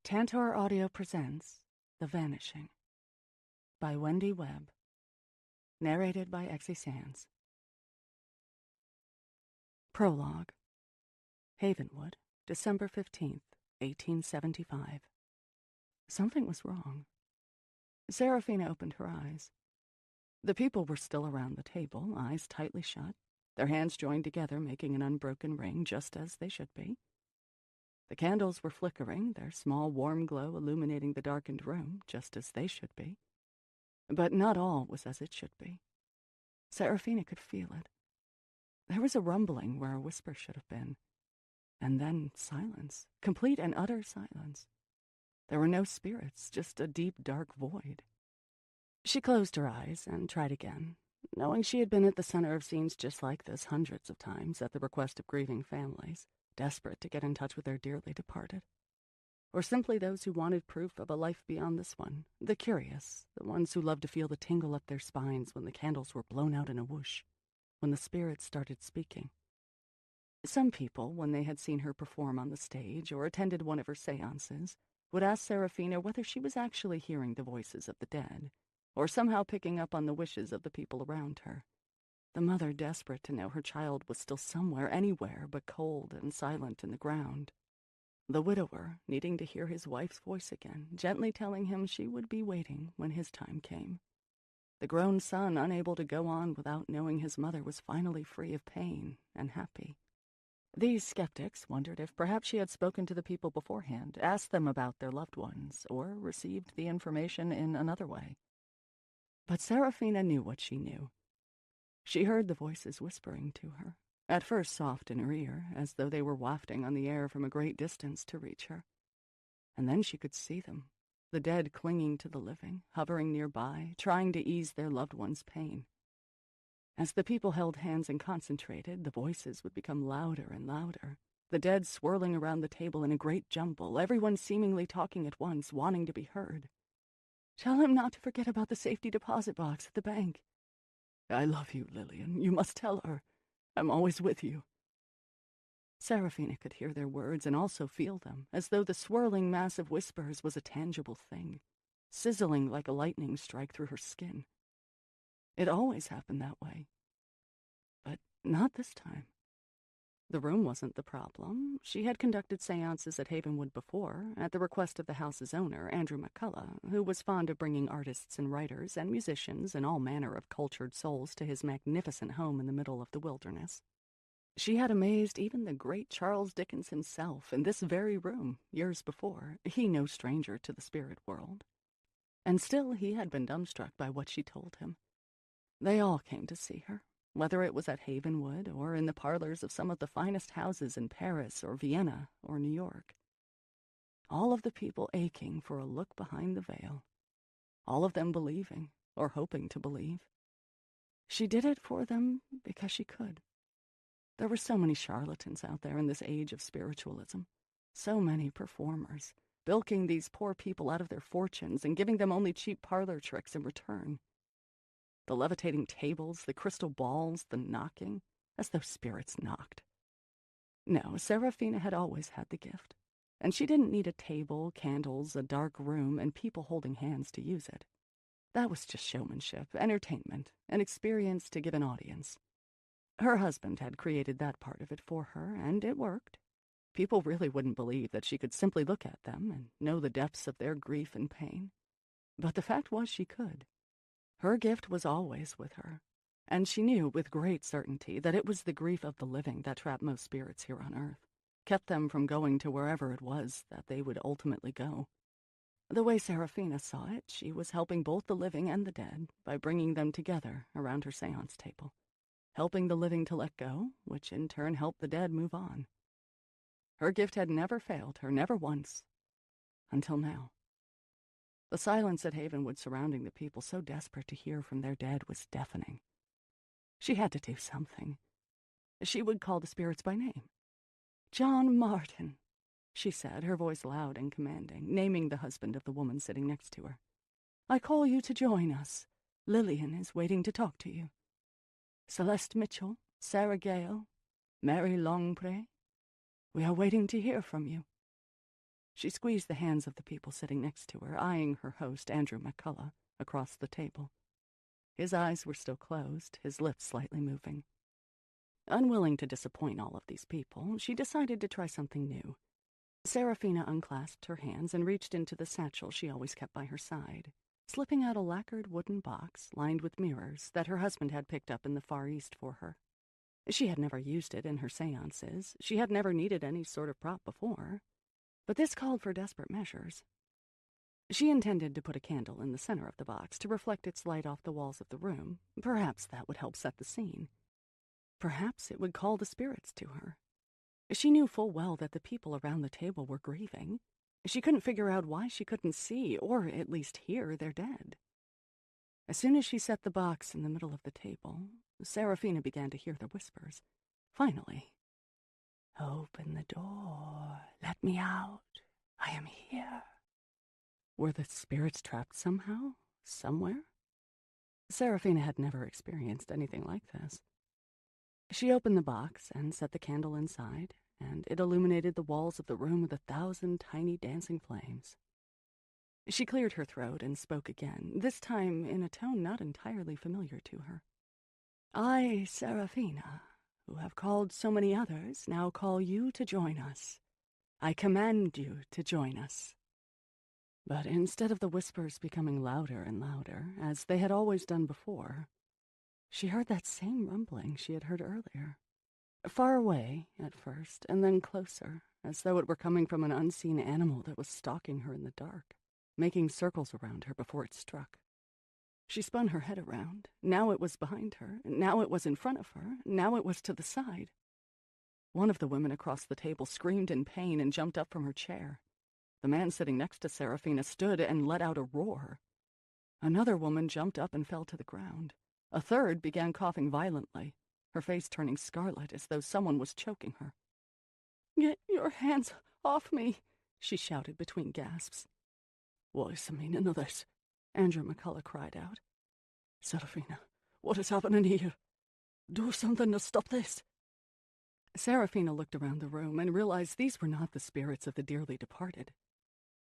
Tantor Audio presents The Vanishing by Wendy Webb, narrated by Exie Sands. Prologue. Havenwood, December 15th, 1875. Something was wrong. Serafina opened her eyes. The people were still around the table, eyes tightly shut, their hands joined together making an unbroken ring, just as they should be. The candles were flickering, their small warm glow illuminating the darkened room, just as they should be. But not all was as it should be. Serafina could feel it. There was a rumbling where a whisper should have been. And then silence, complete and utter silence. There were no spirits, just a deep, dark void. She closed her eyes and tried again, knowing she had been at the center of scenes just like this hundreds of times at the request of grieving families, desperate to get in touch with their dearly departed. Or simply those who wanted proof of a life beyond this one, the curious, the ones who loved to feel the tingle up their spines when the candles were blown out in a whoosh, when the spirits started speaking. Some people, when they had seen her perform on the stage or attended one of her seances, would ask Serafina whether she was actually hearing the voices of the dead, or somehow picking up on the wishes of the people around her. The mother desperate to know her child was still somewhere, anywhere, but cold and silent in the ground. The widower needing to hear his wife's voice again, gently telling him she would be waiting when his time came. The grown son unable to go on without knowing his mother was finally free of pain and happy. These skeptics wondered if perhaps she had spoken to the people beforehand, asked them about their loved ones, or received the information in another way. But Serafina knew what she knew. She heard the voices whispering to her, at first soft in her ear, as though they were wafting on the air from a great distance to reach her. And then she could see them, the dead clinging to the living, hovering nearby, trying to ease their loved one's pain. As the people held hands and concentrated, the voices would become louder and louder, the dead swirling around the table in a great jumble, everyone seemingly talking at once, wanting to be heard. "Tell him not to forget about the safety deposit box at the bank." "I love you, Lillian. You must tell her. I'm always with you." Serafina could hear their words and also feel them, as though the swirling mass of whispers was a tangible thing, sizzling like a lightning strike through her skin. It always happened that way. But not this time. The room wasn't the problem. She had conducted seances at Havenwood before, at the request of the house's owner, Andrew McCullough, who was fond of bringing artists and writers and musicians and all manner of cultured souls to his magnificent home in the middle of the wilderness. She had amazed even the great Charles Dickens himself in this very room, years before, he no stranger to the spirit world. And still he had been dumbstruck by what she told him. They all came to see her, whether it was at Havenwood or in the parlors of some of the finest houses in Paris or Vienna or New York. All of the people aching for a look behind the veil. All of them believing, or hoping to believe. She did it for them because she could. There were so many charlatans out there in this age of spiritualism. So many performers, bilking these poor people out of their fortunes and giving them only cheap parlor tricks in return. The levitating tables, the crystal balls, the knocking, as though spirits knocked. No, Serafina had always had the gift, and she didn't need a table, candles, a dark room, and people holding hands to use it. That was just showmanship, entertainment, an experience to give an audience. Her husband had created that part of it for her, and it worked. People really wouldn't believe that she could simply look at them and know the depths of their grief and pain. But the fact was she could. Her gift was always with her, and she knew with great certainty that it was the grief of the living that trapped most spirits here on earth, kept them from going to wherever it was that they would ultimately go. The way Serafina saw it, she was helping both the living and the dead by bringing them together around her seance table, helping the living to let go, which in turn helped the dead move on. Her gift had never failed her, never once, until now. The silence at Havenwood surrounding the people so desperate to hear from their dead was deafening. She had to do something. She would call the spirits by name. "John Martin," she said, her voice loud and commanding, naming the husband of the woman sitting next to her. "I call you to join us. Lillian is waiting to talk to you. Celeste Mitchell, Sarah Gale, Mary Longpre, we are waiting to hear from you." She squeezed the hands of the people sitting next to her, eyeing her host, Andrew McCullough, across the table. His eyes were still closed, his lips slightly moving. Unwilling to disappoint all of these people, she decided to try something new. Serafina unclasped her hands and reached into the satchel she always kept by her side, slipping out a lacquered wooden box lined with mirrors that her husband had picked up in the Far East for her. She had never used it in her seances. She had never needed any sort of prop before. But this called for desperate measures. She intended to put a candle in the center of the box to reflect its light off the walls of the room. Perhaps that would help set the scene. Perhaps it would call the spirits to her. She knew full well that the people around the table were grieving. She couldn't figure out why she couldn't see, or at least hear, their dead. As soon as she set the box in the middle of the table, Serafina began to hear the whispers. Finally. "Open the door. Let me out. I am here." Were the spirits trapped somehow? Somewhere? Serafina had never experienced anything like this. She opened the box and set the candle inside, and it illuminated the walls of the room with 1,000 tiny dancing flames. She cleared her throat and spoke again, this time in a tone not entirely familiar to her. "I, Serafina, who have called so many others, now call you to join us. I command you to join us." But instead of the whispers becoming louder and louder, as they had always done before, she heard that same rumbling she had heard earlier. Far away, at first, and then closer, as though it were coming from an unseen animal that was stalking her in the dark, making circles around her before it struck. She spun her head around. Now it was behind her. Now it was in front of her. Now it was to the side. One of the women across the table screamed in pain and jumped up from her chair. The man sitting next to Serafina stood and let out a roar. Another woman jumped up and fell to the ground. A third began coughing violently, her face turning scarlet as though someone was choking her. "Get your hands off me," she shouted between gasps. "What is the meaning of this?" Andrew McCullough cried out. "Serafina, what is happening here? Do something to stop this." Serafina looked around the room and realized these were not the spirits of the dearly departed.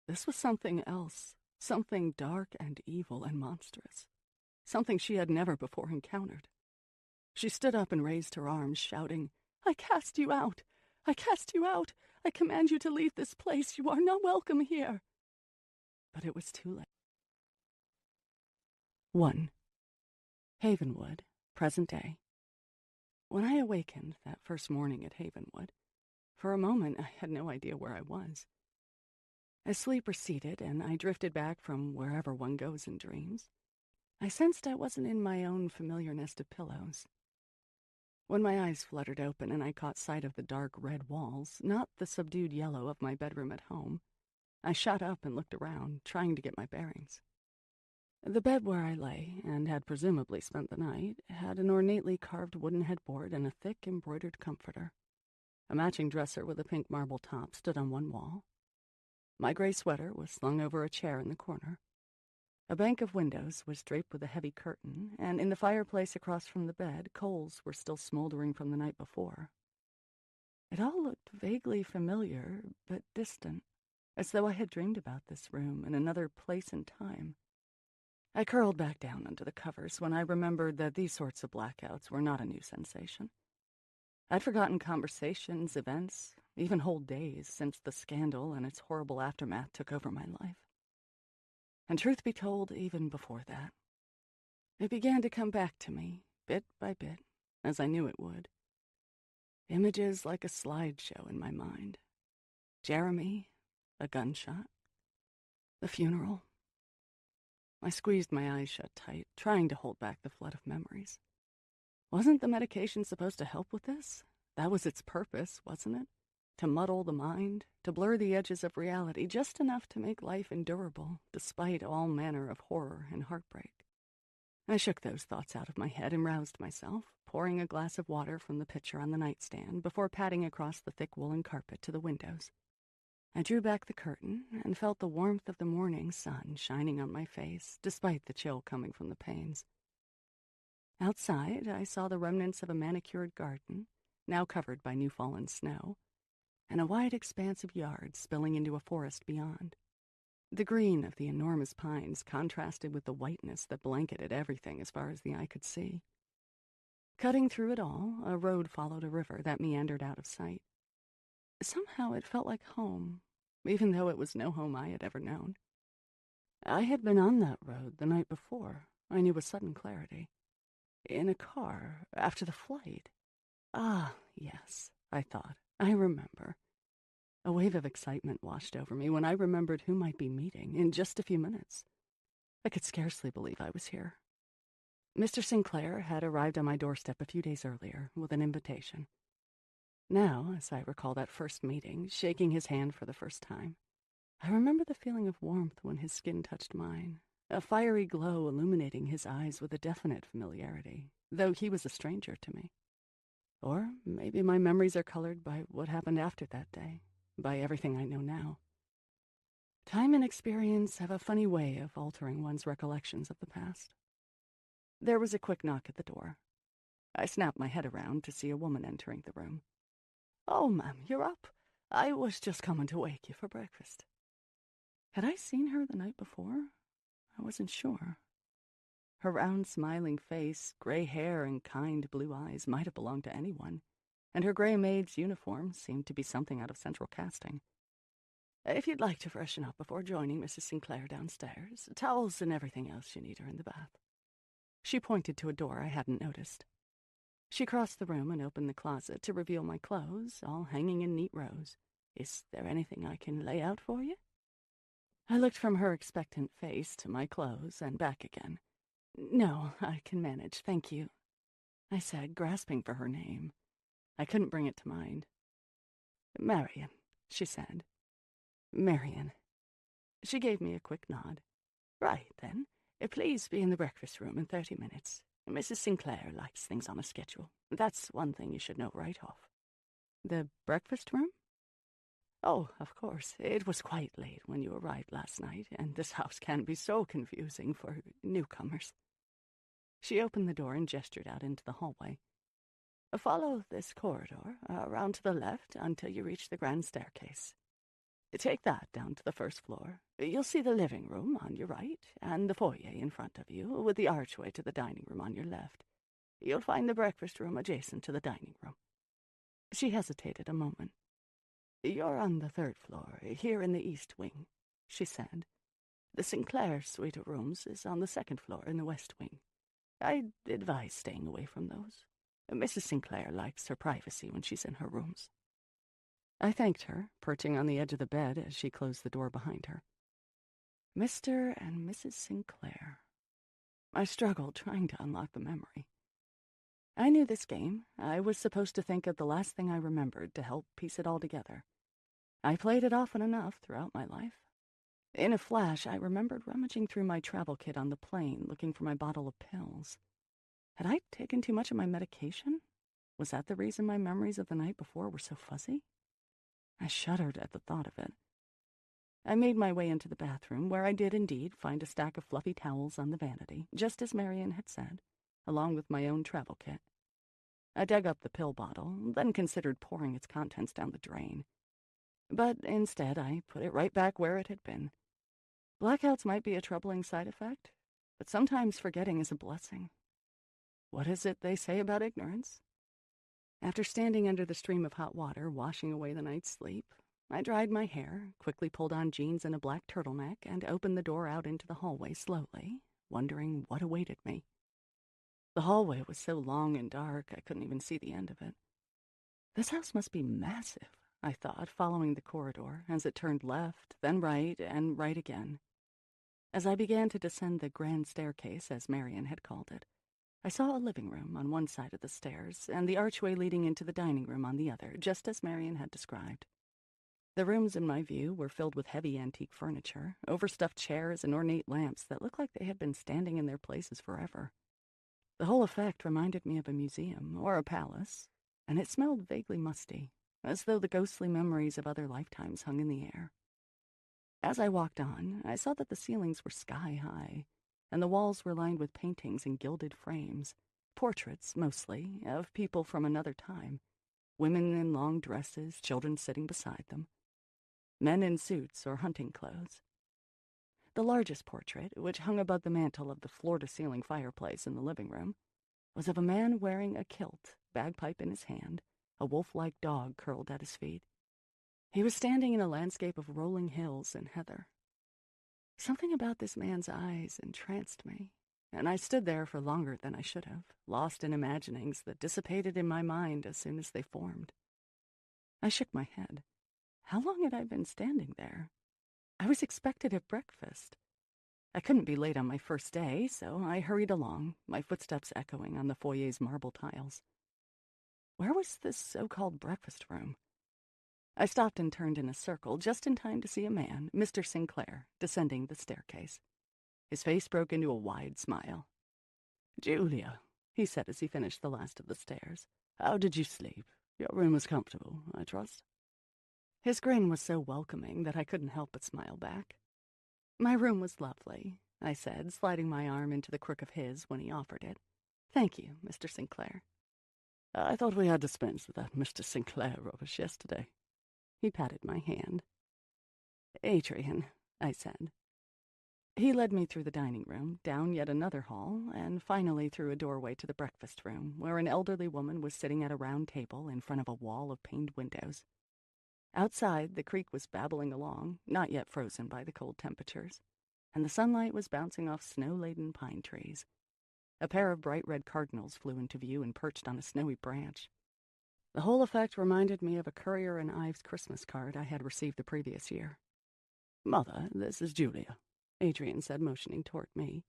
This was something else, something dark and evil and monstrous, something she had never before encountered. She stood up and raised her arms, shouting, "I cast you out! I cast you out! I command you to leave this place! You are not welcome here!" But it was too late. 1. Havenwood, present day. When I awakened that first morning at Havenwood, for a moment I had no idea where I was. As sleep receded and I drifted back from wherever one goes in dreams, I sensed I wasn't in my own familiar nest of pillows. When my eyes fluttered open and I caught sight of the dark red walls, not the subdued yellow of my bedroom at home, I shot up and looked around, trying to get my bearings. The bed where I lay, and had presumably spent the night, had an ornately carved wooden headboard and a thick embroidered comforter. A matching dresser with a pink marble top stood on one wall. My gray sweater was slung over a chair in the corner. A bank of windows was draped with a heavy curtain, and in the fireplace across from the bed, coals were still smoldering from the night before. It all looked vaguely familiar, but distant, as though I had dreamed about this room in another place and time. I curled back down under the covers when I remembered that these sorts of blackouts were not a new sensation. I'd forgotten conversations, events, even whole days since the scandal and its horrible aftermath took over my life. And truth be told, even before that, it began to come back to me, bit by bit, as I knew it would. Images like a slideshow in my mind. Jeremy, a gunshot, the funeral. I squeezed my eyes shut tight, trying to hold back the flood of memories. Wasn't the medication supposed to help with this? That was its purpose, wasn't it? To muddle the mind, to blur the edges of reality, just enough to make life endurable, despite all manner of horror and heartbreak. I shook those thoughts out of my head and roused myself, pouring a glass of water from the pitcher on the nightstand before padding across the thick woolen carpet to the windows. I drew back the curtain and felt the warmth of the morning sun shining on my face, despite the chill coming from the panes. Outside, I saw the remnants of a manicured garden, now covered by new-fallen snow, and a wide expanse of yard spilling into a forest beyond. The green of the enormous pines contrasted with the whiteness that blanketed everything as far as the eye could see. Cutting through it all, a road followed a river that meandered out of sight. Somehow it felt like home, even though it was no home I had ever known. I had been on that road the night before, I knew with sudden clarity. In a car, after the flight. Ah, yes, I thought. I remember. A wave of excitement washed over me when I remembered whom I'd be meeting in just a few minutes. I could scarcely believe I was here. Mr. Sinclair had arrived on my doorstep a few days earlier with an invitation. Now, as I recall that first meeting, shaking his hand for the first time, I remember the feeling of warmth when his skin touched mine, a fiery glow illuminating his eyes with a definite familiarity, though he was a stranger to me. Or maybe my memories are colored by what happened after that day, by everything I know now. Time and experience have a funny way of altering one's recollections of the past. There was a quick knock at the door. I snapped my head around to see a woman entering the room. "Oh, ma'am, you're up. I was just coming to wake you for breakfast." Had I seen her the night before? I wasn't sure. Her round, smiling face, gray hair, and kind blue eyes might have belonged to anyone, and her gray maid's uniform seemed to be something out of central casting. "If you'd like to freshen up before joining Mrs. Sinclair downstairs, towels and everything else you need are in the bath." She pointed to a door I hadn't noticed. She crossed the room and opened the closet to reveal my clothes, all hanging in neat rows. "Is there anything I can lay out for you?" I looked from her expectant face to my clothes and back again. "No, I can manage, thank you," I said, grasping for her name. I couldn't bring it to mind. "Marian," she said. "Marian." She gave me a quick nod. "Right, then. Please be in the breakfast room in 30 minutes. Mrs. Sinclair likes things on a schedule. That's one thing you should know right off." "The breakfast room?" "Oh, of course. It was quite late when you arrived last night, and this house can be so confusing for newcomers." She opened the door and gestured out into the hallway. "Follow this corridor around to the left until you reach the grand staircase. Take that down to the first floor. You'll see the living room on your right and the foyer in front of you, with the archway to the dining room on your left. You'll find the breakfast room adjacent to the dining room." She hesitated a moment. "You're on the 3rd floor, here in the east wing," she said. "The Sinclair suite of rooms is on the 2nd floor in the west wing. I'd advise staying away from those. Mrs. Sinclair likes her privacy when she's in her rooms." I thanked her, perching on the edge of the bed as she closed the door behind her. Mr. and Mrs. Sinclair. I struggled, trying to unlock the memory. I knew this game. I was supposed to think of the last thing I remembered to help piece it all together. I played it often enough throughout my life. In a flash, I remembered rummaging through my travel kit on the plane, looking for my bottle of pills. Had I taken too much of my medication? Was that the reason my memories of the night before were so fuzzy? I shuddered at the thought of it. I made my way into the bathroom, where I did indeed find a stack of fluffy towels on the vanity, just as Marian had said, along with my own travel kit. I dug up the pill bottle, then considered pouring its contents down the drain. But instead, I put it right back where it had been. Blackouts might be a troubling side effect, but sometimes forgetting is a blessing. What is it they say about ignorance? After standing under the stream of hot water, washing away the night's sleep, I dried my hair, quickly pulled on jeans and a black turtleneck, and opened the door out into the hallway slowly, wondering what awaited me. The hallway was so long and dark I couldn't even see the end of it. This house must be massive, I thought, following the corridor as it turned left, then right, and right again. As I began to descend the grand staircase, as Marian had called it, I saw a living room on one side of the stairs and the archway leading into the dining room on the other, just as Marian had described. The rooms in my view were filled with heavy antique furniture, overstuffed chairs, and ornate lamps that looked like they had been standing in their places forever. The whole effect reminded me of a museum or a palace, and it smelled vaguely musty, as though the ghostly memories of other lifetimes hung in the air. As I walked on, I saw that the ceilings were sky-high, and the walls were lined with paintings in gilded frames, portraits, mostly, of people from another time, women in long dresses, children sitting beside them, men in suits or hunting clothes. The largest portrait, which hung above the mantel of the floor-to-ceiling fireplace in the living room, was of a man wearing a kilt, bagpipe in his hand, a wolf-like dog curled at his feet. He was standing in a landscape of rolling hills and heather. Something about this man's eyes entranced me, and I stood there for longer than I should have, lost in imaginings that dissipated in my mind as soon as they formed. I shook my head. How long had I been standing there? I was expected at breakfast. I couldn't be late on my first day, so I hurried along, my footsteps echoing on the foyer's marble tiles. Where was this so-called breakfast room? I stopped and turned in a circle just in time to see a man, Mr. Sinclair, descending the staircase. His face broke into a wide smile. "Julia," he said as he finished the last of the stairs, "how did you sleep? Your room was comfortable, I trust?" His grin was so welcoming that I couldn't help but smile back. "My room was lovely," I said, sliding my arm into the crook of his when he offered it. "Thank you, Mr. Sinclair." "I thought we had dispensed with that Mr. Sinclair rubbish yesterday." He patted my hand. "Adrian," I said. He led me through the dining room, down yet another hall, and finally through a doorway to the breakfast room, where an elderly woman was sitting at a round table in front of a wall of paned windows. Outside, the creek was babbling along, not yet frozen by the cold temperatures, and the sunlight was bouncing off snow-laden pine trees. A pair of bright red cardinals flew into view and perched on a snowy branch. The whole effect reminded me of a Currier and Ives Christmas card I had received the previous year. "Mother, this is Julia," Adrian said, motioning toward me.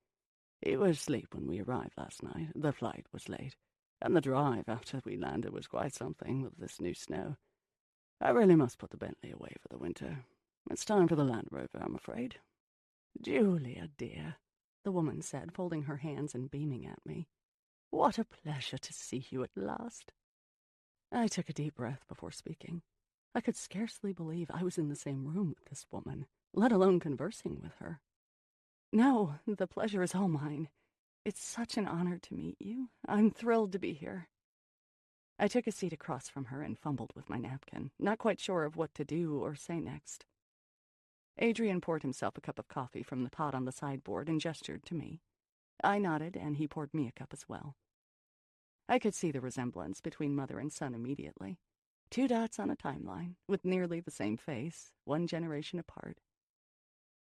"He was asleep when we arrived last night. The flight was late, and the drive after we landed was quite something with this new snow. I really must put the Bentley away for the winter. It's time for the Land Rover, I'm afraid." "Julia, dear," the woman said, folding her hands and beaming at me. "What a pleasure to see you at last." I took a deep breath before speaking. I could scarcely believe I was in the same room with this woman, let alone conversing with her. "No, the pleasure is all mine. It's such an honor to meet you. I'm thrilled to be here." I took a seat across from her and fumbled with my napkin, not quite sure of what to do or say next. Adrian poured himself a cup of coffee from the pot on the sideboard and gestured to me. I nodded, and he poured me a cup as well. I could see the resemblance between mother and son immediately. 2 dots on a timeline, with nearly the same face, 1 generation apart.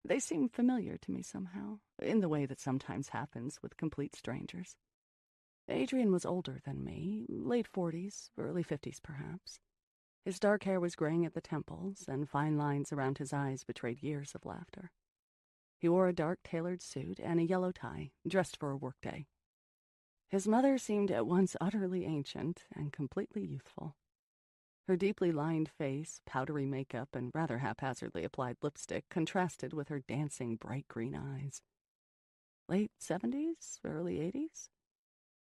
They seemed familiar to me somehow, in the way that sometimes happens with complete strangers. Adrian was older than me, late 40s, early 50s perhaps. His dark hair was graying at the temples, and fine lines around his eyes betrayed years of laughter. He wore a dark tailored suit and a yellow tie, dressed for a workday. His mother seemed at once utterly ancient and completely youthful. Her deeply lined face, powdery makeup, and rather haphazardly applied lipstick contrasted with her dancing bright green eyes. Late 70s, early 80s?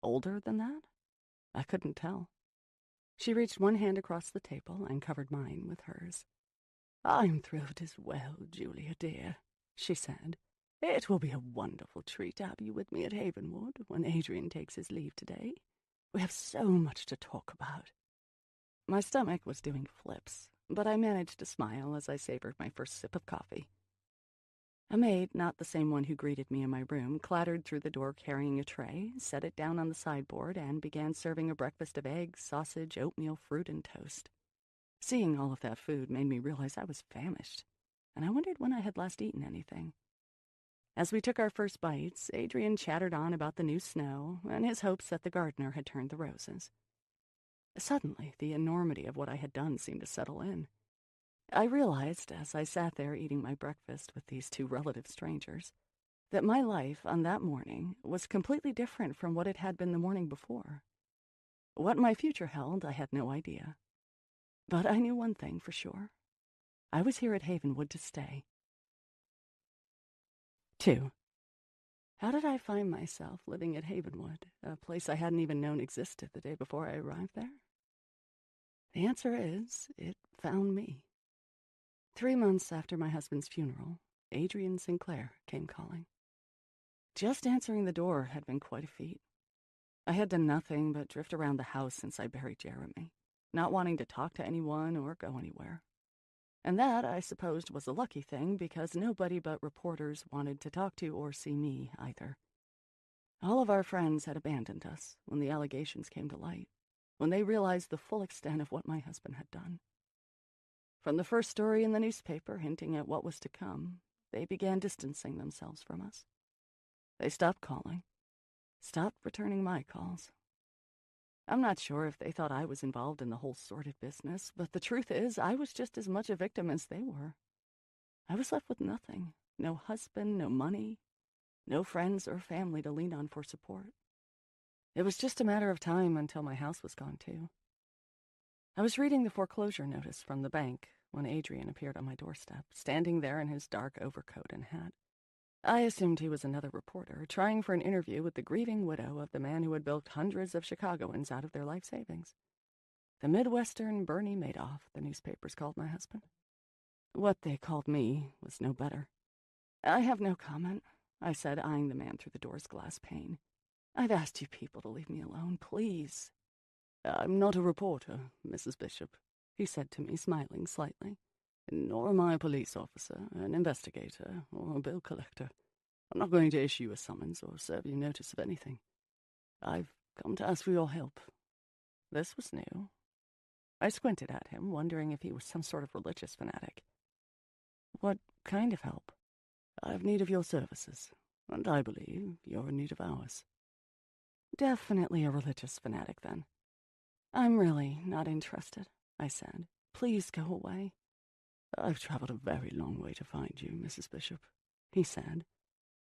Older than that? I couldn't tell. She reached one hand across the table and covered mine with hers. "I'm thrilled as well, Julia dear," she said. "It will be a wonderful treat to have you with me at Havenwood when Adrian takes his leave today. We have so much to talk about." My stomach was doing flips, but I managed to smile as I savored my first sip of coffee. A maid, not the same one who greeted me in my room, clattered through the door carrying a tray, set it down on the sideboard, and began serving a breakfast of eggs, sausage, oatmeal, fruit, and toast. Seeing all of that food made me realize I was famished, and I wondered when I had last eaten anything. As we took our first bites, Adrian chattered on about the new snow and his hopes that the gardener had turned the roses. Suddenly, the enormity of what I had done seemed to settle in. I realized, as I sat there eating my breakfast with these 2 relative strangers, that my life on that morning was completely different from what it had been the morning before. What my future held, I had no idea. But I knew one thing for sure. I was here at Havenwood to stay. 2. How did I find myself living at Havenwood, a place I hadn't even known existed the day before I arrived there? The answer is, it found me. 3 months after my husband's funeral, Adrian Sinclair came calling. Just answering the door had been quite a feat. I had done nothing but drift around the house since I buried Jeremy. not wanting to talk to anyone or go anywhere. And that, I supposed, was a lucky thing because nobody but reporters wanted to talk to or see me either. All of our friends had abandoned us when the allegations came to light, when they realized the full extent of what my husband had done. From the first story in the newspaper hinting at what was to come, they began distancing themselves from us. They stopped calling, stopped returning my calls. I'm not sure if they thought I was involved in the whole sordid business, but the truth is I was just as much a victim as they were. I was left with nothing, no husband, no money, no friends or family to lean on for support. It was just a matter of time until my house was gone too. I was reading the foreclosure notice from the bank when Adrian appeared on my doorstep, standing there in his dark overcoat and hat. I assumed he was another reporter, trying for an interview with the grieving widow of the man who had bilked hundreds of Chicagoans out of their life savings. The Midwestern Bernie Madoff, the newspapers called my husband. What they called me was no better. I have no comment, I said, eyeing the man through the door's glass pane. I've asked you people to leave me alone, please. I'm not a reporter, Mrs. Bishop, he said to me, smiling slightly. Nor am I a police officer, an investigator, or a bill collector. I'm not going to issue a summons or serve you notice of anything. I've come to ask for your help. This was new. I squinted at him, wondering if he was some sort of religious fanatic. What kind of help? I've need of your services, and I believe you're in need of ours. Definitely a religious fanatic, then. I'm really not interested, I said. Please go away. I've traveled a very long way to find you, Mrs. Bishop, he said.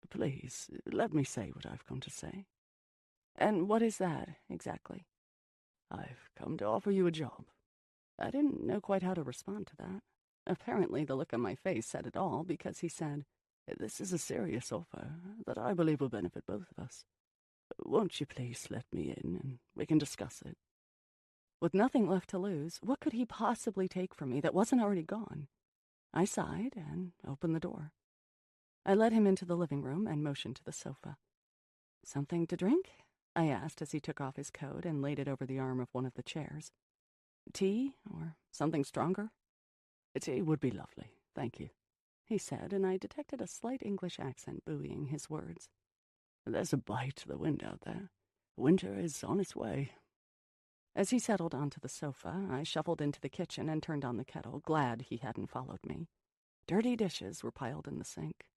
Please, let me say what I've come to say. And what is that, exactly? I've come to offer you a job. I didn't know quite how to respond to that. Apparently the look on my face said it all, because he said, This is a serious offer that I believe will benefit both of us. Won't you please let me in, and we can discuss it? With nothing left to lose, what could he possibly take from me that wasn't already gone? I sighed and opened the door. I led him into the living room and motioned to the sofa. Something to drink? I asked as he took off his coat and laid it over the arm of one of the chairs. Tea, or something stronger? Tea would be lovely, thank you, he said, and I detected a slight English accent buoying his words. There's a bite to the wind out there. Winter is on its way. As he settled onto the sofa, I shuffled into the kitchen and turned on the kettle, glad he hadn't followed me. Dirty dishes were piled in the sink.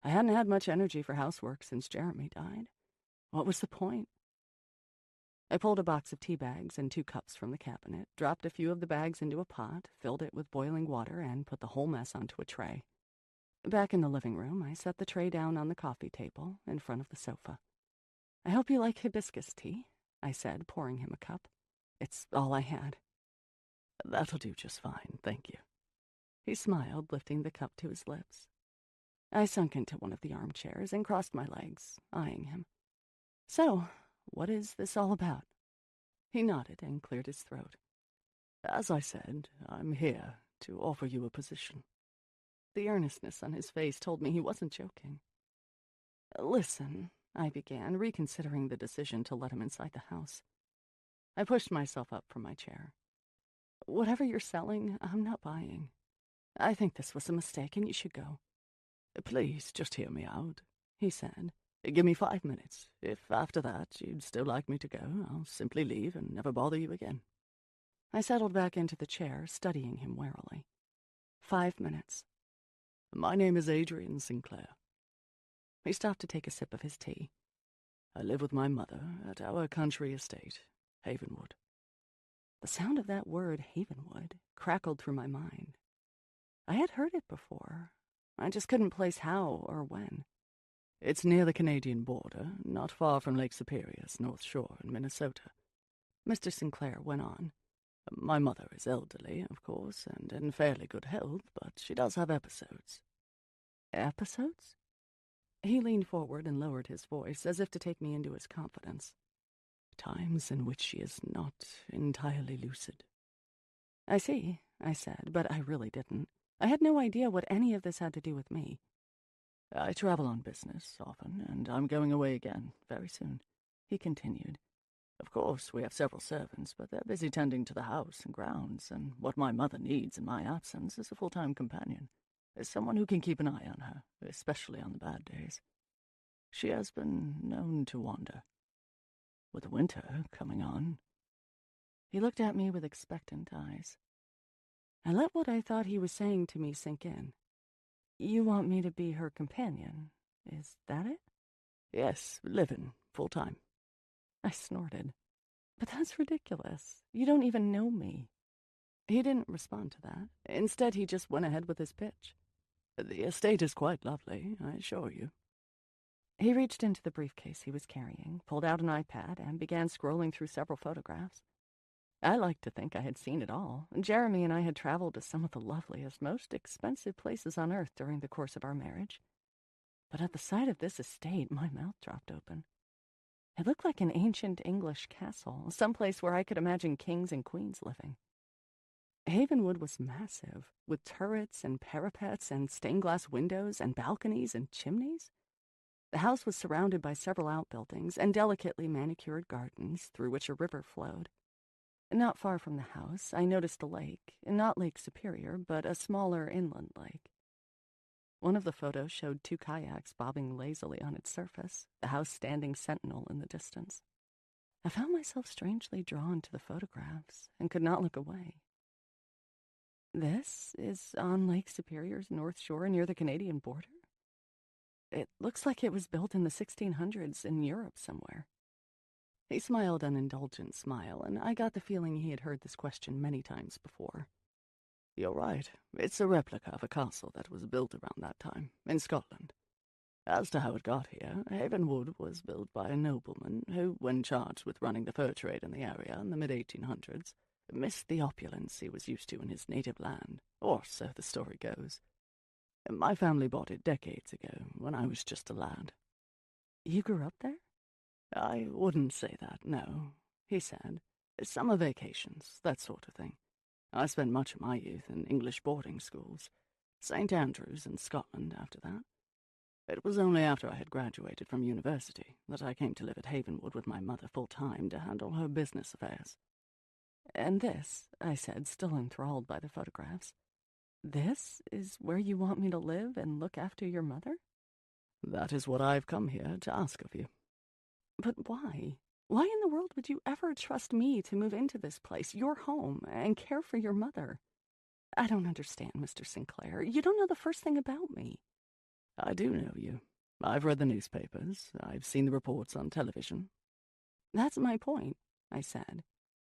I hadn't had much energy for housework since Jeremy died. What was the point? I pulled a box of tea bags and 2 cups from the cabinet, dropped a few of the bags into a pot, filled it with boiling water, and put the whole mess onto a tray. Back in the living room, I set the tray down on the coffee table in front of the sofa. I hope you like hibiscus tea, I said, pouring him a cup. It's all I had. That'll do just fine, thank you. He smiled, lifting the cup to his lips. I sunk into one of the armchairs and crossed my legs, eyeing him. So, what is this all about? He nodded and cleared his throat. As I said, I'm here to offer you a position. The earnestness on his face told me he wasn't joking. Listen, I began, reconsidering the decision to let him inside the house. I pushed myself up from my chair. Whatever you're selling, I'm not buying. I think this was a mistake and you should go. Please, just hear me out, he said. Give me 5 minutes. If after that you'd still like me to go, I'll simply leave and never bother you again. I settled back into the chair, studying him warily. 5 minutes. My name is Adrian Sinclair. He stopped to take a sip of his tea. I live with my mother at our country estate, Havenwood. The sound of that word, Havenwood, crackled through my mind. I had heard it before. I just couldn't place how or when. It's near the Canadian border, not far from Lake Superior's North Shore in Minnesota. Mr. Sinclair went on. My mother is elderly, of course, and in fairly good health, but she does have episodes. Episodes? He leaned forward and lowered his voice, as if to take me into his confidence. Times in which she is not entirely lucid. I see, I said, but I really didn't. I had no idea what any of this had to do with me. I travel on business often, and I'm going away again very soon, he continued. Of course, we have several servants, but they're busy tending to the house and grounds, and what my mother needs in my absence is a full-time companion. Is someone who can keep an eye on her, especially on the bad days. She has been known to wander. With the winter coming on..." He looked at me with expectant eyes. I let what I thought he was saying to me sink in. "You want me to be her companion, is that it?" "Yes, live-in, full-time." I snorted. "But that's ridiculous. You don't even know me." He didn't respond to that. Instead, he just went ahead with his pitch. "The estate is quite lovely, I assure you." He reached into the briefcase he was carrying, pulled out an iPad, and began scrolling through several photographs. I liked to think I had seen it all. Jeremy and I had traveled to some of the loveliest, most expensive places on Earth during the course of our marriage. But at the sight of this estate, my mouth dropped open. It looked like an ancient English castle, someplace where I could imagine kings and queens living. Havenwood was massive, with turrets and parapets and stained-glass windows and balconies and chimneys. The house was surrounded by several outbuildings and delicately manicured gardens through which a river flowed. Not far from the house, I noticed a lake, not Lake Superior, but a smaller inland lake. One of the photos showed 2 kayaks bobbing lazily on its surface, the house standing sentinel in the distance. I found myself strangely drawn to the photographs and could not look away. This is on Lake Superior's North Shore near the Canadian border? It looks like it was built in the 1600s in Europe somewhere. He smiled an indulgent smile, and I got the feeling he had heard this question many times before. "You're right. It's a replica of a castle that was built around that time, in Scotland. As to how it got here, Havenwood was built by a nobleman who, when charged with running the fur trade in the area in the mid-1800s, missed the opulence he was used to in his native land, or so the story goes. My family bought it decades ago, when I was just a lad." "You grew up there?" "I wouldn't say that, no," he said. "Summer vacations, that sort of thing. I spent much of my youth in English boarding schools, St. Andrews in Scotland after that. It was only after I had graduated from university that I came to live at Havenwood with my mother full-time to handle her business affairs." "And this," I said, still enthralled by the photographs, "this is where you want me to live and look after your mother?" "That is what I've come here to ask of you." "But why? Why in the world would you ever trust me to move into this place, your home, and care for your mother? I don't understand, Mr. Sinclair. You don't know the first thing about me." "I do know you. I've read the newspapers. I've seen the reports on television." "That's my point," I said.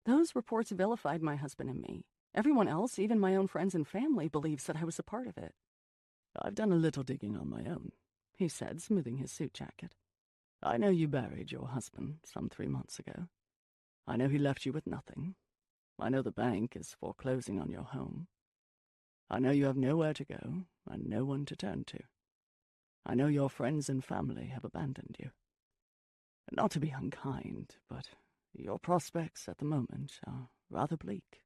"Those reports vilified my husband and me. Everyone else, even my own friends and family, believes that I was a part of it." "I've done a little digging on my own," he said, smoothing his suit jacket. "I know you buried your husband some 3 months ago. I know he left you with nothing. I know the bank is foreclosing on your home. I know you have nowhere to go and no one to turn to. I know your friends and family have abandoned you. Not to be unkind, but your prospects at the moment are rather bleak."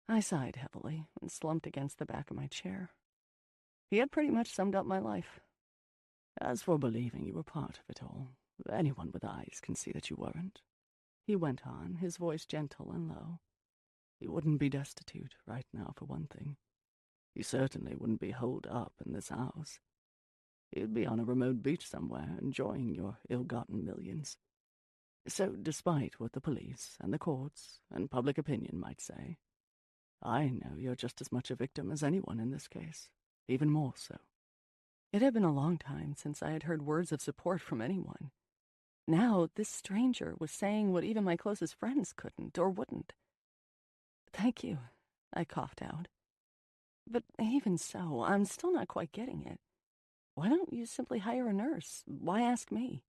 I sighed heavily and slumped against the back of my chair. He had pretty much summed up my life. "As for believing you were part of it all, anyone with eyes can see that you weren't," he went on, his voice gentle and low. "You wouldn't be destitute right now, for one thing. You certainly wouldn't be holed up in this house. You'd be on a remote beach somewhere, enjoying your ill-gotten millions. So despite what the police and the courts and public opinion might say, I know you're just as much a victim as anyone in this case, even more so." It had been a long time since I had heard words of support from anyone. Now this stranger was saying what even my closest friends couldn't or wouldn't. "Thank you," I coughed out. "But even so, I'm still not quite getting it. Why don't you simply hire a nurse? Why ask me?"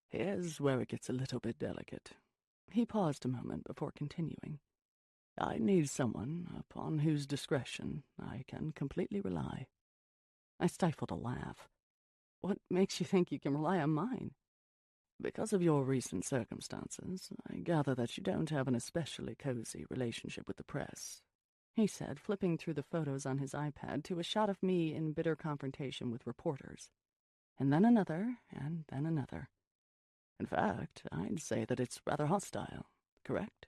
"Here's where it gets a little bit delicate." He paused a moment before continuing. "I need someone upon whose discretion I can completely rely." I stifled a laugh. "What makes you think you can rely on mine?" "Because of your recent circumstances, I gather that you don't have an especially cozy relationship with the press," he said, flipping through the photos on his iPad to a shot of me in bitter confrontation with reporters. And then another, and then another. In fact, I'd say that it's rather hostile, correct?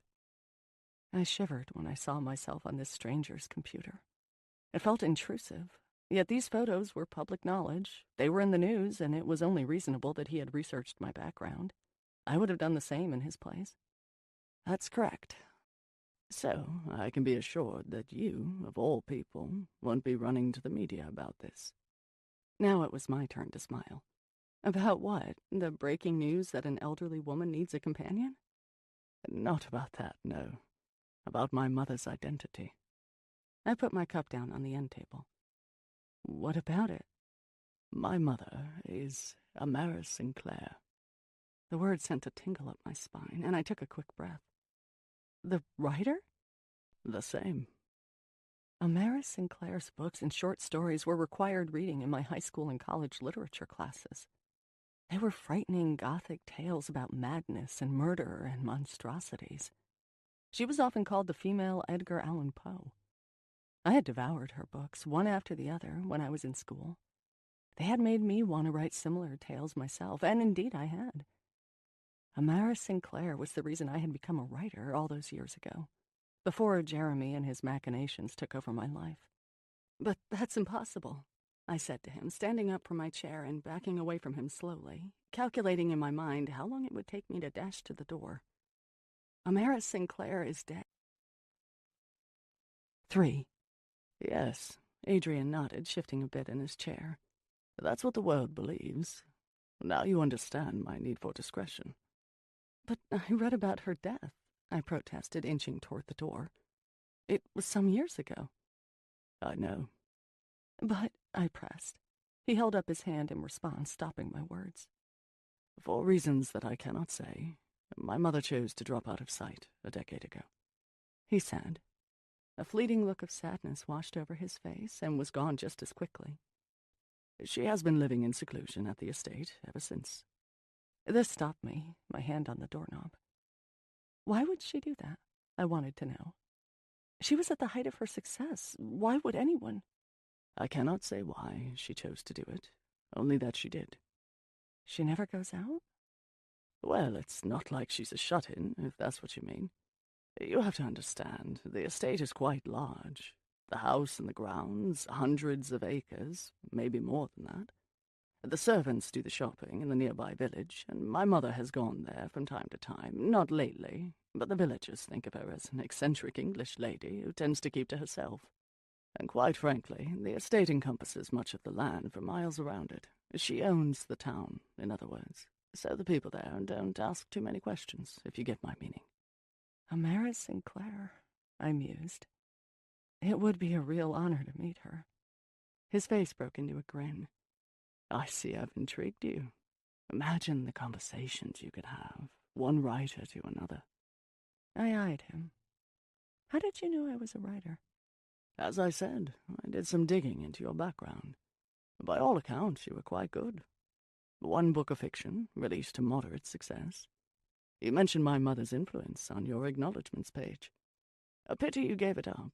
I shivered when I saw myself on this stranger's computer. It felt intrusive, yet these photos were public knowledge. They were in the news, and it was only reasonable that he had researched my background. I would have done the same in his place. That's correct. So, I can be assured that you, of all people, won't be running to the media about this. Now it was my turn to smile. About what? The breaking news that an elderly woman needs a companion? Not about that, no. About my mother's identity. I put my cup down on the end table. What about it? My mother is Amara Sinclair. The word sent a tingle up my spine, and I took a quick breath. The writer? The same. Amara Sinclair's books and short stories were required reading in my high school and college literature classes. They were frightening Gothic tales about madness and murder and monstrosities. She was often called the female Edgar Allan Poe. I had devoured her books, one after the other, when I was in school. They had made me want to write similar tales myself, and indeed I had. Amara Sinclair was the reason I had become a writer all those years ago, before Jeremy and his machinations took over my life. But that's impossible, I said to him, standing up from my chair and backing away from him slowly, calculating in my mind how long it would take me to dash to the door. Amara Sinclair is dead. 3. Yes, Adrian nodded, shifting a bit in his chair. That's what the world believes. Now you understand my need for discretion. But I read about her death, I protested, inching toward the door. It was some years ago. I know. But, I pressed. He held up his hand in response, stopping my words. For reasons that I cannot say, my mother chose to drop out of sight a decade ago, he said. A fleeting look of sadness washed over his face and was gone just as quickly. She has been living in seclusion at the estate ever since. This stopped me, my hand on the doorknob. Why would she do that? I wanted to know. She was at the height of her success. Why would anyone? I cannot say why she chose to do it, only that she did. She never goes out? Well, it's not like she's a shut-in, if that's what you mean. You have to understand, the estate is quite large. The house and the grounds, hundreds of acres, maybe more than that. The servants do the shopping in the nearby village, and my mother has gone there from time to time. Not lately, but the villagers think of her as an eccentric English lady who tends to keep to herself. And quite frankly, the estate encompasses much of the land for miles around it. She owns the town, in other words, so the people there don't ask too many questions, if you get my meaning. Amara Sinclair, I mused. It would be a real honor to meet her. His face broke into a grin. I see I've intrigued you. Imagine the conversations you could have, one writer to another. I eyed him. How did you know I was a writer? As I said, I did some digging into your background. By all accounts, you were quite good. One book of fiction, released to moderate success. You mentioned my mother's influence on your acknowledgments page. A pity you gave it up.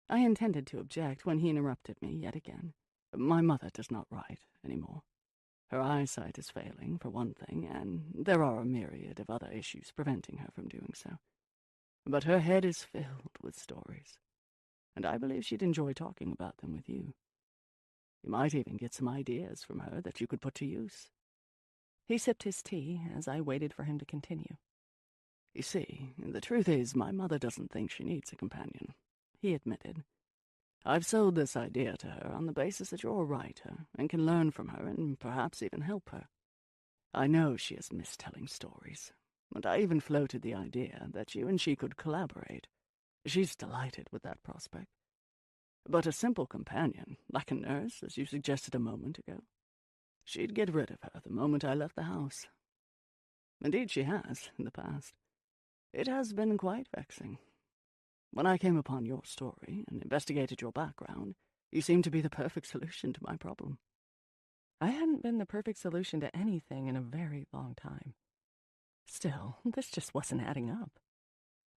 I intended to object when he interrupted me yet again. My mother does not write anymore. Her eyesight is failing, for one thing, and there are a myriad of other issues preventing her from doing so. But her head is filled with stories, and I believe she'd enjoy talking about them with you. You might even get some ideas from her that you could put to use. He sipped his tea as I waited for him to continue. You see, the truth is my mother doesn't think she needs a companion, he admitted. I've sold this idea to her on the basis that you're a writer and can learn from her and perhaps even help her. I know she has missed telling stories, and I even floated the idea that you and she could collaborate. She's delighted with that prospect. But a simple companion, like a nurse, as you suggested a moment ago, she'd get rid of her the moment I left the house. Indeed she has, in the past. It has been quite vexing. When I came upon your story and investigated your background, you seemed to be the perfect solution to my problem. I hadn't been the perfect solution to anything in a very long time. Still, this just wasn't adding up.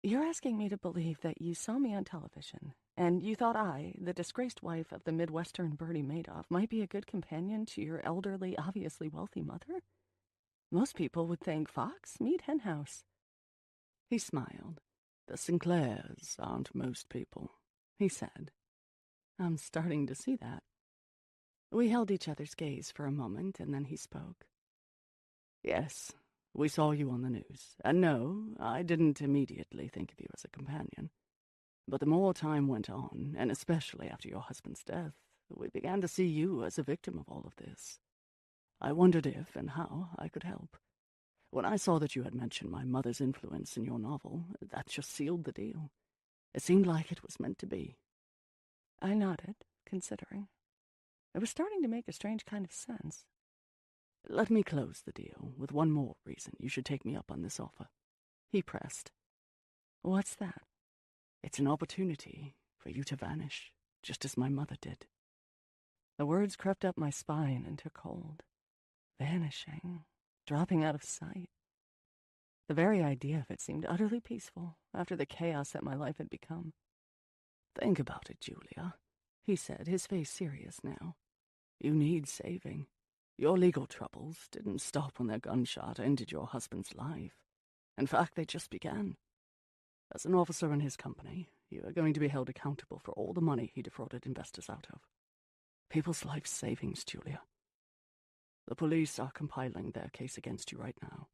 You're asking me to believe that you saw me on television, and you thought I, the disgraced wife of the Midwestern Bertie Madoff, might be a good companion to your elderly, obviously wealthy mother? Most people would think Fox, meet Henhouse. He smiled. The Sinclairs aren't most people, he said. I'm starting to see that. We held each other's gaze for a moment, and then he spoke. Yes, we saw you on the news, and no, I didn't immediately think of you as a companion. But the more time went on, and especially after your husband's death, we began to see you as a victim of all of this. I wondered if and how I could help. When I saw that you had mentioned my mother's influence in your novel, that just sealed the deal. It seemed like it was meant to be. I nodded, considering. It was starting to make a strange kind of sense. Let me close the deal with one more reason you should take me up on this offer. He pressed. What's that? It's an opportunity for you to vanish, just as my mother did. The words crept up my spine and took hold. Vanishing, dropping out of sight. The very idea of it seemed utterly peaceful after the chaos that my life had become. Think about it, Julia, he said, his face serious now. You need saving. Your legal troubles didn't stop when their gunshot ended your husband's life. In fact, they just began. As an officer in his company, you are going to be held accountable for all the money he defrauded investors out of. People's life savings, Julia. The police are compiling their case against you right now,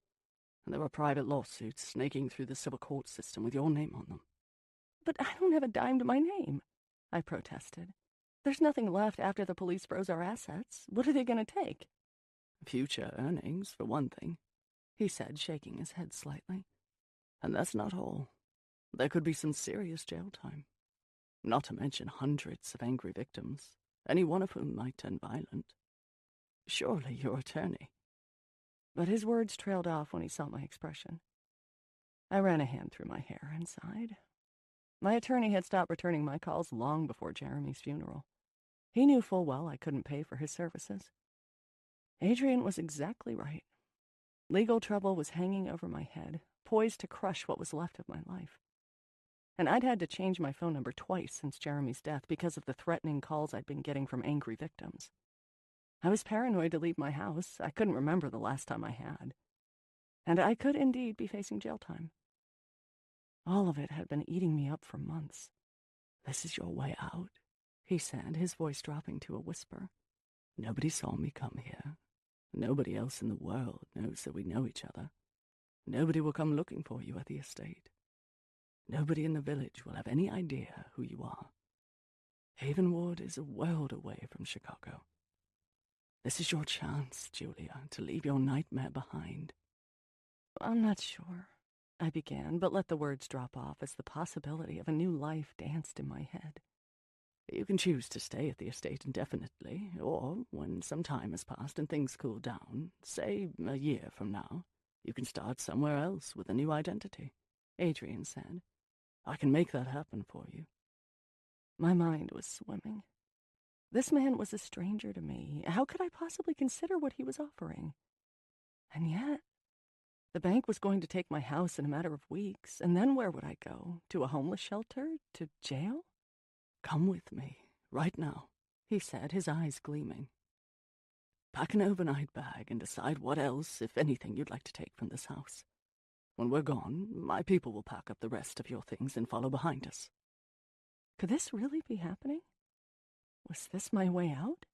and there are private lawsuits snaking through the civil court system with your name on them. But I don't have a dime to my name, I protested. There's nothing left after the police froze our assets. What are they going to take? Future earnings, for one thing, he said, shaking his head slightly. And that's not all. There could be some serious jail time. Not to mention hundreds of angry victims, any one of whom might turn violent. Surely your attorney. But his words trailed off when he saw my expression. I ran a hand through my hair and sighed. My attorney had stopped returning my calls long before Jeremy's funeral. He knew full well I couldn't pay for his services. Adrian was exactly right. Legal trouble was hanging over my head, poised to crush what was left of my life. And I'd had to change my phone number twice since Jeremy's death because of the threatening calls I'd been getting from angry victims. I was paranoid to leave my house. I couldn't remember the last time I had. And I could indeed be facing jail time. All of it had been eating me up for months. This is your way out, he said, his voice dropping to a whisper. Nobody saw me come here. Nobody else in the world knows that we know each other. Nobody will come looking for you at the estate. Nobody in the village will have any idea who you are. Havenwood is a world away from Chicago. This is your chance, Julia, to leave your nightmare behind. I'm not sure, I began, but let the words drop off as the possibility of a new life danced in my head. You can choose to stay at the estate indefinitely, or, when some time has passed and things cool down, say a year from now, you can start somewhere else with a new identity, Adrian said. I can make that happen for you. My mind was swimming. This man was a stranger to me. How could I possibly consider what he was offering? And yet, the bank was going to take my house in a matter of weeks, and then where would I go? To a homeless shelter? To jail? Come with me, right now, he said, his eyes gleaming. Pack an overnight bag and decide what else, if anything, you'd like to take from this house. When we're gone, my people will pack up the rest of your things and follow behind us. Could this really be happening? Was this my way out?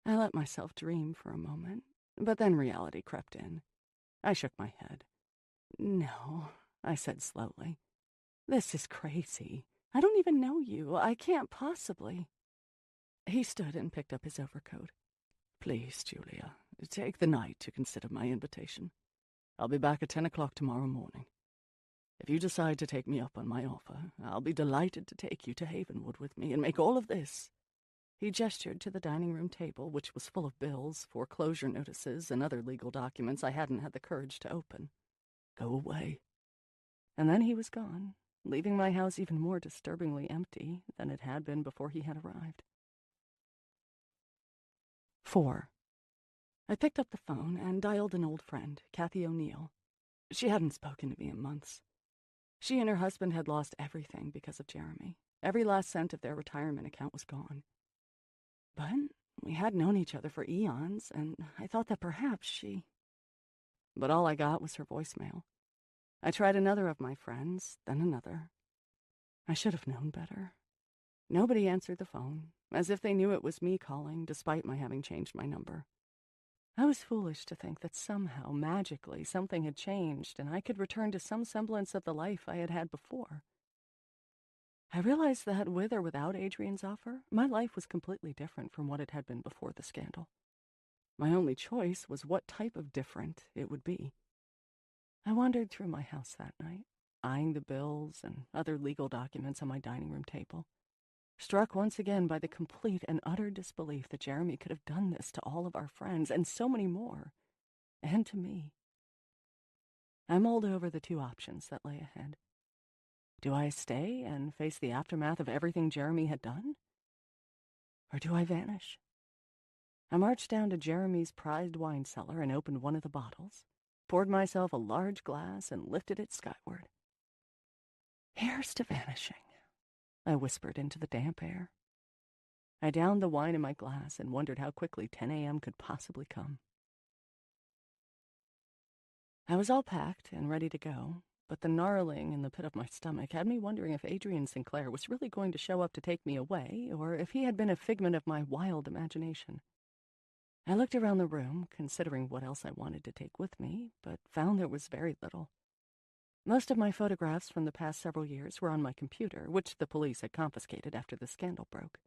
I let myself dream for a moment, but then reality crept in. I shook my head. No, I said slowly. This is crazy. I don't even know you. I can't possibly. He stood and picked up his overcoat. Please, Julia, take the night to consider my invitation. I'll be back at 10 o'clock tomorrow morning. If you decide to take me up on my offer, I'll be delighted to take you to Havenwood with me and make all of this. He gestured to the dining room table, which was full of bills, foreclosure notices, and other legal documents I hadn't had the courage to open. Go away. And then he was gone, leaving my house even more disturbingly empty than it had been before he had arrived. 4. I picked up the phone and dialed an old friend, Kathy O'Neill. She hadn't spoken to me in months. She and her husband had lost everything because of Jeremy. Every last cent of their retirement account was gone. But we had known each other for eons, and I thought that perhaps she... but all I got was her voicemail. I tried another of my friends, then another. I should have known better. Nobody answered the phone, as if they knew it was me calling, despite my having changed my number. I was foolish to think that somehow, magically, something had changed and I could return to some semblance of the life I had had before. I realized that, with or without Adrian's offer, my life was completely different from what it had been before the scandal. My only choice was what type of different it would be. I wandered through my house that night, eyeing the bills and other legal documents on my dining room table, struck once again by the complete and utter disbelief that Jeremy could have done this to all of our friends, and so many more, and to me. I mulled over the two options that lay ahead. Do I stay and face the aftermath of everything Jeremy had done? Or do I vanish? I marched down to Jeremy's prized wine cellar and opened one of the bottles, poured myself a large glass, and lifted it skyward. "Here's to vanishing," I whispered into the damp air. I downed the wine in my glass and wondered how quickly 10 a.m. could possibly come. I was all packed and ready to go, but the gnarling in the pit of my stomach had me wondering if Adrian Sinclair was really going to show up to take me away, or if he had been a figment of my wild imagination. I looked around the room, considering what else I wanted to take with me, but found there was very little. Most of my photographs from the past several years were on my computer, which the police had confiscated after the scandal broke.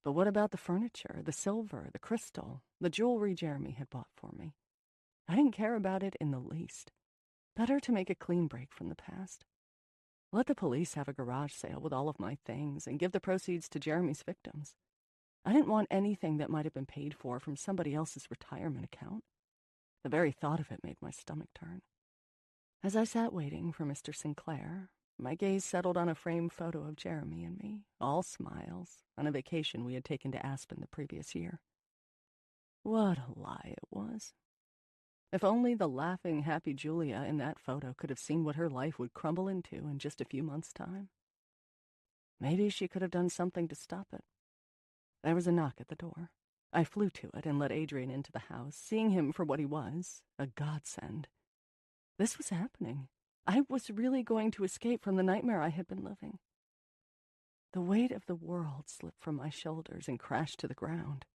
But what about the furniture, the silver, the crystal, the jewelry Jeremy had bought for me? I didn't care about it in the least. Better to make a clean break from the past. Let the police have a garage sale with all of my things and give the proceeds to Jeremy's victims. I didn't want anything that might have been paid for from somebody else's retirement account. The very thought of it made my stomach turn. As I sat waiting for Mr. Sinclair, my gaze settled on a framed photo of Jeremy and me, all smiles, on a vacation we had taken to Aspen the previous year. What a lie it was. If only the laughing, happy Julia in that photo could have seen what her life would crumble into in just a few months' time. Maybe she could have done something to stop it. There was a knock at the door. I flew to it and let Adrian into the house, seeing him for what he was, a godsend. This was happening. I was really going to escape from the nightmare I had been living. The weight of the world slipped from my shoulders and crashed to the ground.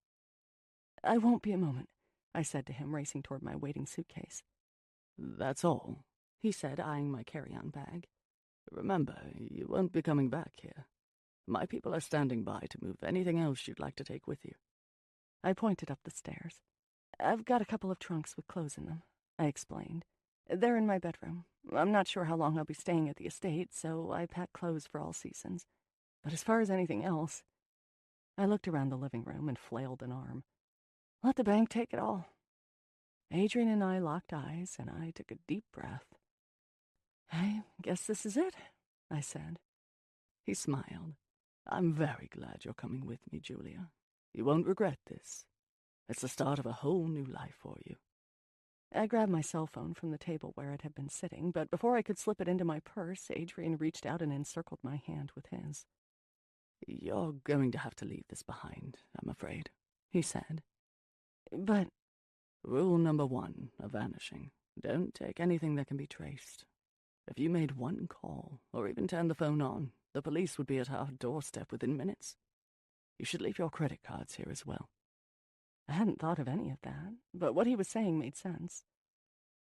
"I won't be a moment," I said to him, racing toward my waiting suitcase. "That's all," he said, eyeing my carry-on bag. "Remember, you won't be coming back here. My people are standing by to move anything else you'd like to take with you." I pointed up the stairs. "I've got a couple of trunks with clothes in them," I explained. "They're in my bedroom. I'm not sure how long I'll be staying at the estate, so I pack clothes for all seasons. But as far as anything else..." I looked around the living room and flailed an arm. "Let the bank take it all." Adrian and I locked eyes, and I took a deep breath. "I guess this is it," I said. He smiled. "I'm very glad you're coming with me, Julia. You won't regret this. It's the start of a whole new life for you." I grabbed my cell phone from the table where it had been sitting, but before I could slip it into my purse, Adrian reached out and encircled my hand with his. "You're going to have to leave this behind, I'm afraid," he said. "But..." "Rule number 1 of vanishing. Don't take anything that can be traced. If you made one call, or even turned the phone on, the police would be at our doorstep within minutes. You should leave your credit cards here as well." I hadn't thought of any of that, but what he was saying made sense.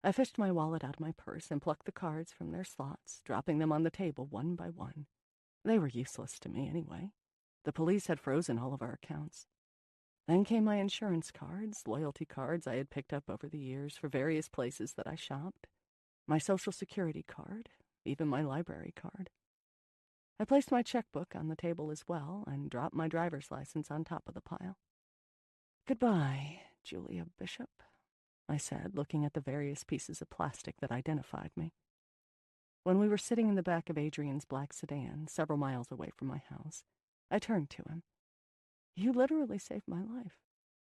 I fished my wallet out of my purse and plucked the cards from their slots, dropping them on the table one by one. They were useless to me anyway. The police had frozen all of our accounts. Then came my insurance cards, loyalty cards I had picked up over the years for various places that I shopped, my Social Security card, even my library card. I placed my checkbook on the table as well and dropped my driver's license on top of the pile. "Goodbye, Julia Bishop," I said, looking at the various pieces of plastic that identified me. When we were sitting in the back of Adrian's black sedan, several miles away from my house, I turned to him. "You literally saved my life,"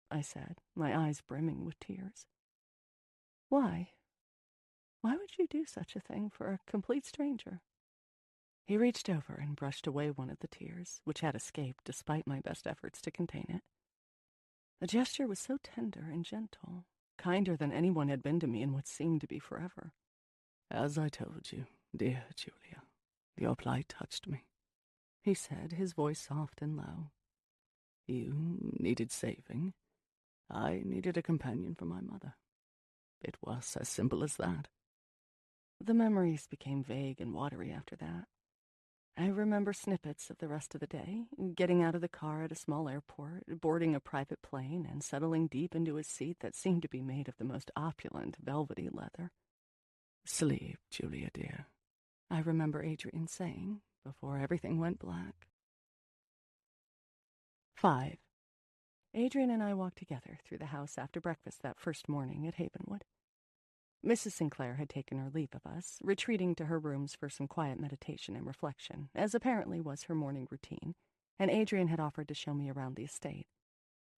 I said, my eyes brimming with tears. "Why? Why would you do such a thing for a complete stranger?" He reached over and brushed away one of the tears, which had escaped despite my best efforts to contain it. The gesture was so tender and gentle, kinder than anyone had been to me in what seemed to be forever. "As I told you, dear Julia, your plight touched me," he said, his voice soft and low. "You needed saving. I needed a companion for my mother. It was as simple as that." The memories became vague and watery after that. I remember snippets of the rest of the day, getting out of the car at a small airport, boarding a private plane, and settling deep into a seat that seemed to be made of the most opulent, velvety leather. "Sleep, Julia dear," I remember Adrian saying before everything went black. 5. Adrian and I walked together through the house after breakfast that first morning at Havenwood. Mrs. Sinclair had taken her leave of us, retreating to her rooms for some quiet meditation and reflection, as apparently was her morning routine, and Adrian had offered to show me around the estate.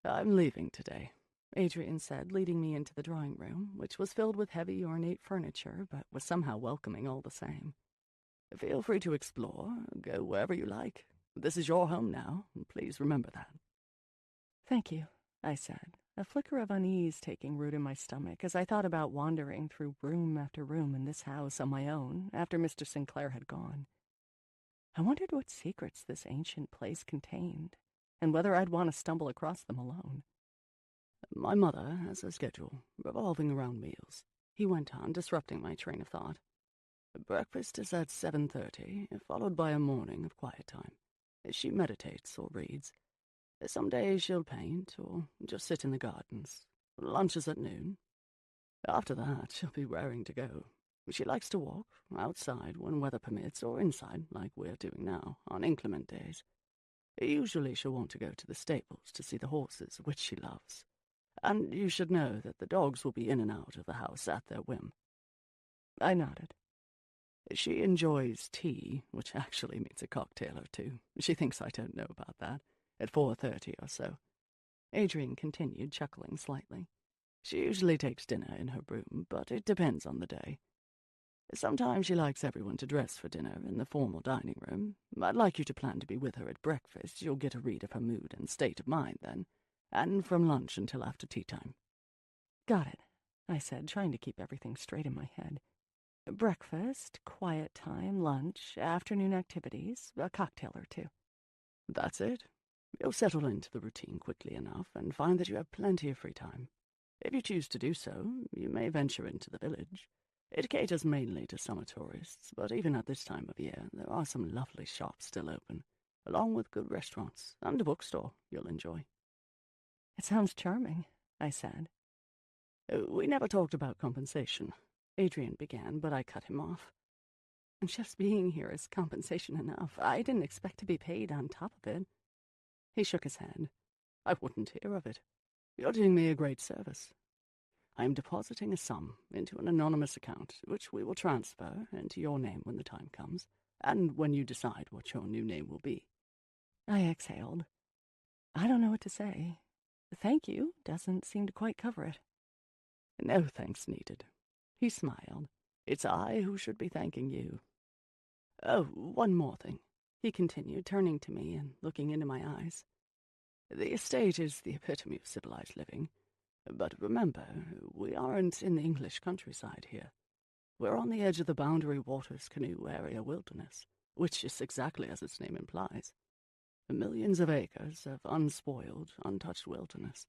"I'm leaving today," Adrian said, leading me into the drawing room, which was filled with heavy, ornate furniture, but was somehow welcoming all the same. "Feel free to explore, go wherever you like. This is your home now, please remember that." "Thank you," I said, a flicker of unease taking root in my stomach as I thought about wandering through room after room in this house on my own after Mr. Sinclair had gone. I wondered what secrets this ancient place contained, and whether I'd want to stumble across them alone. "My mother has a schedule revolving around meals," he went on, disrupting my train of thought. "Breakfast is at 7:30, followed by a morning of quiet time. She meditates or reads. Some days she'll paint or just sit in the gardens. Lunch is at noon. After that, she'll be raring to go. She likes to walk, outside when weather permits, or inside, like we're doing now, on inclement days. Usually she'll want to go to the stables to see the horses, which she loves. And you should know that the dogs will be in and out of the house at their whim." I nodded. "She enjoys tea, which actually means a cocktail or two. She thinks I don't know about that. At 4:30 or so." Adrian continued, chuckling slightly. "She usually takes dinner in her room, but it depends on the day. Sometimes she likes everyone to dress for dinner in the formal dining room. I'd like you to plan to be with her at breakfast. You'll get a read of her mood and state of mind then, and from lunch until after tea time." "Got it," I said, trying to keep everything straight in my head. "Breakfast, quiet time, lunch, afternoon activities, a cocktail or two." "That's it. You'll settle into the routine quickly enough and find that you have plenty of free time. If you choose to do so, you may venture into the village. It caters mainly to summer tourists, but even at this time of year, there are some lovely shops still open, along with good restaurants and a bookstore you'll enjoy." "It sounds charming," I said. "We never talked about compensation," Adrian began, but I cut him off. "Just being here is compensation enough. I didn't expect to be paid on top of it." He shook his head. "I wouldn't hear of it. You're doing me a great service. I am depositing a sum into an anonymous account, which we will transfer into your name when the time comes, and when you decide what your new name will be." I exhaled. I don't know what to say. Thank you doesn't seem to quite cover it. "No thanks needed." He smiled. "It's I who should be thanking you. Oh, one more thing," he continued, turning to me and looking into my eyes. "The estate is the epitome of civilized living. But remember, we aren't in the English countryside here. We're on the edge of the Boundary Waters Canoe Area Wilderness, which is exactly as its name implies. Millions of acres of unspoiled, untouched wilderness.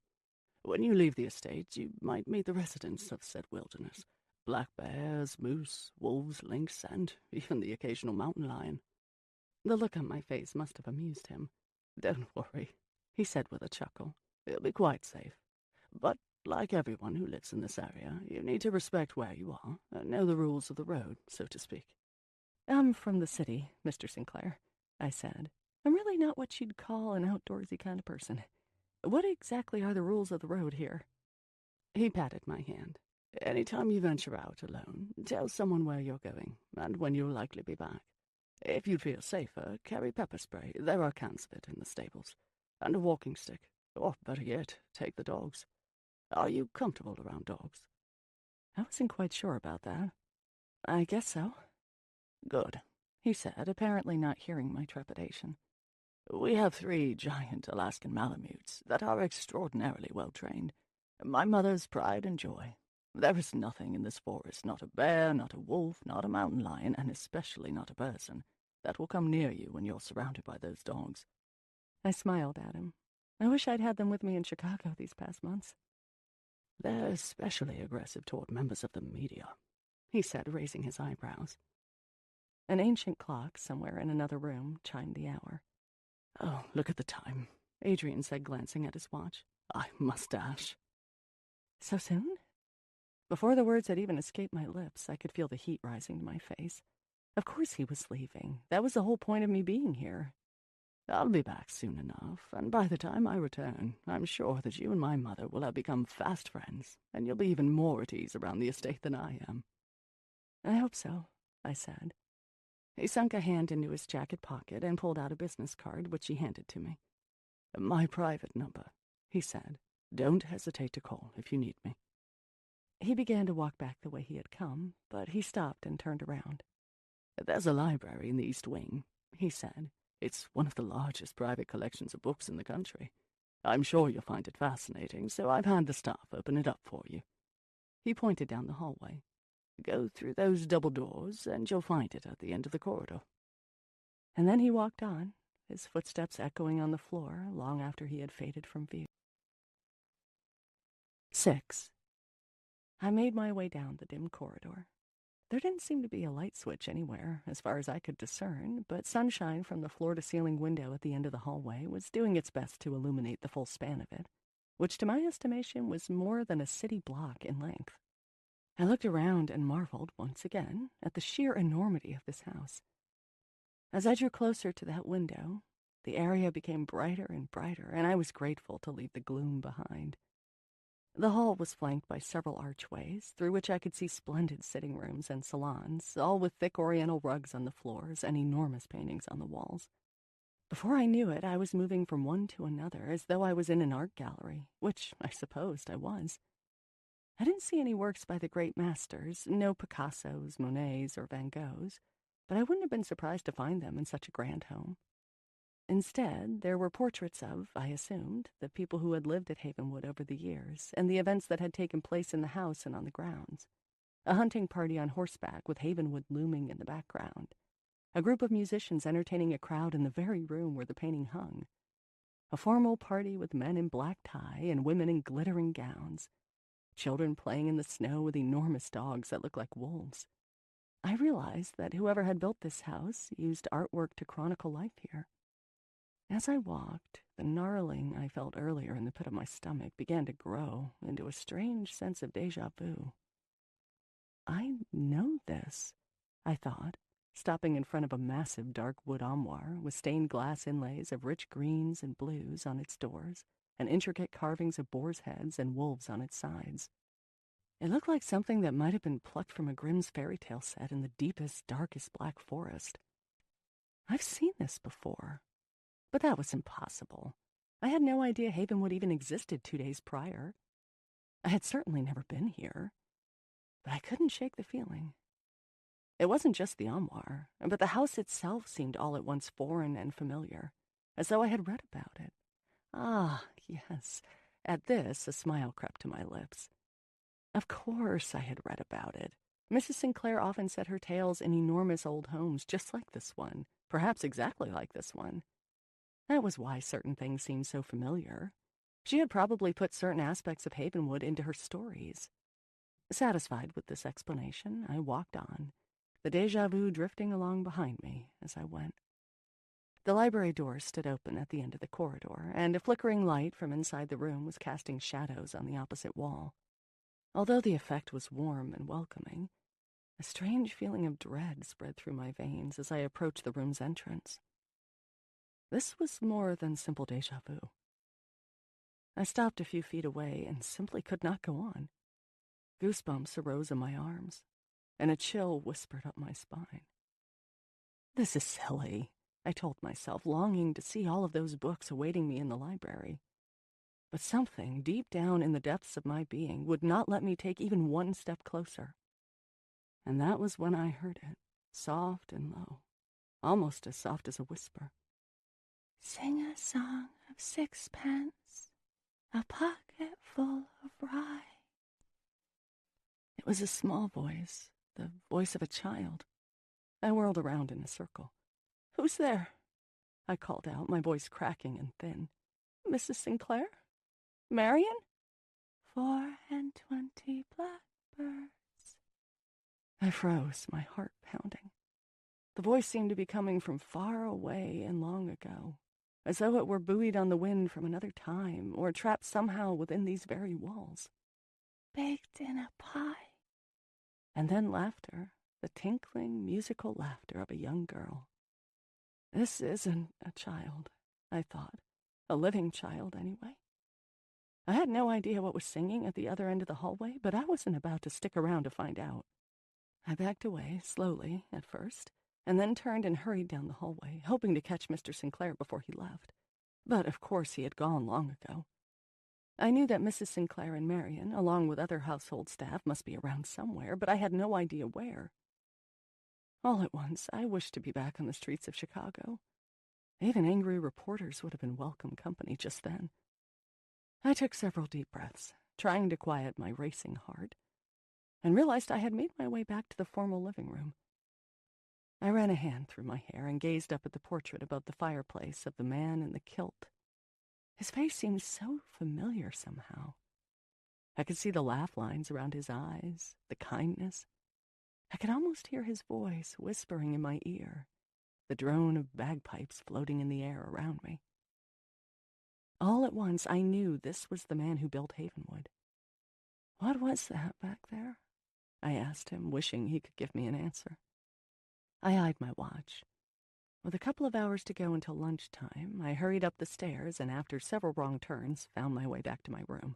When you leave the estate, you might meet the residents of said wilderness. Black bears, moose, wolves, lynx, and even the occasional mountain lion." The look on my face must have amused him. "Don't worry," he said with a chuckle. "You'll be quite safe. But like everyone who lives in this area, you need to respect where you are and know the rules of the road, so to speak." "I'm from the city, Mr. Sinclair," I said. "I'm really not what you'd call an outdoorsy kind of person. What exactly are the rules of the road here?" He patted my hand. "Any time you venture out alone, tell someone where you're going and when you'll likely be back. If you'd feel safer, carry pepper spray. There are cans of it in the stables. And a walking stick. Or, better yet, take the dogs. Are you comfortable around dogs?" I wasn't quite sure about that. "I guess so." "Good," he said, apparently not hearing my trepidation. "We have 3 giant Alaskan Malamutes that are extraordinarily well trained. My mother's pride and joy. There is nothing in this forest, not a bear, not a wolf, not a mountain lion, and especially not a person, that will come near you when you're surrounded by those dogs." I smiled at him. I wish I'd had them with me in Chicago these past months. "They're especially aggressive toward members of the media," he said, raising his eyebrows. An ancient clock somewhere in another room chimed the hour. "Oh, look at the time," Adrian said, glancing at his watch. "I must dash." So soon? Before the words had even escaped my lips, I could feel the heat rising to my face. Of course he was leaving. That was the whole point of me being here. "I'll be back soon enough, and by the time I return, I'm sure that you and my mother will have become fast friends, and you'll be even more at ease around the estate than I am." "I hope so," I said. He sunk a hand into his jacket pocket and pulled out a business card, which he handed to me. "My private number," he said. "Don't hesitate to call if you need me." He began to walk back the way he had come, but he stopped and turned around. "There's a library in the East Wing," he said. "It's one of the largest private collections of books in the country. I'm sure you'll find it fascinating, so I've had the staff open it up for you." He pointed down the hallway. "Go through those double doors, and you'll find it at the end of the corridor." And then he walked on, his footsteps echoing on the floor long after he had faded from view. 6. I made my way down the dim corridor. There didn't seem to be a light switch anywhere, as far as I could discern, but sunshine from the floor-to-ceiling window at the end of the hallway was doing its best to illuminate the full span of it, which to my estimation was more than a city block in length. I looked around and marveled once again at the sheer enormity of this house. As I drew closer to that window, the area became brighter and brighter, and I was grateful to leave the gloom behind. The hall was flanked by several archways, through which I could see splendid sitting rooms and salons, all with thick oriental rugs on the floors and enormous paintings on the walls. Before I knew it, I was moving from one to another, as though I was in an art gallery, which I supposed I was. I didn't see any works by the great masters, no Picassos, Monets, or Van Goghs, but I wouldn't have been surprised to find them in such a grand home. Instead, there were portraits of, I assumed, the people who had lived at Havenwood over the years, and the events that had taken place in the house and on the grounds. A hunting party on horseback with Havenwood looming in the background. A group of musicians entertaining a crowd in the very room where the painting hung. A formal party with men in black tie and women in glittering gowns. Children playing in the snow with enormous dogs that looked like wolves. I realized that whoever had built this house used artwork to chronicle life here. As I walked, the gnarling I felt earlier in the pit of my stomach began to grow into a strange sense of déjà vu. I know this, I thought, stopping in front of a massive dark wood armoire with stained glass inlays of rich greens and blues on its doors and intricate carvings of boars' heads and wolves on its sides. It looked like something that might have been plucked from a Grimm's fairy tale set in the deepest, darkest black forest. I've seen this before. But that was impossible. I had no idea Havenwood even existed 2 days prior. I had certainly never been here, but I couldn't shake the feeling. It wasn't just the armoire, but the house itself seemed all at once foreign and familiar, as though I had read about it. Ah, yes. At this, a smile crept to my lips. Of course I had read about it. Mrs. Sinclair often set her tales in enormous old homes just like this one, perhaps exactly like this one. That was why certain things seemed so familiar. She had probably put certain aspects of Havenwood into her stories. Satisfied with this explanation, I walked on, the déjà vu drifting along behind me as I went. The library door stood open at the end of the corridor, and a flickering light from inside the room was casting shadows on the opposite wall. Although the effect was warm and welcoming, a strange feeling of dread spread through my veins as I approached the room's entrance. This was more than simple déjà vu. I stopped a few feet away and simply could not go on. Goosebumps arose in my arms, and a chill whispered up my spine. This is silly, I told myself, longing to see all of those books awaiting me in the library. But something deep down in the depths of my being would not let me take even one step closer. And that was when I heard it, soft and low, almost as soft as a whisper. Sing a song of sixpence, a pocket full of was a small voice, the voice of a child. I whirled around in a circle. "Who's there?" I called out, my voice cracking and thin. "Mrs. Sinclair? Marion?" "24 blackbirds." I froze, my heart pounding. The voice seemed to be coming from far away and long ago, as though it were buoyed on the wind from another time, or trapped somehow within these very walls. "Baked in a pie." And then laughter, the tinkling, musical laughter of a young girl. This isn't a child, I thought. A living child, anyway. I had no idea what was singing at the other end of the hallway, but I wasn't about to stick around to find out. I backed away, slowly, at first, and then turned and hurried down the hallway, hoping to catch Mr. Sinclair before he left. But, of course, he had gone long ago. I knew that Mrs. Sinclair and Marion, along with other household staff, must be around somewhere, but I had no idea where. All at once, I wished to be back on the streets of Chicago. Even angry reporters would have been welcome company just then. I took several deep breaths, trying to quiet my racing heart, and realized I had made my way back to the formal living room. I ran a hand through my hair and gazed up at the portrait above the fireplace of the man in the kilt. His face seemed so familiar somehow. I could see the laugh lines around his eyes, the kindness. I could almost hear his voice whispering in my ear, the drone of bagpipes floating in the air around me. All at once, I knew this was the man who built Havenwood. "What was that back there?" I asked him, wishing he could give me an answer. I eyed my watch. With a couple of hours to go until lunchtime, I hurried up the stairs and, after several wrong turns, found my way back to my room.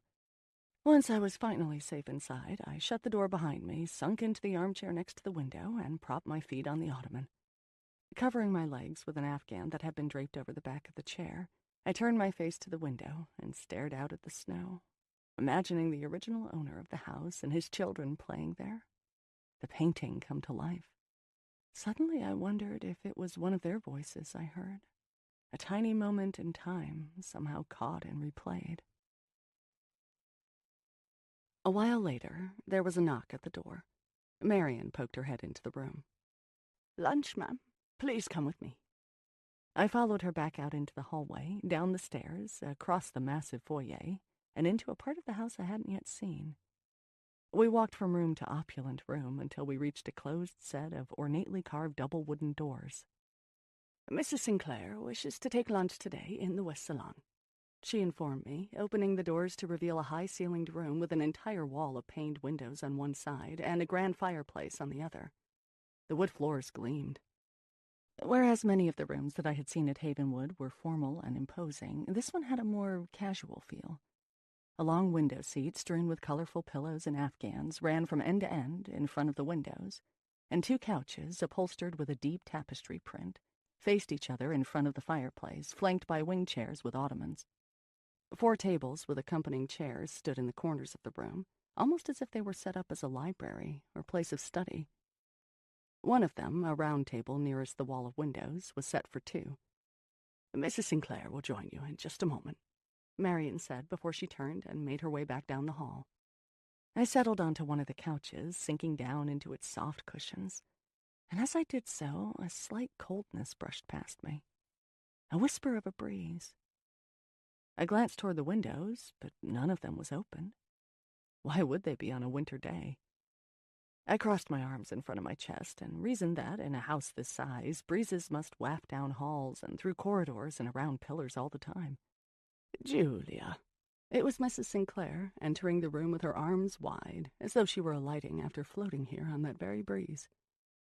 Once I was finally safe inside, I shut the door behind me, sunk into the armchair next to the window, and propped my feet on the ottoman. Covering my legs with an afghan that had been draped over the back of the chair, I turned my face to the window and stared out at the snow, imagining the original owner of the house and his children playing there, the painting come to life. Suddenly I wondered if it was one of their voices I heard, a tiny moment in time somehow caught and replayed. A while later, there was a knock at the door. Marion poked her head into the room. "Lunch, ma'am. Please come with me." I followed her back out into the hallway, down the stairs, across the massive foyer, and into a part of the house I hadn't yet seen. We walked from room to opulent room until we reached a closed set of ornately carved double wooden doors. "Mrs. Sinclair wishes to take lunch today in the West Salon," she informed me, opening the doors to reveal a high-ceilinged room with an entire wall of paned windows on one side and a grand fireplace on the other. The wood floors gleamed. Whereas many of the rooms that I had seen at Havenwood were formal and imposing, this one had a more casual feel. A long window seat strewn with colorful pillows and afghans ran from end to end in front of the windows, and two couches, upholstered with a deep tapestry print, faced each other in front of the fireplace, flanked by wing chairs with ottomans. 4 tables with accompanying chairs stood in the corners of the room, almost as if they were set up as a library or place of study. One of them, a round table nearest the wall of windows, was set for 2. "Mrs. Sinclair will join you in just a moment," Marion said before she turned and made her way back down the hall. I settled onto one of the couches, sinking down into its soft cushions, and as I did so, a slight coldness brushed past me, a whisper of a breeze. I glanced toward the windows, but none of them was open. Why would they be on a winter day? I crossed my arms in front of my chest and reasoned that, in a house this size, breezes must waft down halls and through corridors and around pillars all the time. "Julia." It was Mrs. Sinclair, entering the room with her arms wide, as though she were alighting after floating here on that very breeze.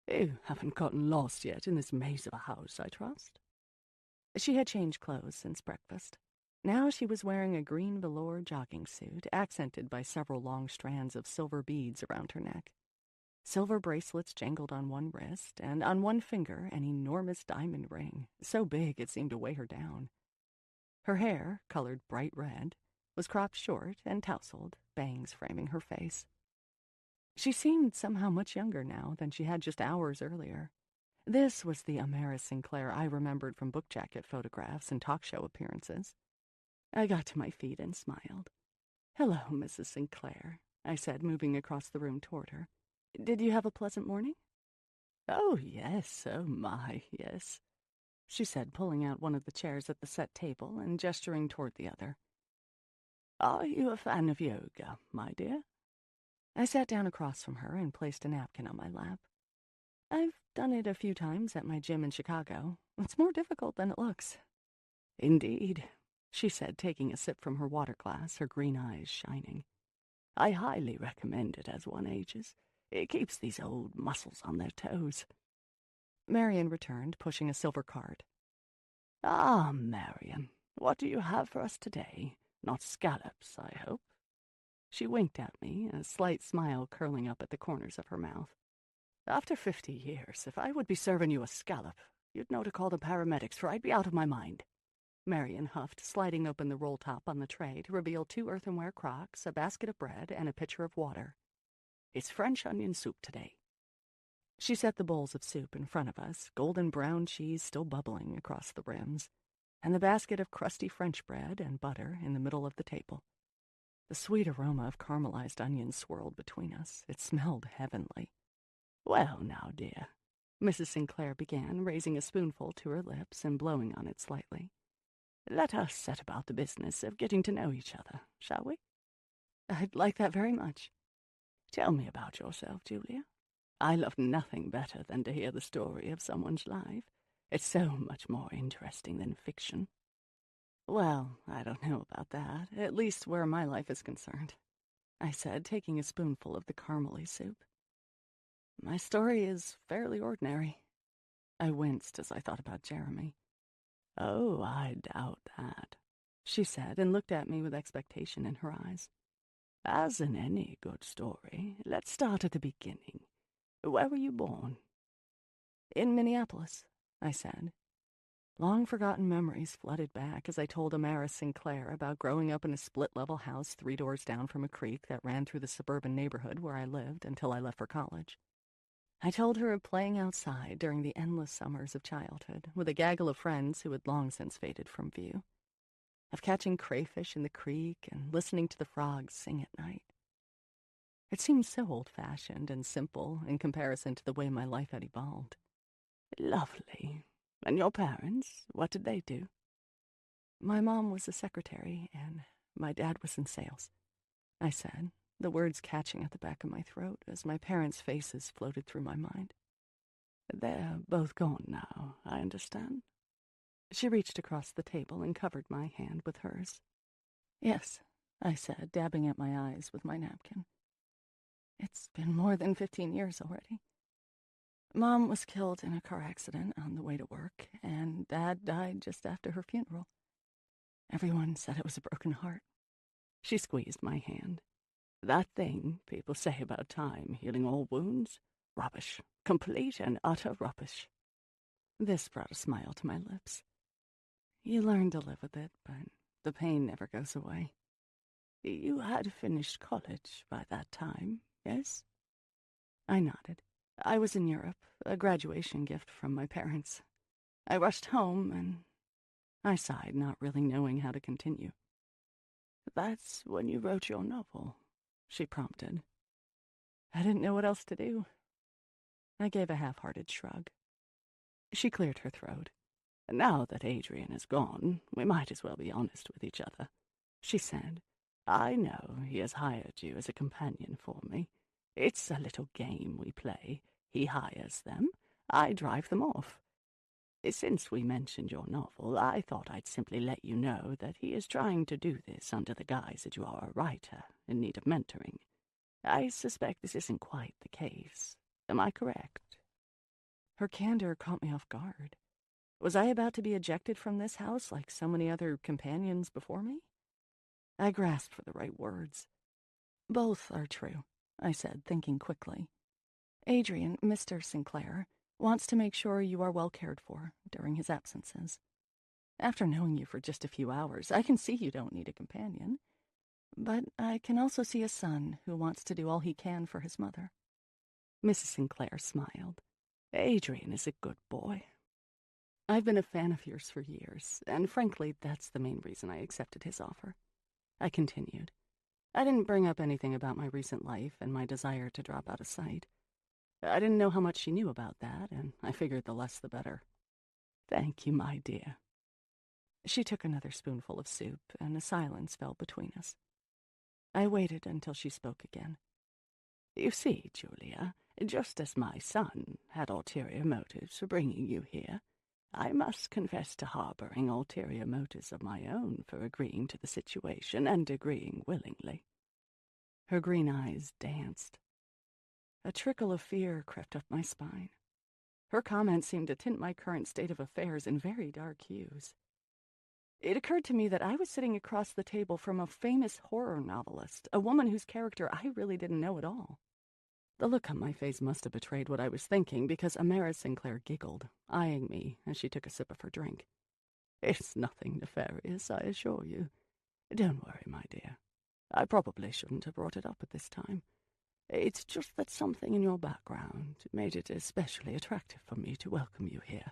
"You haven't gotten lost yet in this maze of a house, I trust?" She had changed clothes since breakfast. Now she was wearing a green velour jogging suit, accented by several long strands of silver beads around her neck. Silver bracelets jangled on one wrist, and on one finger an enormous diamond ring, so big it seemed to weigh her down. Her hair, colored bright red, was cropped short and tousled, bangs framing her face. She seemed somehow much younger now than she had just hours earlier. This was the Amara Sinclair I remembered from book jacket photographs and talk show appearances. I got to my feet and smiled. "Hello, Mrs. Sinclair. I said, moving across the room toward her. "Did you have a pleasant morning?" "Oh, yes, oh my, yes," she said, pulling out one of the chairs at the set table and gesturing toward the other. "Are you a fan of yoga, my dear?" I sat down across from her and placed a napkin on my lap. "I've done it a few times at my gym in Chicago. It's more difficult than it looks." "Indeed," she said, taking a sip from her water glass, her green eyes shining. "I highly recommend it as one ages. It keeps these old muscles on their toes." Marion returned, pushing a silver cart. "Ah, Marion, what do you have for us today? Not scallops, I hope?" She winked at me, a slight smile curling up at the corners of her mouth. "After 50 years, if I would be serving you a scallop, you'd know to call the paramedics, for I'd be out of my mind." Marion huffed, sliding open the roll top on the tray to reveal 2 earthenware crocks, a basket of bread, and a pitcher of water. "It's French onion soup today." She set the bowls of soup in front of us, golden brown cheese still bubbling across the rims, and the basket of crusty French bread and butter in the middle of the table. The sweet aroma of caramelized onions swirled between us. It smelled heavenly. "Well, now, dear," Mrs. Sinclair began, raising a spoonful to her lips and blowing on it slightly. "Let us set about the business of getting to know each other, shall we?" "I'd like that very much." "Tell me about yourself, Julia. I love nothing better than to hear the story of someone's life. It's so much more interesting than fiction." "Well, I don't know about that, at least where my life is concerned," I said, taking a spoonful of the caramely soup. "My story is fairly ordinary." I winced as I thought about Jeremy. "Oh, I doubt that," she said, and looked at me with expectation in her eyes. "As in any good story, let's start at the beginning. Where were you born?" "In Minneapolis," I said. Long-forgotten memories flooded back as I told Amaris Sinclair about growing up in a split-level house 3 doors down from a creek that ran through the suburban neighborhood where I lived until I left for college. I told her of playing outside during the endless summers of childhood with a gaggle of friends who had long since faded from view, of catching crayfish in the creek and listening to the frogs sing at night. It seemed so old-fashioned and simple in comparison to the way my life had evolved. "Lovely. And your parents, what did they do?" "My mom was a secretary, and my dad was in sales," I said, the words catching at the back of my throat as my parents' faces floated through my mind. "They're both gone now, I understand." She reached across the table and covered my hand with hers. "Yes," I said, dabbing at my eyes with my napkin. "It's been more than 15 years already. Mom was killed in a car accident on the way to work, and Dad died just after her funeral. Everyone said it was a broken heart." She squeezed my hand. "That thing people say about time healing all wounds? Rubbish. Complete and utter rubbish." This brought a smile to my lips. "You learn to live with it, but the pain never goes away." "You had finished college by that time, yes?" I nodded. "I was in Europe, a graduation gift from my parents. I rushed home, and..." I sighed, not really knowing how to continue. "That's when you wrote your novel," she prompted. I didn't know what else to do. I gave a half-hearted shrug. She cleared her throat. "Now that Adrian is gone, we might as well be honest with each other," she said. "I know he has hired you as a companion for me. It's a little game we play. He hires them, I drive them off. Since we mentioned your novel, I thought I'd simply let you know that he is trying to do this under the guise that you are a writer in need of mentoring. I suspect this isn't quite the case. Am I correct?" Her candor caught me off guard. Was I about to be ejected from this house like so many other companions before me? I grasped for the right words. "Both are true," I said, thinking quickly. "Adrian, Mr. Sinclair, wants to make sure you are well cared for during his absences. After knowing you for just a few hours, I can see you don't need a companion. But I can also see a son who wants to do all he can for his mother." Mrs. Sinclair smiled. "Adrian is a good boy. I've been a fan of yours for years, and frankly, that's the main reason I accepted his offer." I continued. I didn't bring up anything about my recent life and my desire to drop out of sight. I didn't know how much she knew about that, and I figured the less the better. Thank you, my dear. She took another spoonful of soup, and a silence fell between us. I waited until she spoke again. You see, Julia, just as my son had ulterior motives for bringing you here, I must confess to harboring ulterior motives of my own for agreeing to the situation and agreeing willingly. Her green eyes danced. A trickle of fear crept up my spine. Her comments seemed to tint my current state of affairs in very dark hues. It occurred to me that I was sitting across the table from a famous horror novelist, a woman whose character I really didn't know at all. The look on my face must have betrayed what I was thinking, because Amara Sinclair giggled, eyeing me as she took a sip of her drink. It's nothing nefarious, I assure you. Don't worry, my dear. I probably shouldn't have brought it up at this time. It's just that something in your background made it especially attractive for me to welcome you here.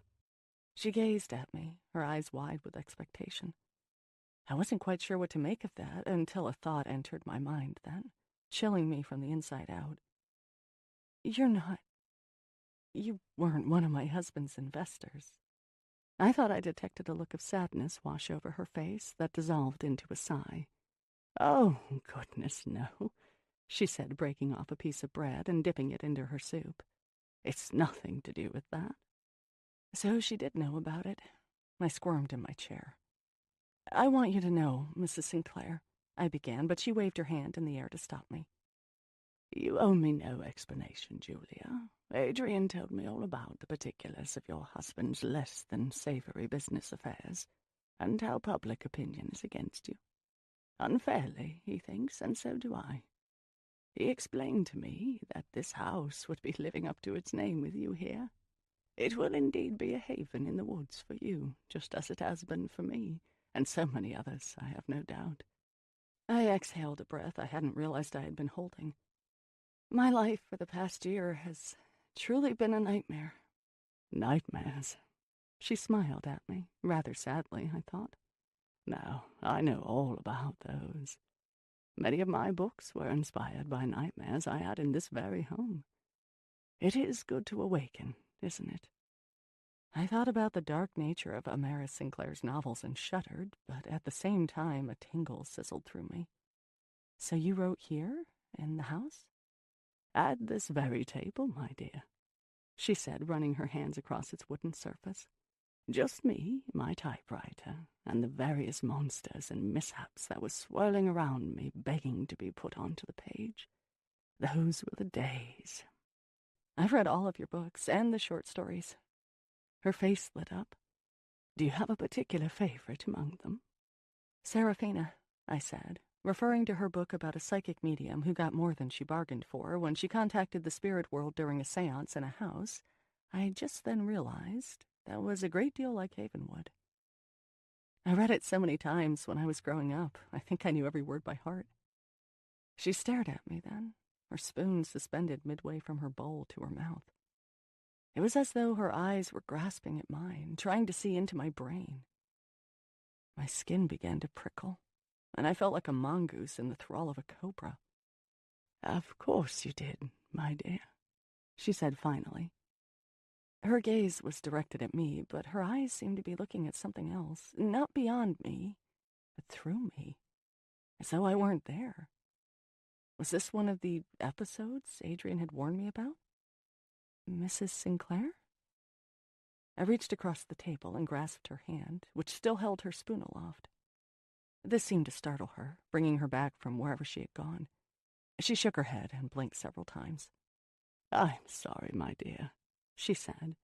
She gazed at me, her eyes wide with expectation. I wasn't quite sure what to make of that until a thought entered my mind then, chilling me from the inside out. You weren't one of my husband's investors. I thought I detected a look of sadness wash over her face that dissolved into a sigh. Oh, goodness, no, she said, breaking off a piece of bread and dipping it into her soup. It's nothing to do with that. So she did know about it. I squirmed in my chair. I want you to know, Mrs. Sinclair, I began, but she waved her hand in the air to stop me. You owe me no explanation, Julia. Adrian told me all about the particulars of your husband's less than savory business affairs, and how public opinion is against you. Unfairly, he thinks, and so do I. He explained to me that this house would be living up to its name with you here. It will indeed be a haven in the woods for you, just as it has been for me, and so many others, I have no doubt. I exhaled a breath I hadn't realized I had been holding. My life for the past year has truly been a nightmare. Nightmares? She smiled at me, rather sadly, I thought. Now, I know all about those. Many of my books were inspired by nightmares I had in this very home. It is good to awaken, isn't it? I thought about the dark nature of Amara Sinclair's novels and shuddered, but at the same time a tingle sizzled through me. So you wrote here, in the house? At this very table, my dear, she said, running her hands across its wooden surface. Just me, my typewriter, and the various monsters and mishaps that were swirling around me, begging to be put onto the page. Those were the days. I've read all of your books, and the short stories. Her face lit up. Do you have a particular favorite among them? Seraphina, I said, referring to her book about a psychic medium who got more than she bargained for when she contacted the spirit world during a seance in a house. I just then realized that was a great deal like Havenwood. I read it so many times when I was growing up, I think I knew every word by heart. She stared at me then, her spoon suspended midway from her bowl to her mouth. It was as though her eyes were grasping at mine, trying to see into my brain. My skin began to prickle, and I felt like a mongoose in the thrall of a cobra. Of course you did, my dear, she said finally. Her gaze was directed at me, but her eyes seemed to be looking at something else, not beyond me, but through me, as though I weren't there. Was this one of the episodes Adrian had warned me about? Mrs. Sinclair? I reached across the table and grasped her hand, which still held her spoon aloft. This seemed to startle her, bringing her back from wherever she had gone. She shook her head and blinked several times. I'm sorry, my dear, she said.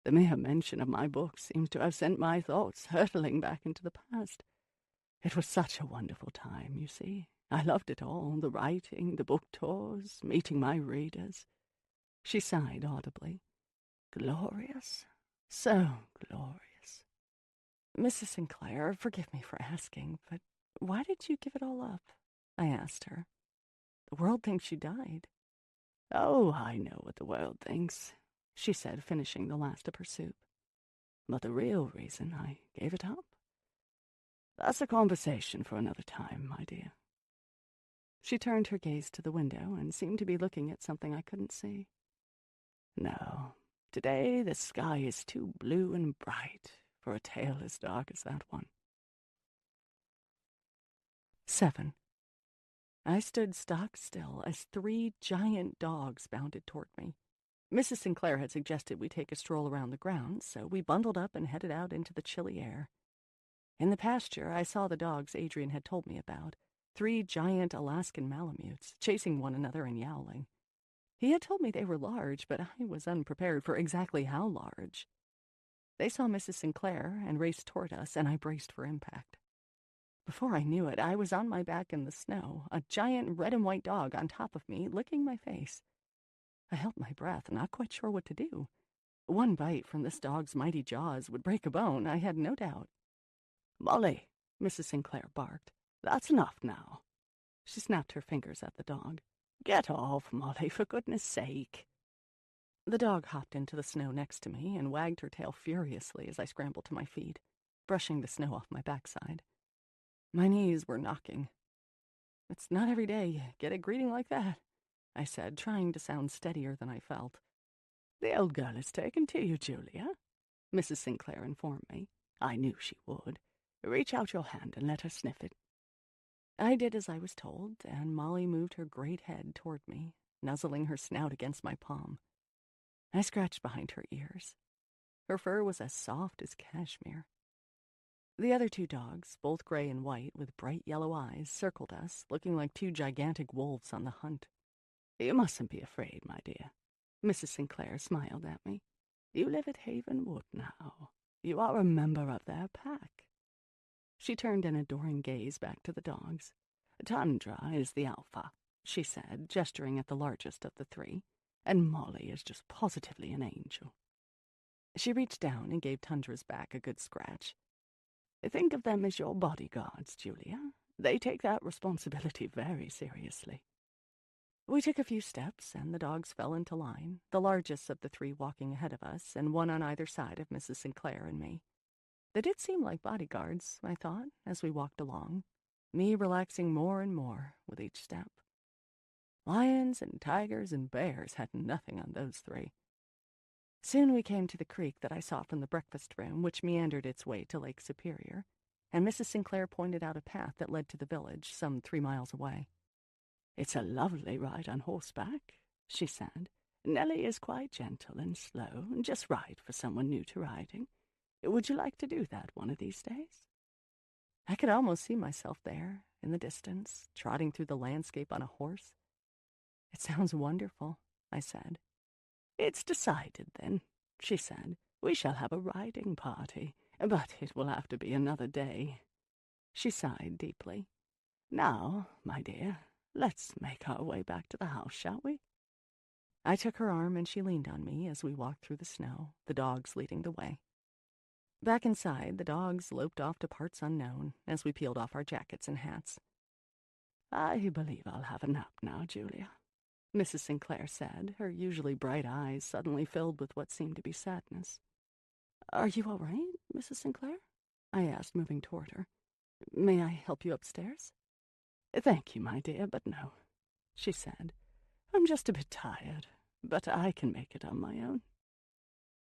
The mere mention of my book seems to have sent my thoughts hurtling back into the past. It was such a wonderful time, you see. I loved it all, the writing, the book tours, meeting my readers. She sighed audibly. Glorious, so glorious. Mrs. Sinclair, forgive me for asking, but why did you give it all up? I asked her. The world thinks you died. Oh, I know what the world thinks, she said, finishing the last of her soup. But the real reason I gave it up? That's a conversation for another time, my dear. She turned her gaze to the window and seemed to be looking at something I couldn't see. No, today the sky is too blue and bright for a tale as dark as that one. 7. I stood stock still as 3 giant dogs bounded toward me. Mrs. Sinclair had suggested we take a stroll around the grounds, so we bundled up and headed out into the chilly air. In the pasture, I saw the dogs Adrian had told me about, 3 giant Alaskan Malamutes, chasing one another and yowling. He had told me they were large, but I was unprepared for exactly how large. They saw Mrs. Sinclair and raced toward us, and I braced for impact. Before I knew it, I was on my back in the snow, a giant red and white dog on top of me, licking my face. I held my breath, not quite sure what to do. One bite from this dog's mighty jaws would break a bone, I had no doubt. "Molly," Mrs. Sinclair barked. "That's enough now." She snapped her fingers at the dog. "Get off, Molly, for goodness sake." The dog hopped into the snow next to me and wagged her tail furiously as I scrambled to my feet, brushing the snow off my backside. My knees were knocking. "It's not every day you get a greeting like that," I said, trying to sound steadier than I felt. "The old girl is taken to you, Julia," Mrs. Sinclair informed me. "I knew she would. Reach out your hand and let her sniff it." I did as I was told, and Molly moved her great head toward me, nuzzling her snout against my palm. I scratched behind her ears. Her fur was as soft as cashmere. The other 2 dogs, both gray and white with bright yellow eyes, circled us, looking like 2 gigantic wolves on the hunt. "You mustn't be afraid, my dear." Mrs. Sinclair smiled at me. "You live at Havenwood now. You are a member of their pack." She turned an adoring gaze back to the dogs. "Tundra is the alpha," she said, gesturing at the largest of the 3, "and Molly is just positively an angel." She reached down and gave Tundra's back a good scratch. "Think of them as your bodyguards, Julia. They take that responsibility very seriously." We took a few steps, and the dogs fell into line, the largest of the 3 walking ahead of us, and one on either side of Mrs. Sinclair and me. They did seem like bodyguards, I thought, as we walked along, me relaxing more and more with each step. Lions and tigers and bears had nothing on those 3. Soon we came to the creek that I saw from the breakfast room, which meandered its way to Lake Superior, and Mrs. Sinclair pointed out a path that led to the village, some 3 miles away. "It's a lovely ride on horseback," she said. "Nellie is quite gentle and slow, just right for someone new to riding. Would you like to do that one of these days?" I could almost see myself there, in the distance, trotting through the landscape on a horse. "It sounds wonderful," I said. "It's decided, then," she said. "We shall have a riding party, but it will have to be another day." She sighed deeply. "Now, my dear, let's make our way back to the house, shall we?" I took her arm and she leaned on me as we walked through the snow, the dogs leading the way. Back inside, the dogs loped off to parts unknown as we peeled off our jackets and hats. "I believe I'll have a nap now, Julia," Mrs. Sinclair said, her usually bright eyes suddenly filled with what seemed to be sadness. "Are you all right, Mrs. Sinclair?" I asked, moving toward her. "May I help you upstairs?" "Thank you, my dear, but no," she said. "I'm just a bit tired, but I can make it on my own."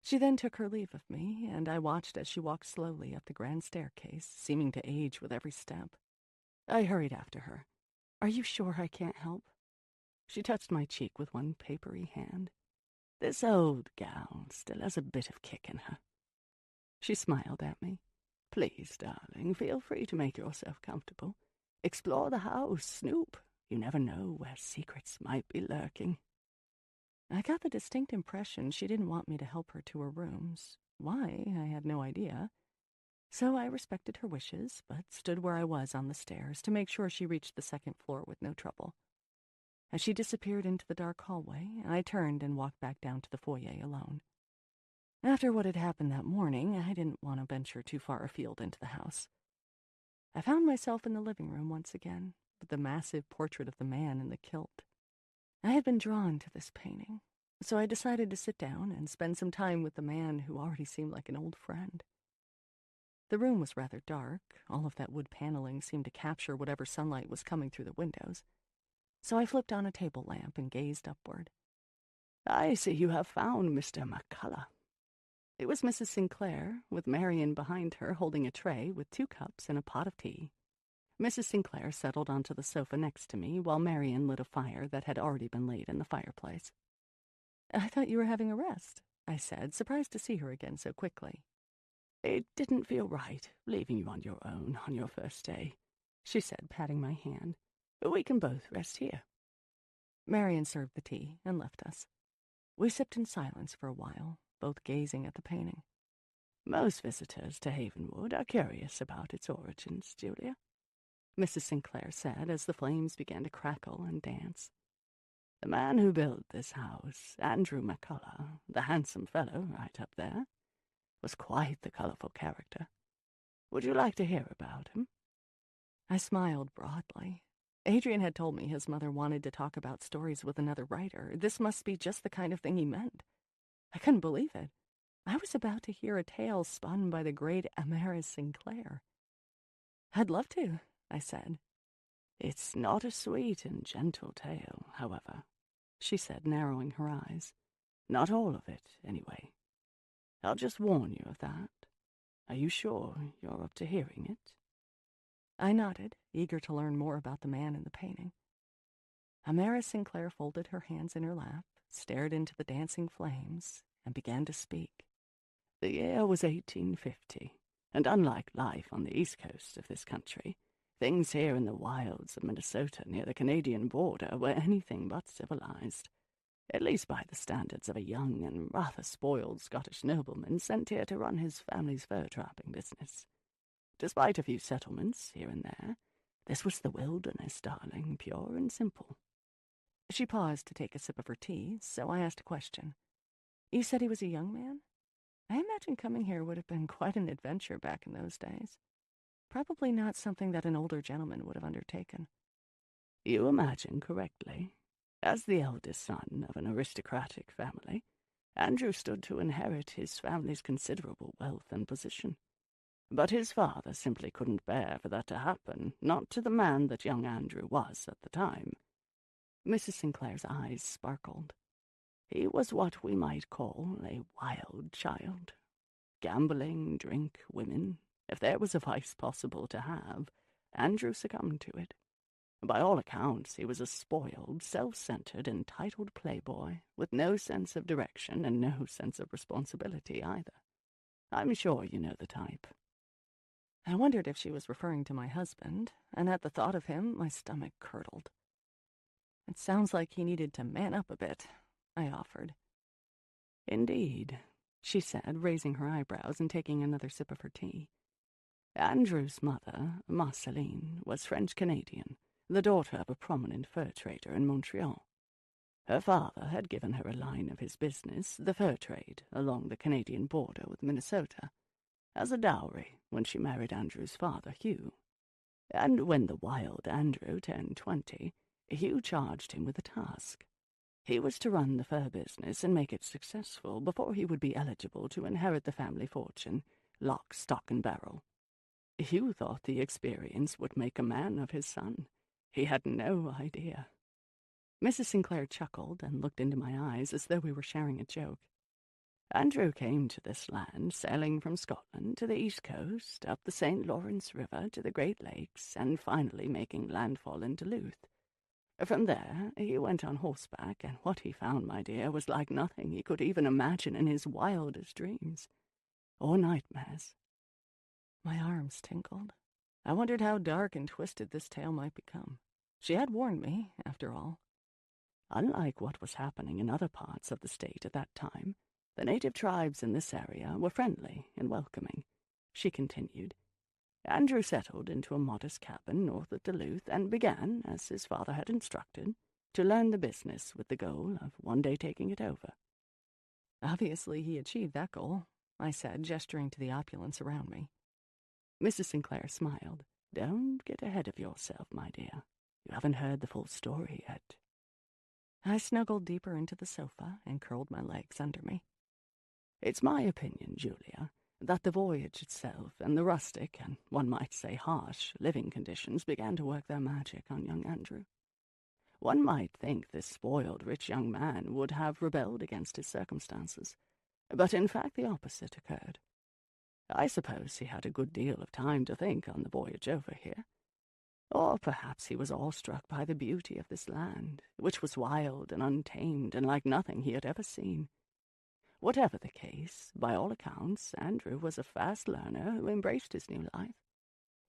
She then took her leave of me, and I watched as she walked slowly up the grand staircase, seeming to age with every step. I hurried after her. "Are you sure I can't help?" She touched my cheek with one papery hand. "This old gown still has a bit of kick in her." She smiled at me. "Please, darling, feel free to make yourself comfortable. Explore the house, snoop. You never know where secrets might be lurking." I got the distinct impression she didn't want me to help her to her rooms. Why, I had no idea. So I respected her wishes, but stood where I was on the stairs to make sure she reached the 2nd floor with no trouble. As she disappeared into the dark hallway, I turned and walked back down to the foyer alone. After what had happened that morning, I didn't want to venture too far afield into the house. I found myself in the living room once again, with the massive portrait of the man in the kilt. I had been drawn to this painting, so I decided to sit down and spend some time with the man who already seemed like an old friend. The room was rather dark. All of that wood paneling seemed to capture whatever sunlight was coming through the windows, so I flipped on a table lamp and gazed upward. "I see you have found Mr. McCullough." It was Mrs. Sinclair, with Marion behind her holding a tray with 2 cups and a pot of tea. Mrs. Sinclair settled onto the sofa next to me while Marion lit a fire that had already been laid in the fireplace. "I thought you were having a rest," I said, surprised to see her again so quickly. "It didn't feel right, leaving you on your own on your first day," she said, patting my hand. "We can both rest here." Marion served the tea and left us. We sipped in silence for a while, both gazing at the painting. "Most visitors to Havenwood are curious about its origins, Julia," Mrs. Sinclair said as the flames began to crackle and dance. "The man who built this house, Andrew McCullough, the handsome fellow right up there, was quite the colourful character. Would you like to hear about him?" I smiled broadly. Adrian had told me his mother wanted to talk about stories with another writer. This must be just the kind of thing he meant. I couldn't believe it. I was about to hear a tale spun by the great Amaris Sinclair. "I'd love to," I said. "It's not a sweet and gentle tale, however," she said, narrowing her eyes. "Not all of it, anyway. I'll just warn you of that. Are you sure you're up to hearing it?" I nodded, eager to learn more about the man in the painting. Amaris Sinclair folded her hands in her lap, stared into the dancing flames, and began to speak. "The year was 1850, and unlike life on the east coast of this country, things here in the wilds of Minnesota near the Canadian border were anything but civilized, at least by the standards of a young and rather spoiled Scottish nobleman sent here to run his family's fur-trapping business. Despite a few settlements here and there, this was the wilderness, darling, pure and simple." She paused to take a sip of her tea, so I asked a question. "You said he was a young man? I imagine coming here would have been quite an adventure back in those days. Probably not something that an older gentleman would have undertaken." "You imagine correctly. As the eldest son of an aristocratic family, Andrew stood to inherit his family's considerable wealth and position. But his father simply couldn't bear for that to happen, not to the man that young Andrew was at the time." Mrs. Sinclair's eyes sparkled. "He was what we might call a wild child. Gambling, drink, women, if there was a vice possible to have, Andrew succumbed to it. By all accounts, he was a spoiled, self-centered, entitled playboy, with no sense of direction and no sense of responsibility either. I'm sure you know the type." I wondered if she was referring to my husband, and at the thought of him, my stomach curdled. "It sounds like he needed to man up a bit," I offered. "Indeed," she said, raising her eyebrows and taking another sip of her tea. "Andrew's mother, Marceline, was French-Canadian, the daughter of a prominent fur trader in Montreal. Her father had given her a line of his business, the fur trade, along the Canadian border with Minnesota, as a dowry when she married Andrew's father, Hugh. And when the wild Andrew turned 20, Hugh charged him with a task. He was to run the fur business and make it successful before he would be eligible to inherit the family fortune, lock, stock, and barrel. Hugh thought the experience would make a man of his son. He had no idea." Mrs. Sinclair chuckled and looked into my eyes as though we were sharing a joke. "Andrew came to this land, sailing from Scotland to the east coast, up the St. Lawrence River to the Great Lakes, and finally making landfall in Duluth. From there, he went on horseback, and what he found, my dear, was like nothing he could even imagine in his wildest dreams. Or nightmares." My arms tingled. I wondered how dark and twisted this tale might become. She had warned me, after all. "Unlike what was happening in other parts of the state at that time, the native tribes in this area were friendly and welcoming," she continued. "Andrew settled into a modest cabin north of Duluth and began, as his father had instructed, to learn the business with the goal of one day taking it over." "Obviously he achieved that goal," I said, gesturing to the opulence around me. Mrs. Sinclair smiled. "Don't get ahead of yourself, my dear. You haven't heard the full story yet." I snuggled deeper into the sofa and curled my legs under me. "It's my opinion, Julia, that the voyage itself and the rustic, and one might say harsh, living conditions began to work their magic on young Andrew. One might think this spoiled rich young man would have rebelled against his circumstances, but in fact the opposite occurred. I suppose he had a good deal of time to think on the voyage over here. Or perhaps he was awestruck by the beauty of this land, which was wild and untamed and like nothing he had ever seen. Whatever the case, by all accounts, Andrew was a fast learner who embraced his new life.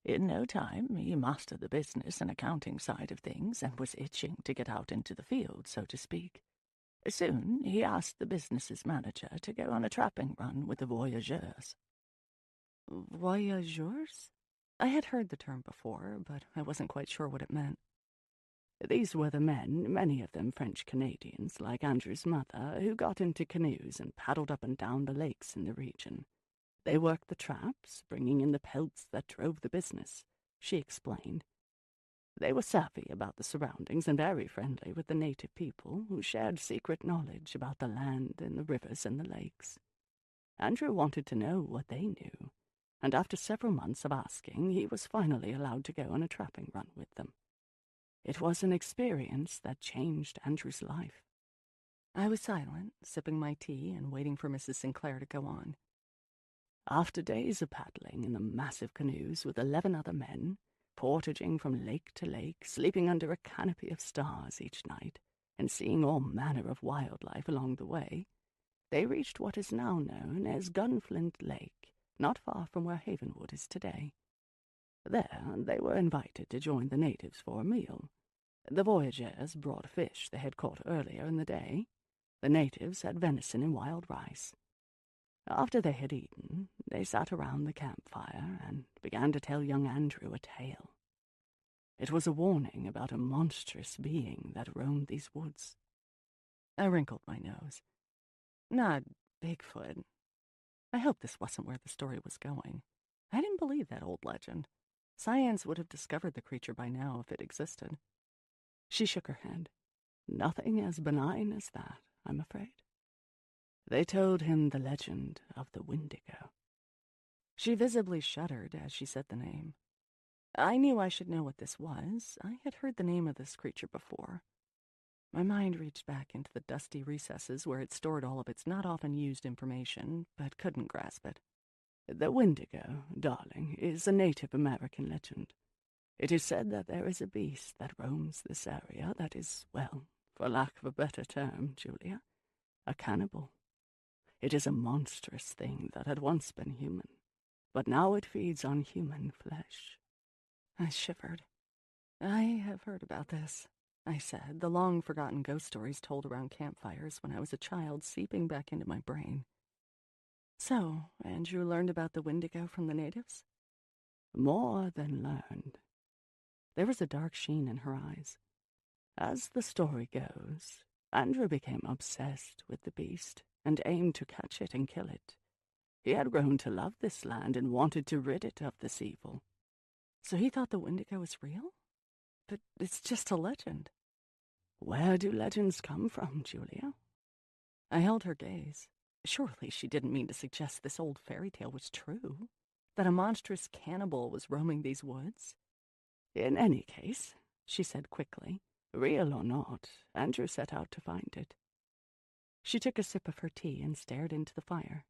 In no time, he mastered the business and accounting side of things and was itching to get out into the field, so to speak. Soon, he asked the business's manager to go on a trapping run with the voyageurs. Voyageurs? I had heard the term before, but I wasn't quite sure what it meant. These were the men, many of them French-Canadians, like Andrew's mother, who got into canoes and paddled up and down the lakes in the region. They worked the traps, bringing in the pelts that drove the business, she explained. They were savvy about the surroundings and very friendly with the native people, who shared secret knowledge about the land and the rivers and the lakes. Andrew wanted to know what they knew, and after several months of asking, he was finally allowed to go on a trapping run with them. It was an experience that changed Andrew's life. I was silent, sipping my tea and waiting for Mrs. Sinclair to go on. After days of paddling in the massive canoes with 11 other men, portaging from lake to lake, sleeping under a canopy of stars each night, and seeing all manner of wildlife along the way, they reached what is now known as Gunflint Lake, not far from where Havenwood is today. There they were invited to join the natives for a meal. The voyageurs brought fish they had caught earlier in the day. The natives had venison and wild rice. After they had eaten, they sat around the campfire and began to tell young Andrew a tale. It was a warning about a monstrous being that roamed these woods. I wrinkled my nose. Not Bigfoot. I hoped this wasn't where the story was going. I didn't believe that old legend. Science would have discovered the creature by now if it existed. She shook her head. Nothing as benign as that, I'm afraid. They told him the legend of the Wendigo. She visibly shuddered as she said the name. I knew I should know what this was. I had heard the name of this creature before. My mind reached back into the dusty recesses where it stored all of its not-often-used information, but couldn't grasp it. The Wendigo, darling, is a Native American legend. It is said that there is a beast that roams this area that is, well, for lack of a better term, Julia, a cannibal. It is a monstrous thing that had once been human, but now it feeds on human flesh. I shivered. I have heard about this, I said, the long-forgotten ghost stories told around campfires when I was a child seeping back into my brain. So, Andrew learned about the Wendigo from the natives? More than learned. There was a dark sheen in her eyes. As the story goes, Andrew became obsessed with the beast and aimed to catch it and kill it. He had grown to love this land and wanted to rid it of this evil. So he thought the Wendigo was real? But it's just a legend. Where do legends come from, Julia? I held her gaze. Surely she didn't mean to suggest this old fairy tale was true, that a monstrous cannibal was roaming these woods. In any case, she said quickly, real or not, Andrew set out to find it. She took a sip of her tea and stared into the fire.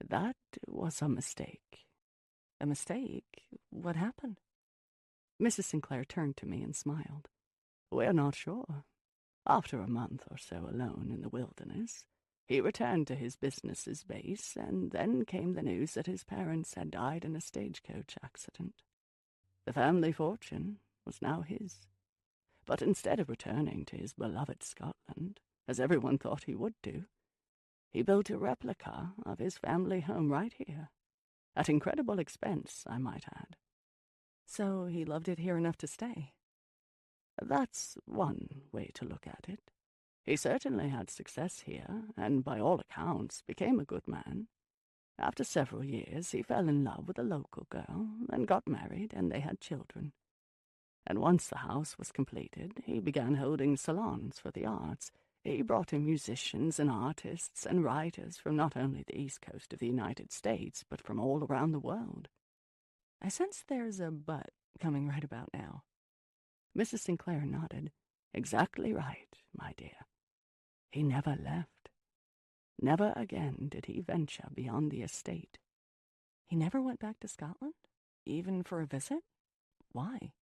That was a mistake. A mistake? What happened? Mrs. Sinclair turned to me and smiled. We're not sure. After a month or so alone in the wilderness, he returned to his business's base, and then came the news that his parents had died in a stagecoach accident. The family fortune was now his. But instead of returning to his beloved Scotland, as everyone thought he would do, he built a replica of his family home right here, at incredible expense, I might add. So he loved it here enough to stay? That's one way to look at it. He certainly had success here, and by all accounts became a good man. After several years, he fell in love with a local girl, and got married, and they had children. And once the house was completed, he began holding salons for the arts. He brought in musicians and artists and writers from not only the east coast of the United States, but from all around the world. I sense there's a but coming right about now. Mrs. Sinclair nodded. Exactly right, my dear. He never left. Never again did he venture beyond the estate. He never went back to Scotland? Even for a visit? Why?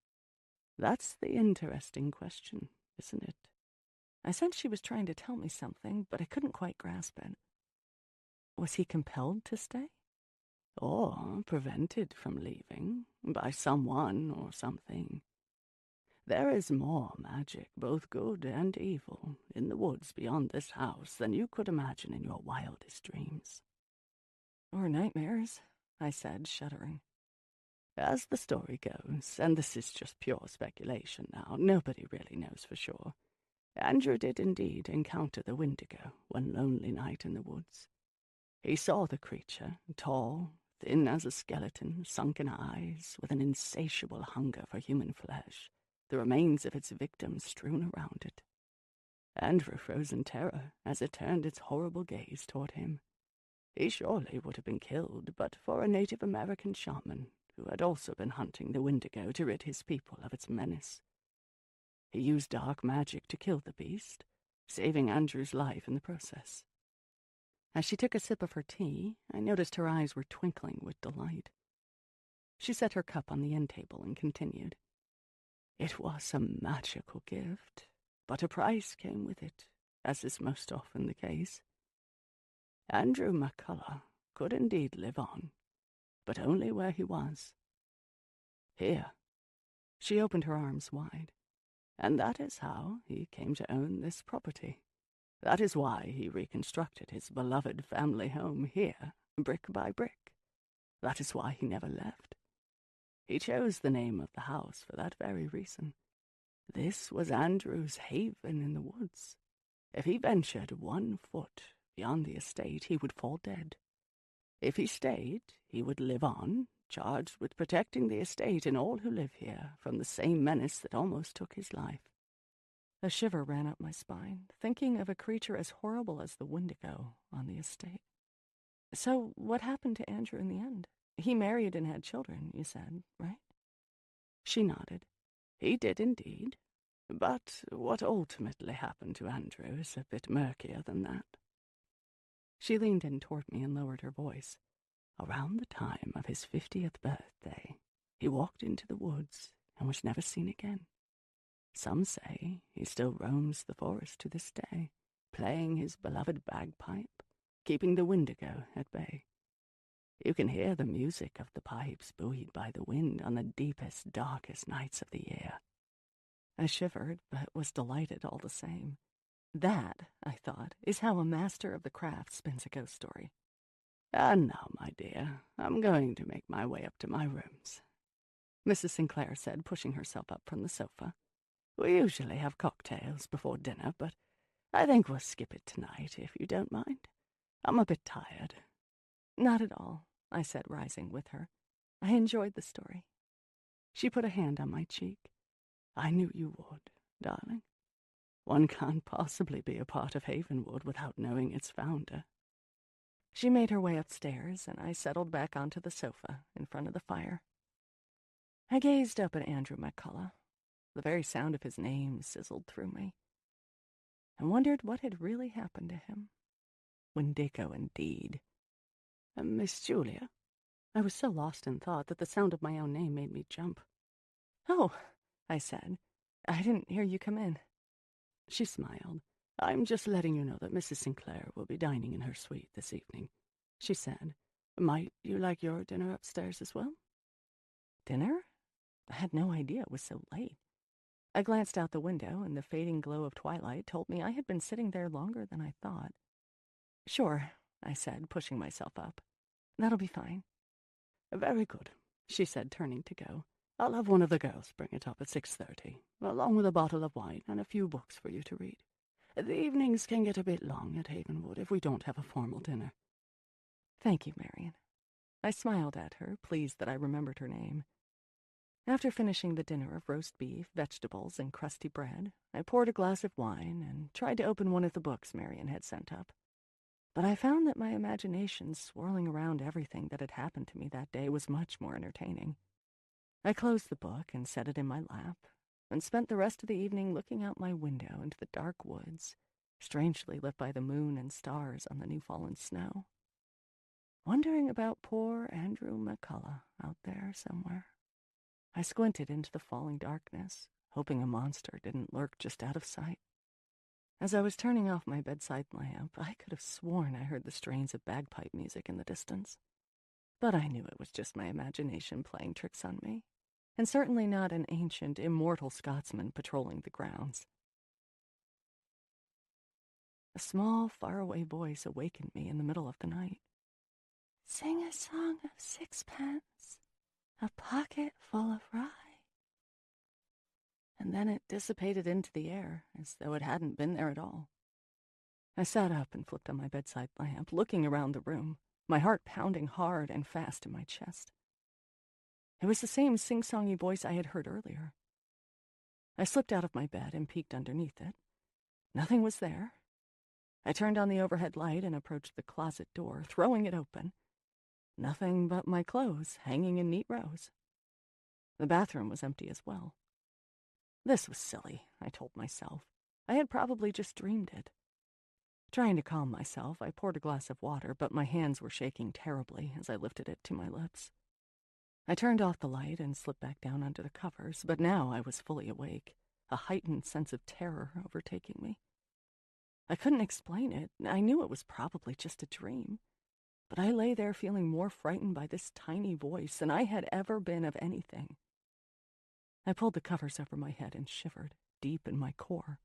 That's the interesting question, isn't it? I sensed she was trying to tell me something, but I couldn't quite grasp it. Was he compelled to stay? Or prevented from leaving by someone or something. There is more magic, both good and evil, in the woods beyond this house than you could imagine in your wildest dreams. Or nightmares, I said, shuddering. As the story goes, and this is just pure speculation now, nobody really knows for sure, Andrew did indeed encounter the Wendigo one lonely night in the woods. He saw the creature, tall, thin as a skeleton, sunken eyes, with an insatiable hunger for human flesh, the remains of its victim strewn around it. Andrew froze in terror as it turned its horrible gaze toward him. He surely would have been killed but for a Native American shaman who had also been hunting the Wendigo to rid his people of its menace. He used dark magic to kill the beast, saving Andrew's life in the process. As she took a sip of her tea, I noticed her eyes were twinkling with delight. She set her cup on the end table and continued. It was a magical gift, but a price came with it, as is most often the case. Andrew McCullough could indeed live on, but only where he was. Here. She opened her arms wide. And that is how he came to own this property. That is why he reconstructed his beloved family home here, brick by brick. That is why he never left. He chose the name of the house for that very reason. This was Andrew's haven in the woods. If he ventured 1 foot beyond the estate, he would fall dead. If he stayed, he would live on, charged with protecting the estate and all who live here from the same menace that almost took his life. A shiver ran up my spine, thinking of a creature as horrible as the Wendigo on the estate. So what happened to Andrew in the end? He married and had children, you said, right? She nodded. He did indeed. But what ultimately happened to Andrew is a bit murkier than that. She leaned in toward me and lowered her voice. Around the time of his 50th birthday, he walked into the woods and was never seen again. Some say he still roams the forest to this day, playing his beloved bagpipe, keeping the Wendigo at bay. You can hear the music of the pipes buoyed by the wind on the deepest, darkest nights of the year. I shivered, but was delighted all the same. That, I thought, is how a master of the craft spins a ghost story. And now, my dear, I'm going to make my way up to my rooms, Mrs. Sinclair said, pushing herself up from the sofa. We usually have cocktails before dinner, but I think we'll skip it tonight, if you don't mind. I'm a bit tired. Not at all, I said, rising with her. I enjoyed the story. She put a hand on my cheek. I knew you would, darling. One can't possibly be a part of Havenwood without knowing its founder. She made her way upstairs, and I settled back onto the sofa in front of the fire. I gazed up at Andrew McCullough. The very sound of his name sizzled through me. I wondered what had really happened to him. Wendigo, indeed. Miss Julia? I was so lost in thought that the sound of my own name made me jump. Oh, I said. I didn't hear you come in. She smiled. I'm just letting you know that Mrs. Sinclair will be dining in her suite this evening, she said. Might you like your dinner upstairs as well? Dinner? I had no idea it was so late. I glanced out the window, and the fading glow of twilight told me I had been sitting there longer than I thought. Sure, I said, pushing myself up. That'll be fine. Very good, she said, turning to go. I'll have one of the girls bring it up at 6:30, along with a bottle of wine and a few books for you to read. The evenings can get a bit long at Havenwood if we don't have a formal dinner. Thank you, Marion. I smiled at her, pleased that I remembered her name. After finishing the dinner of roast beef, vegetables, and crusty bread, I poured a glass of wine and tried to open one of the books Marion had sent up. But I found that my imagination swirling around everything that had happened to me that day was much more entertaining. I closed the book and set it in my lap, and spent the rest of the evening looking out my window into the dark woods, strangely lit by the moon and stars on the new-fallen snow, wondering about poor Andrew McCullough out there somewhere. I squinted into the falling darkness, hoping a monster didn't lurk just out of sight. As I was turning off my bedside lamp, I could have sworn I heard the strains of bagpipe music in the distance. But I knew it was just my imagination playing tricks on me, and certainly not an ancient, immortal Scotsman patrolling the grounds. A small, faraway voice awakened me in the middle of the night. "Sing a song of sixpence, a pocket full of rye." And then it dissipated into the air, as though it hadn't been there at all. I sat up and flipped on my bedside lamp, looking around the room, my heart pounding hard and fast in my chest. It was the same sing-songy voice I had heard earlier. I slipped out of my bed and peeked underneath it. Nothing was there. I turned on the overhead light and approached the closet door, throwing it open. Nothing but my clothes hanging in neat rows. The bathroom was empty as well. This was silly, I told myself. I had probably just dreamed it. Trying to calm myself, I poured a glass of water, but my hands were shaking terribly as I lifted it to my lips. I turned off the light and slipped back down under the covers, but now I was fully awake, a heightened sense of terror overtaking me. I couldn't explain it. I knew it was probably just a dream. But I lay there feeling more frightened by this tiny voice than I had ever been of anything. I pulled the covers over my head and shivered, deep in my core.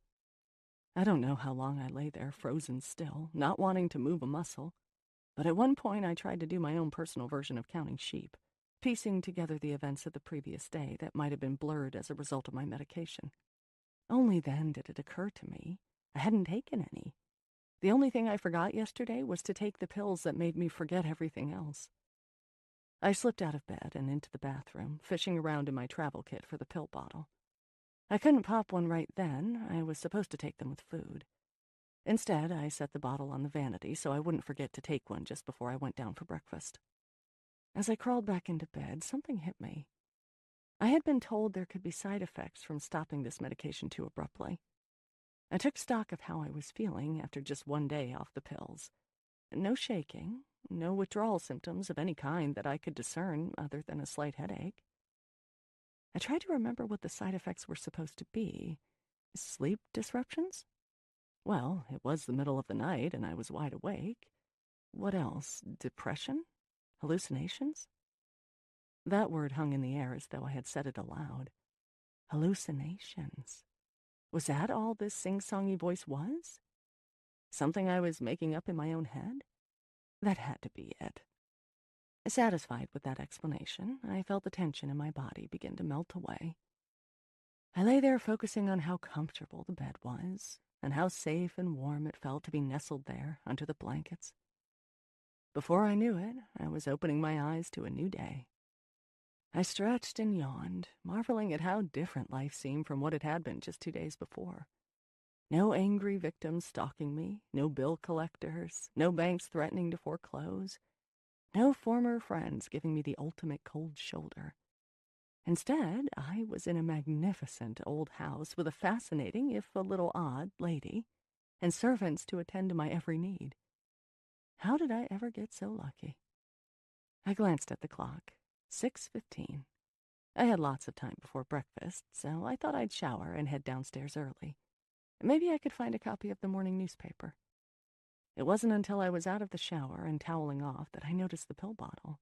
I don't know how long I lay there, frozen still, not wanting to move a muscle. But at one point I tried to do my own personal version of counting sheep, piecing together the events of the previous day that might have been blurred as a result of my medication. Only then did it occur to me I hadn't taken any. The only thing I forgot yesterday was to take the pills that made me forget everything else. I slipped out of bed and into the bathroom, fishing around in my travel kit for the pill bottle. I couldn't pop one right then. I was supposed to take them with food. Instead, I set the bottle on the vanity so I wouldn't forget to take one just before I went down for breakfast. As I crawled back into bed, something hit me. I had been told there could be side effects from stopping this medication too abruptly. I took stock of how I was feeling after just one day off the pills. No shaking, no withdrawal symptoms of any kind that I could discern other than a slight headache. I tried to remember what the side effects were supposed to be. Sleep disruptions? Well, it was the middle of the night and I was wide awake. What else? Depression? Hallucinations? That word hung in the air as though I had said it aloud. Hallucinations. Was that all this sing-songy voice was? Something I was making up in my own head? That had to be it. Satisfied with that explanation, I felt the tension in my body begin to melt away. I lay there focusing on how comfortable the bed was, and how safe and warm it felt to be nestled there under the blankets. Before I knew it, I was opening my eyes to a new day. I stretched and yawned, marveling at how different life seemed from what it had been just 2 days before. No angry victims stalking me, no bill collectors, no banks threatening to foreclose, no former friends giving me the ultimate cold shoulder. Instead, I was in a magnificent old house with a fascinating, if a little odd, lady, and servants to attend to my every need. How did I ever get so lucky? I glanced at the clock. 6:15. I had lots of time before breakfast, so I thought I'd shower and head downstairs early. Maybe I could find a copy of the morning newspaper. It wasn't until I was out of the shower and toweling off that I noticed the pill bottle.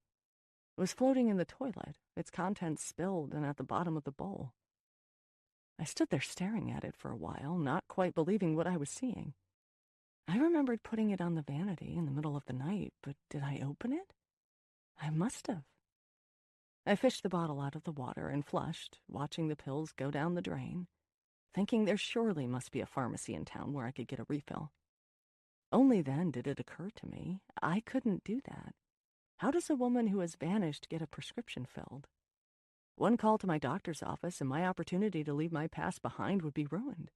It was floating in the toilet, its contents spilled and at the bottom of the bowl. I stood there staring at it for a while, not quite believing what I was seeing. I remembered putting it on the vanity in the middle of the night, but did I open it? I must have. I fished the bottle out of the water and flushed, watching the pills go down the drain, thinking there surely must be a pharmacy in town where I could get a refill. Only then did it occur to me I couldn't do that. How does a woman who has vanished get a prescription filled? One call to my doctor's office and my opportunity to leave my past behind would be ruined.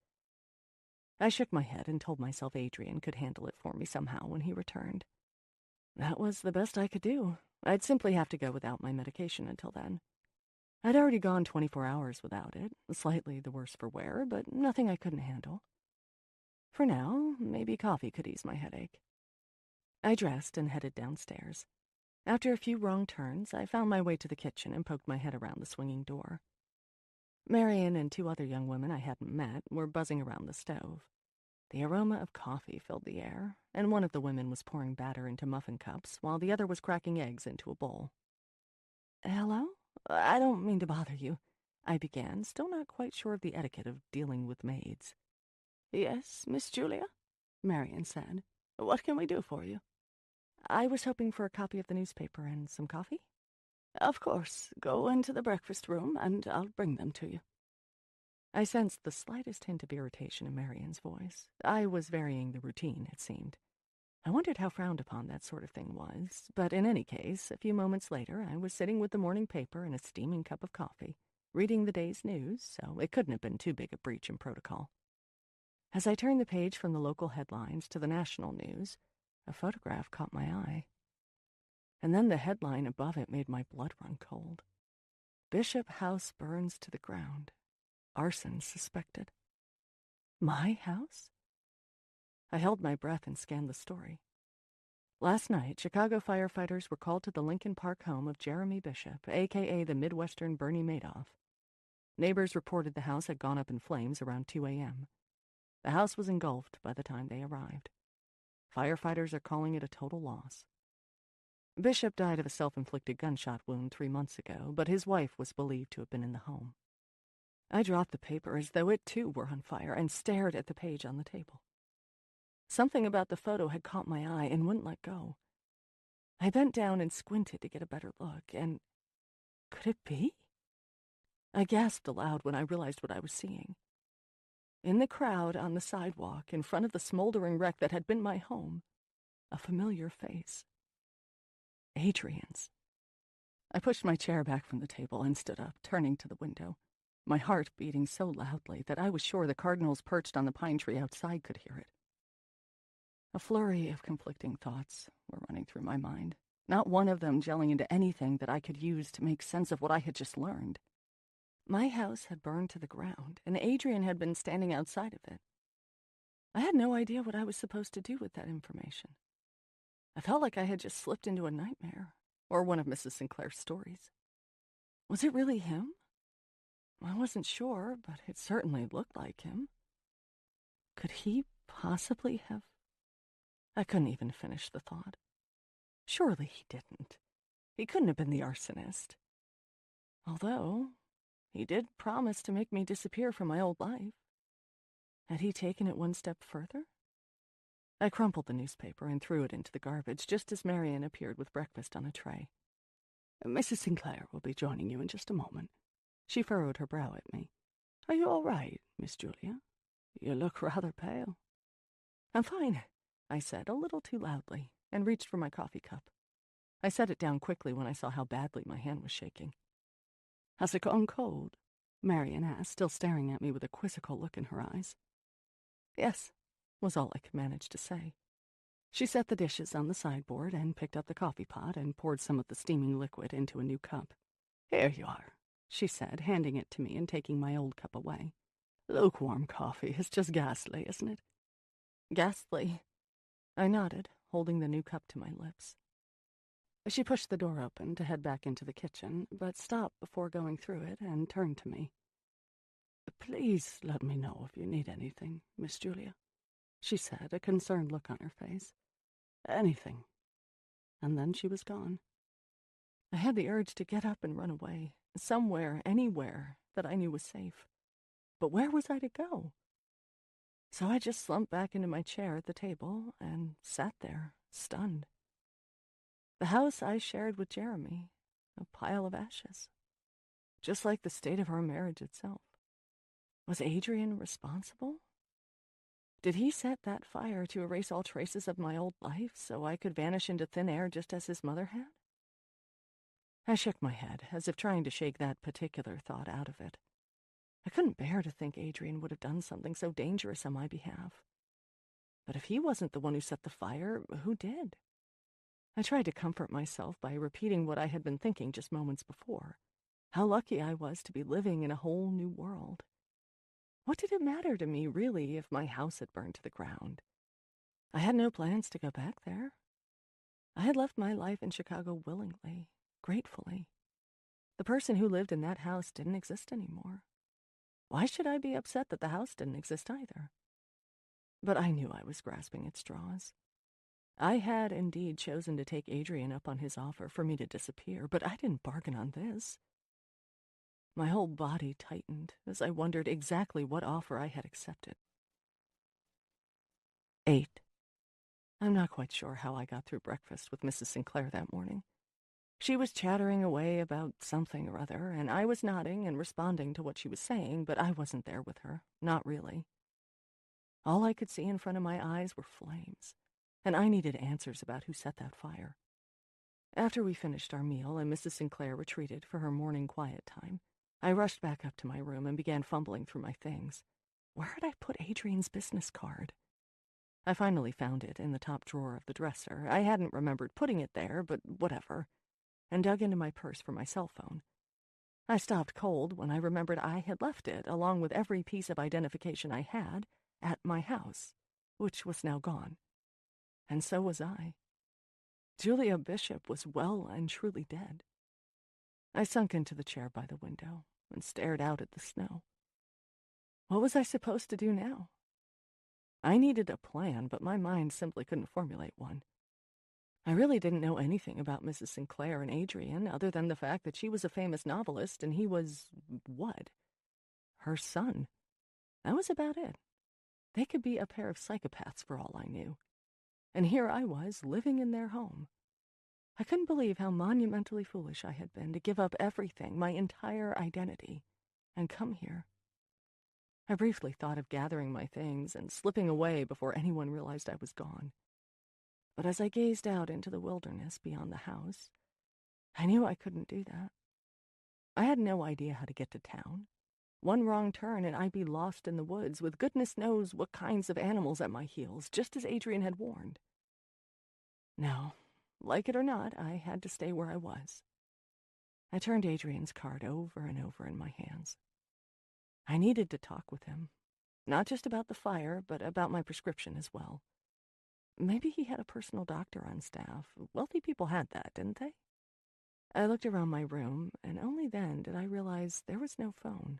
I shook my head and told myself Adrian could handle it for me somehow when he returned. That was the best I could do. I'd simply have to go without my medication until then. I'd already gone 24 hours without it, slightly the worse for wear, but nothing I couldn't handle. For now, maybe coffee could ease my headache. I dressed and headed downstairs. After a few wrong turns, I found my way to the kitchen and poked my head around the swinging door. Marion and two other young women I hadn't met were buzzing around the stove. The aroma of coffee filled the air, and one of the women was pouring batter into muffin cups while the other was cracking eggs into a bowl. "Hello? I don't mean to bother you," I began, still not quite sure of the etiquette of dealing with maids. "Yes, Miss Julia?" Marion said. "What can we do for you?" "I was hoping for a copy of the newspaper and some coffee." "Of course. Go into the breakfast room, and I'll bring them to you." I sensed the slightest hint of irritation in Marion's voice. I was varying the routine, it seemed. I wondered how frowned upon that sort of thing was, but in any case, a few moments later, I was sitting with the morning paper and a steaming cup of coffee, reading the day's news, so it couldn't have been too big a breach in protocol. As I turned the page from the local headlines to the national news, a photograph caught my eye. And then the headline above it made my blood run cold. "Bishop House burns to the ground. Arson suspected." My house? I held my breath and scanned the story. Last night, Chicago firefighters were called to the Lincoln Park home of Jeremy Bishop, a.k.a. the Midwestern Bernie Madoff. Neighbors reported the house had gone up in flames around 2 a.m. The house was engulfed by the time they arrived. Firefighters are calling it a total loss. Bishop died of a self-inflicted gunshot wound 3 months ago, but his wife was believed to have been in the home. I dropped the paper as though it too were on fire and stared at the page on the table. Something about the photo had caught my eye and wouldn't let go. I bent down and squinted to get a better look, and could it be? I gasped aloud when I realized what I was seeing. In the crowd on the sidewalk, in front of the smoldering wreck that had been my home, a familiar face. Adrian's. I pushed my chair back from the table and stood up, turning to the window, my heart beating so loudly that I was sure the cardinals perched on the pine tree outside could hear it. A flurry of conflicting thoughts were running through my mind, not one of them gelling into anything that I could use to make sense of what I had just learned. My house had burned to the ground, and Adrian had been standing outside of it. I had no idea what I was supposed to do with that information. I felt like I had just slipped into a nightmare, or one of Mrs. Sinclair's stories. Was it really him? I wasn't sure, but it certainly looked like him. Could he possibly have... I couldn't even finish the thought. Surely he didn't. He couldn't have been the arsonist. Although, he did promise to make me disappear from my old life. Had he taken it one step further? I crumpled the newspaper and threw it into the garbage just as Marion appeared with breakfast on a tray. "Mrs. Sinclair will be joining you in just a moment." She furrowed her brow at me. "Are you all right, Miss Julia? You look rather pale." "I'm fine," I said, a little too loudly, and reached for my coffee cup. I set it down quickly when I saw how badly my hand was shaking. "Has it gone cold?" Marion asked, still staring at me with a quizzical look in her eyes. "Yes," was all I could manage to say. She set the dishes on the sideboard and picked up the coffee pot and poured some of the steaming liquid into a new cup. "Here you are," she said, handing it to me and taking my old cup away. "Lukewarm coffee is just ghastly, isn't it?" "Ghastly." I nodded, holding the new cup to my lips. She pushed the door open to head back into the kitchen, but stopped before going through it and turned to me. "Please let me know if you need anything, Miss Julia," she said, a concerned look on her face. "Anything." And then she was gone. I had the urge to get up and run away, somewhere, anywhere that I knew was safe. But where was I to go? So I just slumped back into my chair at the table and sat there, stunned. The house I shared with Jeremy, a pile of ashes. Just like the state of our marriage itself. Was Adrian responsible? Did he set that fire to erase all traces of my old life so I could vanish into thin air just as his mother had? I shook my head, as if trying to shake that particular thought out of it. I couldn't bear to think Adrian would have done something so dangerous on my behalf. But if he wasn't the one who set the fire, who did? I tried to comfort myself by repeating what I had been thinking just moments before. How lucky I was to be living in a whole new world. What did it matter to me, really, if my house had burned to the ground? I had no plans to go back there. I had left my life in Chicago willingly, gratefully. The person who lived in that house didn't exist anymore. Why should I be upset that the house didn't exist either? But I knew I was grasping at straws. I had indeed chosen to take Adrian up on his offer for me to disappear, but I didn't bargain on this. My whole body tightened as I wondered exactly what offer I had accepted. 8. I'm not quite sure how I got through breakfast with Mrs. Sinclair that morning. She was chattering away about something or other, and I was nodding and responding to what she was saying, but I wasn't there with her, not really. All I could see in front of my eyes were flames, and I needed answers about who set that fire. After we finished our meal and Mrs. Sinclair retreated for her morning quiet time, I rushed back up to my room and began fumbling through my things. Where had I put Adrian's business card? I finally found it in the top drawer of the dresser. I hadn't remembered putting it there, but whatever, and dug into my purse for my cell phone. I stopped cold when I remembered I had left it, along with every piece of identification I had, at my house, which was now gone. And so was I. Julia Bishop was well and truly dead. I sunk into the chair by the window and stared out at the snow. What was I supposed to do now? I needed a plan, but my mind simply couldn't formulate one. I really didn't know anything about Mrs. Sinclair and Adrian, other than the fact that she was a famous novelist and he was, what? Her son. That was about it. They could be a pair of psychopaths for all I knew. And here I was, living in their home. I couldn't believe how monumentally foolish I had been to give up everything, my entire identity, and come here. I briefly thought of gathering my things and slipping away before anyone realized I was gone. But as I gazed out into the wilderness beyond the house, I knew I couldn't do that. I had no idea how to get to town. One wrong turn and I'd be lost in the woods with goodness knows what kinds of animals at my heels, just as Adrian had warned. No, like it or not, I had to stay where I was. I turned Adrian's card over and over in my hands. I needed to talk with him, not just about the fire, but about my prescription as well. Maybe he had a personal doctor on staff. Wealthy people had that, didn't they? I looked around my room, and only then did I realize there was no phone.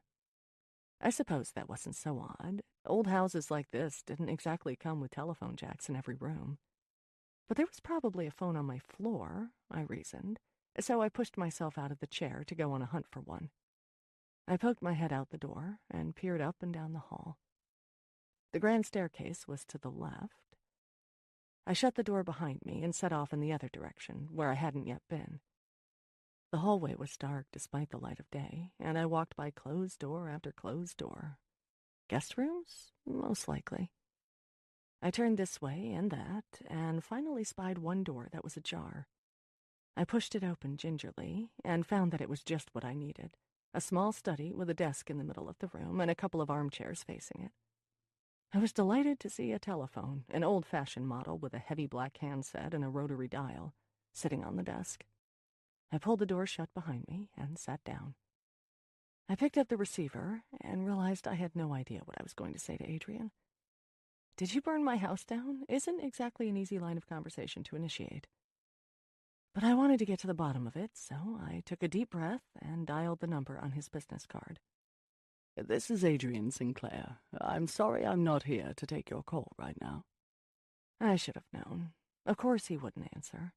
I suppose that wasn't so odd. Old houses like this didn't exactly come with telephone jacks in every room. But there was probably a phone on my floor, I reasoned, so I pushed myself out of the chair to go on a hunt for one. I poked my head out the door and peered up and down the hall. The grand staircase was to the left. I shut the door behind me and set off in the other direction, where I hadn't yet been. The hallway was dark despite the light of day, and I walked by closed door after closed door. Guest rooms? Most likely. I turned this way and that, and finally spied one door that was ajar. I pushed it open gingerly, and found that it was just what I needed. A small study with a desk in the middle of the room and a couple of armchairs facing it. I was delighted to see a telephone, an old-fashioned model with a heavy black handset and a rotary dial, sitting on the desk. I pulled the door shut behind me and sat down. I picked up the receiver and realized I had no idea what I was going to say to Adrian. Did you burn my house down? Isn't exactly an easy line of conversation to initiate. But I wanted to get to the bottom of it, so I took a deep breath and dialed the number on his business card. This is Adrian Sinclair. I'm sorry I'm not here to take your call right now. I should have known. Of course he wouldn't answer.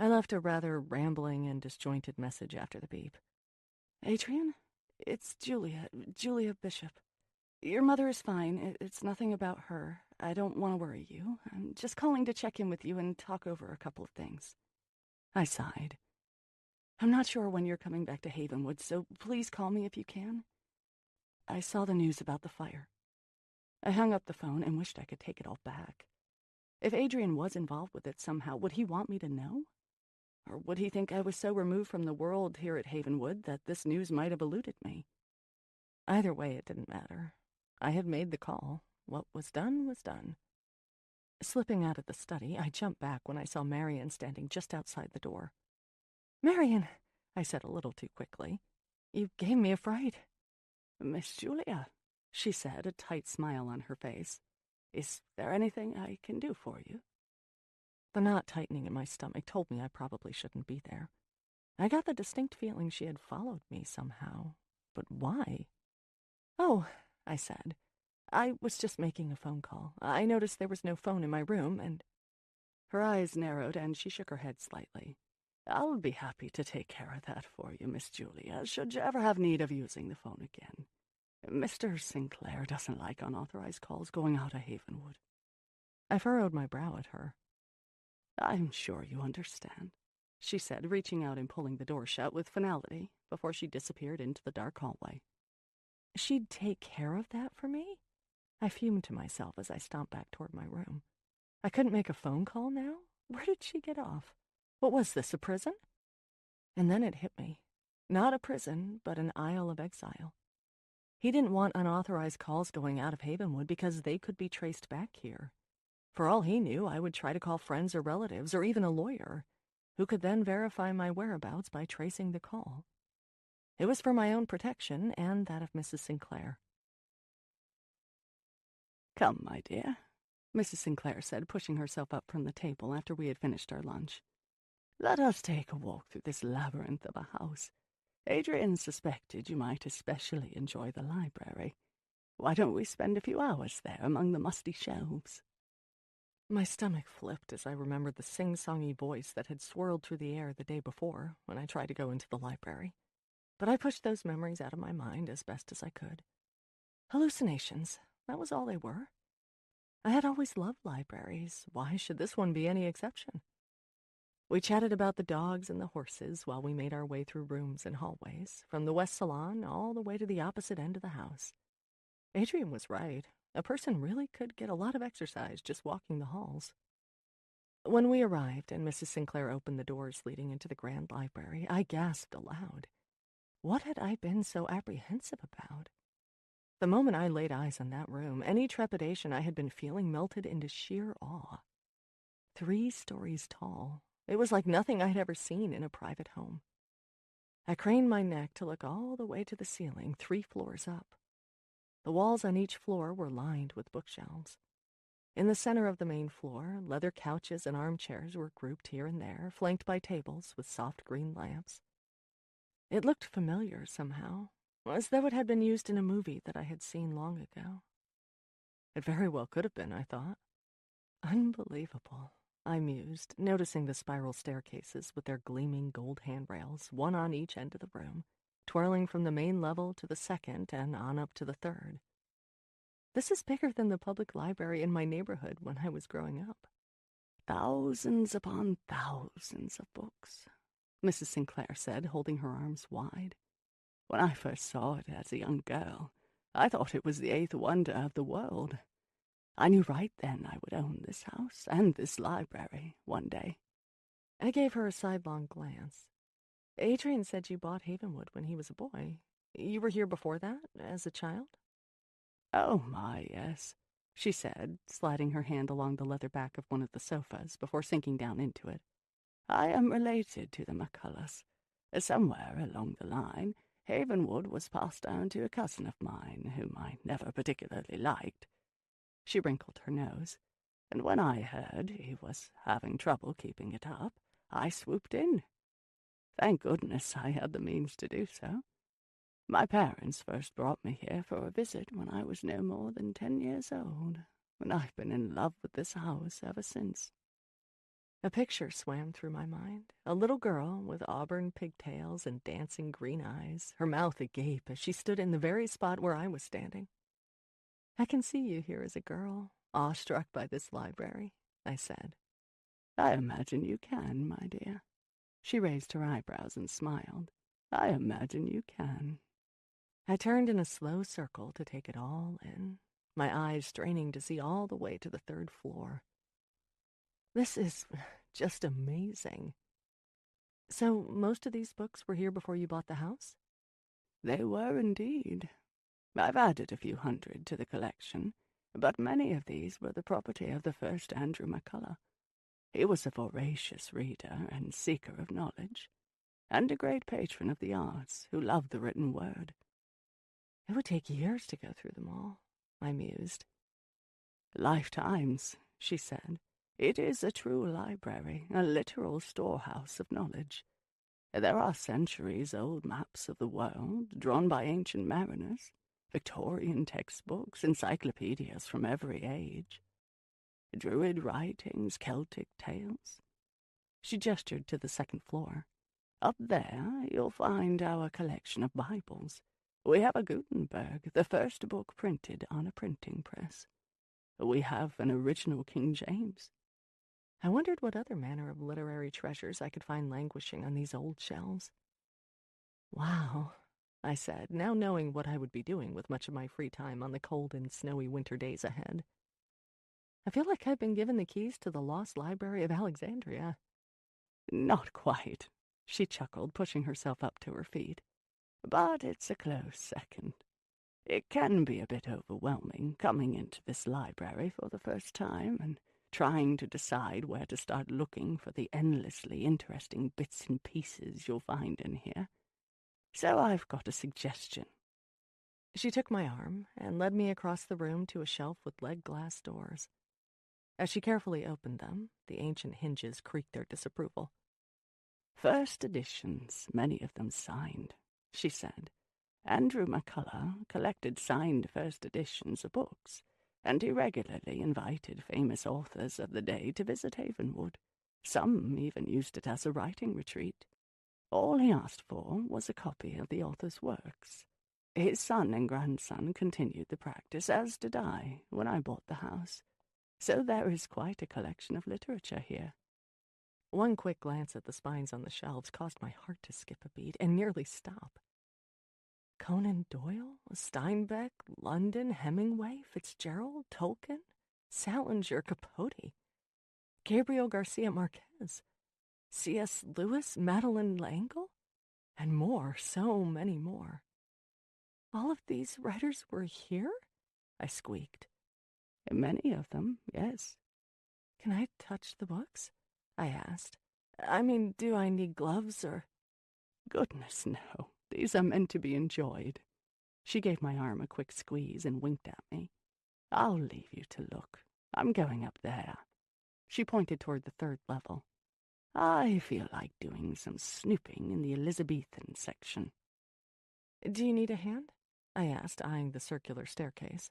I left a rather rambling and disjointed message after the beep. Adrian? It's Julia Bishop. Your mother is fine. It's nothing about her. I don't want to worry you. I'm just calling to check in with you and talk over a couple of things. I sighed. I'm not sure when you're coming back to Havenwood, so please call me if you can. I saw the news about the fire. I hung up the phone and wished I could take it all back. If Adrian was involved with it somehow, would he want me to know? Or would he think I was so removed from the world here at Havenwood that this news might have eluded me? Either way, it didn't matter. I had made the call. What was done was done. Slipping out of the study, I jumped back when I saw Marian standing just outside the door. "Marian," I said a little too quickly. You gave me a fright." "Miss Julia," she said, a tight smile on her face, "is there anything I can do for you?" The knot tightening in my stomach told me I probably shouldn't be there. I got the distinct feeling she had followed me somehow. But why? "Oh," I said. "I was just making a phone call. I noticed there was no phone in my room, and—" Her eyes narrowed, and she shook her head slightly. "I'll be happy to take care of that for you, Miss Julia, should you ever have need of using the phone again. Mr. Sinclair doesn't like unauthorized calls going out of Havenwood." I furrowed my brow at her. "I'm sure you understand," she said, reaching out and pulling the door shut with finality before she disappeared into the dark hallway. She'd take care of that for me? I fumed to myself as I stomped back toward my room. I couldn't make a phone call now? Where did she get off? What was this, a prison? And then it hit me. Not a prison, but an isle of exile. He didn't want unauthorized calls going out of Havenwood because they could be traced back here. For all he knew, I would try to call friends or relatives, or even a lawyer, who could then verify my whereabouts by tracing the call. It was for my own protection and that of Mrs. Sinclair. "Come, my dear," Mrs. Sinclair said, pushing herself up from the table after we had finished our lunch. "Let us take a walk through this labyrinth of a house. Adrian suspected you might especially enjoy the library. Why don't we spend a few hours there among the musty shelves?" My stomach flipped as I remembered the sing-songy voice that had swirled through the air the day before when I tried to go into the library. But I pushed those memories out of my mind as best as I could. Hallucinations, that was all they were. I had always loved libraries. Why should this one be any exception? We chatted about the dogs and the horses while we made our way through rooms and hallways, from the west salon all the way to the opposite end of the house. Adrian was right. A person really could get a lot of exercise just walking the halls. When we arrived and Mrs. Sinclair opened the doors leading into the grand library, I gasped aloud. What had I been so apprehensive about? The moment I laid eyes on that room, any trepidation I had been feeling melted into sheer awe. 3 stories tall. It was like nothing I had ever seen in a private home. I craned my neck to look all the way to the ceiling, 3 floors up. The walls on each floor were lined with bookshelves. In the center of the main floor, leather couches and armchairs were grouped here and there, flanked by tables with soft green lamps. It looked familiar somehow, as though it had been used in a movie that I had seen long ago. It very well could have been, I thought. Unbelievable, I mused, noticing the spiral staircases with their gleaming gold handrails, one on each end of the room, twirling from the main level to the second and on up to the third. This is bigger than the public library in my neighborhood when I was growing up. "Thousands upon thousands of books," Mrs. Sinclair said, holding her arms wide. "When I first saw it as a young girl, I thought it was the 8th wonder of the world. I knew right then I would own this house and this library one day." I gave her a sidelong glance. Adrian said you bought Havenwood when he was a boy. You were here before that, as a child? "Oh, my, yes," she said, sliding her hand along the leather back of one of the sofas before sinking down into it. "I am related to the McCullochs. Somewhere along the line, Havenwood was passed down to a cousin of mine, whom I never particularly liked." She wrinkled her nose. "And when I heard he was having trouble keeping it up, I swooped in. Thank goodness I had the means to do so. My parents first brought me here for a visit when I was no more than 10 years old, and I've been in love with this house ever since." A picture swam through my mind. A little girl with auburn pigtails and dancing green eyes, her mouth agape as she stood in the very spot where I was standing. "I can see you here as a girl, awestruck by this library," I said. "I imagine you can, my dear." She raised her eyebrows and smiled. "I imagine you can." I turned in a slow circle to take it all in, my eyes straining to see all the way to the 3rd floor. This is just amazing. So most of these books were here before you bought the house? "They were indeed. I've added a few hundred to the collection, but many of these were the property of the first Andrew McCulloch. He was a voracious reader and seeker of knowledge. and a great patron of the arts who loved the written word. It would take years to go through them all, I mused. Lifetimes, she said. It is a true library, a literal storehouse of knowledge. There are centuries-old maps of the world, drawn by ancient mariners, Victorian textbooks, encyclopedias from every age, Druid writings, Celtic tales. She gestured to the second floor. Up there, you'll find our collection of Bibles. We have a Gutenberg, the first book printed on a printing press. We have an original King James. I wondered what other manner of literary treasures I could find languishing on these old shelves. Wow, I said, now knowing what I would be doing with much of my free time on the cold and snowy winter days ahead. I feel like I've been given the keys to the lost library of Alexandria. Not quite, she chuckled, pushing herself up to her feet. But it's a close second. It can be a bit overwhelming coming into this library for the first time and trying to decide where to start looking for the endlessly interesting bits and pieces you'll find in here. So I've got a suggestion. She took my arm and led me across the room to a shelf with lead glass doors. As she carefully opened them, the ancient hinges creaked their disapproval. First editions, many of them signed, she said. Andrew McCullough collected signed first editions of books, and he regularly invited famous authors of the day to visit Havenwood. Some even used it as a writing retreat. All he asked for was a copy of the author's works. His son and grandson continued the practice, as did I, when I bought the house. So there is quite a collection of literature here. One quick glance at the spines on the shelves caused my heart to skip a beat and nearly stop. Conan Doyle, Steinbeck, London, Hemingway, Fitzgerald, Tolkien, Salinger, Capote, Gabriel Garcia Marquez, C.S. Lewis, Madeleine L'Engle, and more, so many more. All of these writers were here? I squeaked. Many of them, yes. Can I touch the books? I asked. I mean, do I need gloves or... Goodness, no. These are meant to be enjoyed. She gave my arm a quick squeeze and winked at me. I'll leave you to look. I'm going up there. She pointed toward the third level. I feel like doing some snooping in the Elizabethan section. Do you need a hand? I asked, eyeing the circular staircase.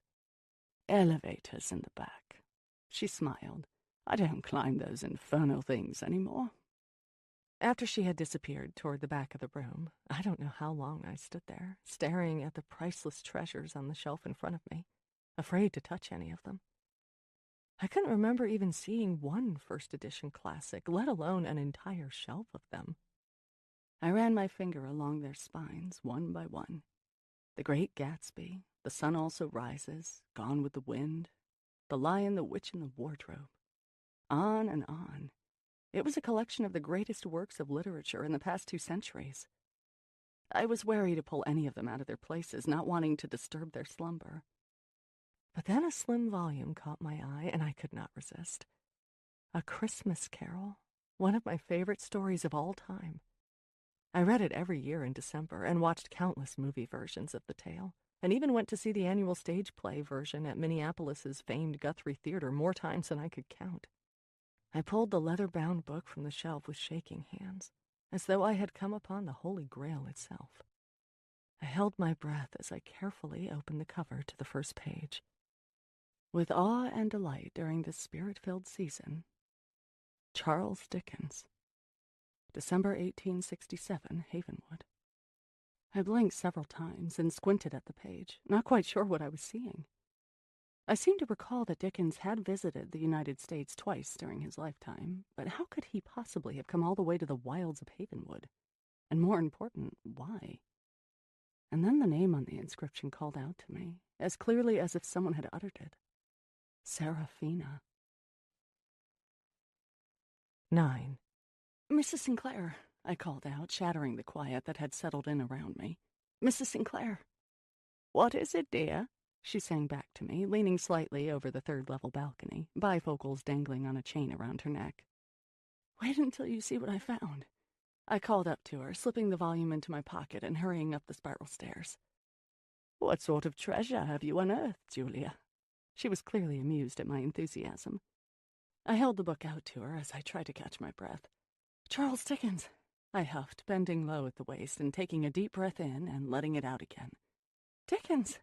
Elevators in the back. She smiled. I don't climb those infernal things anymore. After she had disappeared toward the back of the room, I don't know how long I stood there, staring at the priceless treasures on the shelf in front of me, afraid to touch any of them. I couldn't remember even seeing one first edition classic, let alone an entire shelf of them. I ran my finger along their spines, one by one. The Great Gatsby, The Sun Also Rises, Gone with the Wind, The Lion, the Witch, and the Wardrobe. On and on. It was a collection of the greatest works of literature in the past 2 centuries. I was wary to pull any of them out of their places, not wanting to disturb their slumber. But then a slim volume caught my eye, and I could not resist. A Christmas Carol, one of my favorite stories of all time. I read it every year in December and watched countless movie versions of the tale, and even went to see the annual stage play version at Minneapolis's famed Guthrie Theater more times than I could count. I pulled the leather-bound book from the shelf with shaking hands, as though I had come upon the Holy Grail itself. I held my breath as I carefully opened the cover to the first page. With awe and delight during this spirit-filled season, Charles Dickens. December 1867, Havenwood. I blinked several times and squinted at the page, not quite sure what I was seeing. I seem to recall that Dickens had visited the United States twice during his lifetime, but how could he possibly have come all the way to the wilds of Havenwood? And more important, why? And then the name on the inscription called out to me, as clearly as if someone had uttered it. Seraphina. 9. Mrs. Sinclair, I called out, shattering the quiet that had settled in around me. Mrs. Sinclair. What is it, dear? She sang back to me, leaning slightly over the third-level balcony, bifocals dangling on a chain around her neck. Wait until you see what I found. I called up to her, slipping the volume into my pocket and hurrying up the spiral stairs. "What sort of treasure have you unearthed, Julia?" She was clearly amused at my enthusiasm. I held the book out to her as I tried to catch my breath. "Charles Dickens," I huffed, bending low at the waist and taking a deep breath in and letting it out again. "Dickens!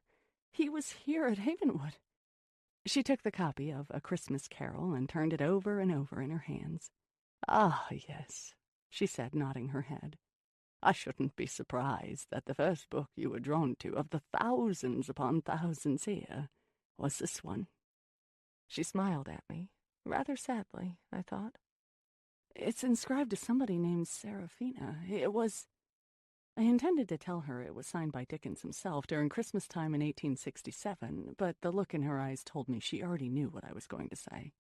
He was here at Havenwood." She took the copy of A Christmas Carol and turned it over and over in her hands. "Ah, yes," she said, nodding her head. "I shouldn't be surprised that the first book you were drawn to of the thousands upon thousands here was this one." She smiled at me, rather sadly, I thought. "It's inscribed to somebody named Seraphina. It was—" I intended to tell her it was signed by Dickens himself during Christmas time in 1867, but the look in her eyes told me she already knew what I was going to say.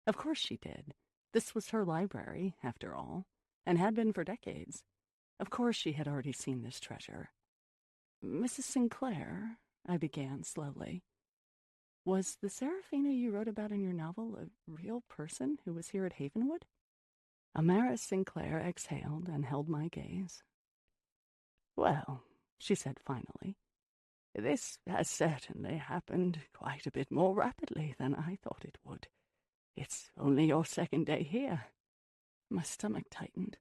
Of course she did. This was her library, after all, and had been for decades. Of course she had already seen this treasure. "Mrs. Sinclair," I began slowly, "was the Seraphina you wrote about in your novel a real person who was here at Havenwood?" Amara Sinclair exhaled and held my gaze. "Well," she said finally, "this has certainly happened quite a bit more rapidly than I thought it would. It's only your second day here." My stomach tightened.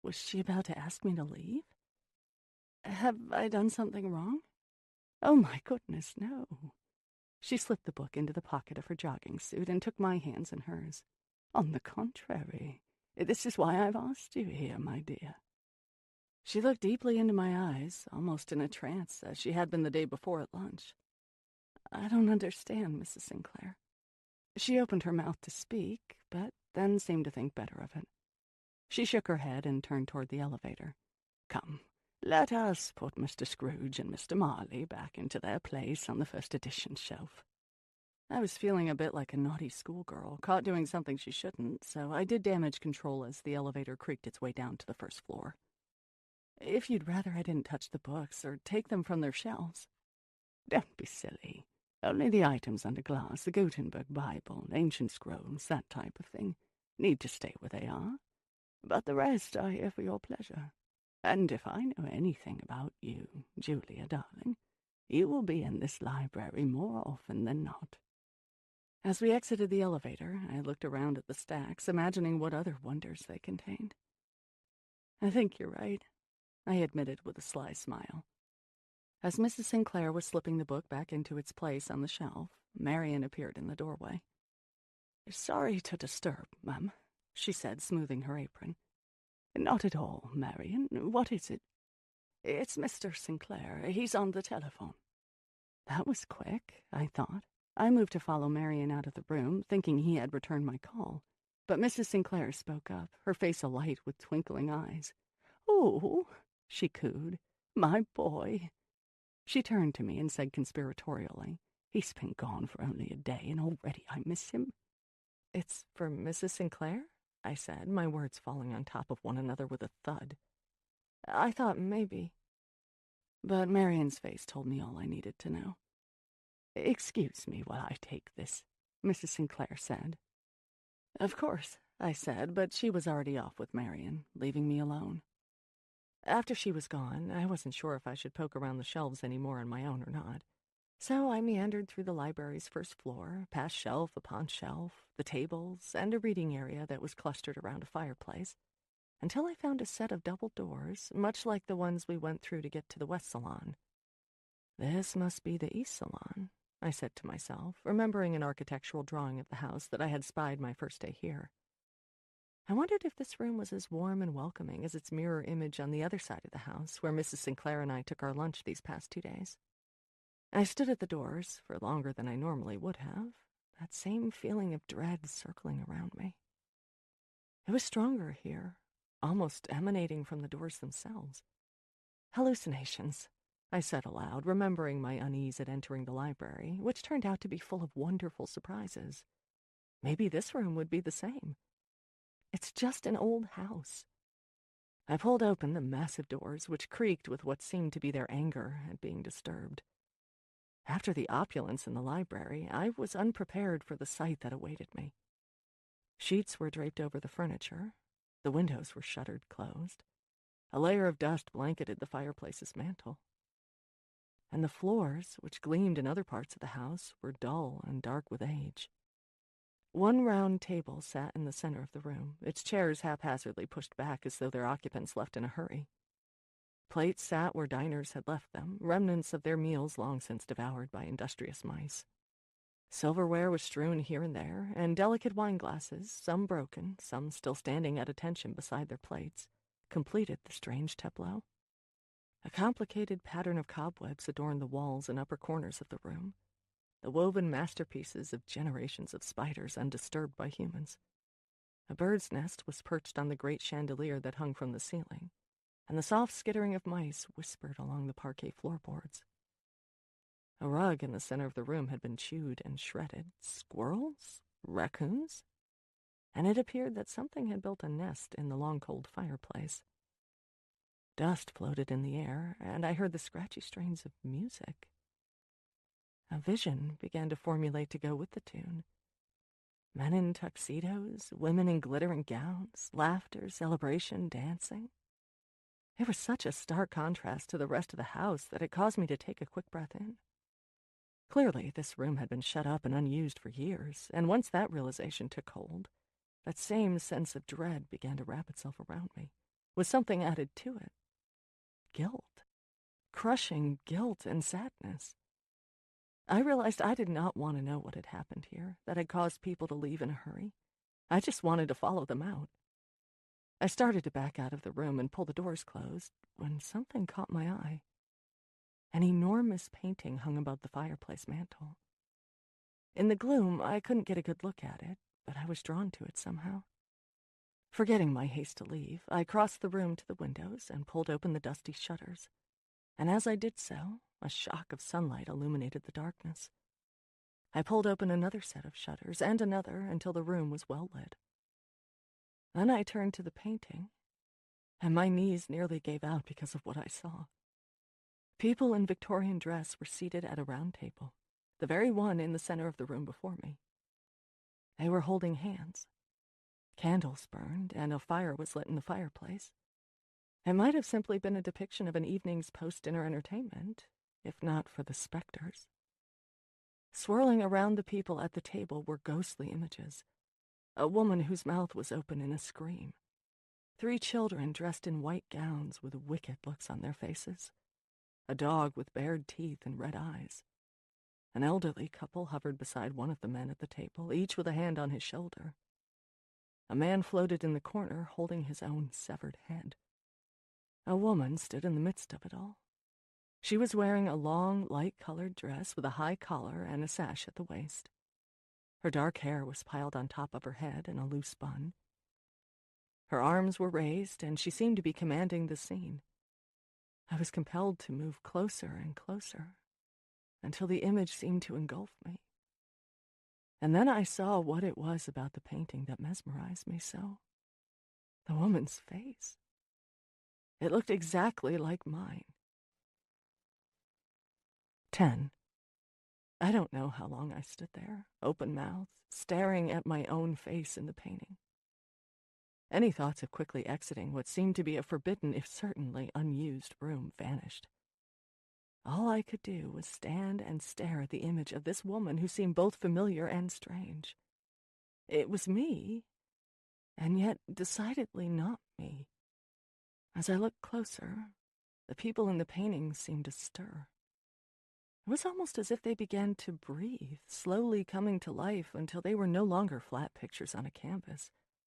Was she about to ask me to leave? Have I done something wrong? Oh, my goodness, no. She slipped the book into the pocket of her jogging suit and took my hands in hers. "On the contrary, this is why I've asked you here, my dear." She looked deeply into my eyes, almost in a trance, as she had been the day before at lunch. "I don't understand, Mrs. Sinclair." She opened her mouth to speak, but then seemed to think better of it. She shook her head and turned toward the elevator. "Come, let us put Mr. Scrooge and Mr. Marley back into their place on the first edition shelf." I was feeling a bit like a naughty schoolgirl, caught doing something she shouldn't, so I did damage control as the elevator creaked its way down to the first floor. "If you'd rather I didn't touch the books or take them from their shelves." "Don't be silly. Only the items under glass, the Gutenberg Bible, ancient scrolls, that type of thing, need to stay where they are. But the rest are here for your pleasure. And if I know anything about you, Julia, darling, you will be in this library more often than not." As we exited the elevator, I looked around at the stacks, imagining what other wonders they contained. "I think you're right," I admitted with a sly smile. As Mrs. Sinclair was slipping the book back into its place on the shelf, Marian appeared in the doorway. "Sorry to disturb, ma'am," she said, smoothing her apron. "Not at all, Marian. What is it?" "It's Mr. Sinclair. He's on the telephone." That was quick, I thought. I moved to follow Marian out of the room, thinking he had returned my call. But Mrs. Sinclair spoke up, her face alight with twinkling eyes. "Oh," she cooed, "my boy." She turned to me and said conspiratorially, "He's been gone for only a day, and already I miss him." "It's for Mrs. Sinclair?" I said, my words falling on top of one another with a thud. "I thought maybe—" But Marian's face told me all I needed to know. "Excuse me while I take this," Mrs. Sinclair said. "Of course," I said, but she was already off with Marian, leaving me alone. After she was gone, I wasn't sure if I should poke around the shelves any more on my own or not. So I meandered through the library's first floor, past shelf upon shelf, the tables, and a reading area that was clustered around a fireplace, until I found a set of double doors, much like the ones we went through to get to the West Salon. "This must be the East Salon," I said to myself, remembering an architectural drawing of the house that I had spied my first day here. I wondered if this room was as warm and welcoming as its mirror image on the other side of the house, where Mrs. Sinclair and I took our lunch these past 2 days. I stood at the doors for longer than I normally would have, that same feeling of dread circling around me. It was stronger here, almost emanating from the doors themselves. "Hallucinations," I said aloud, remembering my unease at entering the library, which turned out to be full of wonderful surprises. Maybe this room would be the same. It's just an old house. I pulled open the massive doors, which creaked with what seemed to be their anger at being disturbed. After the opulence in the library, I was unprepared for the sight that awaited me. Sheets were draped over the furniture. The windows were shuttered closed. A layer of dust blanketed the fireplace's mantel. And the floors, which gleamed in other parts of the house, were dull and dark with age. One round table sat in the center of the room, its chairs haphazardly pushed back as though their occupants left in a hurry. Plates sat where diners had left them, remnants of their meals long since devoured by industrious mice. Silverware was strewn here and there, and delicate wine glasses, some broken, some still standing at attention beside their plates, completed the strange tableau. A complicated pattern of cobwebs adorned the walls and upper corners of the room, the woven masterpieces of generations of spiders undisturbed by humans. A bird's nest was perched on the great chandelier that hung from the ceiling, and the soft skittering of mice whispered along the parquet floorboards. A rug in the center of the room had been chewed and shredded. Squirrels? Raccoons? And it appeared that something had built a nest in the long cold fireplace. Dust floated in the air, and I heard the scratchy strains of music. A vision began to formulate to go with the tune. Men in tuxedos, women in glittering gowns, laughter, celebration, dancing. It was such a stark contrast to the rest of the house that it caused me to take a quick breath in. Clearly, this room had been shut up and unused for years, and once that realization took hold, that same sense of dread began to wrap itself around me, with something added to it. Guilt. Crushing guilt and sadness. I realized I did not want to know what had happened here, that had caused people to leave in a hurry. I just wanted to follow them out. I started to back out of the room and pull the doors closed when something caught my eye. An enormous painting hung above the fireplace mantel. In the gloom, I couldn't get a good look at it, but I was drawn to it somehow. Forgetting my haste to leave, I crossed the room to the windows and pulled open the dusty shutters. And as I did so, a shock of sunlight illuminated the darkness. I pulled open another set of shutters and another until the room was well lit. Then I turned to the painting, and my knees nearly gave out because of what I saw. People in Victorian dress were seated at a round table, the very one in the center of the room before me. They were holding hands. Candles burned, and a fire was lit in the fireplace. It might have simply been a depiction of an evening's post-dinner entertainment, if not for the specters. Swirling around the people at the table were ghostly images. A woman whose mouth was open in a scream. 3 children dressed in white gowns with wicked looks on their faces. A dog with bared teeth and red eyes. An elderly couple hovered beside one of the men at the table, each with a hand on his shoulder. A man floated in the corner, holding his own severed head. A woman stood in the midst of it all. She was wearing a long, light-colored dress with a high collar and a sash at the waist. Her dark hair was piled on top of her head in a loose bun. Her arms were raised, and she seemed to be commanding the scene. I was compelled to move closer and closer, until the image seemed to engulf me. And then I saw what it was about the painting that mesmerized me so. The woman's face. It looked exactly like mine. 10. I don't know how long I stood there, open-mouthed, staring at my own face in the painting. Any thoughts of quickly exiting what seemed to be a forbidden, if certainly unused, room vanished. All I could do was stand and stare at the image of this woman who seemed both familiar and strange. It was me, and yet decidedly not me. As I looked closer, the people in the painting seemed to stir. It was almost as if they began to breathe, slowly coming to life until they were no longer flat pictures on a canvas,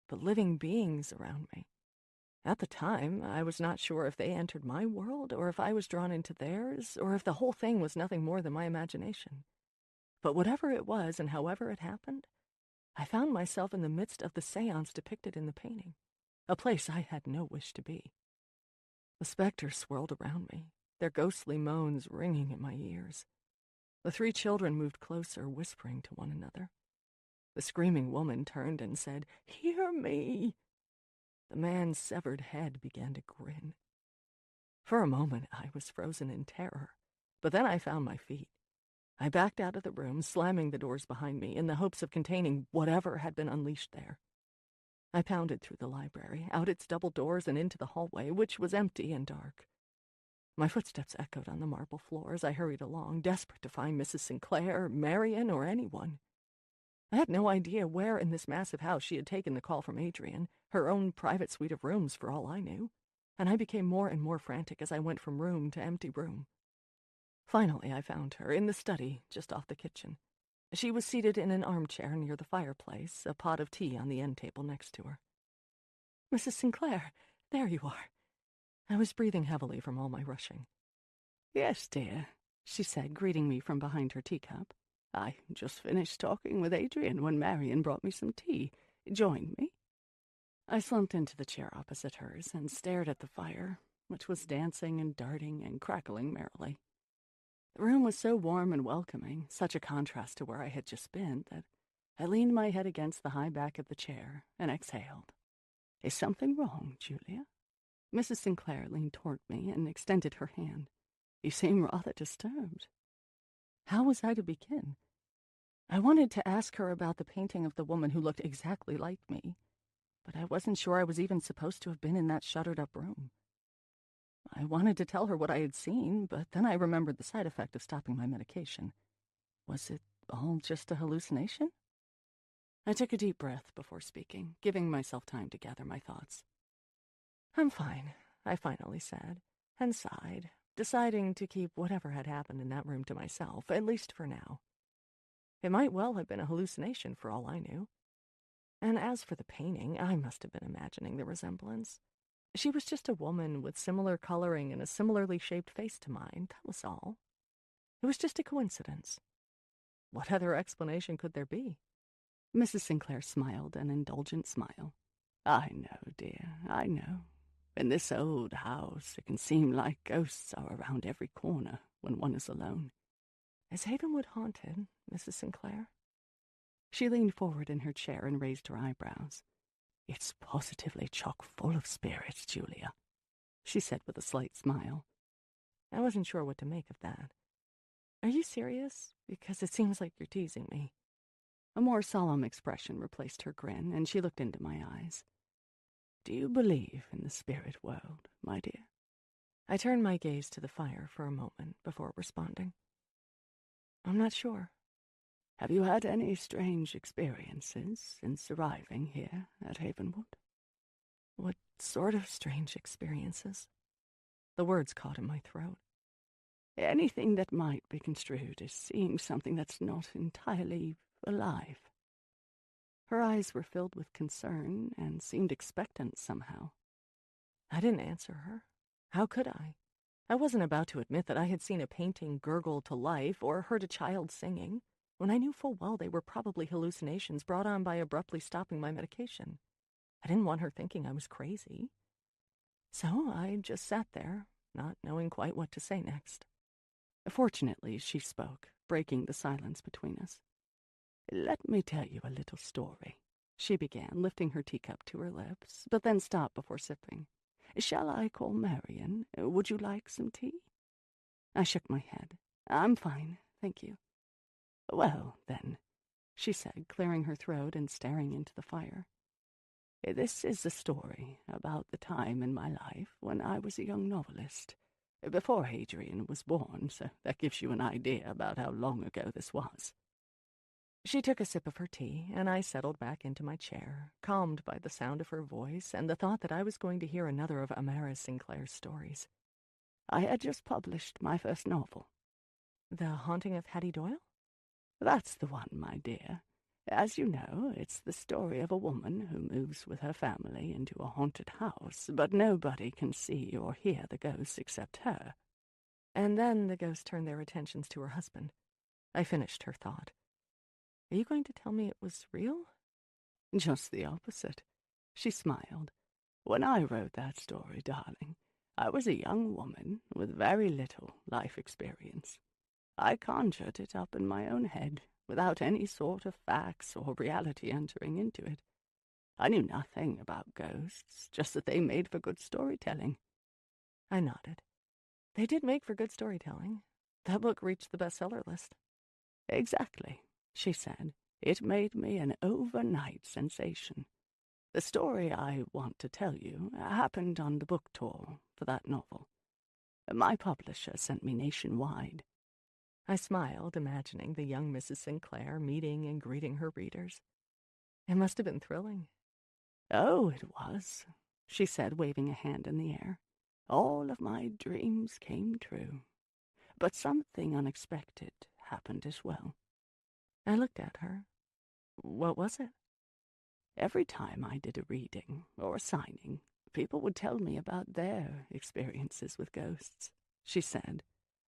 but living beings around me. At the time, I was not sure if they entered my world, or if I was drawn into theirs, or if the whole thing was nothing more than my imagination. But whatever it was and however it happened, I found myself in the midst of the seance depicted in the painting, a place I had no wish to be. The specters swirled around me, their ghostly moans ringing in my ears. The 3 children moved closer, whispering to one another. The screaming woman turned and said, "Hear me!" The man's severed head began to grin. For a moment, I was frozen in terror, but then I found my feet. I backed out of the room, slamming the doors behind me in the hopes of containing whatever had been unleashed there. I pounded through the library, out its double doors and into the hallway, which was empty and dark. My footsteps echoed on the marble floor as I hurried along, desperate to find Mrs. Sinclair, Marian, or anyone. I had no idea where in this massive house she had taken the call from Adrian, her own private suite of rooms for all I knew, and I became more and more frantic as I went from room to empty room. Finally, I found her in the study, just off the kitchen. She was seated in an armchair near the fireplace, a pot of tea on the end table next to her. "Mrs. Sinclair, there you are." I was breathing heavily from all my rushing. "Yes, dear," she said, greeting me from behind her teacup. "I just finished talking with Adrian when Marian brought me some tea. Join me?" I slumped into the chair opposite hers and stared at the fire, which was dancing and darting and crackling merrily. The room was so warm and welcoming, such a contrast to where I had just been, that I leaned my head against the high back of the chair and exhaled. "Is something wrong, Julia?" Mrs. Sinclair leaned toward me and extended her hand. "You seem rather disturbed." How was I to begin? I wanted to ask her about the painting of the woman who looked exactly like me, but I wasn't sure I was even supposed to have been in that shuttered-up room. I wanted to tell her what I had seen, but then I remembered the side effect of stopping my medication. Was it all just a hallucination? I took a deep breath before speaking, giving myself time to gather my thoughts. "I'm fine," I finally said, and sighed, deciding to keep whatever had happened in that room to myself, at least for now. It might well have been a hallucination for all I knew. And as for the painting, I must have been imagining the resemblance. She was just a woman with similar coloring and a similarly shaped face to mine, that was all. It was just a coincidence. What other explanation could there be? Mrs. Sinclair smiled an indulgent smile. "I know, dear, I know. In this old house, it can seem like ghosts are around every corner when one is alone." "Is Havenwood haunted, Mrs. Sinclair?" She leaned forward in her chair and raised her eyebrows. "It's positively chock full of spirits, Julia," she said with a slight smile. I wasn't sure what to make of that. "Are you serious? Because it seems like you're teasing me." A more solemn expression replaced her grin, and she looked into my eyes. "Do you believe in the spirit world, my dear?" I turned my gaze to the fire for a moment before responding. "I'm not sure." "Have you had any strange experiences since arriving here at Havenwood?" "What sort of strange experiences?" The words caught in my throat. "Anything that might be construed as seeing something that's not entirely alive." Her eyes were filled with concern and seemed expectant somehow. I didn't answer her. How could I? I wasn't about to admit that I had seen a painting gurgle to life or heard a child singing, when I knew full well they were probably hallucinations brought on by abruptly stopping my medication. I didn't want her thinking I was crazy. So I just sat there, not knowing quite what to say next. Fortunately, she spoke, breaking the silence between us. "Let me tell you a little story," she began, lifting her teacup to her lips, but then stopped before sipping. "Shall I call Marian? Would you like some tea?" I shook my head. "I'm fine, thank you." "Well, then," she said, clearing her throat and staring into the fire. "This is a story about the time in my life when I was a young novelist, before Hadrian was born, so that gives you an idea about how long ago this was." She took a sip of her tea, and I settled back into my chair, calmed by the sound of her voice and the thought that I was going to hear another of Amara Sinclair's stories. "I had just published my first novel." "The Haunting of Hattie Doyle?" "That's the one, my dear. As you know, it's the story of a woman who moves with her family into a haunted house, but nobody can see or hear the ghosts except her." And then the ghosts turned their attentions to her husband. I finished her thought. "Are you going to tell me it was real?" "Just the opposite." She smiled. "When I wrote that story, darling, I was a young woman with very little life experience. I conjured it up in my own head, without any sort of facts or reality entering into it. I knew nothing about ghosts, just that they made for good storytelling." I nodded. They did make for good storytelling. That book reached the bestseller list. "Exactly," she said. "It made me an overnight sensation. The story I want to tell you happened on the book tour for that novel. My publisher sent me nationwide. I smiled, imagining the young Mrs. Sinclair meeting and greeting her readers. It must have been thrilling. Oh, it was, she said, waving a hand in the air. All of my dreams came true. But something unexpected happened as well. I looked at her. What was it? Every time I did a reading or a signing, people would tell me about their experiences with ghosts, she said.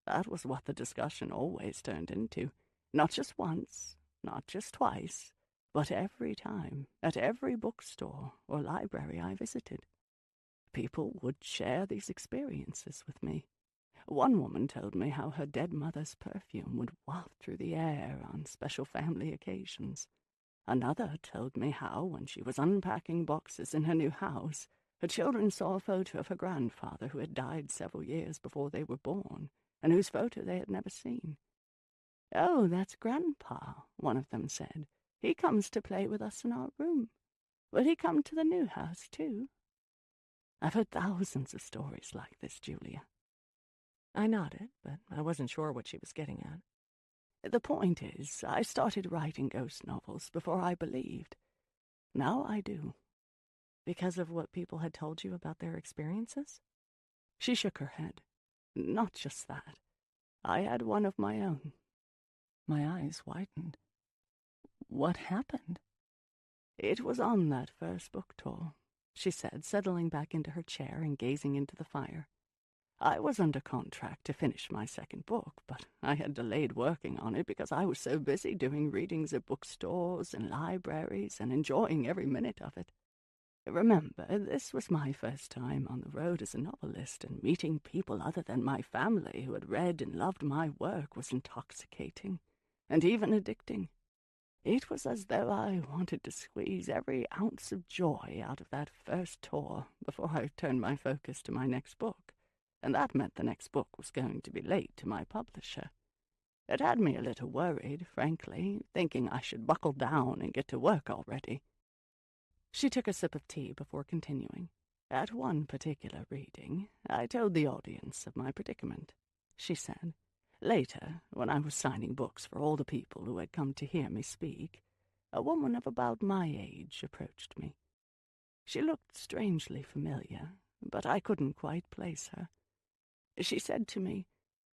That was what the discussion always turned into. Not just once, not just twice, but every time, at every bookstore or library I visited. People would share these experiences with me. One woman told me how her dead mother's perfume would waft through the air on special family occasions. Another told me how, when she was unpacking boxes in her new house, her children saw a photo of her grandfather who had died several years before they were born, and whose photo they had never seen. "Oh, that's Grandpa," one of them said. "He comes to play with us in our room. Will he come to the new house, too?" I've heard thousands of stories like this, Julia. I nodded, but I wasn't sure what she was getting at. The point is, I started writing ghost novels before I believed. Now I do. Because of what people had told you about their experiences? She shook her head. Not just that. I had one of my own. My eyes widened. What happened? It was on that first book tour, she said, settling back into her chair and gazing into the fire. I was under contract to finish my second book, but I had delayed working on it because I was so busy doing readings at bookstores and libraries and enjoying every minute of it. Remember, this was my first time on the road as a novelist, and meeting people other than my family who had read and loved my work was intoxicating and even addicting. It was as though I wanted to squeeze every ounce of joy out of that first tour before I turned my focus to my next book. And that meant the next book was going to be late to my publisher. It had me a little worried, frankly, thinking I should buckle down and get to work already. She took a sip of tea before continuing. At one particular reading, I told the audience of my predicament, she said. Later, when I was signing books for all the people who had come to hear me speak, a woman of about my age approached me. She looked strangely familiar, but I couldn't quite place her. She said to me,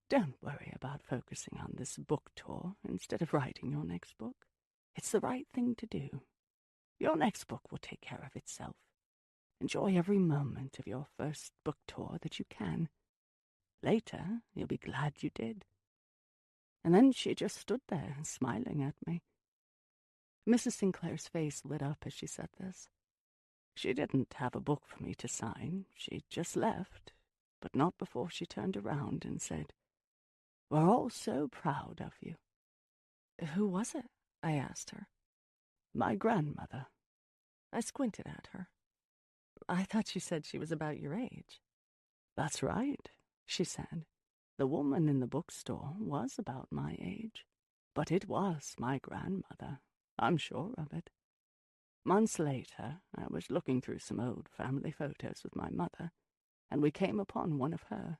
"Don't worry about focusing on this book tour instead of writing your next book. It's the right thing to do. Your next book will take care of itself. Enjoy every moment of your first book tour that you can. Later, you'll be glad you did." And then she just stood there, smiling at me. Mrs. Sinclair's face lit up as she said this. She didn't have a book for me to sign. She just left, but not before she turned around and said, "We're all so proud of you." Who was it? I asked her. My grandmother. I squinted at her. I thought you said she was about your age. That's right, she said. The woman in the bookstore was about my age, but it was my grandmother. I'm sure of it. Months later, I was looking through some old family photos with my mother, and we came upon one of her.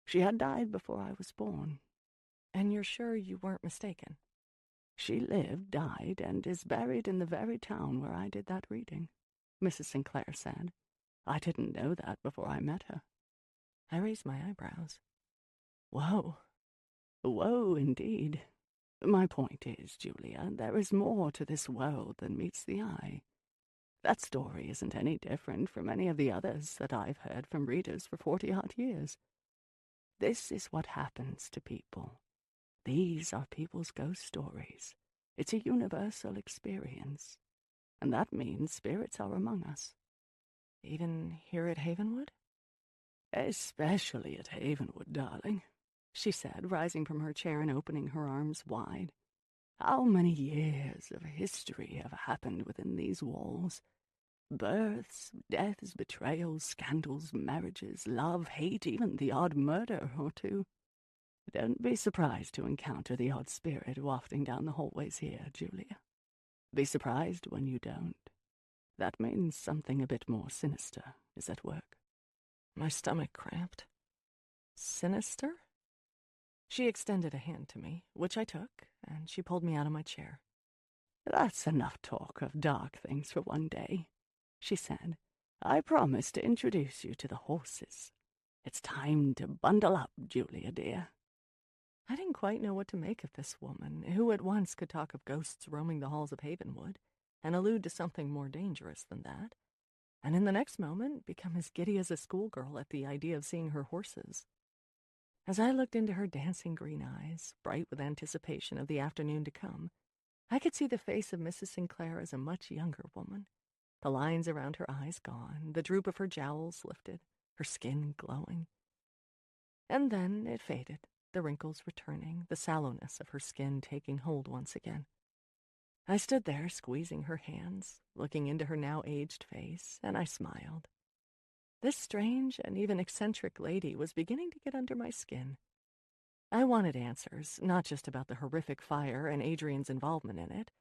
She had died before I was born. And you're sure you weren't mistaken? She lived, died, and is buried in the very town where I did that reading, Mrs. Sinclair said. I didn't know that before I met her. I raised my eyebrows. Whoa. Whoa, indeed. My point is, Julia, there is more to this world than meets the eye. That story isn't any different from any of the others that I've heard from readers for 40-odd years. This is what happens to people. These are people's ghost stories. It's a universal experience. And that means spirits are among us. Even here at Havenwood? Especially at Havenwood, darling, she said, rising from her chair and opening her arms wide. How many years of history have happened within these walls? Births, deaths, betrayals, scandals, marriages, love, hate, even the odd murder or two. Don't be surprised to encounter the odd spirit wafting down the hallways here, Julia. Be surprised when you don't. That means something a bit more sinister is at work. My stomach cramped. Sinister? She extended a hand to me, which I took, and she pulled me out of my chair. That's enough talk of dark things for one day, she said. I promise to introduce you to the horses. It's time to bundle up, Julia dear. I didn't quite know what to make of this woman, who at once could talk of ghosts roaming the halls of Havenwood, and allude to something more dangerous than that, and in the next moment become as giddy as a schoolgirl at the idea of seeing her horses. As I looked into her dancing green eyes, bright with anticipation of the afternoon to come, I could see the face of Mrs. Sinclair as a much younger woman, the lines around her eyes gone, the droop of her jowls lifted, her skin glowing. And then it faded, the wrinkles returning, the sallowness of her skin taking hold once again. I stood there, squeezing her hands, looking into her now aged face, and I smiled. This strange and even eccentric lady was beginning to get under my skin. I wanted answers, not just about the horrific fire and Adrian's involvement in it,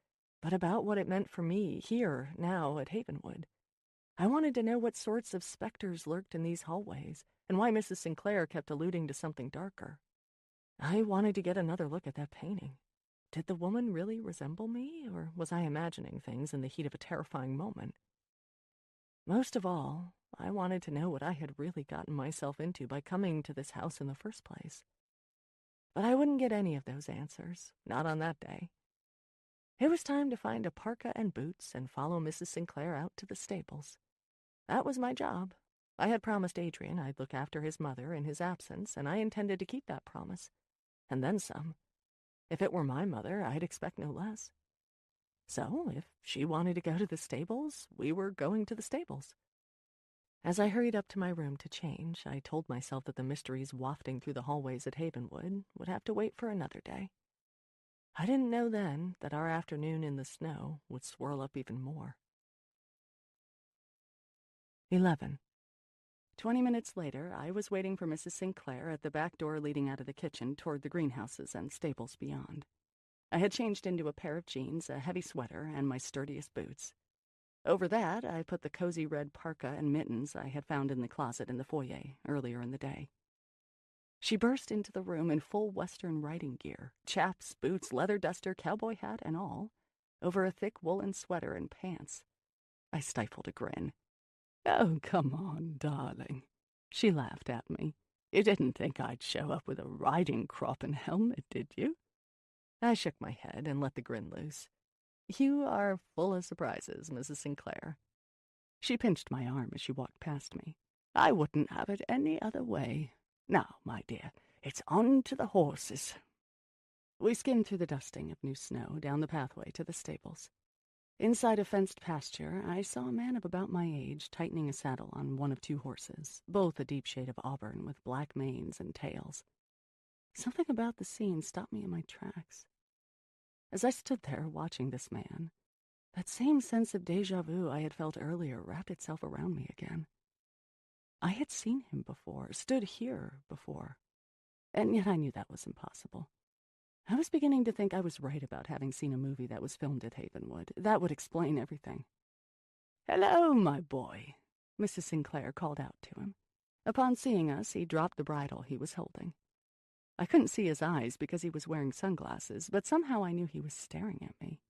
but about what it meant for me here, now, at Havenwood. I wanted to know what sorts of specters lurked in these hallways, and why Mrs. Sinclair kept alluding to something darker. I wanted to get another look at that painting. Did the woman really resemble me, or was I imagining things in the heat of a terrifying moment? Most of all, I wanted to know what I had really gotten myself into by coming to this house in the first place. But I wouldn't get any of those answers, not on that day. It was time to find a parka and boots and follow Mrs. Sinclair out to the stables. That was my job. I had promised Adrian I'd look after his mother in his absence, and I intended to keep that promise. And then some. If it were my mother, I'd expect no less. So, if she wanted to go to the stables, we were going to the stables. As I hurried up to my room to change, I told myself that the mysteries wafting through the hallways at Havenwood would have to wait for another day. I didn't know then that our afternoon in the snow would swirl up even more. 11. 20 minutes later, I was waiting for Mrs. Sinclair at the back door leading out of the kitchen toward the greenhouses and stables beyond. I had changed into a pair of jeans, a heavy sweater, and my sturdiest boots. Over that, I put the cozy red parka and mittens I had found in the closet in the foyer earlier in the day. She burst into the room in full Western riding gear, chaps, boots, leather duster, cowboy hat, and all, over a thick woolen sweater and pants. I stifled a grin. "Oh, come on, darling," she laughed at me. "You didn't think I'd show up with a riding crop and helmet, did you?" I shook my head and let the grin loose. "You are full of surprises, Mrs. Sinclair." She pinched my arm as she walked past me. "I wouldn't have it any other way. Now, my dear, it's on to the horses." We skimmed through the dusting of new snow down the pathway to the stables. Inside a fenced pasture, I saw a man of about my age tightening a saddle on one of two horses, both a deep shade of auburn with black manes and tails. Something about the scene stopped me in my tracks. As I stood there watching this man, that same sense of déjà vu I had felt earlier wrapped itself around me again. I had seen him before, stood here before, and yet I knew that was impossible. I was beginning to think I was right about having seen a movie that was filmed at Havenwood. That would explain everything. "Hello, my boy," Mrs. Sinclair called out to him. Upon seeing us, he dropped the bridle he was holding. I couldn't see his eyes because he was wearing sunglasses, but somehow I knew he was staring at me.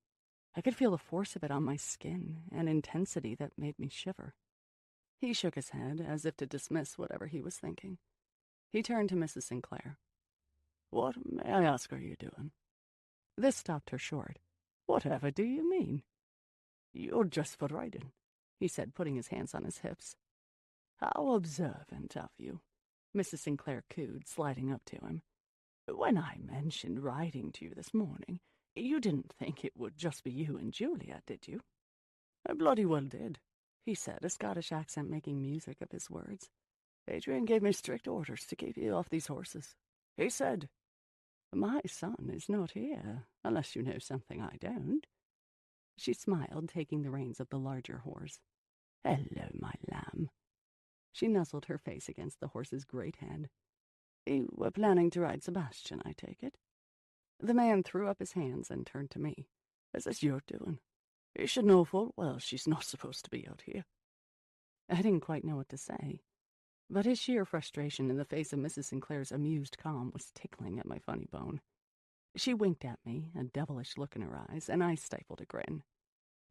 I could feel the force of it on my skin, an intensity that made me shiver. He shook his head, as if to dismiss whatever he was thinking. He turned to Mrs. Sinclair. "What, may I ask, are you doing?" This stopped her short. "Whatever do you mean?" "You're dressed for riding," he said, putting his hands on his hips. "How observant of you," Mrs. Sinclair cooed, sliding up to him. "When I mentioned riding to you this morning, you didn't think it would just be you and Julia, did you?" "I bloody well did," he said, a Scottish accent making music of his words. "Adrian gave me strict orders to keep you off these horses. He said, 'My son is not here, unless you know something I don't.'" She smiled, taking the reins of the larger horse. "Hello, my lamb." She nuzzled her face against the horse's great head. "You were planning to ride Sebastian, I take it?" The man threw up his hands and turned to me. "Is this your doing?" You should know full well she's not supposed to be out here." I didn't quite know what to say, but his sheer frustration in the face of Mrs. Sinclair's amused calm was tickling at my funny bone. She winked at me, a devilish look in her eyes, and I stifled a grin.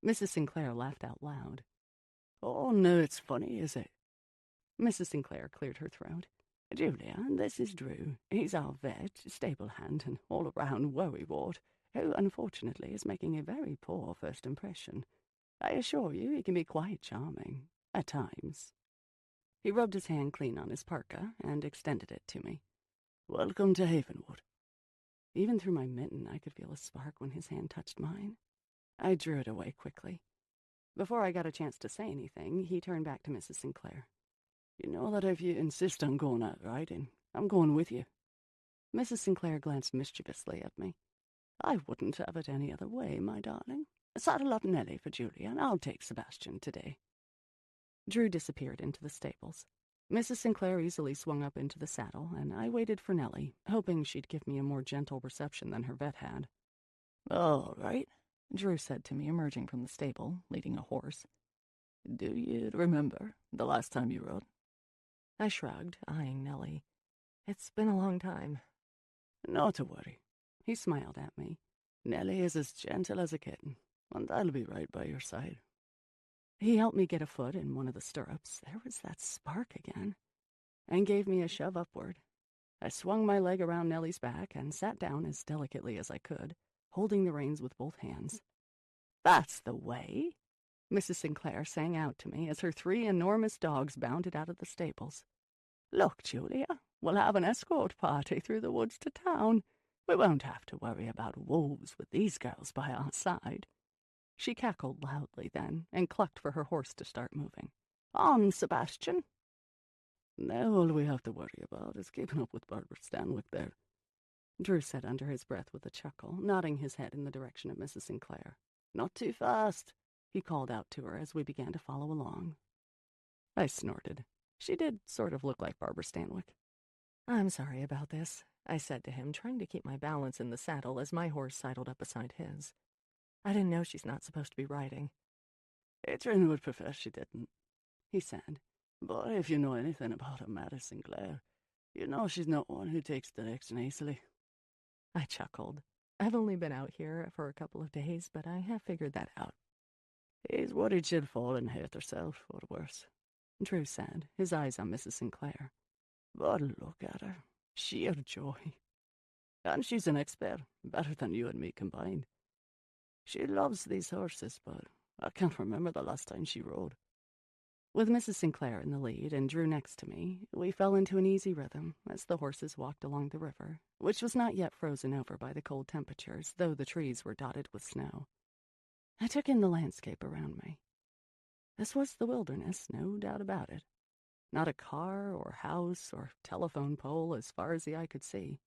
Mrs. Sinclair laughed out loud. "Oh, no, it's funny, is it?" Mrs. Sinclair cleared her throat. "Julia, this is Drew. He's our vet, stable hand, and all-around worrywart, who, unfortunately, is making a very poor first impression. I assure you he can be quite charming, at times." He rubbed his hand clean on his parka and extended it to me. "Welcome to Havenwood." Even through my mitten, I could feel a spark when his hand touched mine. I drew it away quickly. Before I got a chance to say anything, he turned back to Mrs. Sinclair. "You know that if you insist on going out riding, I'm going with you." Mrs. Sinclair glanced mischievously at me. "I wouldn't have it any other way, my darling. Saddle up Nellie for Julia, and I'll take Sebastian today." Drew disappeared into the stables. Mrs. Sinclair easily swung up into the saddle, and I waited for Nellie, hoping she'd give me a more gentle reception than her vet had. "All right," Drew said to me, emerging from the stable, leading a horse. "Do you remember the last time you rode?" I shrugged, eyeing Nellie. "It's been a long time." "Not to worry." He smiled at me. "Nellie is as gentle as a kitten, and I'll be right by your side." He helped me get a foot in one of the stirrups. There was that spark again, and gave me a shove upward. I swung my leg around Nellie's back and sat down as delicately as I could, holding the reins with both hands. "That's the way," Mrs. Sinclair sang out to me as her 3 enormous dogs bounded out of the stables. "Look, Julia, we'll have an escort party through the woods to town. We won't have to worry about wolves with these girls by our side." She cackled loudly then and clucked for her horse to start moving. "On, Sebastian." "Now all we have to worry about is keeping up with Barbara Stanwyck there," Drew said under his breath with a chuckle, nodding his head in the direction of Mrs. Sinclair. "Not too fast," he called out to her as we began to follow along. I snorted. She did sort of look like Barbara Stanwyck. "I'm sorry about this," I said to him, trying to keep my balance in the saddle as my horse sidled up beside his. "I didn't know she's not supposed to be riding." "Adrian would prefer she didn't," he said. "But if you know anything about a Mary Sinclair, you know she's not one who takes direction easily." I chuckled. I've only been out here for a couple of days, but I have figured that out. "He's worried she'd fall and hurt herself, or worse," Drew said, his eyes on Mrs. Sinclair. "But look at her. Sheer joy. And she's an expert, better than you and me combined. She loves these horses, but I can't remember the last time she rode." With Mrs. Sinclair in the lead and Drew next to me, we fell into an easy rhythm as the horses walked along the river, which was not yet frozen over by the cold temperatures, though the trees were dotted with snow. I took in the landscape around me. This was the wilderness, no doubt about it. Not a car or house or telephone pole as far as the eye could see.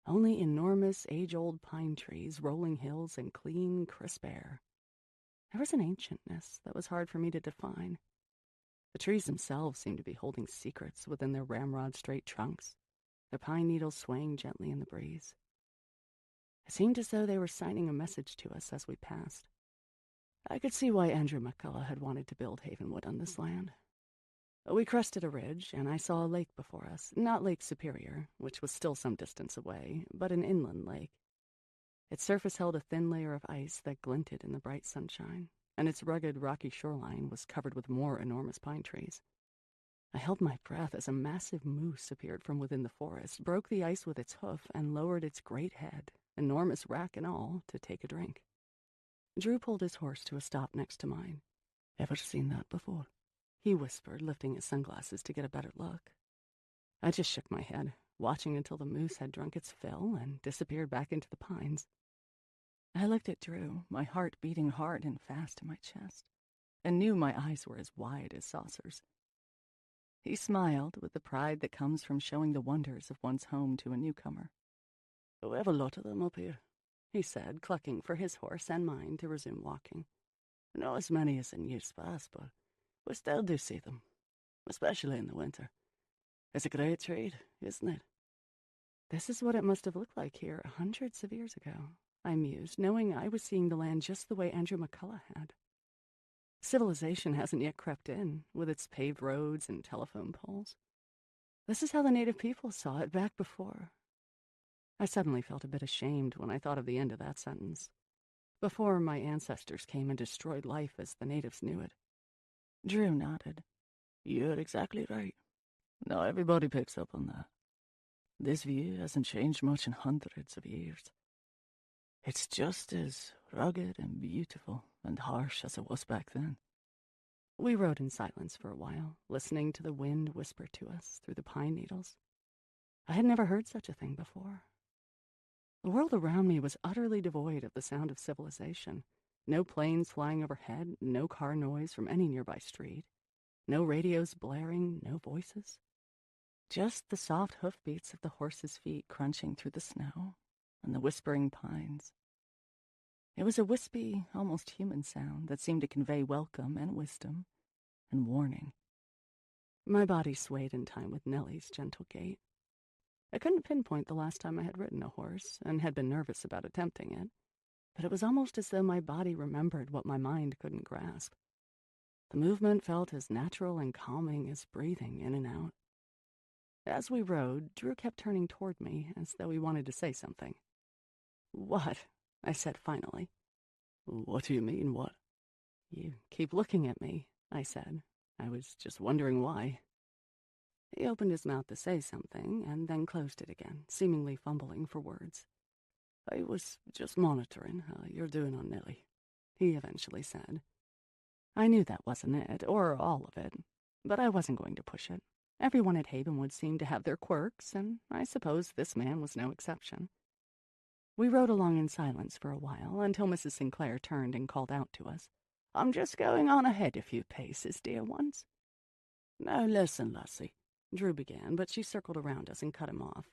Only enormous, age-old pine trees, rolling hills, and clean, crisp air. There was an ancientness that was hard for me to define. The trees themselves seemed to be holding secrets within their ramrod-straight trunks, their pine needles swaying gently in the breeze. It seemed as though they were signing a message to us as we passed. I could see why Andrew McCullough had wanted to build Havenwood on this land. We crested a ridge, and I saw a lake before us, not Lake Superior, which was still some distance away, but an inland lake. Its surface held a thin layer of ice that glinted in the bright sunshine, and its rugged, rocky shoreline was covered with more enormous pine trees. I held my breath as a massive moose appeared from within the forest, broke the ice with its hoof, and lowered its great head, enormous rack and all, to take a drink. Drew pulled his horse to a stop next to mine. "Ever seen that before?" he whispered, lifting his sunglasses to get a better look. I just shook my head, watching until the moose had drunk its fill and disappeared back into the pines. I looked at Drew, my heart beating hard and fast in my chest, and knew my eyes were as wide as saucers. He smiled with the pride that comes from showing the wonders of one's home to a newcomer. "We have a lot of them up here," he said, clucking for his horse and mine to resume walking. "Not as many as in years past, but we still do see them, especially in the winter. It's a great treat, isn't it?" This is what it must have looked like here hundreds of years ago, I mused, knowing I was seeing the land just the way Andrew McCullough had. Civilization hasn't yet crept in, with its paved roads and telephone poles. This is how the native people saw it back before. I suddenly felt a bit ashamed when I thought of the end of that sentence. Before my ancestors came and destroyed life as the natives knew it. Drew nodded. You're exactly right. Not everybody picks up on that. This view hasn't changed much in hundreds of years. It's just as rugged and beautiful and harsh as it was back then. We rode in silence for a while, listening to the wind whisper to us through the pine needles. I had never heard such a thing before. The world around me was utterly devoid of the sound of civilization. No planes flying overhead, no car noise from any nearby street, no radios blaring, no voices. Just the soft hoofbeats of the horses' feet crunching through the snow and the whispering pines. It was a wispy, almost human sound that seemed to convey welcome and wisdom and warning. My body swayed in time with Nellie's gentle gait. I couldn't pinpoint the last time I had ridden a horse and had been nervous about attempting it, but it was almost as though my body remembered what my mind couldn't grasp. The movement felt as natural and calming as breathing in and out. As we rode, Drew kept turning toward me as though he wanted to say something. "What?" I said finally. What do you mean, what? "You keep looking at me," I said. I was just wondering why. He opened his mouth to say something and then closed it again, seemingly fumbling for words. I was just monitoring how you're doing on Nellie, he eventually said. I knew that wasn't it, or all of it, but I wasn't going to push it. Everyone at Havenwood seemed to have their quirks, and I suppose this man was no exception. We rode along in silence for a while, until Mrs. Sinclair turned and called out to us. "I'm just going on ahead a few paces, dear ones." "Now listen, lassie," Drew began, but she circled around us and cut him off.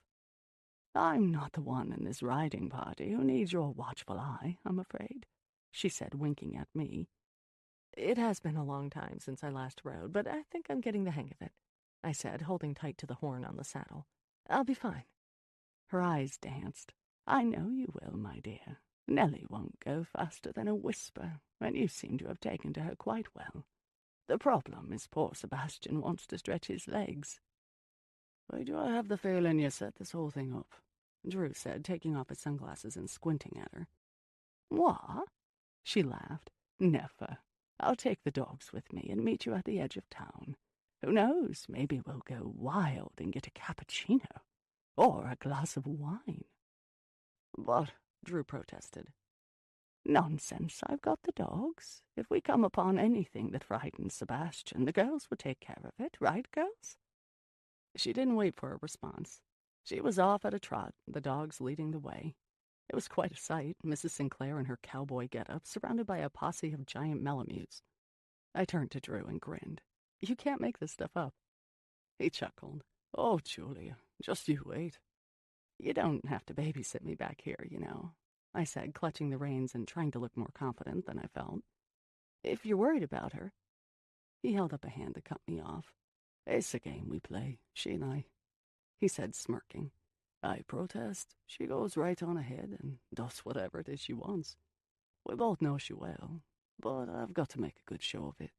"I'm not the one in this riding party who needs your watchful eye, I'm afraid," she said, winking at me. "It has been a long time since I last rode, but I think I'm getting the hang of it," I said, holding tight to the horn on the saddle. "I'll be fine." Her eyes danced. "I know you will, my dear. Nellie won't go faster than a whisper, and you seem to have taken to her quite well. The problem is poor Sebastian wants to stretch his legs." "Why do I have the feeling you set this whole thing up?" Drew said, taking off his sunglasses and squinting at her. "What?" She laughed. "Never. I'll take the dogs with me and meet you at the edge of town. Who knows, maybe we'll go wild and get a cappuccino. Or a glass of wine." "But," Drew protested. "Nonsense, I've got the dogs. If we come upon anything that frightens Sebastian, the girls will take care of it, right, girls?" She didn't wait for a response. She was off at a trot, the dogs leading the way. It was quite a sight, Mrs. Sinclair in her cowboy getup, surrounded by a posse of giant Malamutes. I turned to Drew and grinned. "You can't make this stuff up." He chuckled. "Oh, Julia, just you wait." "You don't have to babysit me back here, you know," I said, clutching the reins and trying to look more confident than I felt. "If you're worried about her." He held up a hand to cut me off. "It's a game we play, she and I," he said, smirking. "I protest, she goes right on ahead and does whatever it is she wants. We both know she will, but I've got to make a good show of it."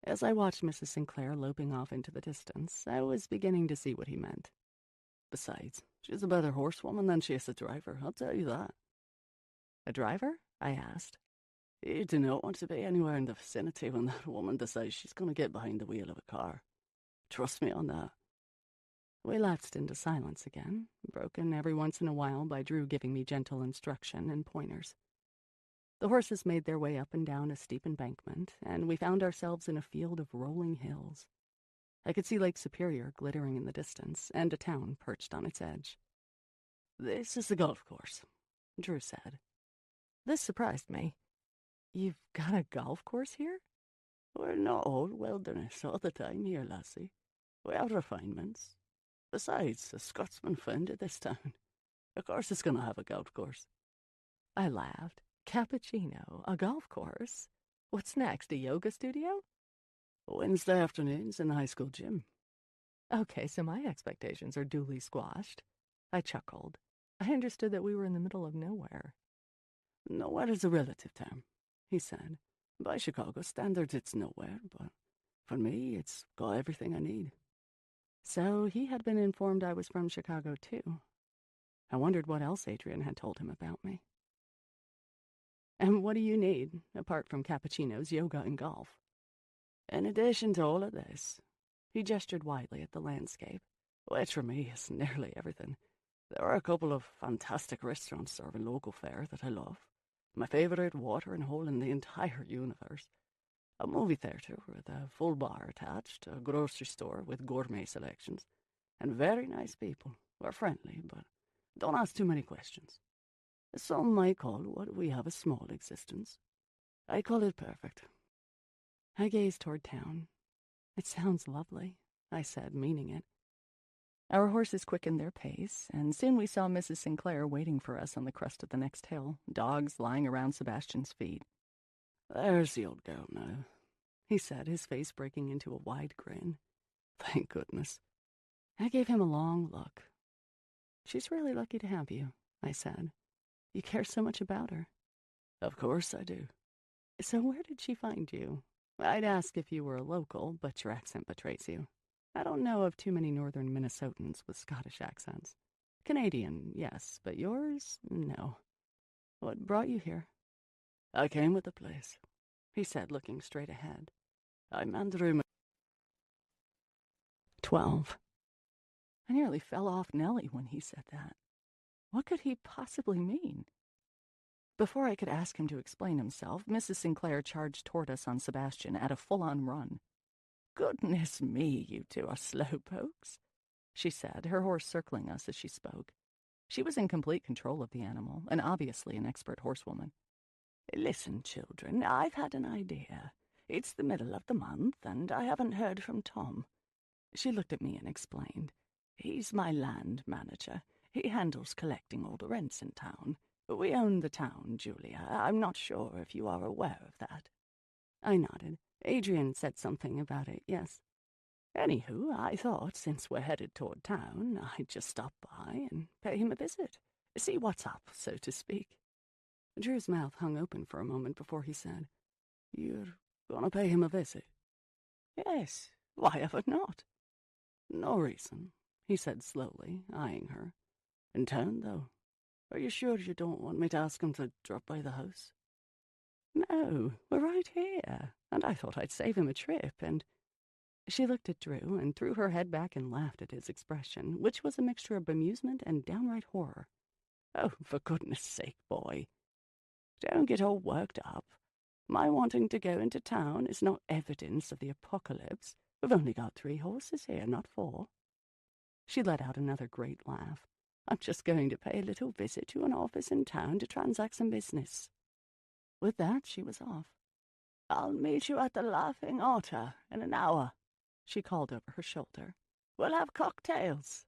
As I watched Mrs. Sinclair loping off into the distance, I was beginning to see what he meant. "Besides, she's a better horsewoman than she is a driver, I'll tell you that." "A driver?" I asked. "You do not want to be anywhere in the vicinity when that woman decides she's going to get behind the wheel of a car. Trust me on that." We lapsed into silence again, broken every once in a while by Drew giving me gentle instruction and pointers. The horses made their way up and down a steep embankment, and we found ourselves in a field of rolling hills. I could see Lake Superior glittering in the distance, and a town perched on its edge. "This is the golf course," Drew said. This surprised me. "You've got a golf course here?" "We're not all wilderness all the time here, lassie. We have refinements. Besides, a Scotsman founded this town. Of course it's going to have a golf course." I laughed. "Cappuccino, a golf course? What's next, a yoga studio?" "Wednesday afternoons in the high school gym." Okay, so my expectations are duly squashed. I chuckled. I understood that we were in the middle of nowhere. Nowhere is a relative term, he said. By Chicago standards, it's nowhere, but for me, it's got everything I need. So he had been informed I was from Chicago, too. I wondered what else Adrian had told him about me. And what do you need, apart from cappuccinos, yoga, and golf? In addition to all of this, he gestured widely at the landscape, which for me is nearly everything. There are a couple of fantastic restaurants serving local fare that I love. My favorite watering hole in the entire universe. A movie theater with a full bar attached, a grocery store with gourmet selections, and very nice people who are friendly, but don't ask too many questions. Some might call what we have a small existence. I call it perfect. I gazed toward town. It sounds lovely, I said, meaning it. Our horses quickened their pace, and soon we saw Mrs. Sinclair waiting for us on the crest of the next hill, dogs lying around Sebastian's feet. There's the old girl now, he said, his face breaking into a wide grin. Thank goodness. I gave him a long look. She's really lucky to have you, I said. You care so much about her. Of course I do. So where did she find you? I'd ask if you were a local, but your accent betrays you. I don't know of too many northern Minnesotans with Scottish accents. Canadian, yes, but yours, no. What brought you here? I came with the place, he said, looking straight ahead. I'm Andrew 12. I nearly fell off Nellie when he said that. What could he possibly mean? Before I could ask him to explain himself, Mrs. Sinclair charged toward us on Sebastian at a full-on run. "Goodness me, you two are slowpokes," she said, her horse circling us as she spoke. She was in complete control of the animal, and obviously an expert horsewoman. "Listen, children, I've had an idea. It's the middle of the month, and I haven't heard from Tom." She looked at me and explained. "He's my land manager. He handles collecting all the rents in town. We own the town, Julia. I'm not sure if you are aware of that." I nodded. Adrian said something about it, yes. "Anywho, I thought, since we're headed toward town, I'd just stop by and pay him a visit. See what's up, so to speak." Drew's mouth hung open for a moment before he said, "You're gonna pay him a visit?" "Yes. Why ever not?" "No reason," he said slowly, eyeing her. "In town, though? Are you sure you don't want me to ask him to drop by the house?" "No, we're right here, and I thought I'd save him a trip, and—" She looked at Drew and threw her head back and laughed at his expression, which was a mixture of bemusement and downright horror. "Oh, for goodness sake, boy, don't get all worked up. My wanting to go into town is not evidence of the apocalypse. We've only got 3 horses here, not 4. She let out another great laugh. "I'm just going to pay a little visit to an office in town to transact some business." With that, she was off. "I'll meet you at the Laughing Otter in an hour," she called over her shoulder. "We'll have cocktails."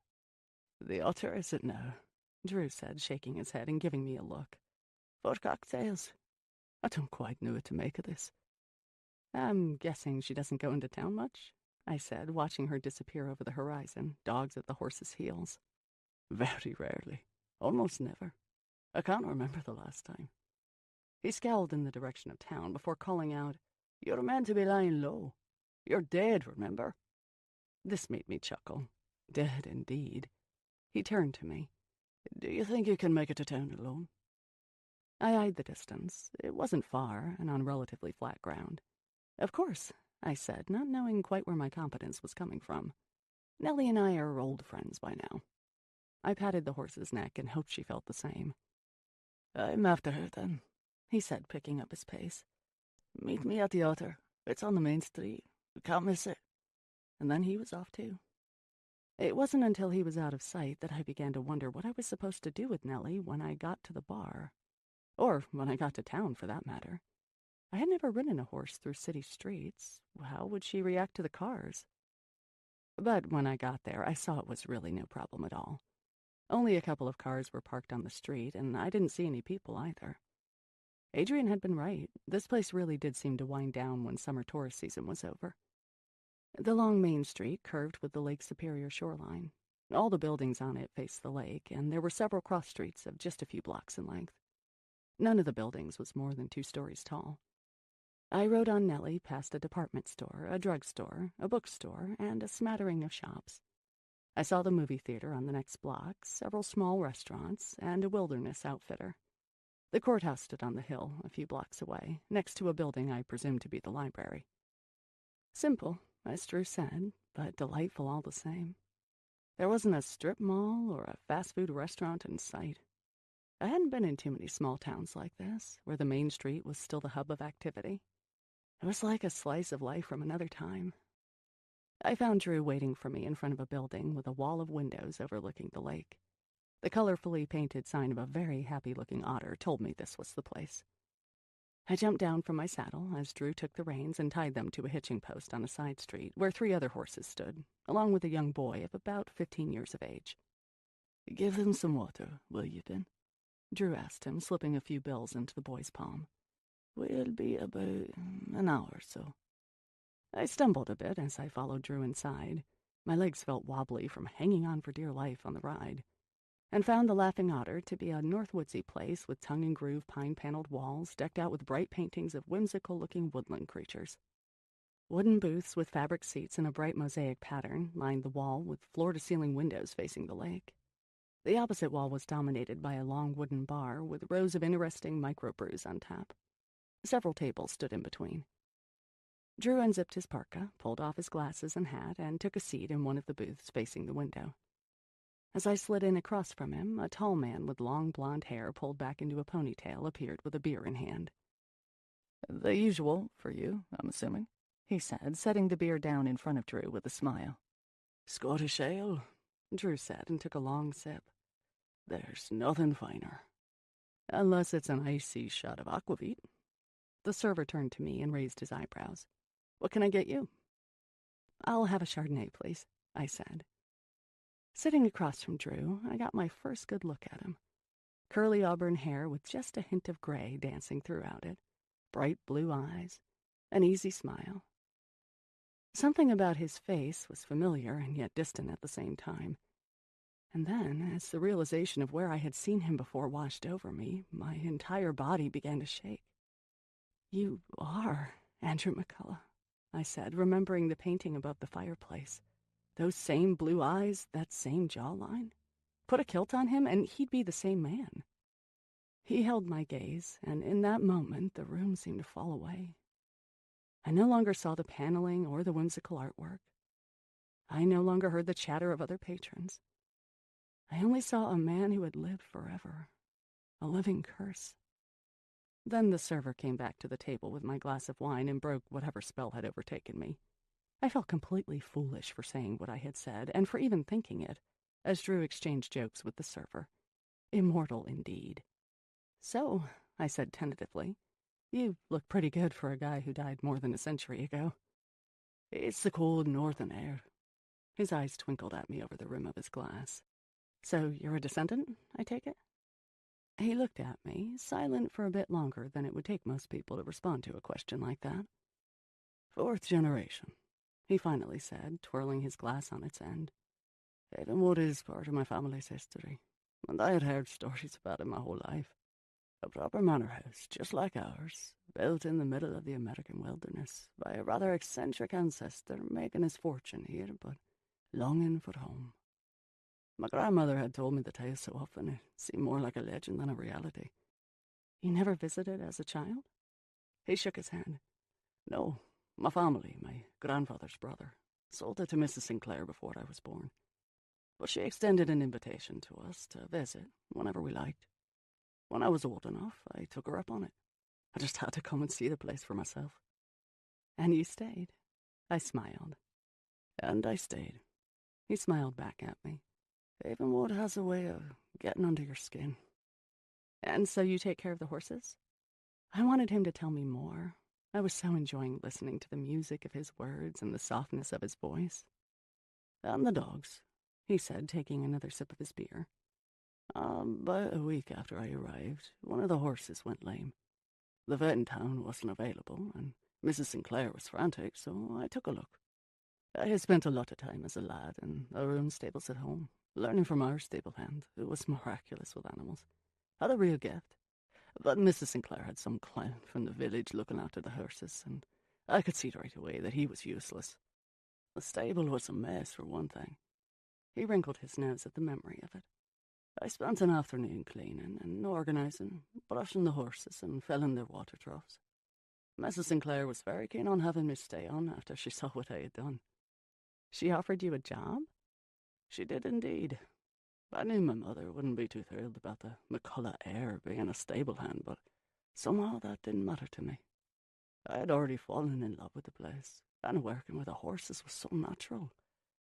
"The Otter is it now?" Drew said, shaking his head and giving me a look. "For cocktails? I don't quite know what to make of this." "I'm guessing she doesn't go into town much?" I said, watching her disappear over the horizon, dogs at the horse's heels. "Very rarely. Almost never. I can't remember the last time." He scowled in the direction of town before calling out, "You're meant to be lying low. You're dead, remember?" This made me chuckle. Dead, indeed. He turned to me. "Do you think you can make it to town alone?" I eyed the distance. It wasn't far, and on relatively flat ground. "Of course," I said, not knowing quite where my confidence was coming from. "Nellie and I are old friends by now." I patted the horse's neck and hoped she felt the same. "I'm after her, then," he said, picking up his pace. "Meet me at the Otter. It's on the main street. You can't miss it." And then he was off, too. It wasn't until he was out of sight that I began to wonder what I was supposed to do with Nellie when I got to the bar. Or when I got to town, for that matter. I had never ridden a horse through city streets. How would she react to the cars? But when I got there, I saw it was really no problem at all. Only a couple of cars were parked on the street, and I didn't see any people either. Adrian had been right. This place really did seem to wind down when summer tourist season was over. The long main street curved with the Lake Superior shoreline. All the buildings on it faced the lake, and there were several cross streets of just a few blocks in length. None of the buildings was more than 2 stories tall. I rode on Nellie past a department store, a drugstore, a bookstore, and a smattering of shops. I saw the movie theater on the next block, several small restaurants, and a wilderness outfitter. The courthouse stood on the hill, a few blocks away, next to a building I presumed to be the library. Simple, as Drew said, but delightful all the same. There wasn't a strip mall or a fast food restaurant in sight. I hadn't been in too many small towns like this, where the main street was still the hub of activity. It was like a slice of life from another time. I found Drew waiting for me in front of a building with a wall of windows overlooking the lake. The colorfully painted sign of a very happy-looking otter told me this was the place. I jumped down from my saddle as Drew took the reins and tied them to a hitching post on a side street where 3 other horses stood, along with a young boy of about 15 years of age. "Give them some water, will you, then?" Drew asked him, slipping a few bills into the boy's palm. "We'll be about an hour or so." I stumbled a bit as I followed Drew inside. My legs felt wobbly from hanging on for dear life on the ride, and found the Laughing Otter to be a Northwoodsy place with tongue-and-groove pine-paneled walls decked out with bright paintings of whimsical-looking woodland creatures. Wooden booths with fabric seats and a bright mosaic pattern lined the wall with floor-to-ceiling windows facing the lake. The opposite wall was dominated by a long wooden bar with rows of interesting microbrews on tap. Several tables stood in between. Drew unzipped his parka, pulled off his glasses and hat, and took a seat in one of the booths facing the window. As I slid in across from him, a tall man with long blonde hair pulled back into a ponytail appeared with a beer in hand. "The usual for you, I'm assuming," he said, setting the beer down in front of Drew with a smile. "Scottish ale," Drew said, and took a long sip. "There's nothing finer." "Unless it's an icy shot of aquavit." The server turned to me and raised his eyebrows. "What can I get you?" "I'll have a Chardonnay, please," I said. Sitting across from Drew, I got my first good look at him. Curly auburn hair with just a hint of gray dancing throughout it, bright blue eyes, an easy smile. Something about his face was familiar and yet distant at the same time. And then, as the realization of where I had seen him before washed over me, my entire body began to shake. "You are Andrew McCullough," I said, remembering the painting above the fireplace. Those same blue eyes, that same jawline. Put a kilt on him, and he'd be the same man. He held my gaze, and in that moment, the room seemed to fall away. I no longer saw the paneling or the whimsical artwork. I no longer heard the chatter of other patrons. I only saw a man who had lived forever, a living curse. Then the server came back to the table with my glass of wine and broke whatever spell had overtaken me. I felt completely foolish for saying what I had said, and for even thinking it, as Drew exchanged jokes with the server. Immortal indeed. "So," I said tentatively, "you look pretty good for a guy who died more than a century ago." "It's the cold northern air." His eyes twinkled at me over the rim of his glass. "So you're a descendant, I take it?" He looked at me, silent for a bit longer than it would take most people to respond to a question like that. "Fourth generation," he finally said, twirling his glass on its end. "Havenwood is part of my family's history, and I had heard stories about it my whole life. A proper manor house, just like ours, built in the middle of the American wilderness by a rather eccentric ancestor making his fortune here, but longing for home. My grandmother had told me the tale so often it seemed more like a legend than a reality." "You never visited as a child?" He shook his head. "No, my family, my grandfather's brother, sold it to Mrs. Sinclair before I was born. But she extended an invitation to us to visit whenever we liked. When I was old enough, I took her up on it. I just had to come and see the place for myself." "And you stayed?" I smiled. "And I stayed." He smiled back at me. "Havenwood has a way of getting under your skin." "And so you take care of the horses?" I wanted him to tell me more. I was so enjoying listening to the music of his words and the softness of his voice. "And the dogs," he said, taking another sip of his beer. About a week after I arrived, one of the horses went lame. The vet in town wasn't available, and Mrs. Sinclair was frantic, so I took a look. I had spent a lot of time as a lad in our own stables at home, learning from our stable hand, who was miraculous with animals. Had a real gift. But Mrs. Sinclair had some clown from the village looking after the horses, and I could see right away that he was useless. The stable was a mess, for one thing. He wrinkled his nose at the memory of it. I spent an afternoon cleaning and organising, brushing the horses and filling their water troughs. Mrs. Sinclair was very keen on having me stay on after she saw what I had done. She offered you a job? She did indeed. I knew my mother wouldn't be too thrilled about the McCullough heir being a stable hand, but somehow that didn't matter to me. I had already fallen in love with the place, and working with the horses was so natural.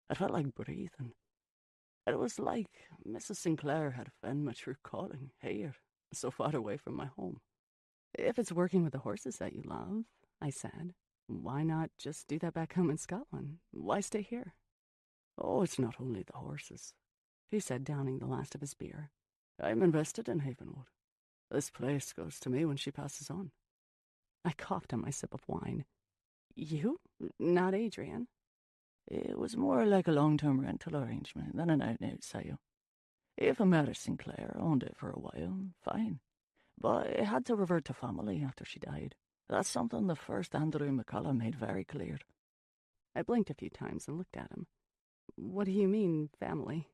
It felt like breathing. It was like Mrs. Sinclair had found my true calling here, so far away from my home. If it's working with the horses that you love, I said, why not just do that back home in Scotland? Why stay here? Oh, it's not only the horses, he said, downing the last of his beer. I'm invested in Havenwood. This place goes to me when she passes on. I coughed on my sip of wine. You? Not Adrian? It was more like a long-term rental arrangement than an out-and-out sale. If Mary Sinclair owned it for a while, fine. But it had to revert to family after she died. That's something the first Andrew McCullough made very clear. I blinked a few times and looked at him. What do you mean, family?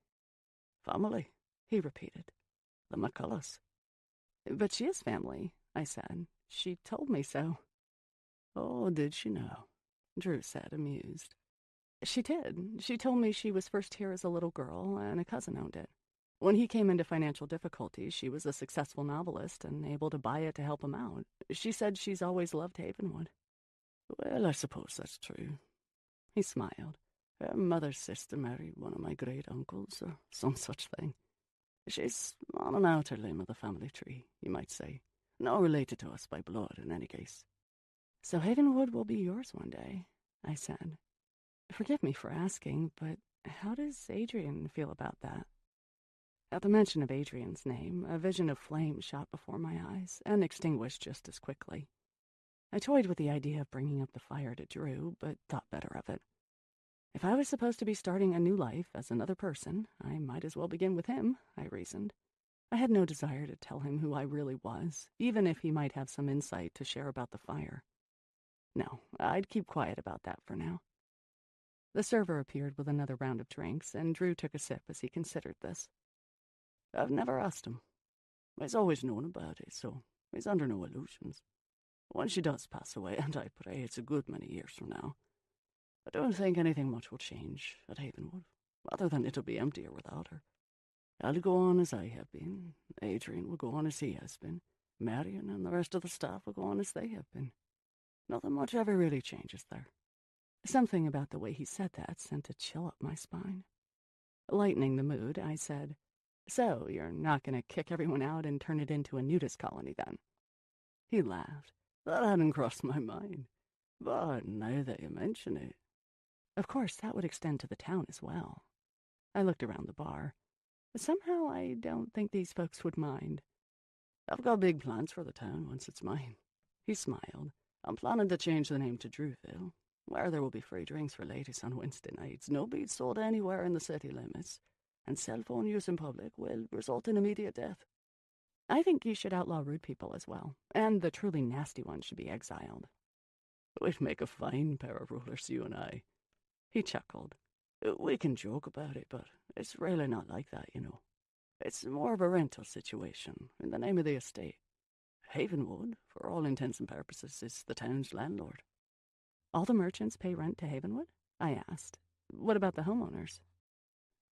Family, he repeated. The McCulloughs. But she is family, I said. She told me so. Oh, did she now? Drew said, amused. She did. She told me she was first here as a little girl, and a cousin owned it. When he came into financial difficulties, she was a successful novelist and able to buy it to help him out. She said she's always loved Havenwood. Well, I suppose that's true. He smiled. Her mother's sister married one of my great-uncles, or some such thing. She's on an outer limb of the family tree, you might say. Not related to us by blood, in any case. So Havenwood will be yours one day, I said. Forgive me for asking, but how does Adrian feel about that? At the mention of Adrian's name, a vision of flame shot before my eyes, and extinguished just as quickly. I toyed with the idea of bringing up the fire to Drew, but thought better of it. If I was supposed to be starting a new life as another person, I might as well begin with him, I reasoned. I had no desire to tell him who I really was, even if he might have some insight to share about the fire. No, I'd keep quiet about that for now. The server appeared with another round of drinks, and Drew took a sip as he considered this. I've never asked him. He's always known about it, so he's under no illusions. When she does pass away, and I pray it's a good many years from now, I don't think anything much will change at Havenwood, other than it'll be emptier without her. I'll go on as I have been, Adrian will go on as he has been, Marion and the rest of the staff will go on as they have been. Nothing much ever really changes there. Something about the way he said that sent a chill up my spine. Lightening the mood, I said, So, you're not going to kick everyone out and turn it into a nudist colony, then? He laughed. That hadn't crossed my mind. But now that you mention it... Of course, that would extend to the town as well. I looked around the bar. But somehow I don't think these folks would mind. I've got big plans for the town once it's mine. He smiled. I'm planning to change the name to Drewville, where there will be free drinks for ladies on Wednesday nights, no beads sold anywhere in the city limits, and cell phone use in public will result in immediate death. I think you should outlaw rude people as well, and the truly nasty ones should be exiled. We'd make a fine pair of rulers, you and I. He chuckled. We can joke about it, but it's really not like that, you know. It's more of a rental situation, in the name of the estate. Havenwood, for all intents and purposes, is the town's landlord. All the merchants pay rent to Havenwood? I asked. What about the homeowners?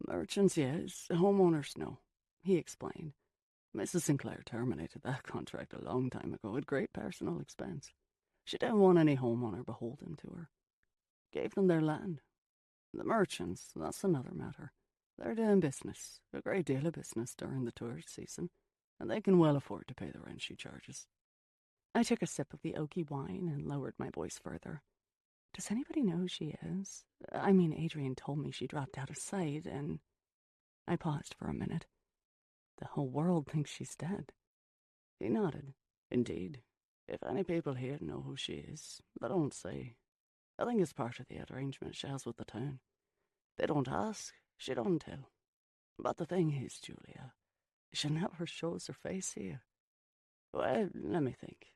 Merchants, yes. Homeowners, no. He explained. Mrs. Sinclair terminated that contract a long time ago at great personal expense. She didn't want any homeowner beholden to her. Gave them their land. The merchants, that's another matter. They're doing business, a great deal of business during the tourist season, and they can well afford to pay the rent she charges. I took a sip of the oaky wine and lowered my voice further. Does anybody know who she is? I mean, Adrian told me she dropped out of sight, and... I paused for a minute. The whole world thinks she's dead. He nodded. Indeed. If any people here know who she is, they don't say. I think it's part of the arrangement she has with the town. They don't ask, she don't tell. But the thing is, Julia, she never shows her face here. Well, let me think.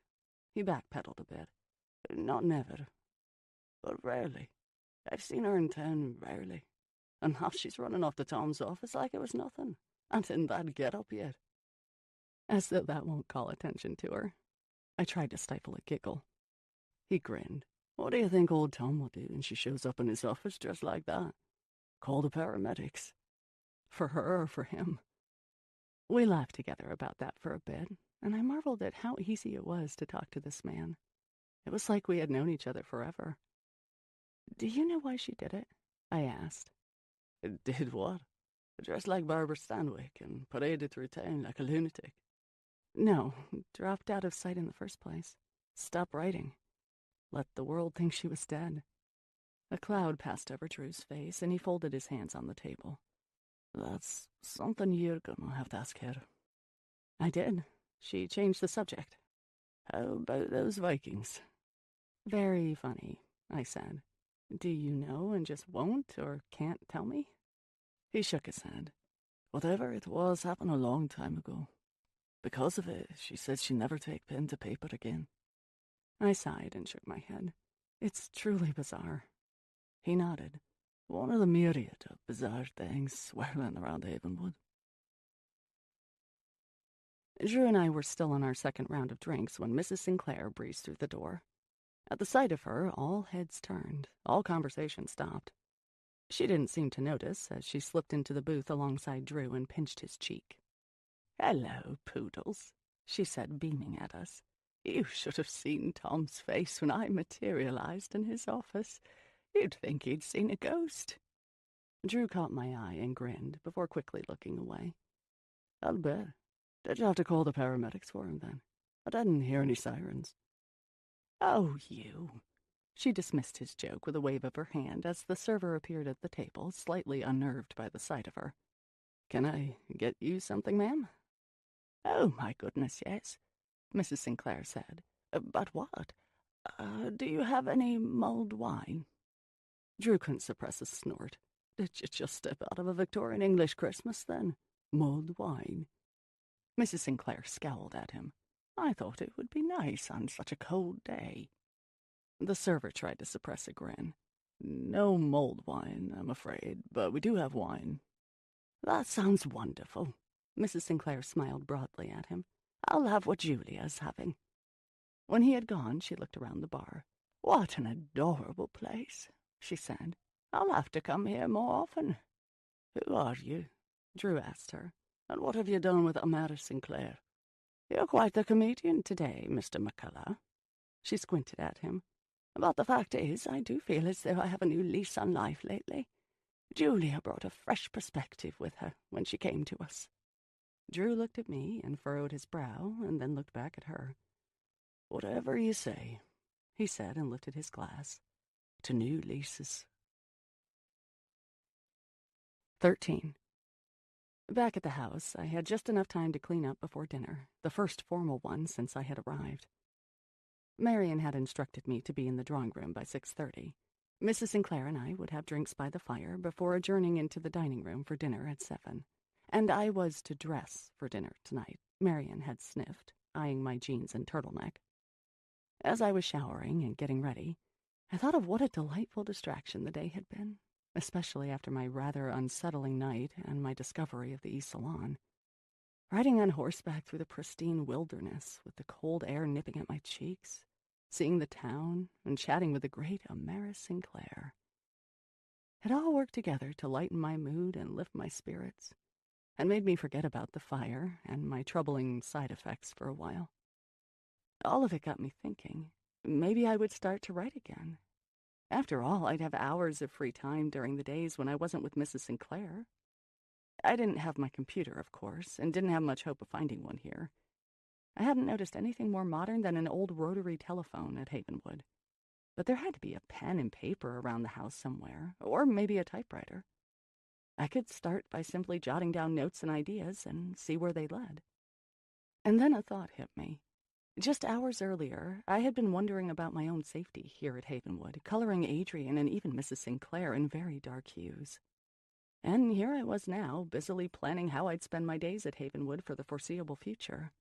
He backpedaled a bit. Not never, but rarely. I've seen her in town rarely. And now she's running off to Tom's office like it was nothing. And in that get-up yet. As though that won't call attention to her. I tried to stifle a giggle. He grinned. What do you think old Tom will do when she shows up in his office dressed like that? Call the paramedics. For her or for him? We laughed together about that for a bit, and I marveled at how easy it was to talk to this man. It was like we had known each other forever. Do you know why she did it? I asked. Did what? Dressed like Barbara Stanwyck and paraded through town like a lunatic. No, dropped out of sight in the first place. Stopped writing. Let the world think she was dead. A cloud passed over Drew's face, and he folded his hands on the table. That's something you're gonna have to ask her. I did. She changed the subject. How about those Vikings? Very funny, I said. Do you know and just won't or can't tell me? He shook his head. Whatever it was happened a long time ago. Because of it, she said she'd never take pen to paper again. I sighed and shook my head. It's truly bizarre. He nodded. One of the myriad of bizarre things swirling around Havenwood. Drew and I were still on our second round of drinks when Mrs. Sinclair breezed through the door. At the sight of her, all heads turned, all conversation stopped. She didn't seem to notice as she slipped into the booth alongside Drew and pinched his cheek. "Hello, Poodles," she said, beaming at us. "You should have seen Tom's face when I materialized in his office. You'd think he'd seen a ghost." Drew caught my eye and grinned before quickly looking away. "I'll bet. Did you have to call the paramedics for him then? I didn't hear any sirens." "Oh, you." She dismissed his joke with a wave of her hand as the server appeared at the table, slightly unnerved by the sight of her. "Can I get you something, ma'am?" "Oh, my goodness, yes," Mrs. Sinclair said. "But what? Do you have any mulled wine?" Drew couldn't suppress a snort. "Did you just step out of a Victorian English Christmas, then? Mulled wine?" Mrs. Sinclair scowled at him. "I thought it would be nice on such a cold day." The server tried to suppress a grin. "No mulled wine, I'm afraid, but we do have wine." "That sounds wonderful." Mrs. Sinclair smiled broadly at him. "I'll have what Julia's having." When he had gone, she looked around the bar. "What an adorable place," she said. "I'll have to come here more often." "Who are you?" Drew asked her. "And what have you done with Amara Sinclair?" "You're quite the comedian today, Mr. McCullough." She squinted at him. "But the fact is, I do feel as though I have a new lease on life lately. Julia brought a fresh perspective with her when she came to us." Drew looked at me and furrowed his brow, and then looked back at her. "Whatever you say," he said, and lifted his glass. "To new leases." 13. Back at the house, I had just enough time to clean up before dinner, the first formal one since I had arrived. Marian had instructed me to be in the drawing room by 6:30. Mrs. Sinclair and I would have drinks by the fire before adjourning into the dining room for dinner at 7. And I was to dress for dinner tonight, Marian had sniffed, eyeing my jeans and turtleneck. As I was showering and getting ready, I thought of what a delightful distraction the day had been, especially after my rather unsettling night and my discovery of the East Salon. Riding on horseback through the pristine wilderness with the cold air nipping at my cheeks, seeing the town, and chatting with the great Amara Sinclair. It all worked together to lighten my mood and lift my spirits, and made me forget about the fire and my troubling side effects for a while. All of it got me thinking, maybe I would start to write again. After all, I'd have hours of free time during the days when I wasn't with Mrs. Sinclair. I didn't have my computer, of course, and didn't have much hope of finding one here. I hadn't noticed anything more modern than an old rotary telephone at Havenwood. But there had to be a pen and paper around the house somewhere, or maybe a typewriter. I could start by simply jotting down notes and ideas and see where they led. And then a thought hit me. Just hours earlier, I had been wondering about my own safety here at Havenwood, coloring Adrian and even Mrs. Sinclair in very dark hues. And here I was now, busily planning how I'd spend my days at Havenwood for the foreseeable future.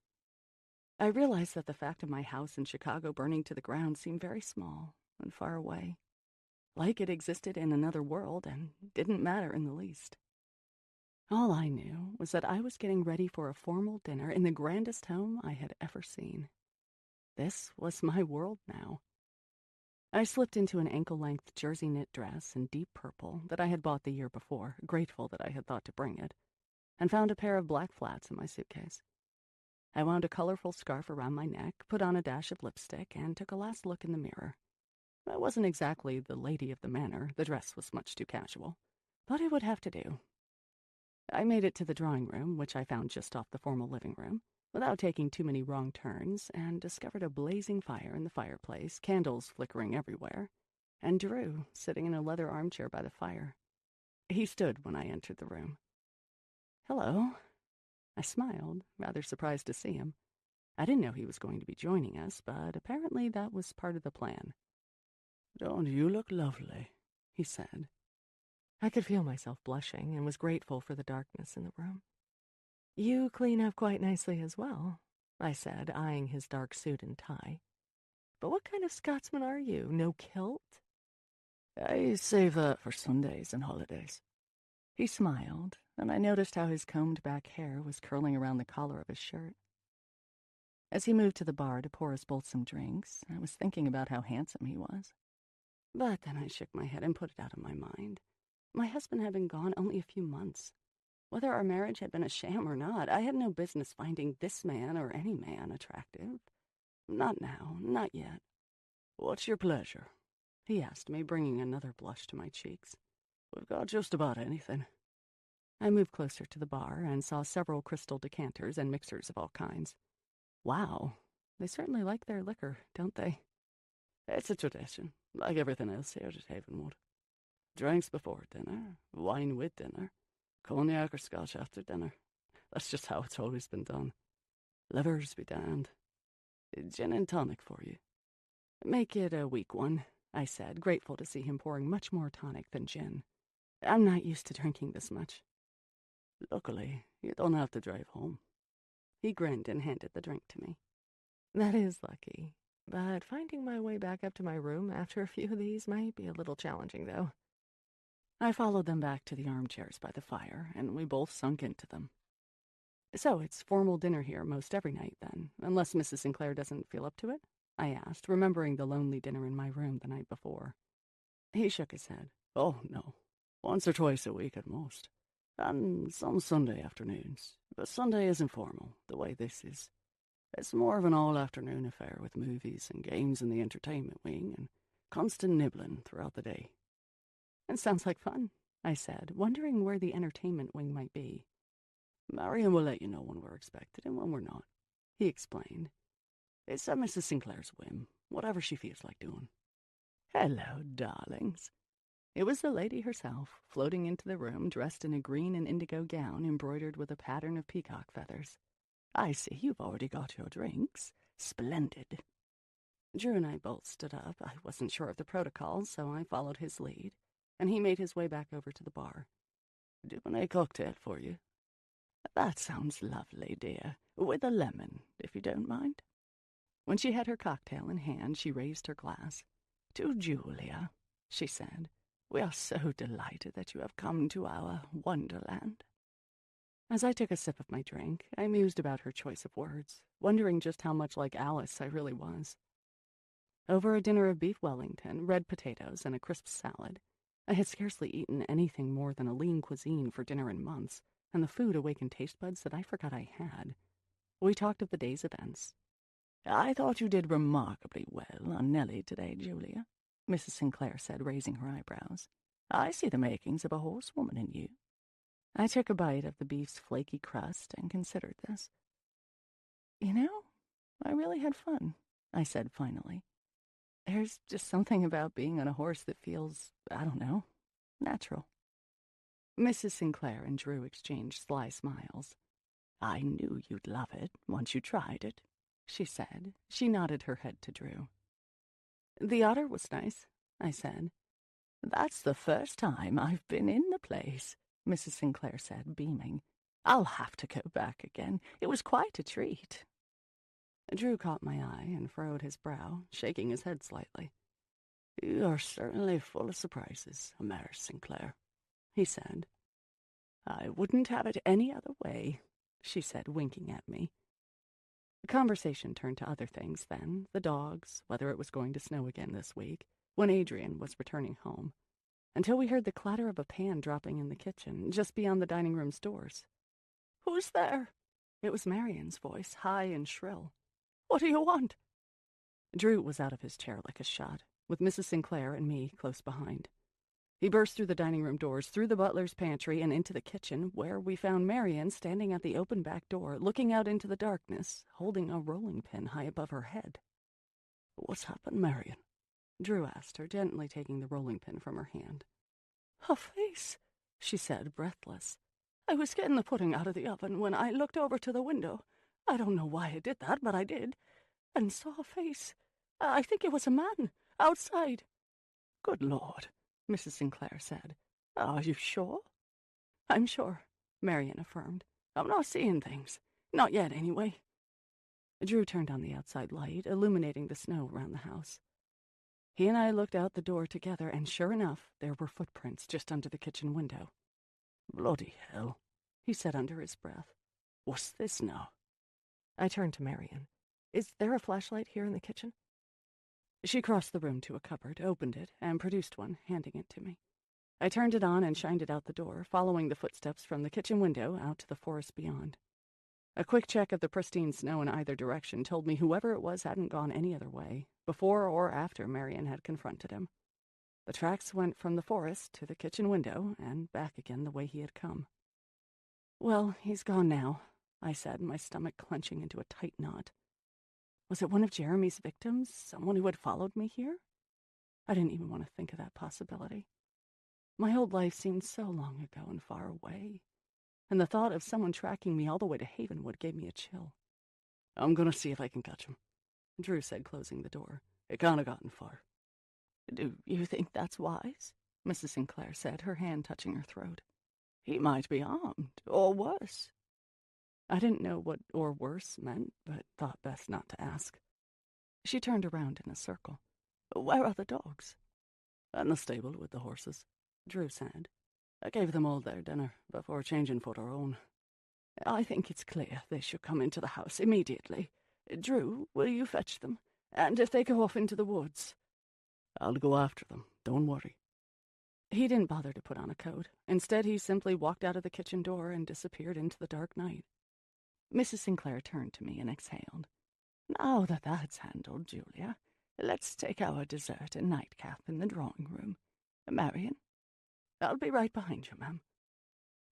I realized that the fact of my house in Chicago burning to the ground seemed very small and far away, like it existed in another world and didn't matter in the least. All I knew was that I was getting ready for a formal dinner in the grandest home I had ever seen. This was my world now. I slipped into an ankle-length jersey knit dress in deep purple that I had bought the year before, grateful that I had thought to bring it, and found a pair of black flats in my suitcase. I wound a colorful scarf around my neck, put on a dash of lipstick, and took a last look in the mirror. I wasn't exactly the lady of the manor. The dress was much too casual, but it would have to do. I made it to the drawing room, which I found just off the formal living room, without taking too many wrong turns, and discovered a blazing fire in the fireplace, candles flickering everywhere, and Drew sitting in a leather armchair by the fire. He stood when I entered the room. "Hello." I smiled, rather surprised to see him. I didn't know he was going to be joining us, but apparently that was part of the plan. "Don't you look lovely?" he said. I could feel myself blushing and was grateful for the darkness in the room. "You clean up quite nicely as well," I said, eyeing his dark suit and tie. "But what kind of Scotsman are you? No kilt?" "I save that for Sundays and holidays." He smiled, and I noticed how his combed-back hair was curling around the collar of his shirt. As he moved to the bar to pour us both some drinks, I was thinking about how handsome he was. But then I shook my head and put it out of my mind. My husband had been gone only a few months. Whether our marriage had been a sham or not, I had no business finding this man or any man attractive. Not now, not yet. "What's your pleasure?" he asked me, bringing another blush to my cheeks. "We've got just about anything." I moved closer to the bar and saw several crystal decanters and mixers of all kinds. Wow, they certainly like their liquor, don't they? "It's a tradition, like everything else here at Havenwood. Drinks before dinner, wine with dinner, cognac or scotch after dinner. That's just how it's always been done. Livers be damned. Gin and tonic for you." "Make it a weak one," I said, grateful to see him pouring much more tonic than gin. I'm not used to drinking this much. "Luckily, you don't have to drive home." He grinned and handed the drink to me. That is lucky, but finding my way back up to my room after a few of these might be a little challenging, though. I followed them back to the armchairs by the fire, and we both sunk into them. "So it's formal dinner here most every night, then, unless Mrs. Sinclair doesn't feel up to it?" I asked, remembering the lonely dinner in my room the night before. He shook his head. "Oh, no. Once or twice a week at most. And some Sunday afternoons. But Sunday isn't formal, the way this is. It's more of an all-afternoon affair with movies and games in the entertainment wing and constant nibbling throughout the day." "It sounds like fun," I said, wondering where the entertainment wing might be. "Marion will let you know when we're expected and when we're not," he explained. "It's at Mrs. Sinclair's whim, whatever she feels like doing." "Hello, darlings." It was the lady herself, floating into the room, dressed in a green and indigo gown embroidered with a pattern of peacock feathers. "I see you've already got your drinks. Splendid." Drew and I both stood up. I wasn't sure of the protocol, so I followed his lead, and he made his way back over to the bar. "Dubonnet cocktail for you." "That sounds lovely, dear. With a lemon, if you don't mind." When she had her cocktail in hand, she raised her glass. "To Julia," she said. "We are so delighted that you have come to our wonderland." As I took a sip of my drink, I mused about her choice of words, wondering just how much like Alice I really was. Over a dinner of beef Wellington, red potatoes, and a crisp salad, I had scarcely eaten anything more than a lean cuisine for dinner in months, and the food awakened taste buds that I forgot I had. We talked of the day's events. "I thought you did remarkably well on Nellie today, Julia," Mrs. Sinclair said, raising her eyebrows. "I see the makings of a horsewoman in you." I took a bite of the beef's flaky crust and considered this. "You know, I really had fun," I said finally. "There's just something about being on a horse that feels, I don't know, natural." Mrs. Sinclair and Drew exchanged sly smiles. "I knew you'd love it once you tried it," she said. She nodded her head to Drew. "The otter was nice," I said. "That's the first time I've been in the place," Mrs. Sinclair said, beaming. "I'll have to go back again. It was quite a treat." Drew caught my eye and furrowed his brow, shaking his head slightly. "You're certainly full of surprises, Mary Sinclair," he said. "I wouldn't have it any other way," she said, winking at me. The conversation turned to other things then, the dogs, whether it was going to snow again this week, when Adrian was returning home, until we heard the clatter of a pan dropping in the kitchen, just beyond the dining room's doors. "Who's there?" It was Marian's voice, high and shrill. "What do you want?" Drew was out of his chair like a shot, with Mrs. Sinclair and me close behind. He burst through the dining room doors, through the butler's pantry, and into the kitchen, where we found Marian standing at the open back door, looking out into the darkness, holding a rolling pin high above her head. "What's happened, Marian?" Drew asked her, gently taking the rolling pin from her hand. "Her face," she said, breathless. "I was getting the pudding out of the oven when I looked over to the window. I don't know why I did that, but I did. And saw a face. I think it was a man, outside." "Good Lord," Mrs. Sinclair said. "Are you sure?" "I'm sure," Marian affirmed. "I'm not seeing things. Not yet, anyway." Drew turned on the outside light, illuminating the snow around the house. He and I looked out the door together, and sure enough, there were footprints just under the kitchen window. "Bloody hell," he said under his breath. "What's this now?" I turned to Marian. "Is there a flashlight here in the kitchen?" She crossed the room to a cupboard, opened it, and produced one, handing it to me. I turned it on and shined it out the door, following the footsteps from the kitchen window out to the forest beyond. A quick check of the pristine snow in either direction told me whoever it was hadn't gone any other way, before or after Marian had confronted him. The tracks went from the forest to the kitchen window and back again the way he had come. "Well, he's gone now," I said, my stomach clenching into a tight knot. Was it one of Jeremy's victims, someone who had followed me here? I didn't even want to think of that possibility. My old life seemed so long ago and far away, and the thought of someone tracking me all the way to Havenwood gave me a chill. "I'm gonna see if I can catch him," Drew said, closing the door. "It can't have gotten far." "Do you think that's wise?" Mrs. Sinclair said, her hand touching her throat. "He might be armed, or worse." I didn't know what "or worse" meant, but thought best not to ask. She turned around in a circle. "Where are the dogs?" "In the stable with the horses," Drew said. "I gave them all their dinner before changing for their own." "I think it's clear they should come into the house immediately. Drew, will you fetch them? And if they go off into the woods—" "I'll go after them, don't worry." He didn't bother to put on a coat. Instead, he simply walked out of the kitchen door and disappeared into the dark night. Mrs. Sinclair turned to me and exhaled. "Now that that's handled, Julia, let's take our dessert and nightcap in the drawing room. Marian?" "I'll be right behind you, ma'am."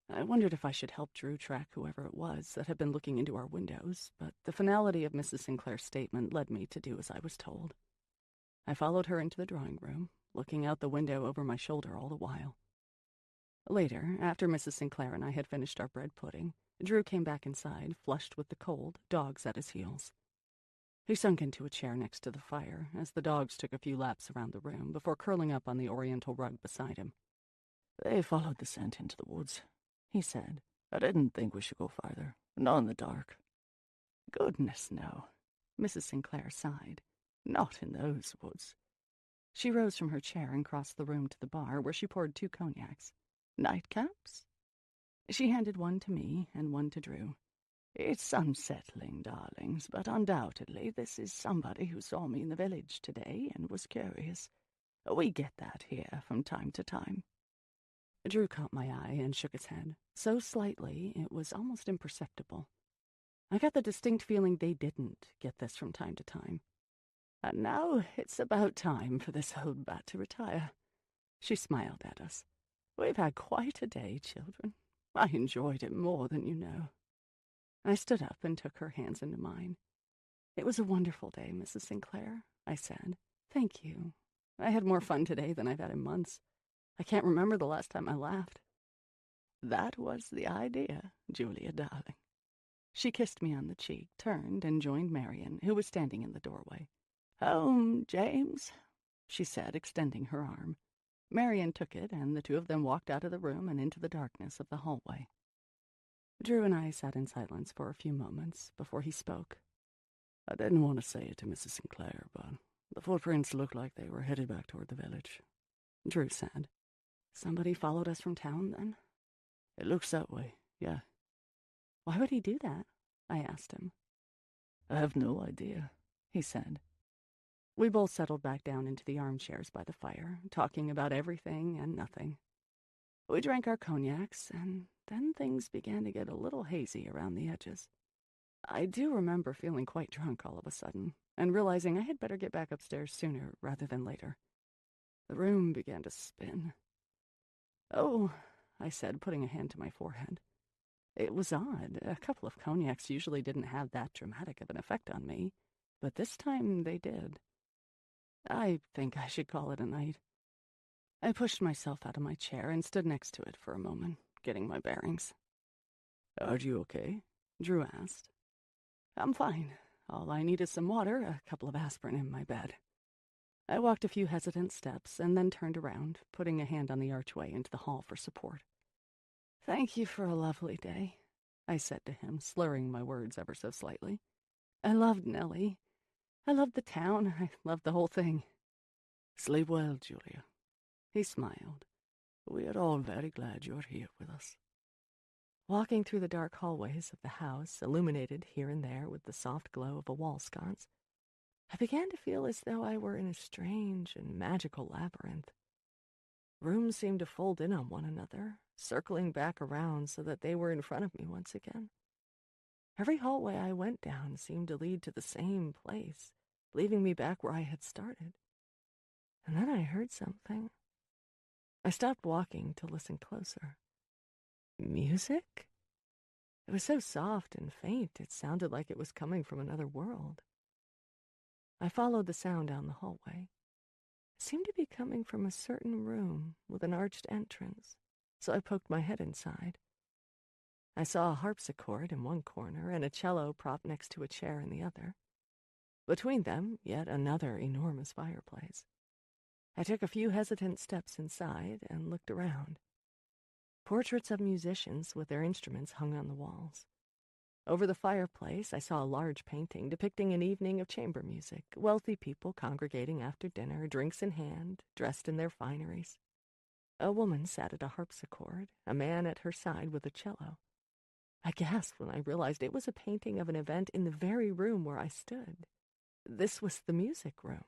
I wondered if I should help Drew track whoever it was that had been looking into our windows, but the finality of Mrs. Sinclair's statement led me to do as I was told. I followed her into the drawing room, looking out the window over my shoulder all the while. Later, after Mrs. Sinclair and I had finished our bread pudding, Drew came back inside, flushed with the cold, dogs at his heels. He sunk into a chair next to the fire as the dogs took a few laps around the room before curling up on the oriental rug beside him. "They followed the scent into the woods," he said. "I didn't think we should go farther, not in the dark." "Goodness, no," Mrs. Sinclair sighed. "Not in those woods." She rose from her chair and crossed the room to the bar, where she poured 2 cognacs. "Nightcaps?" She handed one to me and one to Drew. "It's unsettling, darlings, but undoubtedly this is somebody who saw me in the village today and was curious. We get that here from time to time." Drew caught my eye and shook his head, so slightly it was almost imperceptible. I got the distinct feeling they didn't get this from time to time. "And now it's about time for this old bat to retire." She smiled at us. "We've had quite a day, children. I enjoyed it more than you know." I stood up and took her hands into mine. "It was a wonderful day, Mrs. Sinclair," I said. "Thank you. I had more fun today than I've had in months. I can't remember the last time I laughed." "That was the idea, Julia, darling." She kissed me on the cheek, turned, and joined Marian, who was standing in the doorway. "Home, James," she said, extending her arm. Marian took it, and the two of them walked out of the room and into the darkness of the hallway. Drew and I sat in silence for a few moments before he spoke. I didn't want to say it to Mrs. Sinclair, but the footprints looked like they were headed back toward the village, Drew said. Somebody followed us from town, then? It looks that way, yeah. Why would he do that? I asked him. I have no idea, he said. We both settled back down into the armchairs by the fire, talking about everything and nothing. We drank our cognacs, and then things began to get a little hazy around the edges. I do remember feeling quite drunk all of a sudden, and realizing I had better get back upstairs sooner rather than later. The room began to spin. "Oh," I said, putting a hand to my forehead. It was odd. A couple of cognacs usually didn't have that dramatic of an effect on me, but this time they did. I think I should call it a night. I pushed myself out of my chair and stood next to it for a moment, getting my bearings. "Are you okay?" Drew asked. "I'm fine. All I need is some water, a couple of aspirin in my bed." I walked a few hesitant steps and then turned around, putting a hand on the archway into the hall for support. "Thank you for a lovely day," I said to him, slurring my words ever so slightly. "I loved Nellie. I loved the town. I loved the whole thing." "Sleep well, Julia." He smiled. "We are all very glad you're here with us." Walking through the dark hallways of the house, illuminated here and there with the soft glow of a wall sconce, I began to feel as though I were in a strange and magical labyrinth. Rooms seemed to fold in on one another, circling back around so that they were in front of me once again. Every hallway I went down seemed to lead to the same place, leaving me back where I had started. And then I heard something. I stopped walking to listen closer. Music? It was so soft and faint, it sounded like it was coming from another world. I followed the sound down the hallway. It seemed to be coming from a certain room with an arched entrance, so I poked my head inside. I saw a harpsichord in one corner and a cello propped next to a chair in the other. Between them, yet another enormous fireplace. I took a few hesitant steps inside and looked around. Portraits of musicians with their instruments hung on the walls. Over the fireplace, I saw a large painting depicting an evening of chamber music, wealthy people congregating after dinner, drinks in hand, dressed in their fineries. A woman sat at a harpsichord, a man at her side with a cello. I gasped when I realized it was a painting of an event in the very room where I stood. This was the music room.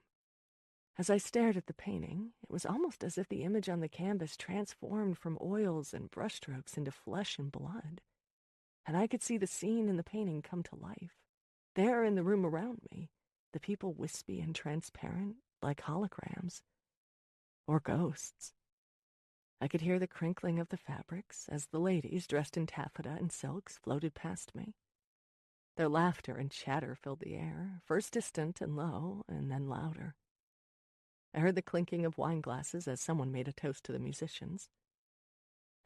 As I stared at the painting, it was almost as if the image on the canvas transformed from oils and brushstrokes into flesh and blood. And I could see the scene in the painting come to life. There in the room around me, the people wispy and transparent, like holograms. Or ghosts. I could hear the crinkling of the fabrics as the ladies, dressed in taffeta and silks, floated past me. Their laughter and chatter filled the air, first distant and low, and then louder. I heard the clinking of wine glasses as someone made a toast to the musicians.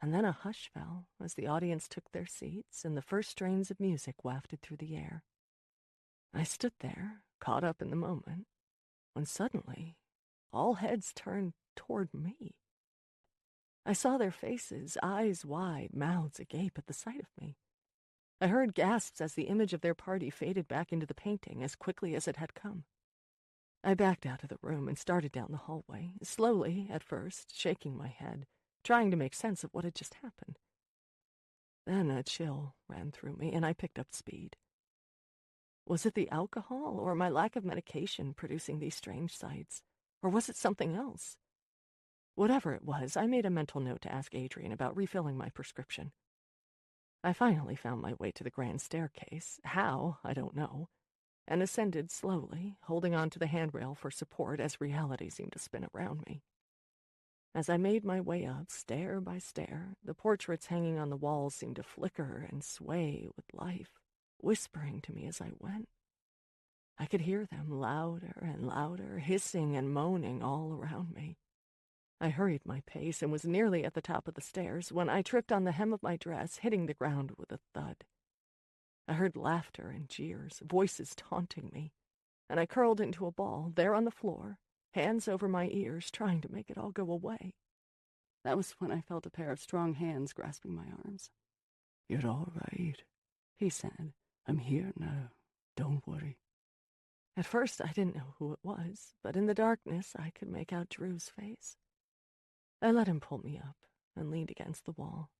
And then a hush fell as the audience took their seats and the first strains of music wafted through the air. I stood there, caught up in the moment, when suddenly all heads turned toward me. I saw their faces, eyes wide, mouths agape at the sight of me. I heard gasps as the image of their party faded back into the painting as quickly as it had come. I backed out of the room and started down the hallway, slowly at first, shaking my head, trying to make sense of what had just happened. Then a chill ran through me, and I picked up speed. Was it the alcohol or my lack of medication producing these strange sights? Or was it something else? Whatever it was, I made a mental note to ask Adrian about refilling my prescription. I finally found my way to the grand staircase. How, I don't know, and ascended slowly, holding on to the handrail for support as reality seemed to spin around me. As I made my way up, stair by stair, the portraits hanging on the walls seemed to flicker and sway with life, whispering to me as I went. I could hear them louder and louder, hissing and moaning all around me. I hurried my pace and was nearly at the top of the stairs when I tripped on the hem of my dress, hitting the ground with a thud. I heard laughter and jeers, voices taunting me, and I curled into a ball there on the floor, hands over my ears, trying to make it all go away. That was when I felt a pair of strong hands grasping my arms. "You're all right," he said. "I'm here now. Don't worry." At first, I didn't know who it was, but in the darkness, I could make out Drew's face. I let him pull me up and leaned against the wall.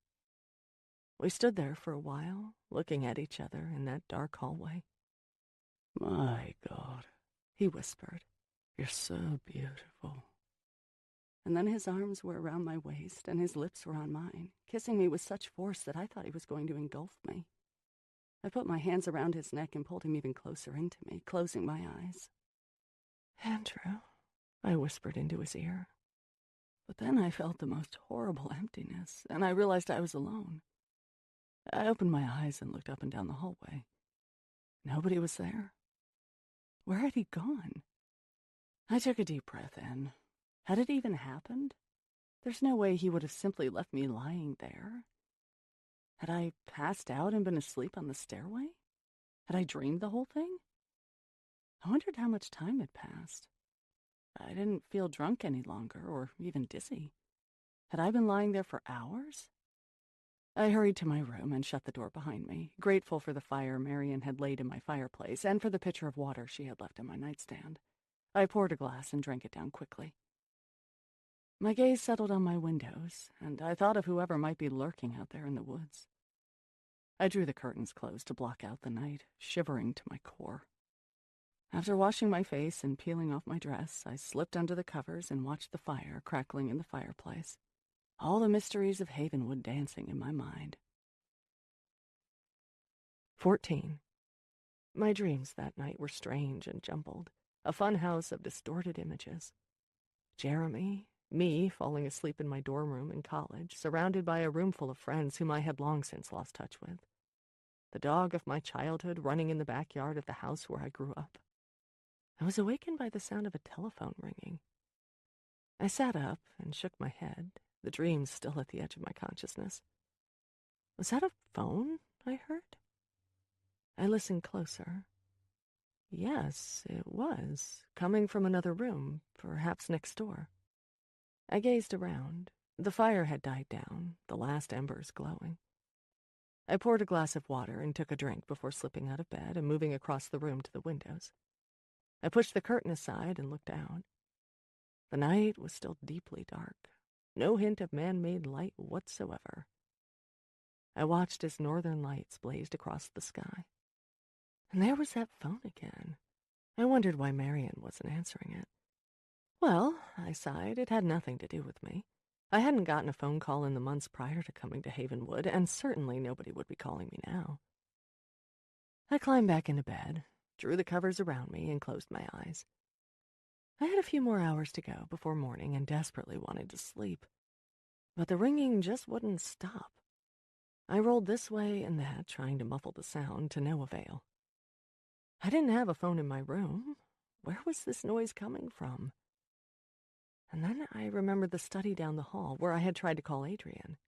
We stood there for a while, looking at each other in that dark hallway. "My God," he whispered. "You're so beautiful." And then his arms were around my waist, and his lips were on mine, kissing me with such force that I thought he was going to engulf me. I put my hands around his neck and pulled him even closer into me, closing my eyes. "Andrew," I whispered into his ear. But then I felt the most horrible emptiness, and I realized I was alone. I opened my eyes and looked up and down the hallway. Nobody was there. Where had he gone? I took a deep breath in. Had it even happened? There's no way he would have simply left me lying there. Had I passed out and been asleep on the stairway? Had I dreamed the whole thing? I wondered how much time had passed. I didn't feel drunk any longer, or even dizzy. Had I been lying there for hours? I hurried to my room and shut the door behind me, grateful for the fire Marian had laid in my fireplace and for the pitcher of water she had left in my nightstand. I poured a glass and drank it down quickly. My gaze settled on my windows, and I thought of whoever might be lurking out there in the woods. I drew the curtains close to block out the night, shivering to my core. After washing my face and peeling off my dress, I slipped under the covers and watched the fire crackling in the fireplace. All the mysteries of Havenwood dancing in my mind. 14. My dreams that night were strange and jumbled, a funhouse of distorted images. Jeremy, me falling asleep in my dorm room in college, surrounded by a room full of friends whom I had long since lost touch with. The dog of my childhood running in the backyard of the house where I grew up. I was awakened by the sound of a telephone ringing. I sat up and shook my head, the dream still at the edge of my consciousness. Was that a phone I heard? I listened closer. Yes, it was, coming from another room, perhaps next door. I gazed around. The fire had died down, the last embers glowing. I poured a glass of water and took a drink before slipping out of bed and moving across the room to the windows. I pushed the curtain aside and looked out. The night was still deeply dark, no hint of man-made light whatsoever. I watched as northern lights blazed across the sky. And there was that phone again. I wondered why Marian wasn't answering it. Well, I sighed, it had nothing to do with me. I hadn't gotten a phone call in the months prior to coming to Havenwood, and certainly nobody would be calling me now. I climbed back into bed, drew the covers around me, and closed my eyes. I had a few more hours to go before morning and desperately wanted to sleep. But the ringing just wouldn't stop. I rolled this way and that, trying to muffle the sound, to no avail. I didn't have a phone in my room. Where was this noise coming from? And then I remembered the study down the hall where I had tried to call Adrian.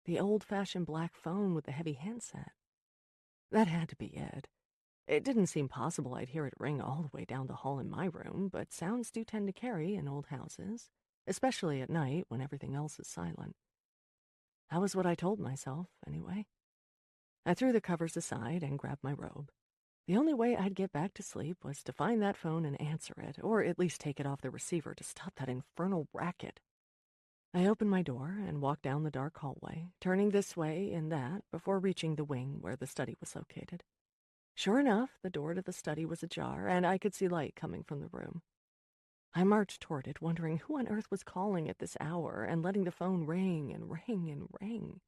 The old-fashioned black phone with the heavy handset. That had to be it. It didn't seem possible I'd hear it ring all the way down the hall in my room, but sounds do tend to carry in old houses, especially at night when everything else is silent. That was what I told myself, anyway. I threw the covers aside and grabbed my robe. The only way I'd get back to sleep was to find that phone and answer it, or at least take it off the receiver to stop that infernal racket. I opened my door and walked down the dark hallway, turning this way and that before reaching the wing where the study was located. Sure enough, the door to the study was ajar, and I could see light coming from the room. I marched toward it, wondering who on earth was calling at this hour and letting the phone ring and ring and ring.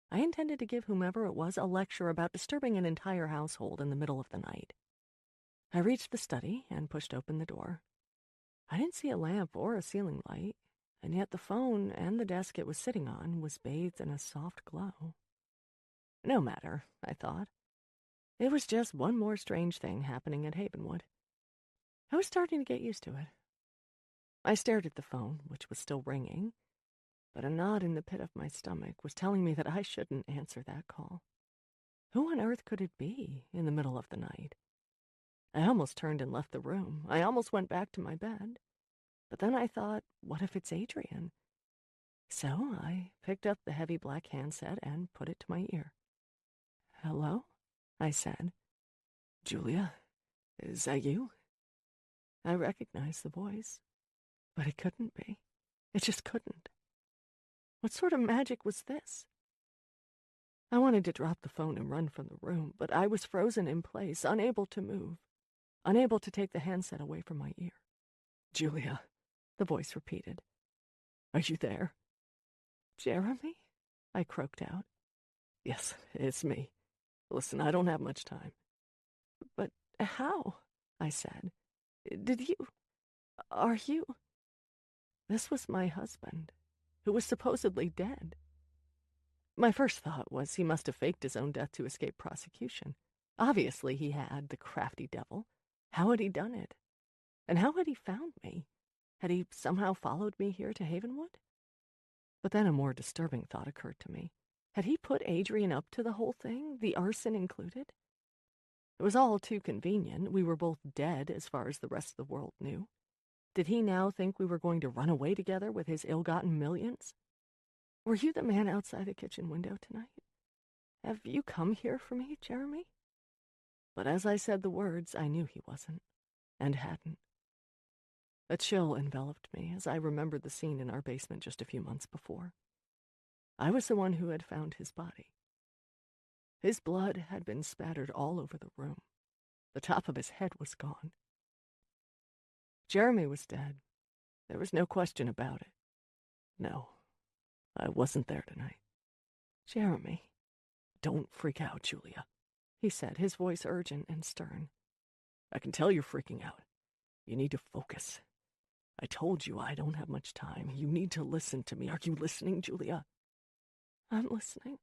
I intended to give whomever it was a lecture about disturbing an entire household in the middle of the night. I reached the study and pushed open the door. I didn't see a lamp or a ceiling light, and yet the phone and the desk it was sitting on was bathed in a soft glow. No matter, I thought. It was just one more strange thing happening at Havenwood. I was starting to get used to it. I stared at the phone, which was still ringing, but a knot in the pit of my stomach was telling me that I shouldn't answer that call. Who on earth could it be in the middle of the night? I almost turned and left the room. I almost went back to my bed. But then I thought, what if it's Adrian? So I picked up the heavy black handset and put it to my ear. "Hello?" I said. "Julia, is that you?" I recognized the voice, but it couldn't be. It just couldn't. What sort of magic was this? I wanted to drop the phone and run from the room, but I was frozen in place, unable to move, unable to take the handset away from my ear. "Julia," the voice repeated. "Are you there?" "Jeremy?" I croaked out. "Yes, it's me. Listen, I don't have much time." "But how?" I said. Are you... This was my husband, who was supposedly dead. My first thought was he must have faked his own death to escape prosecution. Obviously he had, the crafty devil. How had he done it? And how had he found me? Had he somehow followed me here to Havenwood? But then a more disturbing thought occurred to me. Had he put Adrian up to the whole thing, the arson included? It was all too convenient. We were both dead as far as the rest of the world knew. Did he now think we were going to run away together with his ill-gotten millions? Were you the man outside the kitchen window tonight? Have you come here for me, Jeremy? But as I said the words, I knew he wasn't, and hadn't. A chill enveloped me as I remembered the scene in our basement just a few months before. I was the one who had found his body. His blood had been spattered all over the room. The top of his head was gone. Jeremy was dead. There was no question about it. No, I wasn't there tonight. "Jeremy." "Don't freak out, Julia," he said, his voice urgent and stern. "I can tell you're freaking out. You need to focus. I told you I don't have much time. You need to listen to me. Are you listening, Julia?" "I'm listening,"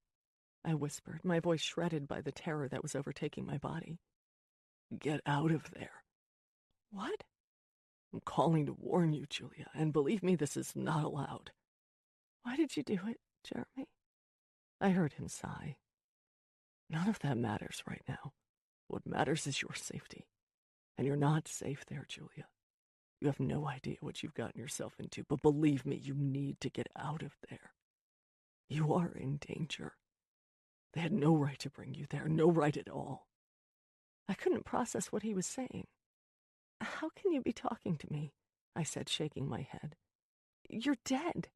I whispered, my voice shredded by the terror that was overtaking my body. "Get out of there." "What?" "I'm calling to warn you, Julia, and believe me, this is not allowed." "Why did you do it, Jeremy?" I heard him sigh. "None of that matters right now. What matters is your safety. And you're not safe there, Julia. You have no idea what you've gotten yourself into, but believe me, you need to get out of there. You are in danger. They had no right to bring you there, no right at all." I couldn't process what he was saying. "How can you be talking to me?" I said, shaking my head. "You're dead."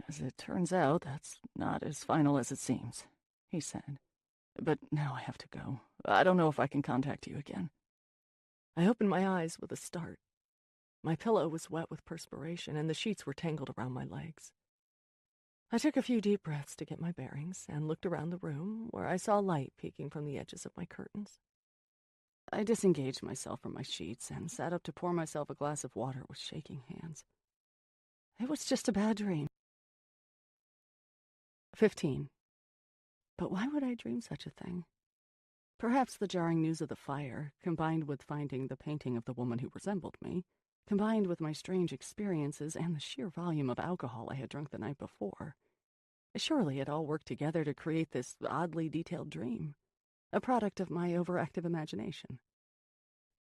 "As it turns out, that's not as final as it seems," he said. "But now I have to go. I don't know if I can contact you again." I opened my eyes with a start. My pillow was wet with perspiration, and the sheets were tangled around my legs. I took a few deep breaths to get my bearings and looked around the room, where I saw light peeking from the edges of my curtains. I disengaged myself from my sheets and sat up to pour myself a glass of water with shaking hands. It was just a bad dream. 15. But why would I dream such a thing? Perhaps the jarring news of the fire, combined with finding the painting of the woman who resembled me, combined with my strange experiences and the sheer volume of alcohol I had drunk the night before. Surely it all worked together to create this oddly detailed dream, a product of my overactive imagination.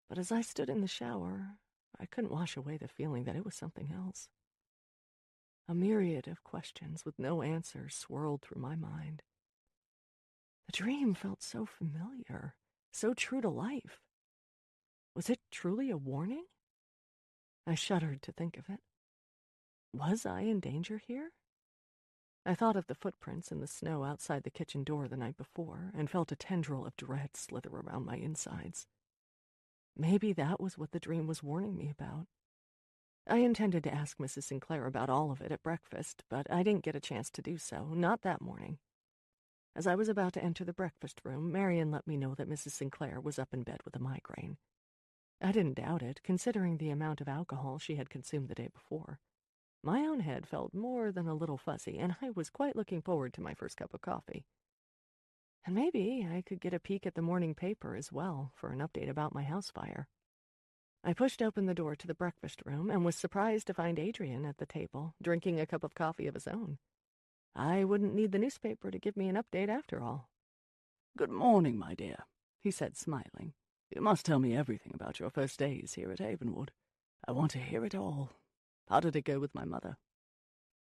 But as I stood in the shower, I couldn't wash away the feeling that it was something else. A myriad of questions with no answers swirled through my mind. The dream felt so familiar, so true to life. Was it truly a warning? I shuddered to think of it. Was I in danger here? I thought of the footprints in the snow outside the kitchen door the night before and felt a tendril of dread slither around my insides. Maybe that was what the dream was warning me about. I intended to ask Mrs. Sinclair about all of it at breakfast, but I didn't get a chance to do so, not that morning. As I was about to enter the breakfast room, Marion let me know that Mrs. Sinclair was up in bed with a migraine. I didn't doubt it, considering the amount of alcohol she had consumed the day before. My own head felt more than a little fuzzy, and I was quite looking forward to my first cup of coffee. And maybe I could get a peek at the morning paper as well for an update about my house fire. I pushed open the door to the breakfast room and was surprised to find Adrian at the table, drinking a cup of coffee of his own. I wouldn't need the newspaper to give me an update after all. "Good morning, my dear," he said, smiling. "You must tell me everything about your first days here at Havenwood. I want to hear it all. How did it go with my mother?"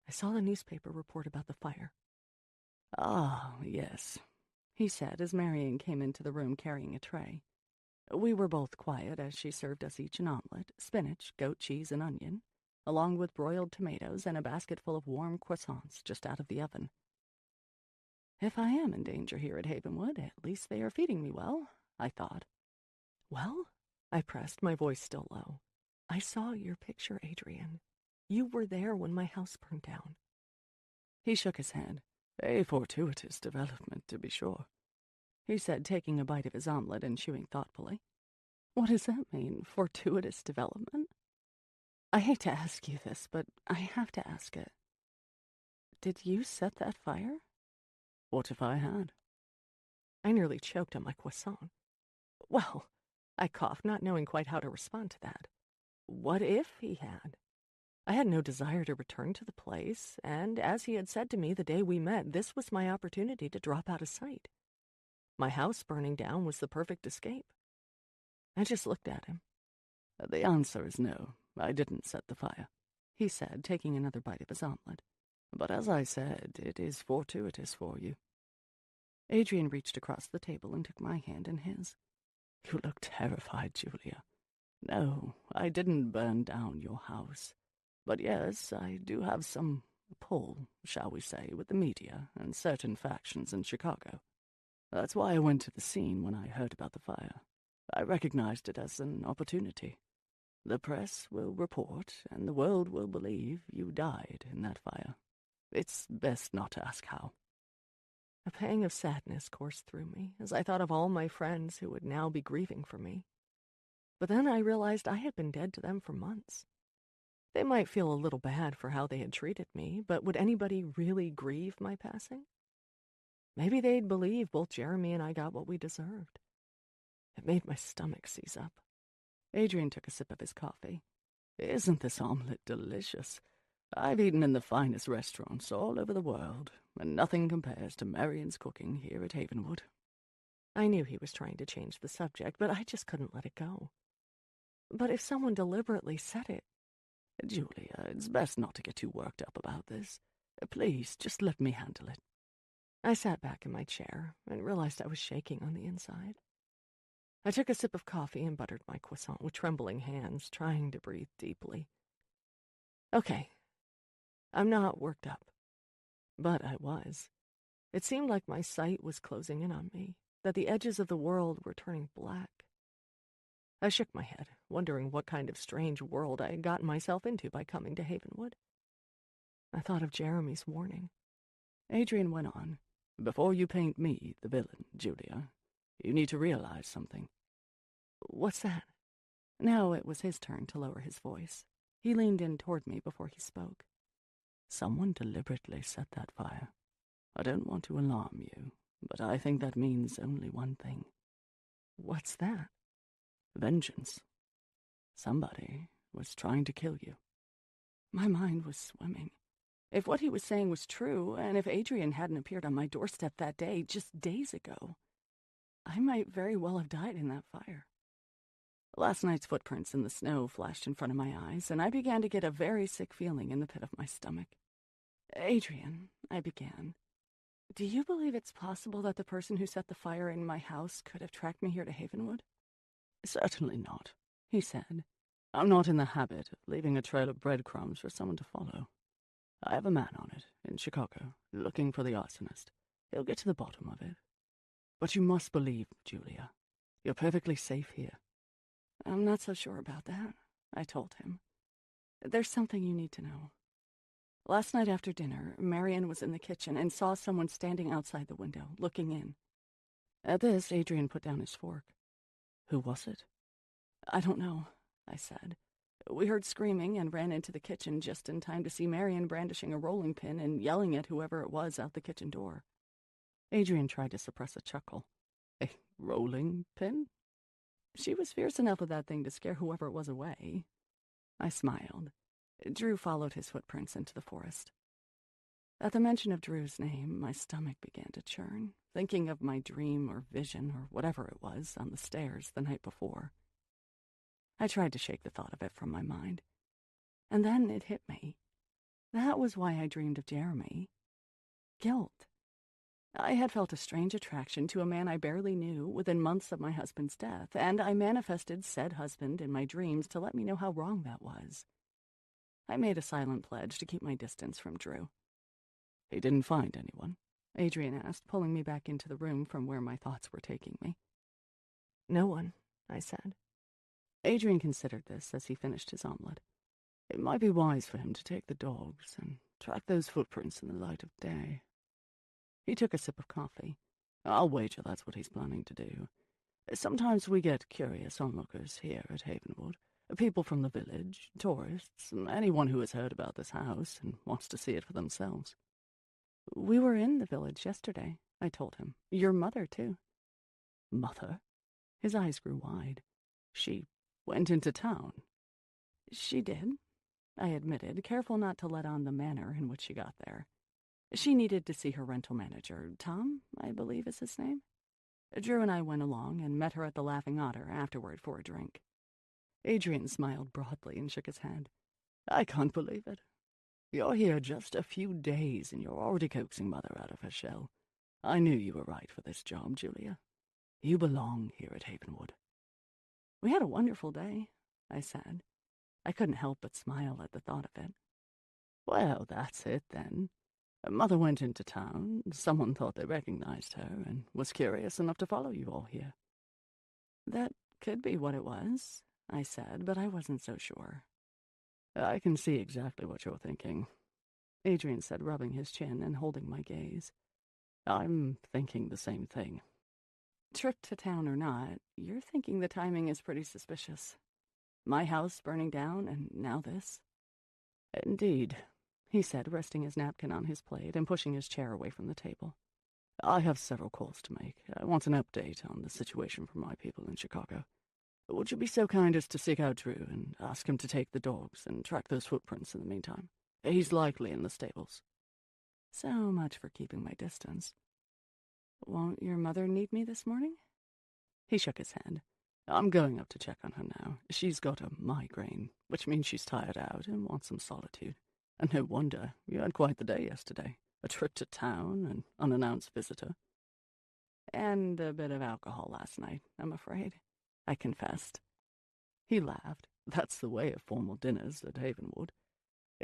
I saw the newspaper report about the fire. "Ah, yes," he said as Marion came into the room carrying a tray. We were both quiet as she served us each an omelet, spinach, goat cheese, and onion, along with broiled tomatoes and a basket full of warm croissants just out of the oven. If I am in danger here at Havenwood, at least they are feeding me well, I thought. Well, I pressed, my voice still low. I saw your picture, Adrian. You were there when my house burned down. He shook his head. A fortuitous development, to be sure, he said, taking a bite of his omelet and chewing thoughtfully. What does that mean, fortuitous development? I hate to ask you this, but I have to ask it. Did you set that fire? What if I had? I nearly choked on my croissant. Well, I coughed, not knowing quite how to respond to that. What if he had? I had no desire to return to the place, and as he had said to me the day we met, this was my opportunity to drop out of sight. My house burning down was the perfect escape. I just looked at him. The answer is no. I didn't set the fire, he said, taking another bite of his omelet. But as I said, it is fortuitous for you. Adrian reached across the table and took my hand in his. You look terrified, Julia. No, I didn't burn down your house. But yes, I do have some pull, shall we say, with the media and certain factions in Chicago. That's why I went to the scene when I heard about the fire. I recognized it as an opportunity. The press will report, and the world will believe you died in that fire. It's best not to ask how. A pang of sadness coursed through me as I thought of all my friends who would now be grieving for me. But then I realized I had been dead to them for months. They might feel a little bad for how they had treated me, but would anybody really grieve my passing? Maybe they'd believe both Jeremy and I got what we deserved. It made my stomach seize up. Adrian took a sip of his coffee. Isn't this omelet delicious? I've eaten in the finest restaurants all over the world, and nothing compares to Marian's cooking here at Havenwood. I knew he was trying to change the subject, but I just couldn't let it go. But if someone deliberately said it... Julia, it's best not to get too worked up about this. Please, just let me handle it. I sat back in my chair and realized I was shaking on the inside. I took a sip of coffee and buttered my croissant with trembling hands, trying to breathe deeply. Okay, I'm not worked up. But I was. It seemed like my sight was closing in on me, that the edges of the world were turning black. I shook my head, wondering what kind of strange world I had gotten myself into by coming to Havenwood. I thought of Jeremy's warning. Adrian went on. Before you paint me the villain, Julia, you need to realize something. What's that? Now it was his turn to lower his voice. He leaned in toward me before he spoke. Someone deliberately set that fire. I don't want to alarm you, but I think that means only one thing. What's that? Vengeance. Somebody was trying to kill you. My mind was swimming. If what he was saying was true, and if Adrian hadn't appeared on my doorstep that day, just days ago, I might very well have died in that fire. Last night's footprints in the snow flashed in front of my eyes, and I began to get a very sick feeling in the pit of my stomach. Adrian, I began, do you believe it's possible that the person who set the fire in my house could have tracked me here to Havenwood? Certainly not, he said. I'm not in the habit of leaving a trail of breadcrumbs for someone to follow. I have a man on it, in Chicago, looking for the arsonist. He'll get to the bottom of it. But you must believe, Julia. You're perfectly safe here. I'm not so sure about that, I told him. There's something you need to know. Last night after dinner, Marian was in the kitchen and saw someone standing outside the window, looking in. At this, Adrian put down his fork. Who was it? I don't know, I said. We heard screaming and ran into the kitchen just in time to see Marian brandishing a rolling pin and yelling at whoever it was out the kitchen door. Adrian tried to suppress a chuckle. A rolling pin? She was fierce enough with that thing to scare whoever it was away. I smiled. Drew followed his footprints into the forest. At the mention of Drew's name, my stomach began to churn, thinking of my dream or vision or whatever it was on the stairs the night before. I tried to shake the thought of it from my mind. And then it hit me. That was why I dreamed of Jeremy. Guilt. I had felt a strange attraction to a man I barely knew within months of my husband's death, and I manifested said husband in my dreams to let me know how wrong that was. I made a silent pledge to keep my distance from Drew. He didn't find anyone? Adrian asked, pulling me back into the room from where my thoughts were taking me. No one, I said. Adrian considered this as he finished his omelet. It might be wise for him to take the dogs and track those footprints in the light of day. He took a sip of coffee. I'll wager that's what he's planning to do. Sometimes we get curious onlookers here at Havenwood. People from the village, tourists, anyone who has heard about this house and wants to see it for themselves. We were in the village yesterday, I told him. Your mother, too. Mother? His eyes grew wide. She went into town. She did, I admitted, careful not to let on the manner in which she got there. She needed to see her rental manager, Tom, I believe is his name. Drew and I went along and met her at the Laughing Otter afterward for a drink. Adrian smiled broadly and shook his head. I can't believe it. You're here just a few days and you're already coaxing Mother out of her shell. I knew you were right for this job, Julia. You belong here at Havenwood. We had a wonderful day, I said. I couldn't help but smile at the thought of it. Well, that's it then. Mother went into town, someone thought they recognized her, and was curious enough to follow you all here. That could be what it was, I said, but I wasn't so sure. I can see exactly what you're thinking, Adrian said, rubbing his chin and holding my gaze. I'm thinking the same thing. Trip to town or not, you're thinking the timing is pretty suspicious. My house burning down, and now this. Indeed, he said, resting his napkin on his plate and pushing his chair away from the table. I have several calls to make. I want an update on the situation from my people in Chicago. Would you be so kind as to seek out Drew and ask him to take the dogs and track those footprints in the meantime? He's likely in the stables. So much for keeping my distance. Won't your mother need me this morning? He shook his head. I'm going up to check on her now. She's got a migraine, which means she's tired out and wants some solitude. And no wonder, you had quite the day yesterday. A trip to town, an unannounced visitor. And a bit of alcohol last night, I'm afraid, I confessed. He laughed. That's the way of formal dinners at Havenwood.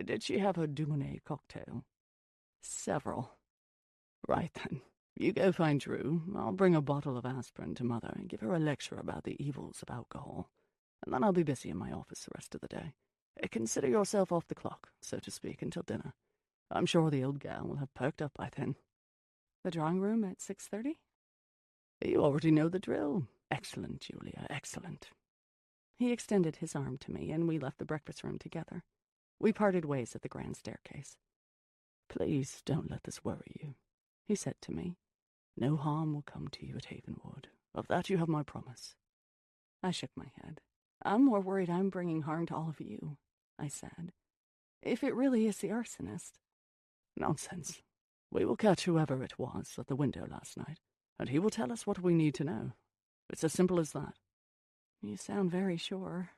Did she have her Dubonnet cocktail? Several. Right then. You go find Drew. I'll bring a bottle of aspirin to Mother and give her a lecture about the evils of alcohol. And then I'll be busy in my office the rest of the day. Consider yourself off the clock, so to speak, until dinner. I'm sure the old gal will have perked up by then. The drawing room at 6:30? You already know the drill. Excellent, Julia, excellent. He extended his arm to me, and we left the breakfast room together. We parted ways at the grand staircase. Please don't let this worry you, he said to me. No harm will come to you at Havenwood. Of that you have my promise. I shook my head. I'm more worried I'm bringing harm to all of you, I said. If it really is the arsonist. Nonsense. We will catch whoever it was at the window last night, and he will tell us what we need to know. It's as simple as that. You sound very sure.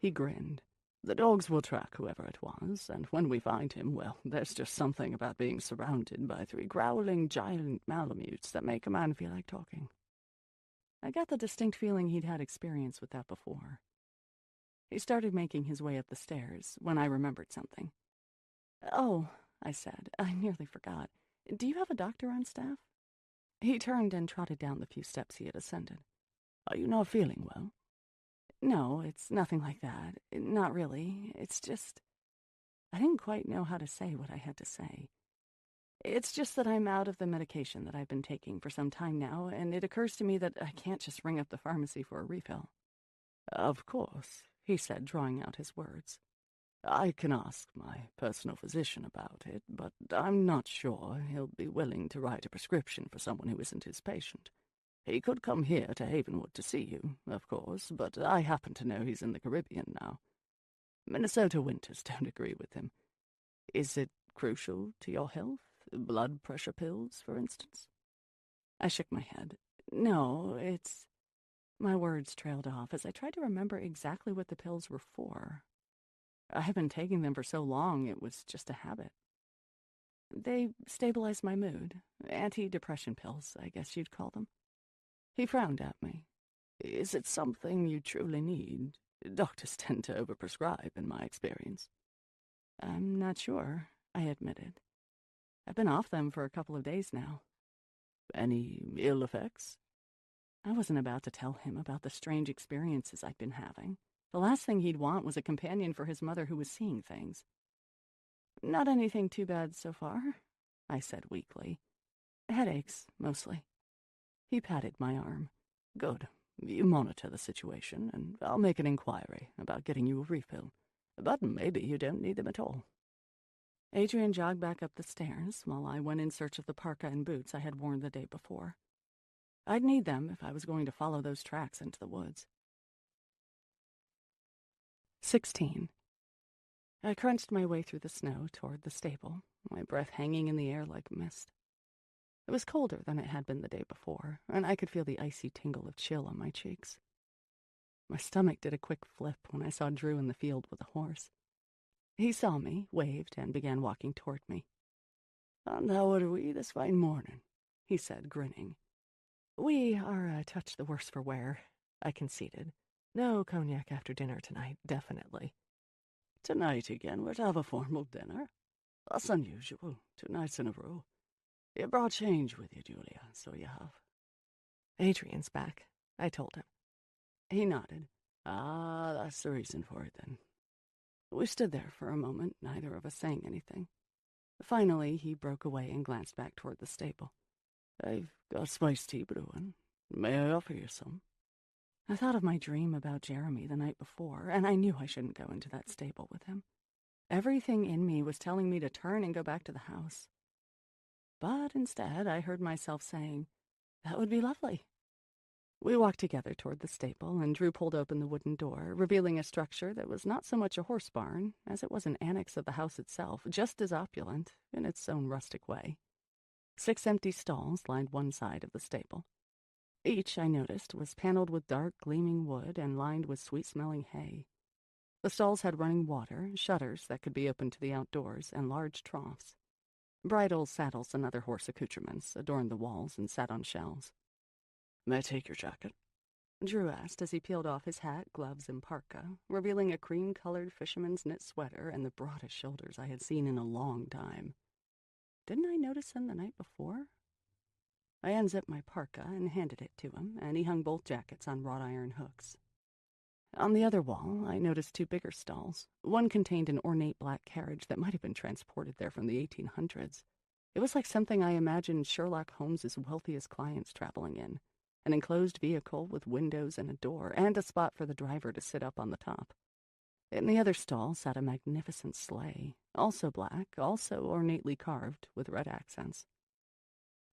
He grinned. The dogs will track whoever it was, and when we find him, well, there's just something about being surrounded by 3 growling giant malamutes that make a man feel like talking. I got the distinct feeling he'd had experience with that before. He started making his way up the stairs when I remembered something. Oh, I said, I nearly forgot. Do you have a doctor on staff? He turned and trotted down the few steps he had ascended. Are you not feeling well? No, it's nothing like that. Not really. It's just... I didn't quite know how to say what I had to say. It's just that I'm out of the medication that I've been taking for some time now, and it occurs to me that I can't just ring up the pharmacy for a refill. Of course, he said, drawing out his words. I can ask my personal physician about it, but I'm not sure he'll be willing to write a prescription for someone who isn't his patient. He could come here to Havenwood to see you, of course, but I happen to know he's in the Caribbean now. Minnesota winters don't agree with him. Is it crucial to your health? Blood pressure pills, for instance? I shook my head. No, it's... My words trailed off as I tried to remember exactly what the pills were for. I had been taking them for so long it was just a habit. They stabilize my mood. Anti-depression pills, I guess you'd call them. He frowned at me. Is it something you truly need? Doctors tend to overprescribe, in my experience. I'm not sure, I admitted. I've been off them for a couple of days now. Any ill effects? I wasn't about to tell him about the strange experiences I'd been having. The last thing he'd want was a companion for his mother who was seeing things. Not anything too bad so far, I said weakly. Headaches, mostly. He patted my arm. Good. You monitor the situation, and I'll make an inquiry about getting you a refill. But maybe you don't need them at all. Adrian jogged back up the stairs while I went in search of the parka and boots I had worn the day before. I'd need them if I was going to follow those tracks into the woods. 16. I crunched my way through the snow toward the stable, my breath hanging in the air like mist. It was colder than it had been the day before, and I could feel the icy tingle of chill on my cheeks. My stomach did a quick flip when I saw Drew in the field with a horse. He saw me, waved, and began walking toward me. "And how are we this fine morning?" he said, grinning. "We are a touch the worse for wear," I conceded. "No cognac after dinner tonight, definitely." "Tonight again we're to have a formal dinner? That's unusual, 2 nights in a row. You brought change with you, Julia, so you have." "Adrian's back," I told him. He nodded. "Ah, that's the reason for it, then." We stood there for a moment, neither of us saying anything. Finally, he broke away and glanced back toward the stable. "I've got spiced tea brewing. May I offer you some?" I thought of my dream about Jeremy the night before, and I knew I shouldn't go into that stable with him. Everything in me was telling me to turn and go back to the house. But instead, I heard myself saying, "That would be lovely." We walked together toward the stable, and Drew pulled open the wooden door, revealing a structure that was not so much a horse barn as it was an annex of the house itself, just as opulent in its own rustic way. 6 empty stalls lined one side of the stable. Each, I noticed, was paneled with dark, gleaming wood and lined with sweet-smelling hay. The stalls had running water, shutters that could be opened to the outdoors, and large troughs. Bridles, saddles, and other horse accoutrements adorned the walls and sat on shelves. "May I take your jacket?" Drew asked as he peeled off his hat, gloves, and parka, revealing a cream-colored fisherman's knit sweater and the broadest shoulders I had seen in a long time. Didn't I notice them the night before? I unzipped my parka and handed it to him, and he hung both jackets on wrought iron hooks. On the other wall, I noticed 2 bigger stalls. One contained an ornate black carriage that might have been transported there from the 1800s. It was like something I imagined Sherlock Holmes's wealthiest clients traveling in. An enclosed vehicle with windows and a door, and a spot for the driver to sit up on the top. In the other stall sat a magnificent sleigh, also black, also ornately carved, with red accents.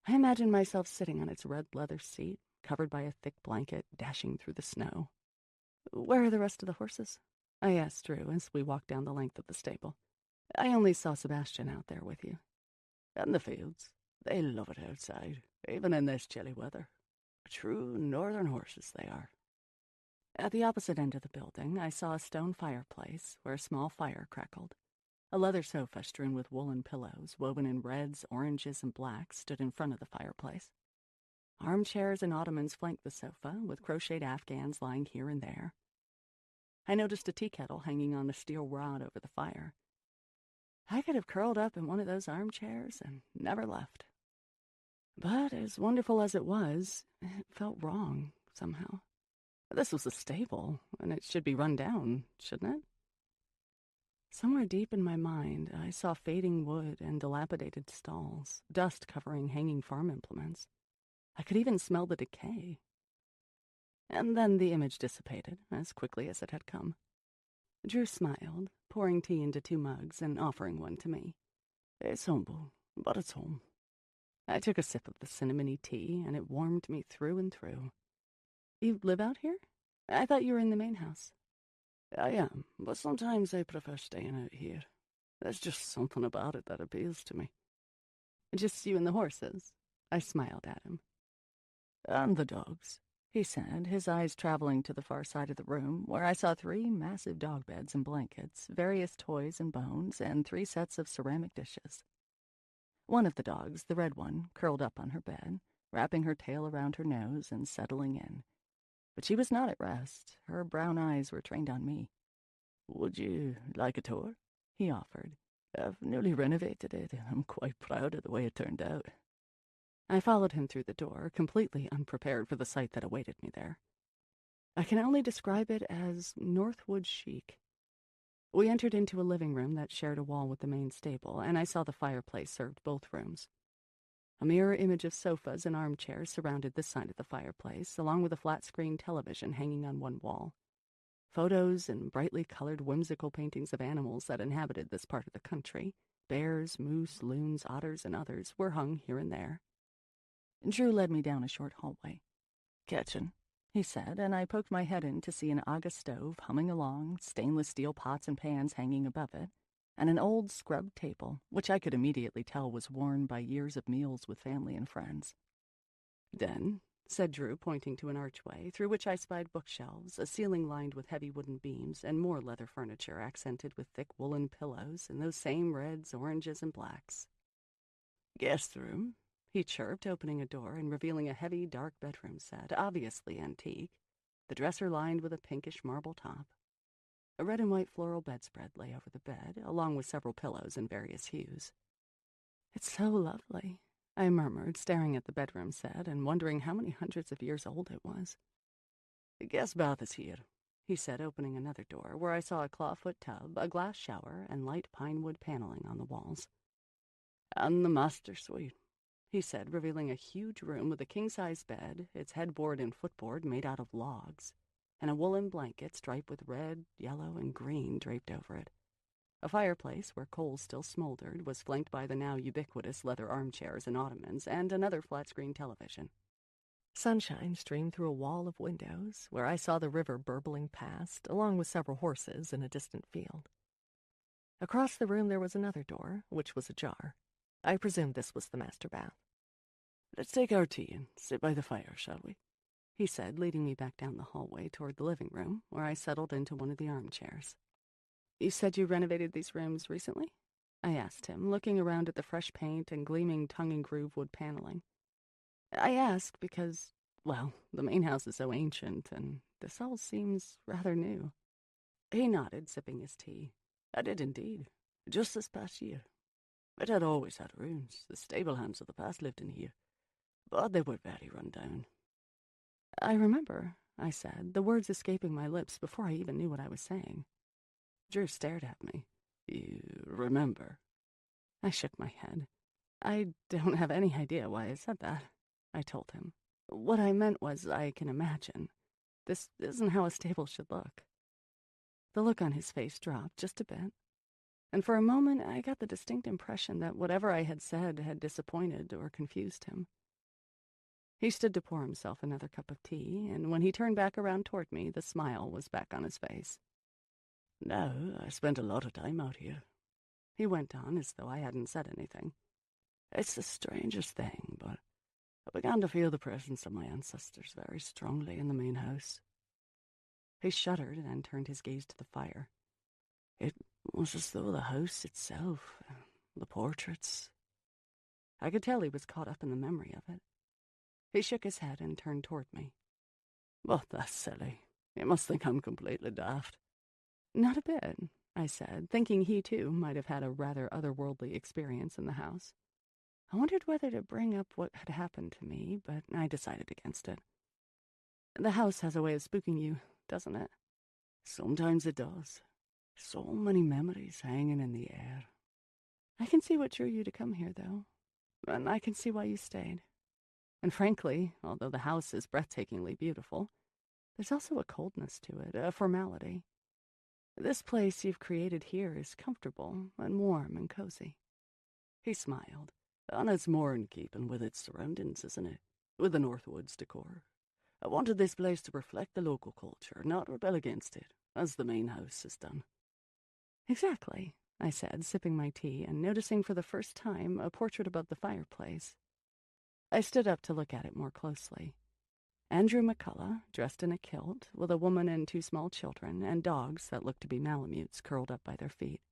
I imagined myself sitting on its red leather seat, covered by a thick blanket, dashing through the snow. "Where are the rest of the horses?" I asked Drew as we walked down the length of the stable. "I only saw Sebastian out there with you." "In the fields. They love it outside, even in this chilly weather. True northern horses they are." At the opposite end of the building, I saw a stone fireplace where a small fire crackled. A leather sofa strewn with woolen pillows, woven in reds, oranges, and blacks, stood in front of the fireplace. Armchairs and ottomans flanked the sofa, with crocheted afghans lying here and there. I noticed a tea kettle hanging on a steel rod over the fire. I could have curled up in one of those armchairs and never left. But as wonderful as it was, it felt wrong, somehow. This was a stable, and it should be run down, shouldn't it? Somewhere deep in my mind, I saw fading wood and dilapidated stalls, dust covering hanging farm implements. I could even smell the decay. And then the image dissipated as quickly as it had come. Drew smiled, pouring tea into 2 mugs and offering one to me. "It's humble, but it's home." I took a sip of the cinnamony tea, and it warmed me through and through. "You live out here? I thought you were in the main house." "I am, but sometimes I prefer staying out here. There's just something about it that appeals to me." "Just you and the horses?" I smiled at him. "And the dogs," he said, his eyes traveling to the far side of the room, where I saw 3 massive dog beds and blankets, various toys and bones, and 3 sets of ceramic dishes. One of the dogs, the red one, curled up on her bed, wrapping her tail around her nose and settling in. But she was not at rest. Her brown eyes were trained on me. "Would you like a tour?" he offered. "I've newly renovated it, and I'm quite proud of the way it turned out." I followed him through the door, completely unprepared for the sight that awaited me there. I can only describe it as Northwood chic. We entered into a living room that shared a wall with the main stable, and I saw the fireplace served both rooms. A mirror image of sofas and armchairs surrounded this side of the fireplace, along with a flat-screen television hanging on one wall. Photos and brightly colored whimsical paintings of animals that inhabited this part of the country, bears, moose, loons, otters, and others, were hung here and there. Drew led me down a short hallway. "Kitchen," he said, and I poked my head in to see an Aga stove humming along, stainless steel pots and pans hanging above it, and an old scrubbed table, which I could immediately tell was worn by years of meals with family and friends. "Den," said Drew, pointing to an archway, through which I spied bookshelves, a ceiling lined with heavy wooden beams, and more leather furniture accented with thick woolen pillows and those same reds, oranges, and blacks. "Guest room," he chirped, opening a door and revealing a heavy, dark bedroom set, obviously antique, the dresser lined with a pinkish marble top. A red and white floral bedspread lay over the bed, along with several pillows in various hues. "It's so lovely," I murmured, staring at the bedroom set and wondering how many hundreds of years old it was. "The guest bath is here," he said, opening another door, where I saw a clawfoot tub, a glass shower, and light pine wood paneling on the walls. "And the master suite," he said, revealing a huge room with a king-size bed, its headboard and footboard made out of logs, and a woolen blanket striped with red, yellow, and green draped over it. A fireplace, where coals still smoldered, was flanked by the now ubiquitous leather armchairs and ottomans, and another flat-screen television. Sunshine streamed through a wall of windows, where I saw the river burbling past, along with several horses in a distant field. Across the room there was another door, which was ajar. I presumed this was the master bath. "Let's take our tea and sit by the fire, shall we?" he said, leading me back down the hallway toward the living room, where I settled into one of the armchairs. "You said you renovated these rooms recently?" I asked him, looking around at the fresh paint and gleaming tongue-and-groove wood paneling. I ask because, well, the main house is so ancient, and this all seems rather new. He nodded, sipping his tea. "I did indeed. Just this past year. It had always had rooms. The stable hands of the past lived in here, but they were very run down." "I remember," I said, the words escaping my lips before I even knew what I was saying. Drew stared at me. "You remember?" I shook my head. "I don't have any idea why I said that," I told him. "What I meant was I can imagine. This isn't how a stable should look." The look on his face dropped just a bit, and for a moment I got the distinct impression that whatever I had said had disappointed or confused him. He stood to pour himself another cup of tea, and when he turned back around toward me, the smile was back on his face. "Now, I spent a lot of time out here," he went on, as though I hadn't said anything. "It's the strangest thing, but I began to feel the presence of my ancestors very strongly in the main house." He shuddered and then turned his gaze to the fire. "It was as though the house itself, the portraits—" I could tell he was caught up in the memory of it. He shook his head and turned toward me. "But that's silly. You must think I'm completely daft." "Not a bit," I said, thinking he, too, might have had a rather otherworldly experience in the house. I wondered whether to bring up what had happened to me, but I decided against it. "The house has a way of spooking you, doesn't it?" "Sometimes it does. So many memories hanging in the air." "I can see what drew you to come here, though, and I can see why you stayed. And frankly, although the house is breathtakingly beautiful, there's also a coldness to it, a formality. This place you've created here is comfortable and warm and cozy." He smiled. "And it's more in keeping with its surroundings, isn't it? With the Northwoods decor. I wanted this place to reflect the local culture, not rebel against it, as the main house has done." "Exactly," I said, sipping my tea and noticing for the first time a portrait above the fireplace. I stood up to look at it more closely. Andrew McCullough, dressed in a kilt, with a woman and two small children, and dogs that looked to be Malamutes curled up by their feet.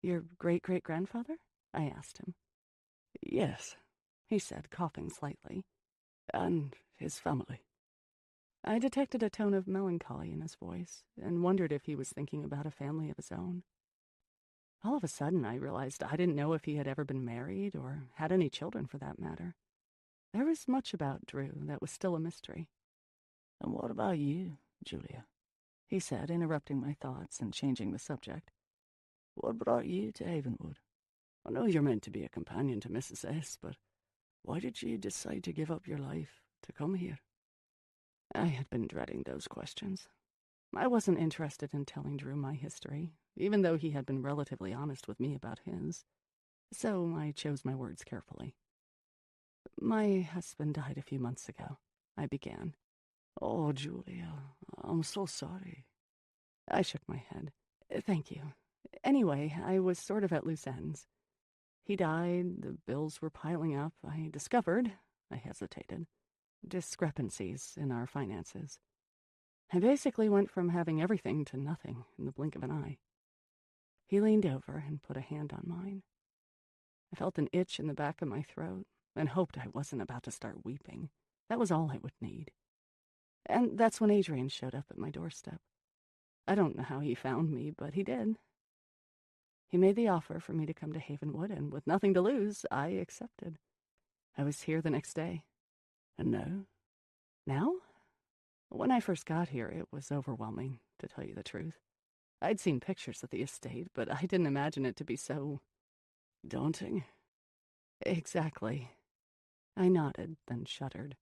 "Your great-great-grandfather?" I asked him. Yes, he said, coughing slightly. And his family. I detected a tone of melancholy in his voice, and wondered if he was thinking about a family of his own. All of a sudden, I realized I didn't know if he had ever been married, or had any children for that matter. There was much about Drew that was still a mystery. And what about you, Julia? He said, interrupting my thoughts and changing the subject. What brought you to Havenwood? I know you're meant to be a companion to Mrs. S., but why did you decide to give up your life to come here? I had been dreading those questions. I wasn't interested in telling Drew my history, even though he had been relatively honest with me about his. So I chose my words carefully. My husband died a few months ago, I began. Oh, Julia, I'm so sorry. I shook my head. Thank you. Anyway, I was sort of at loose ends. He died, the bills were piling up. I discovered, I hesitated, discrepancies in our finances. I basically went from having everything to nothing in the blink of an eye. He leaned over and put a hand on mine. I felt an itch in the back of my throat and hoped I wasn't about to start weeping. That was all I would need. And that's when Adrian showed up at my doorstep. I don't know how he found me, but he did. He made the offer for me to come to Havenwood, and with nothing to lose, I accepted. I was here the next day. And now? Now? When I first got here, it was overwhelming, to tell you the truth. I'd seen pictures of the estate, but I didn't imagine it to be so daunting. Exactly. I nodded, then shuddered.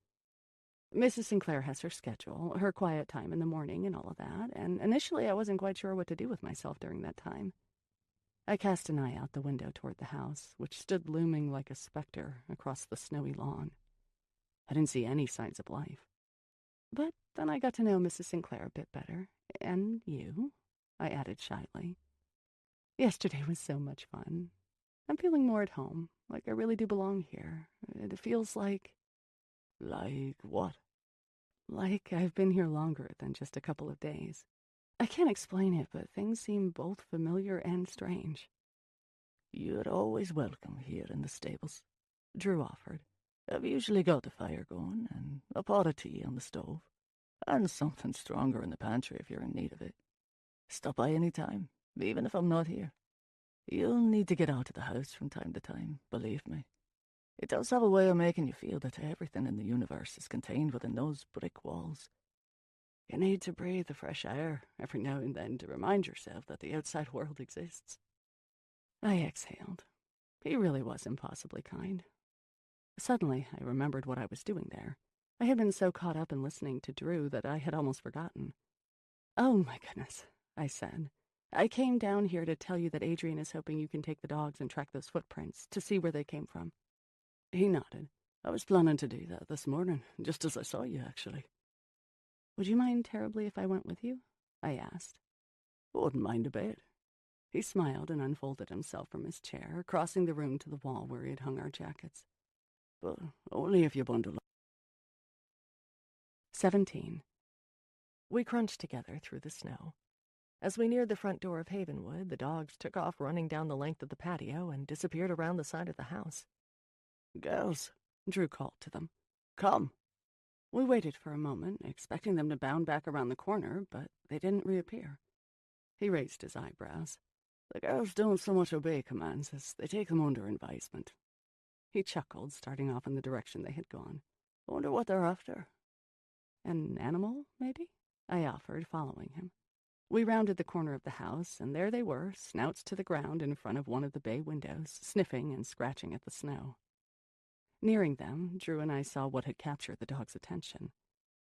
Mrs. Sinclair has her schedule, her quiet time in the morning and all of that, and initially I wasn't quite sure what to do with myself during that time. I cast an eye out the window toward the house, which stood looming like a specter across the snowy lawn. I didn't see any signs of life. But then I got to know Mrs. Sinclair a bit better, and you, I added shyly. Yesterday was so much fun. I'm feeling more at home, like I really do belong here. It feels like... Like what? Like I've been here longer than just a couple of days. I can't explain it, but things seem both familiar and strange. You're always welcome here in the stables, Drew offered. I've usually got the fire going, and a pot of tea on the stove, and something stronger in the pantry if you're in need of it. Stop by any time, even if I'm not here. You'll need to get out of the house from time to time, believe me. It does have a way of making you feel that everything in the universe is contained within those brick walls. You need to breathe the fresh air every now and then to remind yourself that the outside world exists. I exhaled. He really was impossibly kind. Suddenly, I remembered what I was doing there. I had been so caught up in listening to Drew that I had almost forgotten. Oh, my goodness, I said. I came down here to tell you that Adrian is hoping you can take the dogs and track those footprints to see where they came from. He nodded. I was planning to do that this morning, just as I saw you, actually. Would you mind terribly if I went with you? I asked. Wouldn't mind a bit. He smiled and unfolded himself from his chair, crossing the room to the wall where he had hung our jackets. But only if you bundle up. 17. We crunched together through the snow. As we neared the front door of Havenwood, the dogs took off running down the length of the patio and disappeared around the side of the house. Girls, Drew called to them. Come. We waited for a moment, expecting them to bound back around the corner, but they didn't reappear. He raised his eyebrows. The girls don't so much obey commands as they take them under advisement. He chuckled, starting off in the direction they had gone. I wonder what they're after. An animal, maybe? I offered, following him. We rounded the corner of the house, and there they were, snouts to the ground in front of one of the bay windows, sniffing and scratching at the snow. Nearing them, Drew and I saw what had captured the dog's attention.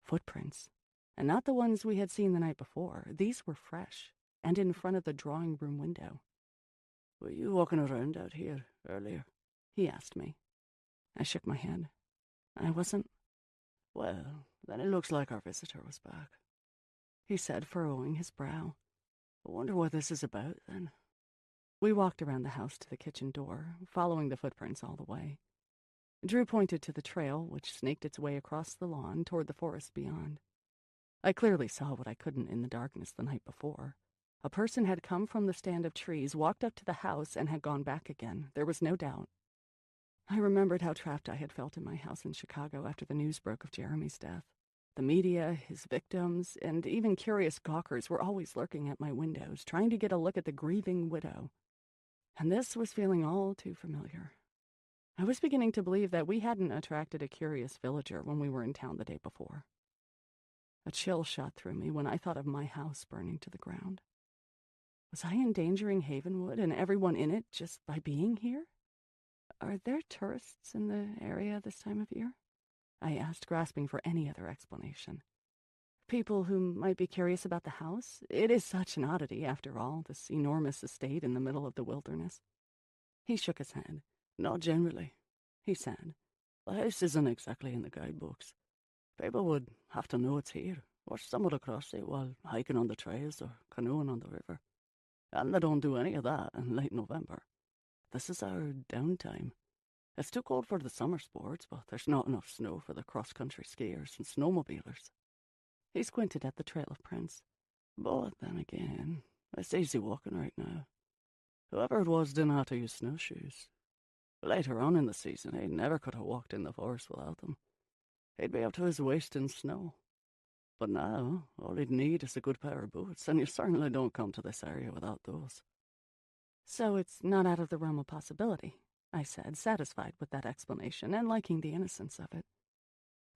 Footprints. And not the ones we had seen the night before. These were fresh, and in front of the drawing room window. Were you walking around out here earlier? He asked me. I shook my head. I wasn't. Well, then it looks like our visitor was back, he said, furrowing his brow. I wonder what this is about, then. We walked around the house to the kitchen door, following the footprints all the way. Drew pointed to the trail, which snaked its way across the lawn toward the forest beyond. I clearly saw what I couldn't in the darkness the night before. A person had come from the stand of trees, walked up to the house, and had gone back again. There was no doubt. I remembered how trapped I had felt in my house in Chicago after the news broke of Jeremy's death. The media, his victims, and even curious gawkers were always lurking at my windows, trying to get a look at the grieving widow. And this was feeling all too familiar. I was beginning to believe that we hadn't attracted a curious villager when we were in town the day before. A chill shot through me when I thought of my house burning to the ground. Was I endangering Havenwood and everyone in it just by being here? Are there tourists in the area this time of year? I asked, grasping for any other explanation. People who might be curious about the house? It is such an oddity, after all, this enormous estate in the middle of the wilderness. He shook his head. Not generally, he said. The house isn't exactly in the guidebooks. People would have to know it's here, or stumbled across it while hiking on the trails or canoeing on the river. And they don't do any of that in late November. This is our downtime. It's too cold for the summer sports, but there's not enough snow for the cross-country skiers and snowmobilers. He squinted at the trail of prints. But then again, it's easy walking right now. Whoever it was didn't have to use snowshoes. Later on in the season, he never could have walked in the forest without them. He'd be up to his waist in snow. But now, all he'd need is a good pair of boots, and you certainly don't come to this area without those. So it's not out of the realm of possibility, I said, satisfied with that explanation and liking the innocence of it.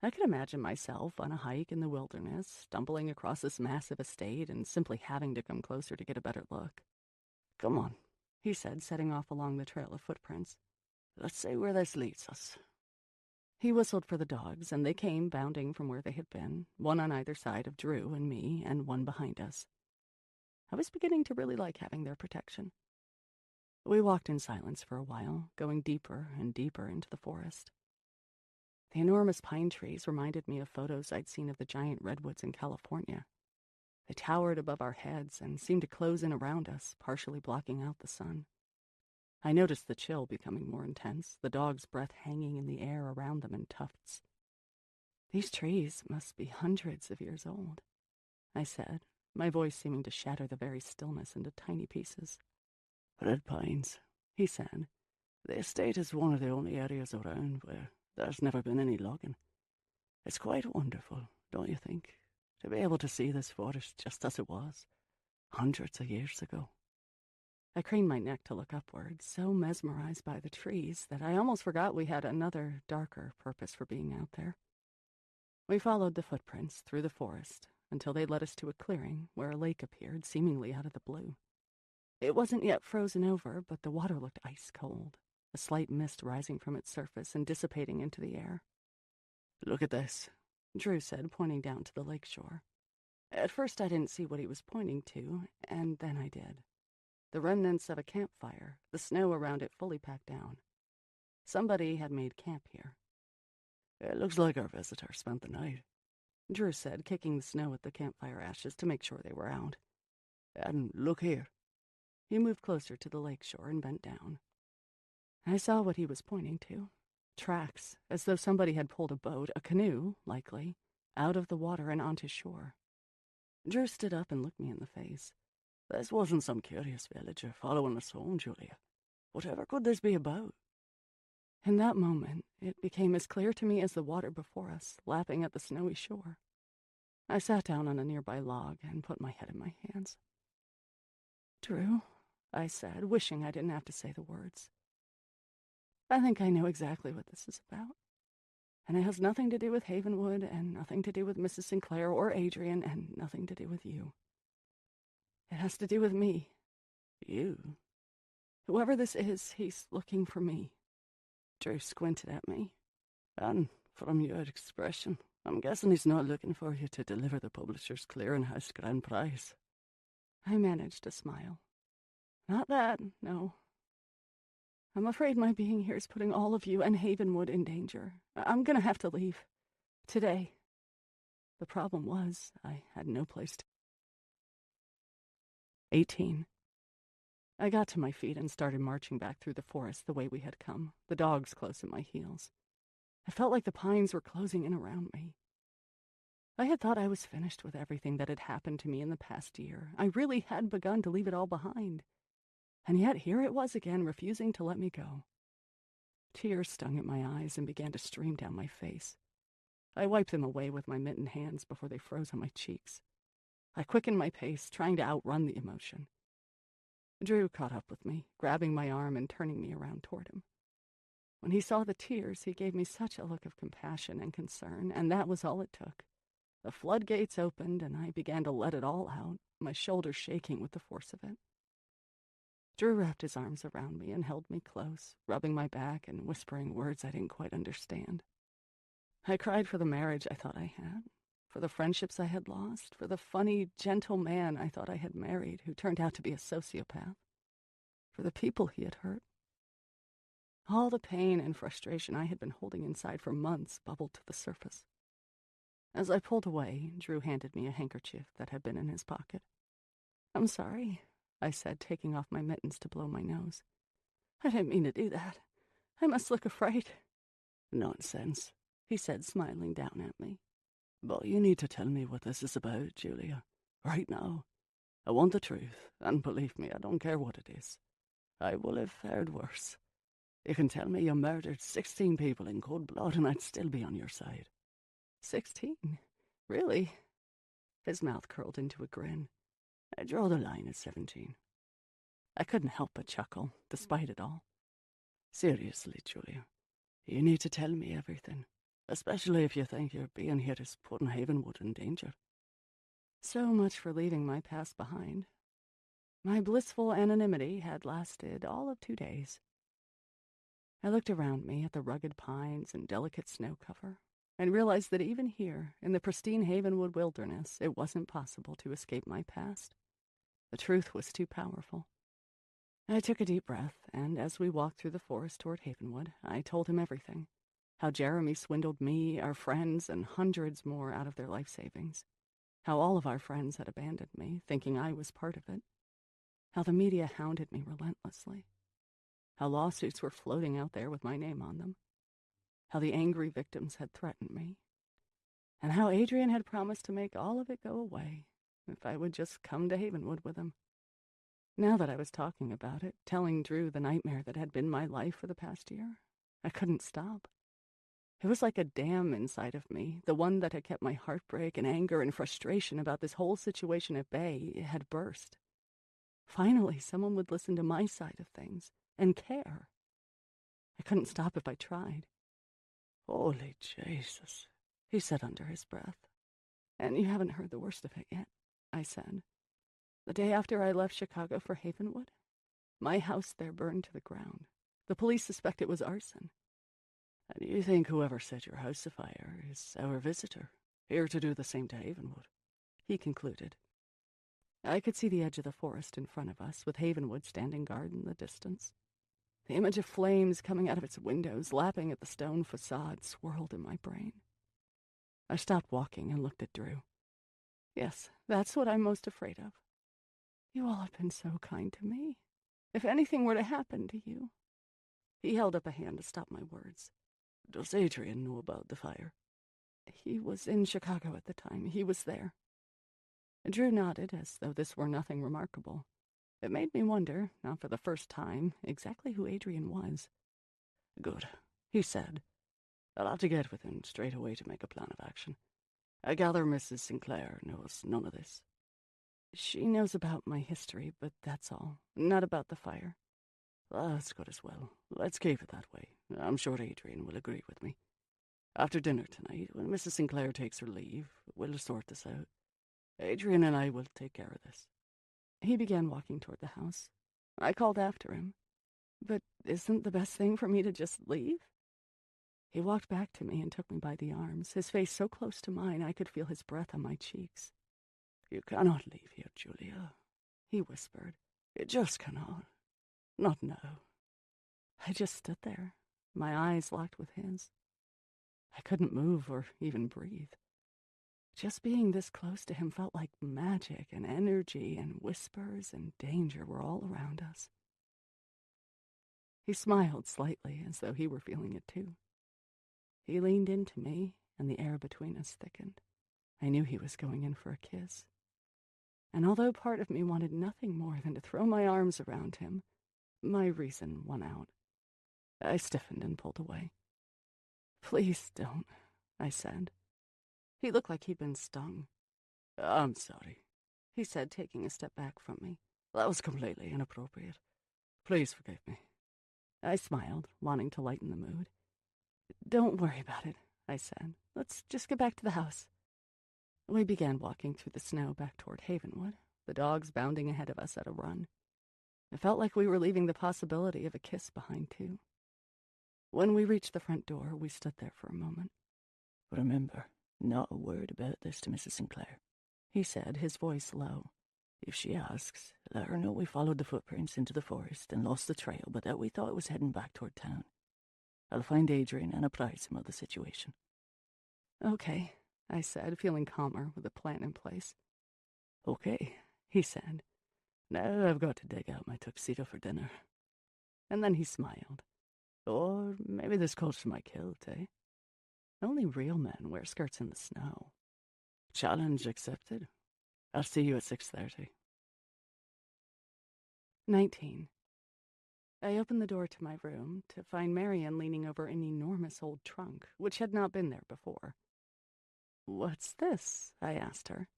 I could imagine myself on a hike in the wilderness, stumbling across this massive estate and simply having to come closer to get a better look. Come on, he said, setting off along the trail of footprints. Let's see where this leads us. He whistled for the dogs, and they came bounding from where they had been, one on either side of Drew and me, and one behind us. I was beginning to really like having their protection. We walked in silence for a while, going deeper and deeper into the forest. The enormous pine trees reminded me of photos I'd seen of the giant redwoods in California. They towered above our heads and seemed to close in around us, partially blocking out the sun. I noticed the chill becoming more intense, the dog's breath hanging in the air around them in tufts. These trees must be hundreds of years old, I said, my voice seeming to shatter the very stillness into tiny pieces. Red pines, he said. The estate is one of the only areas around where there's never been any logging. It's quite wonderful, don't you think, to be able to see this forest just as it was, hundreds of years ago. I craned my neck to look upward, so mesmerized by the trees that I almost forgot we had another, darker purpose for being out there. We followed the footprints through the forest until they led us to a clearing where a lake appeared, seemingly out of the blue. It wasn't yet frozen over, but the water looked ice cold, a slight mist rising from its surface and dissipating into the air. Look at this, Drew said, pointing down to the lake shore. At first I didn't see what he was pointing to, and then I did. The remnants of a campfire, the snow around it fully packed down. Somebody had made camp here. It looks like our visitor spent the night, Drew said, kicking the snow at the campfire ashes to make sure they were out. And look here. He moved closer to the lake shore and bent down. I saw what he was pointing to. Tracks, as though somebody had pulled a boat, a canoe, likely, out of the water and onto shore. Drew stood up and looked me in the face. This wasn't some curious villager following us home, Julia. Whatever could this be about? In that moment, it became as clear to me as the water before us, lapping at the snowy shore. I sat down on a nearby log and put my head in my hands. Drew, I said, wishing I didn't have to say the words. I think I know exactly what this is about. And it has nothing to do with Havenwood, and nothing to do with Mrs. Sinclair or Adrian, and nothing to do with you. It has to do with me. You? Whoever this is, he's looking for me. Drew squinted at me. And from your expression, I'm guessing he's not looking for you to deliver the publisher's clearinghouse grand prize. I managed to smile. Not that, no. I'm afraid my being here is putting all of you and Havenwood in danger. I'm gonna have to leave. Today. The problem was, I had no place to... 18. I got to my feet and started marching back through the forest the way we had come, the dogs close at my heels. I felt like the pines were closing in around me. I had thought I was finished with everything that had happened to me in the past year. I really had begun to leave it all behind. And yet here it was again, refusing to let me go. Tears stung at my eyes and began to stream down my face. I wiped them away with my mittened hands before they froze on my cheeks. I quickened my pace, trying to outrun the emotion. Drew caught up with me, grabbing my arm and turning me around toward him. When he saw the tears, he gave me such a look of compassion and concern, and that was all it took. The floodgates opened, and I began to let it all out, my shoulders shaking with the force of it. Drew wrapped his arms around me and held me close, rubbing my back and whispering words I didn't quite understand. I cried for the marriage I thought I had, for the friendships I had lost, for the funny, gentle man I thought I had married who turned out to be a sociopath, for the people he had hurt. All the pain and frustration I had been holding inside for months bubbled to the surface. As I pulled away, Drew handed me a handkerchief that had been in his pocket. "I'm sorry," I said, taking off my mittens to blow my nose. "I didn't mean to do that. I must look afraid." "Nonsense," he said, smiling down at me. "But you need to tell me what this is about, Julia. Right now. I want the truth, and believe me, I don't care what it is. I will have fared worse. You can tell me you murdered 16 people in cold blood, and I'd still be on your side." 16? Really? His mouth curled into a grin. I draw the line at 17. I couldn't help but chuckle, despite it all. "Seriously, Julia, you need to tell me everything, especially if you think your being here is putting Havenwood in danger." So much for leaving my past behind. My blissful anonymity had lasted all of 2 days. I looked around me at the rugged pines and delicate snow cover, and realized that even here, in the pristine Havenwood wilderness, it wasn't possible to escape my past. The truth was too powerful. I took a deep breath, and as we walked through the forest toward Havenwood, I told him everything. How Jeremy swindled me, our friends, and hundreds more out of their life savings. How all of our friends had abandoned me, thinking I was part of it. How the media hounded me relentlessly. How lawsuits were floating out there with my name on them. How the angry victims had threatened me. And how Adrian had promised to make all of it go away if I would just come to Havenwood with him. Now that I was talking about it, telling Drew the nightmare that had been my life for the past year, I couldn't stop. It was like a dam inside of me, the one that had kept my heartbreak and anger and frustration about this whole situation at bay had burst. Finally, someone would listen to my side of things and care. I couldn't stop if I tried. "Holy Jesus," he said under his breath. "And you haven't heard the worst of it yet," I said. "The day after I left Chicago for Havenwood, my house there burned to the ground. The police suspect it was arson." "And you think whoever set your house afire is our visitor, here to do the same to Havenwood?" he concluded. I could see the edge of the forest in front of us, with Havenwood standing guard in the distance. The image of flames coming out of its windows, lapping at the stone facade, swirled in my brain. I stopped walking and looked at Drew. "Yes, that's what I'm most afraid of. You all have been so kind to me. If anything were to happen to you..." He held up a hand to stop my words. "Does Adrian know about the fire?" "He was in Chicago at the time. He was there." Drew nodded, as though this were nothing remarkable. It made me wonder, not for the first time, exactly who Adrian was. "Good," he said. "I'll have to get with him straight away to make a plan of action. I gather Mrs. Sinclair knows none of this." "She knows about my history, but that's all. Not about the fire." "That's good as well. Let's keep it that way. I'm sure Adrian will agree with me. After dinner tonight, when Mrs. Sinclair takes her leave, we'll sort this out. Adrian and I will take care of this." He began walking toward the house. I called after him. "But isn't the best thing for me to just leave?" He walked back to me and took me by the arms, his face so close to mine I could feel his breath on my cheeks. "You cannot leave here, Julia," he whispered. "You just cannot. Not now." I just stood there, my eyes locked with his. I couldn't move or even breathe. Just being this close to him felt like magic, and energy and whispers and danger were all around us. He smiled slightly, as though he were feeling it too. He leaned into me, and the air between us thickened. I knew he was going in for a kiss. And although part of me wanted nothing more than to throw my arms around him, my reason won out. I stiffened and pulled away. "Please don't," I said. He looked like he'd been stung. "I'm sorry," he said, taking a step back from me. "That was completely inappropriate. Please forgive me." I smiled, wanting to lighten the mood. "Don't worry about it," I said. "Let's just get back to the house." We began walking through the snow back toward Havenwood, the dogs bounding ahead of us at a run. It felt like we were leaving the possibility of a kiss behind, too. When we reached the front door, we stood there for a moment. "Remember, not a word about this to Mrs. Sinclair," he said, his voice low. "If she asks, let her know we followed the footprints into the forest and lost the trail, but that we thought it was heading back toward town. I'll find Adrian and apprise him of the situation." "Okay," I said, feeling calmer with a plan in place. "Okay," he said. "Now I've got to dig out my tuxedo for dinner." And then he smiled. "Or maybe this coats for my kilt, eh? Only real men wear skirts in the snow. Challenge accepted. I'll see you at 6:30. 19. I opened the door to my room to find Marian leaning over an enormous old trunk, which had not been there before. "What's this?" I asked her.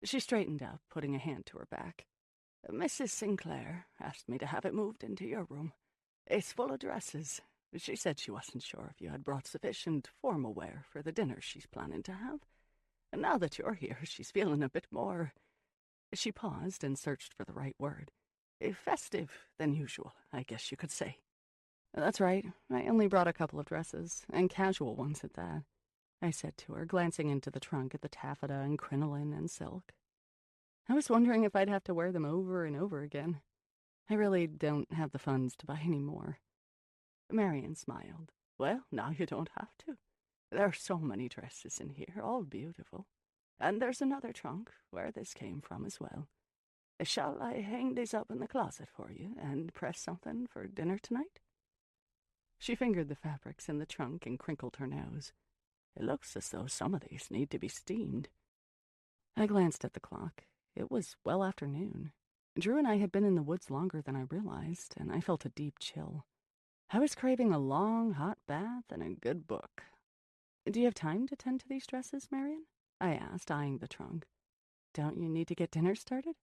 She straightened up, putting a hand to her back. "Mrs. Sinclair asked me to have it moved into your room. It's full of dresses. She said she wasn't sure if you had brought sufficient formal wear for the dinner she's planning to have. And now that you're here, she's feeling a bit more—" She paused and searched for the right word. "Festive than usual, I guess you could say." "That's right. I only brought a couple of dresses, and casual ones at that," I said to her, glancing into the trunk at the taffeta and crinoline and silk. I was wondering if I'd have to wear them over and over again. I really don't have the funds to buy any more. Marian smiled. "Well, now you don't have to. There are so many dresses in here, all beautiful. And there's another trunk where this came from as well. Shall I hang these up in the closet for you and press something for dinner tonight?" She fingered the fabrics in the trunk and crinkled her nose. "It looks as though some of these need to be steamed." I glanced at the clock. It was well after noon. Drew and I had been in the woods longer than I realized, and I felt a deep chill. I was craving a long, hot bath and a good book. "Do you have time to tend to these dresses, Marian?" I asked, eyeing the trunk. "Don't you need to get dinner started?"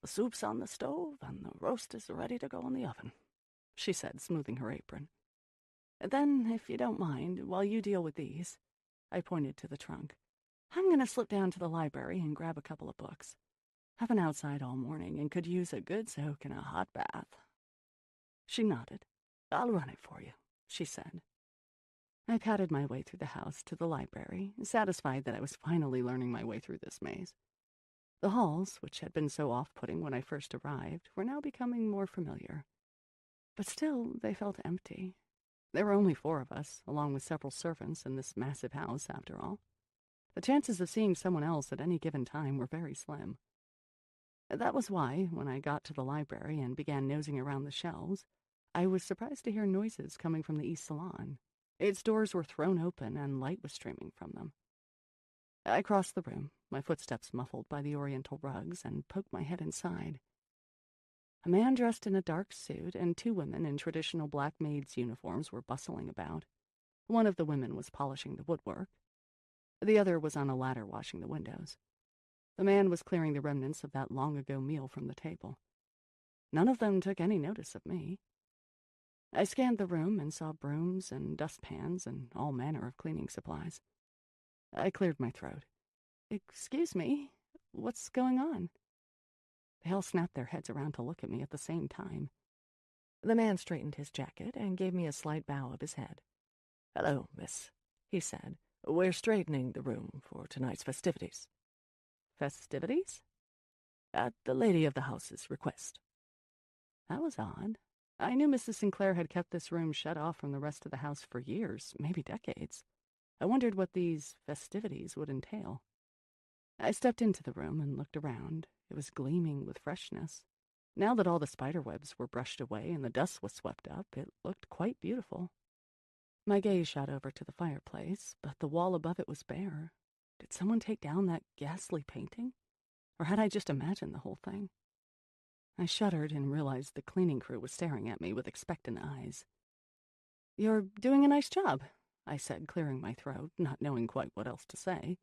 "The soup's on the stove, and the roast is ready to go in the oven," she said, smoothing her apron. "Then, if you don't mind, while you deal with these," I pointed to the trunk, "I'm going to slip down to the library and grab a couple of books. I've been outside all morning and could use a good soak in a hot bath." She nodded. "I'll run it for you," she said. I patted my way through the house to the library, satisfied that I was finally learning my way through this maze. The halls, which had been so off-putting when I first arrived, were now becoming more familiar. But still, they felt empty. There were only 4 of us, along with several servants in this massive house, after all. The chances of seeing someone else at any given time were very slim. That was why, when I got to the library and began nosing around the shelves, I was surprised to hear noises coming from the east salon. Its doors were thrown open and light was streaming from them. I crossed the room, my footsteps muffled by the oriental rugs, and poked my head inside. A man dressed in a dark suit and 2 women in traditional black maids' uniforms were bustling about. One of the women was polishing the woodwork. The other was on a ladder washing the windows. The man was clearing the remnants of that long-ago meal from the table. None of them took any notice of me. I scanned the room and saw brooms and dustpans and all manner of cleaning supplies. I cleared my throat. "Excuse me, what's going on?" They all snapped their heads around to look at me at the same time. The man straightened his jacket and gave me a slight bow of his head. "Hello, miss," he said. "We're straightening the room for tonight's festivities." "Festivities?" "At the lady of the house's request." That was odd. I knew Mrs. Sinclair had kept this room shut off from the rest of the house for years, maybe decades. I wondered what these festivities would entail. I stepped into the room and looked around. It was gleaming with freshness. Now that all the spider webs were brushed away and the dust was swept up, it looked quite beautiful. My gaze shot over to the fireplace, but the wall above it was bare. Did someone take down that ghastly painting? Or had I just imagined the whole thing? I shuddered and realized the cleaning crew was staring at me with expectant eyes. "You're doing a nice job," I said, clearing my throat, not knowing quite what else to say.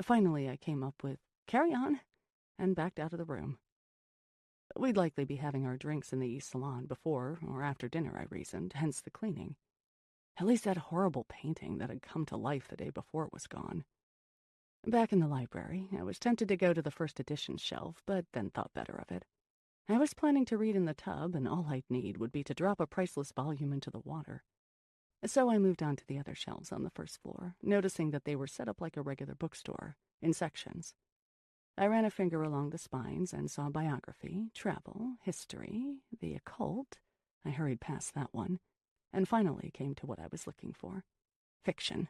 Finally, I came up with, "Carry on," and backed out of the room. We'd likely be having our drinks in the East Salon before or after dinner, I reasoned, hence the cleaning. At least that horrible painting that had come to life the day before was gone. Back in the library, I was tempted to go to the first edition shelf, but then thought better of it. I was planning to read in the tub, and all I'd need would be to drop a priceless volume into the water. So I moved on to the other shelves on the first floor, noticing that they were set up like a regular bookstore, in sections. I ran a finger along the spines and saw biography, travel, history, the occult. I hurried past that one, and finally came to what I was looking for: fiction.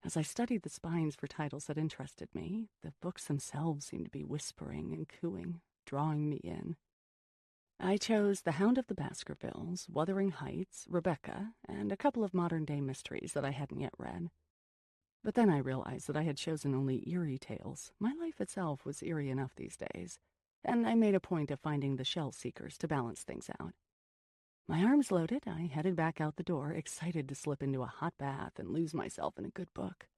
As I studied the spines for titles that interested me, the books themselves seemed to be whispering and cooing, drawing me in. I chose The Hound of the Baskervilles, Wuthering Heights, Rebecca, and a couple of modern-day mysteries that I hadn't yet read. But then I realized that I had chosen only eerie tales. My life itself was eerie enough these days, and I made a point of finding the shell seekers to balance things out. My arms loaded, I headed back out the door, excited to slip into a hot bath and lose myself in a good book.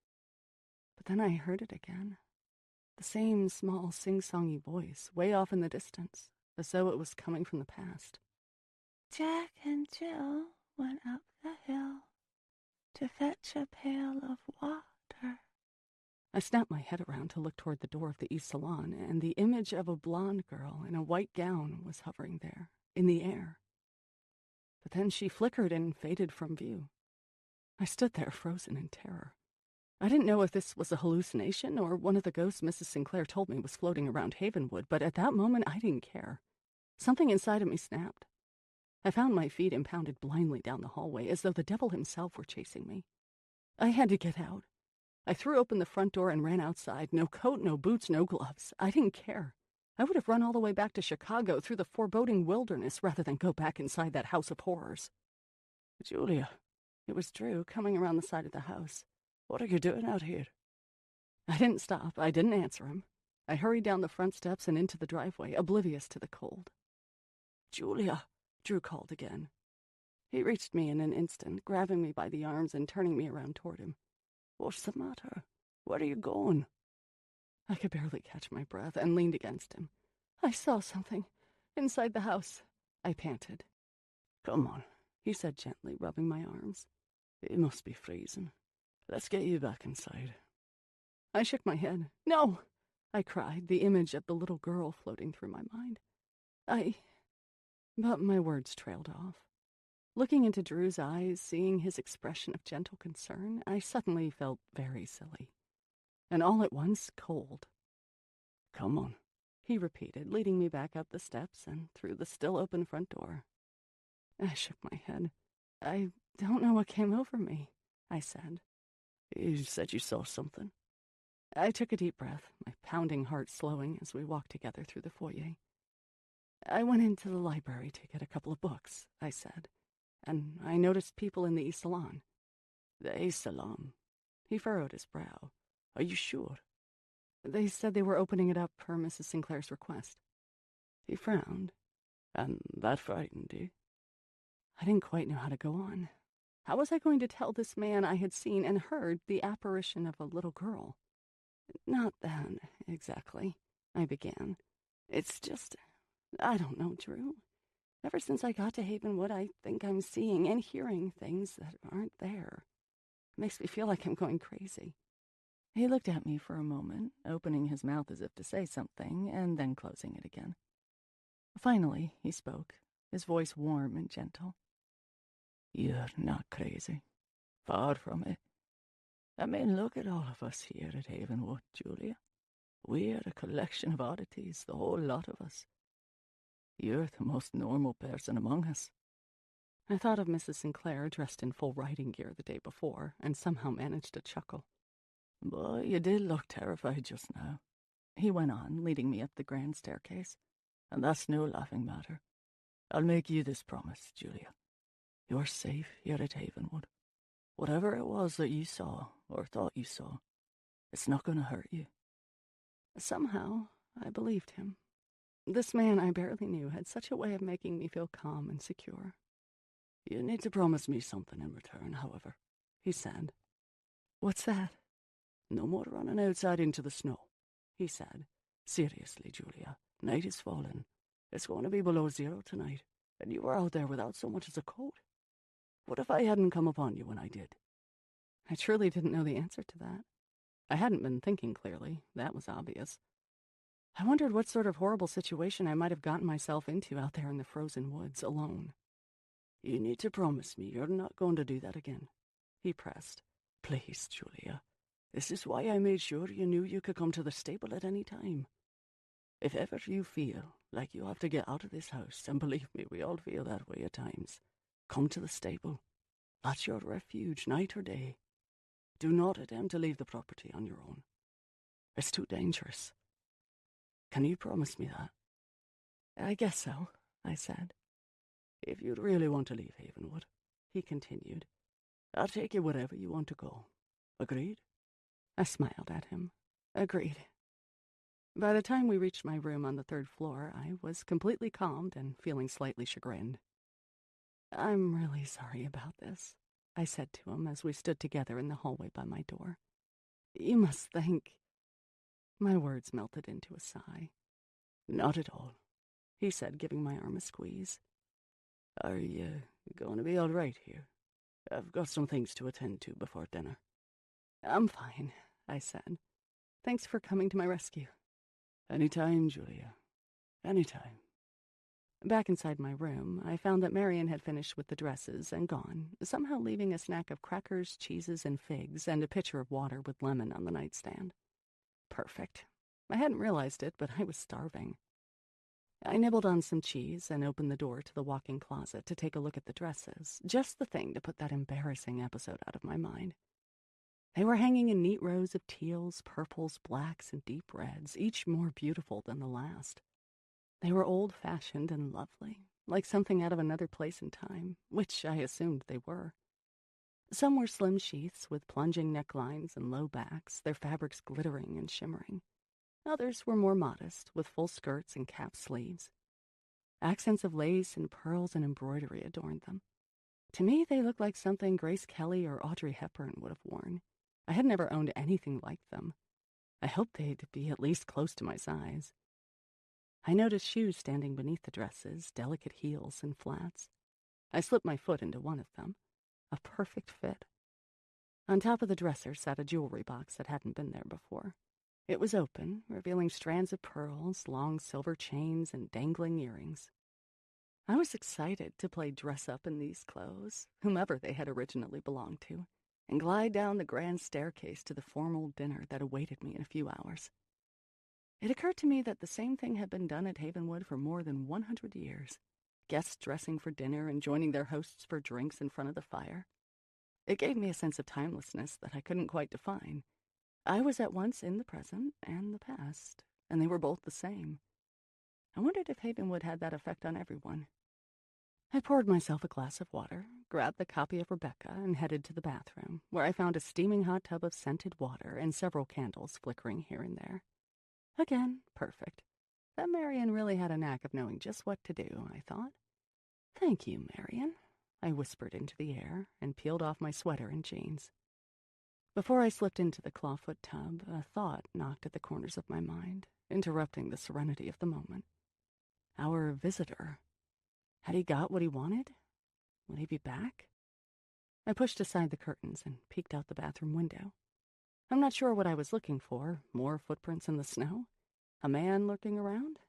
But then I heard it again. The same small sing-songy voice, way off in the distance, as though it was coming from the past. Jack and Jill went up the hill to fetch a pail of water. I snapped my head around to look toward the door of the East Salon, and the image of a blonde girl in a white gown was hovering there, in the air. But then she flickered and faded from view. I stood there frozen in terror. I didn't know if this was a hallucination or one of the ghosts Mrs. Sinclair told me was floating around Havenwood, but at that moment I didn't care. Something inside of me snapped. I found my feet and pounded blindly down the hallway as though the devil himself were chasing me. I had to get out. I threw open the front door and ran outside. No coat, no boots, no gloves. I didn't care. I would have run all the way back to Chicago through the foreboding wilderness rather than go back inside that house of horrors. "Julia." It was Drew, coming around the side of the house. "What are you doing out here?" I didn't stop. I didn't answer him. I hurried down the front steps and into the driveway, oblivious to the cold. "Julia," Drew called again. He reached me in an instant, grabbing me by the arms and turning me around toward him. "What's the matter? Where are you going?" I could barely catch my breath and leaned against him. "I saw something inside the house," I panted. "Come on," he said gently, rubbing my arms. "It must be freezing. Let's get you back inside." I shook my head. "No!" I cried, the image of the little girl floating through my mind. But my words trailed off. Looking into Drew's eyes, seeing his expression of gentle concern, I suddenly felt very silly. And all at once, cold. "Come on," he repeated, leading me back up the steps and through the still-open front door. I shook my head. "I don't know what came over me," I said. "You said you saw something." I took a deep breath, my pounding heart slowing as we walked together through the foyer. "I went into the library to get a couple of books," I said, "and I noticed people in the East Salon." "The East Salon?" He furrowed his brow. "Are you sure?" "They said they were opening it up per Mrs. Sinclair's request." He frowned. "And that frightened you?" I didn't quite know how to go on. How was I going to tell this man I had seen and heard the apparition of a little girl? "Not that, exactly," I began. "It's just, I don't know, Drew. Ever since I got to Havenwood, I think I'm seeing and hearing things that aren't there. It makes me feel like I'm going crazy." He looked at me for a moment, opening his mouth as if to say something, and then closing it again. Finally, he spoke, his voice warm and gentle. "You're not crazy. Far from it. I mean, look at all of us here at Havenwood, Julia. We're a collection of oddities, the whole lot of us. You're the most normal person among us." I thought of Mrs. Sinclair dressed in full riding gear the day before, and somehow managed to chuckle. "But you did look terrified just now," he went on, leading me up the grand staircase. "And that's no laughing matter. I'll make you this promise, Julia. You're safe here at Havenwood. Whatever it was that you saw, or thought you saw, it's not going to hurt you." Somehow, I believed him. This man I barely knew had such a way of making me feel calm and secure. You need to promise me something in return, however, he said. What's that? No more running outside into the snow, he said. Seriously, Julia, night is falling. It's going to be below 0 tonight, and you were out there without so much as a coat. What if I hadn't come upon you when I did? I truly didn't know the answer to that. I hadn't been thinking clearly. That was obvious. I wondered what sort of horrible situation I might have gotten myself into out there in the frozen woods, alone. You need to promise me you're not going to do that again, he pressed. Please, Julia. This is why I made sure you knew you could come to the stable at any time. If ever you feel like you have to get out of this house, and believe me, we all feel that way at times, come to the stable. That's your refuge, night or day. Do not attempt to leave the property on your own. It's too dangerous. Can you promise me that? I guess so, I said. If you'd really want to leave Havenwood, he continued, I'll take you wherever you want to go. Agreed? I smiled at him. Agreed. By the time we reached my room on the 3rd floor, I was completely calmed and feeling slightly chagrined. I'm really sorry about this, I said to him as we stood together in the hallway by my door. You must think... My words melted into a sigh. Not at all, he said, giving my arm a squeeze. Are you going to be all right here? I've got some things to attend to before dinner. I'm fine, I said. Thanks for coming to my rescue. Anytime, Julia. Anytime. Back inside my room, I found that Marion had finished with the dresses and gone, somehow leaving a snack of crackers, cheeses, and figs, and a pitcher of water with lemon on the nightstand. Perfect. I hadn't realized it, but I was starving. I nibbled on some cheese and opened the door to the walk-in closet to take a look at the dresses, just the thing to put that embarrassing episode out of my mind. They were hanging in neat rows of teals, purples, blacks, and deep reds, each more beautiful than the last. They were old-fashioned and lovely, like something out of another place and time, which I assumed they were. Some were slim sheaths with plunging necklines and low backs, their fabrics glittering and shimmering. Others were more modest, with full skirts and cap sleeves. Accents of lace and pearls and embroidery adorned them. To me, they looked like something Grace Kelly or Audrey Hepburn would have worn. I had never owned anything like them. I hoped they'd be at least close to my size. I noticed shoes standing beneath the dresses, delicate heels and flats. I slipped my foot into one of them. A perfect fit. On top of the dresser sat a jewelry box that hadn't been there before. It was open, revealing strands of pearls, long silver chains, and dangling earrings. I was excited to play dress-up in these clothes, whomever they had originally belonged to, and glide down the grand staircase to the formal dinner that awaited me in a few hours. It occurred to me that the same thing had been done at Havenwood for more than 100 years, guests dressing for dinner and joining their hosts for drinks in front of the fire. It gave me a sense of timelessness that I couldn't quite define. I was at once in the present and the past, and they were both the same. I wondered if Havenwood had that effect on everyone. I poured myself a glass of water, grabbed the copy of Rebecca, and headed to the bathroom, where I found a steaming hot tub of scented water and several candles flickering here and there. Again, perfect. That Marion really had a knack of knowing just what to do, I thought. Thank you, Marion, I whispered into the air and peeled off my sweater and jeans. Before I slipped into the clawfoot tub, a thought knocked at the corners of my mind, interrupting the serenity of the moment. Our visitor. Had he got what he wanted? Would he be back? I pushed aside the curtains and peeked out the bathroom window. I'm not sure what I was looking for, more footprints in the snow? A man lurking around?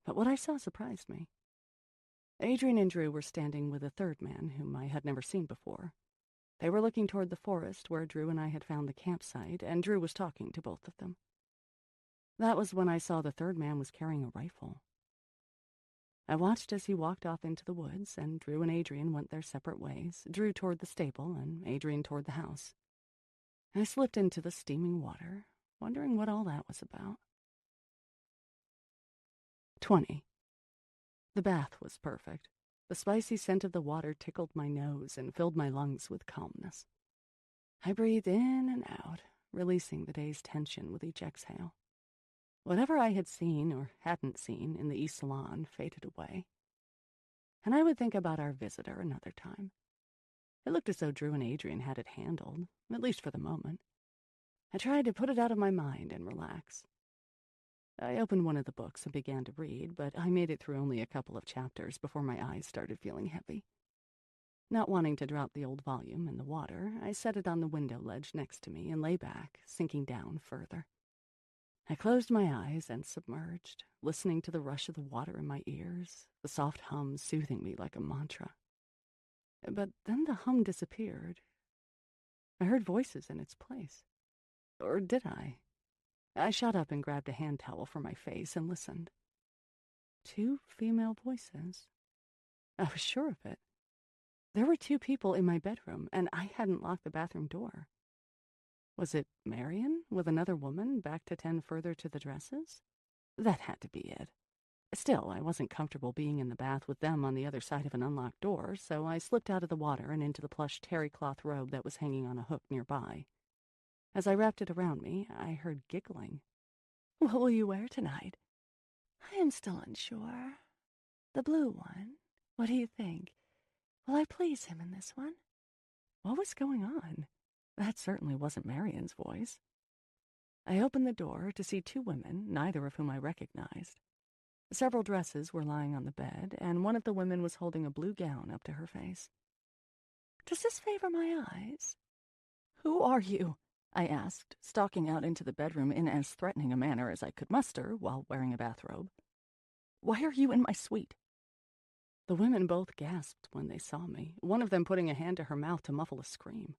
But what I saw surprised me. Adrian and Drew were standing with a third man whom I had never seen before. They were looking toward the forest where Drew and I had found the campsite, and Drew was talking to both of them. That was when I saw the third man was carrying a rifle. I watched as he walked off into the woods, and Drew and Adrian went their separate ways, Drew toward the stable and Adrian toward the house. I slipped into the steaming water, wondering what all that was about. 20. The bath was perfect. The spicy scent of the water tickled my nose and filled my lungs with calmness. I breathed in and out, releasing the day's tension with each exhale. Whatever I had seen or hadn't seen in the East Salon faded away. and I would think about our visitor another time. It looked as though Drew and Adrian had it handled, at least for the moment. I tried to put it out of my mind and relax. I opened one of the books and began to read, but I made it through only a couple of chapters before my eyes started feeling heavy. Not wanting to drop the old volume in the water, I set it on the window ledge next to me and lay back, sinking down further. I closed my eyes and submerged, listening to the rush of the water in my ears, the soft hum soothing me like a mantra. But then the hum disappeared. I heard voices in its place. Or did I? I shot up and grabbed a hand towel for my face and listened. 2 female voices. I was sure of it. There were 2 people in my bedroom, and I hadn't locked the bathroom door. Was it Marion with another woman back to tend further to the dresses? That had to be it. Still, I wasn't comfortable being in the bath with them on the other side of an unlocked door, so I slipped out of the water and into the plush terry cloth robe that was hanging on a hook nearby. As I wrapped it around me, I heard giggling. What will you wear tonight? I am still unsure. The blue one. What do you think? Will I please him in this one? What was going on? That certainly wasn't Marion's voice. I opened the door to see 2 women, neither of whom I recognized. Several dresses were lying on the bed, and one of the women was holding a blue gown up to her face. Does this favor my eyes? Who are you? I asked, stalking out into the bedroom in as threatening a manner as I could muster while wearing a bathrobe. Why are you in my suite? The women both gasped when they saw me, one of them putting a hand to her mouth to muffle a scream.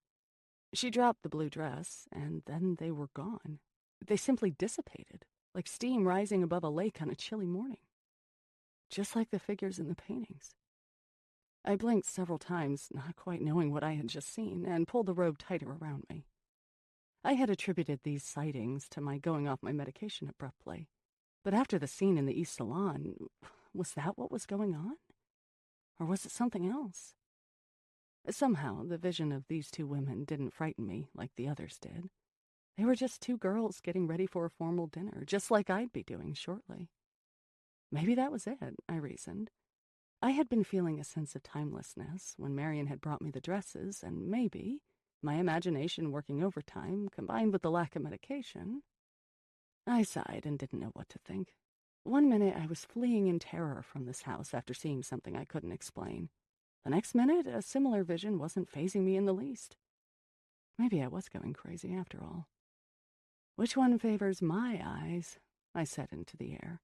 She dropped the blue dress, and then they were gone. They simply dissipated, like steam rising above a lake on a chilly morning. Just like the figures in the paintings. I blinked several times, not quite knowing what I had just seen, and pulled the robe tighter around me. I had attributed these sightings to my going off my medication abruptly. But after the scene in the East Salon, was that what was going on? Or was it something else? Somehow, the vision of these 2 women didn't frighten me like the others did. They were just 2 girls getting ready for a formal dinner, just like I'd be doing shortly. Maybe that was it, I reasoned. I had been feeling a sense of timelessness when Marion had brought me the dresses, and maybe, my imagination working overtime, combined with the lack of medication. I sighed and didn't know what to think. One minute I was fleeing in terror from this house after seeing something I couldn't explain. The next minute, a similar vision wasn't fazing me in the least. Maybe I was going crazy after all. Which one favors my eyes? I said into the air.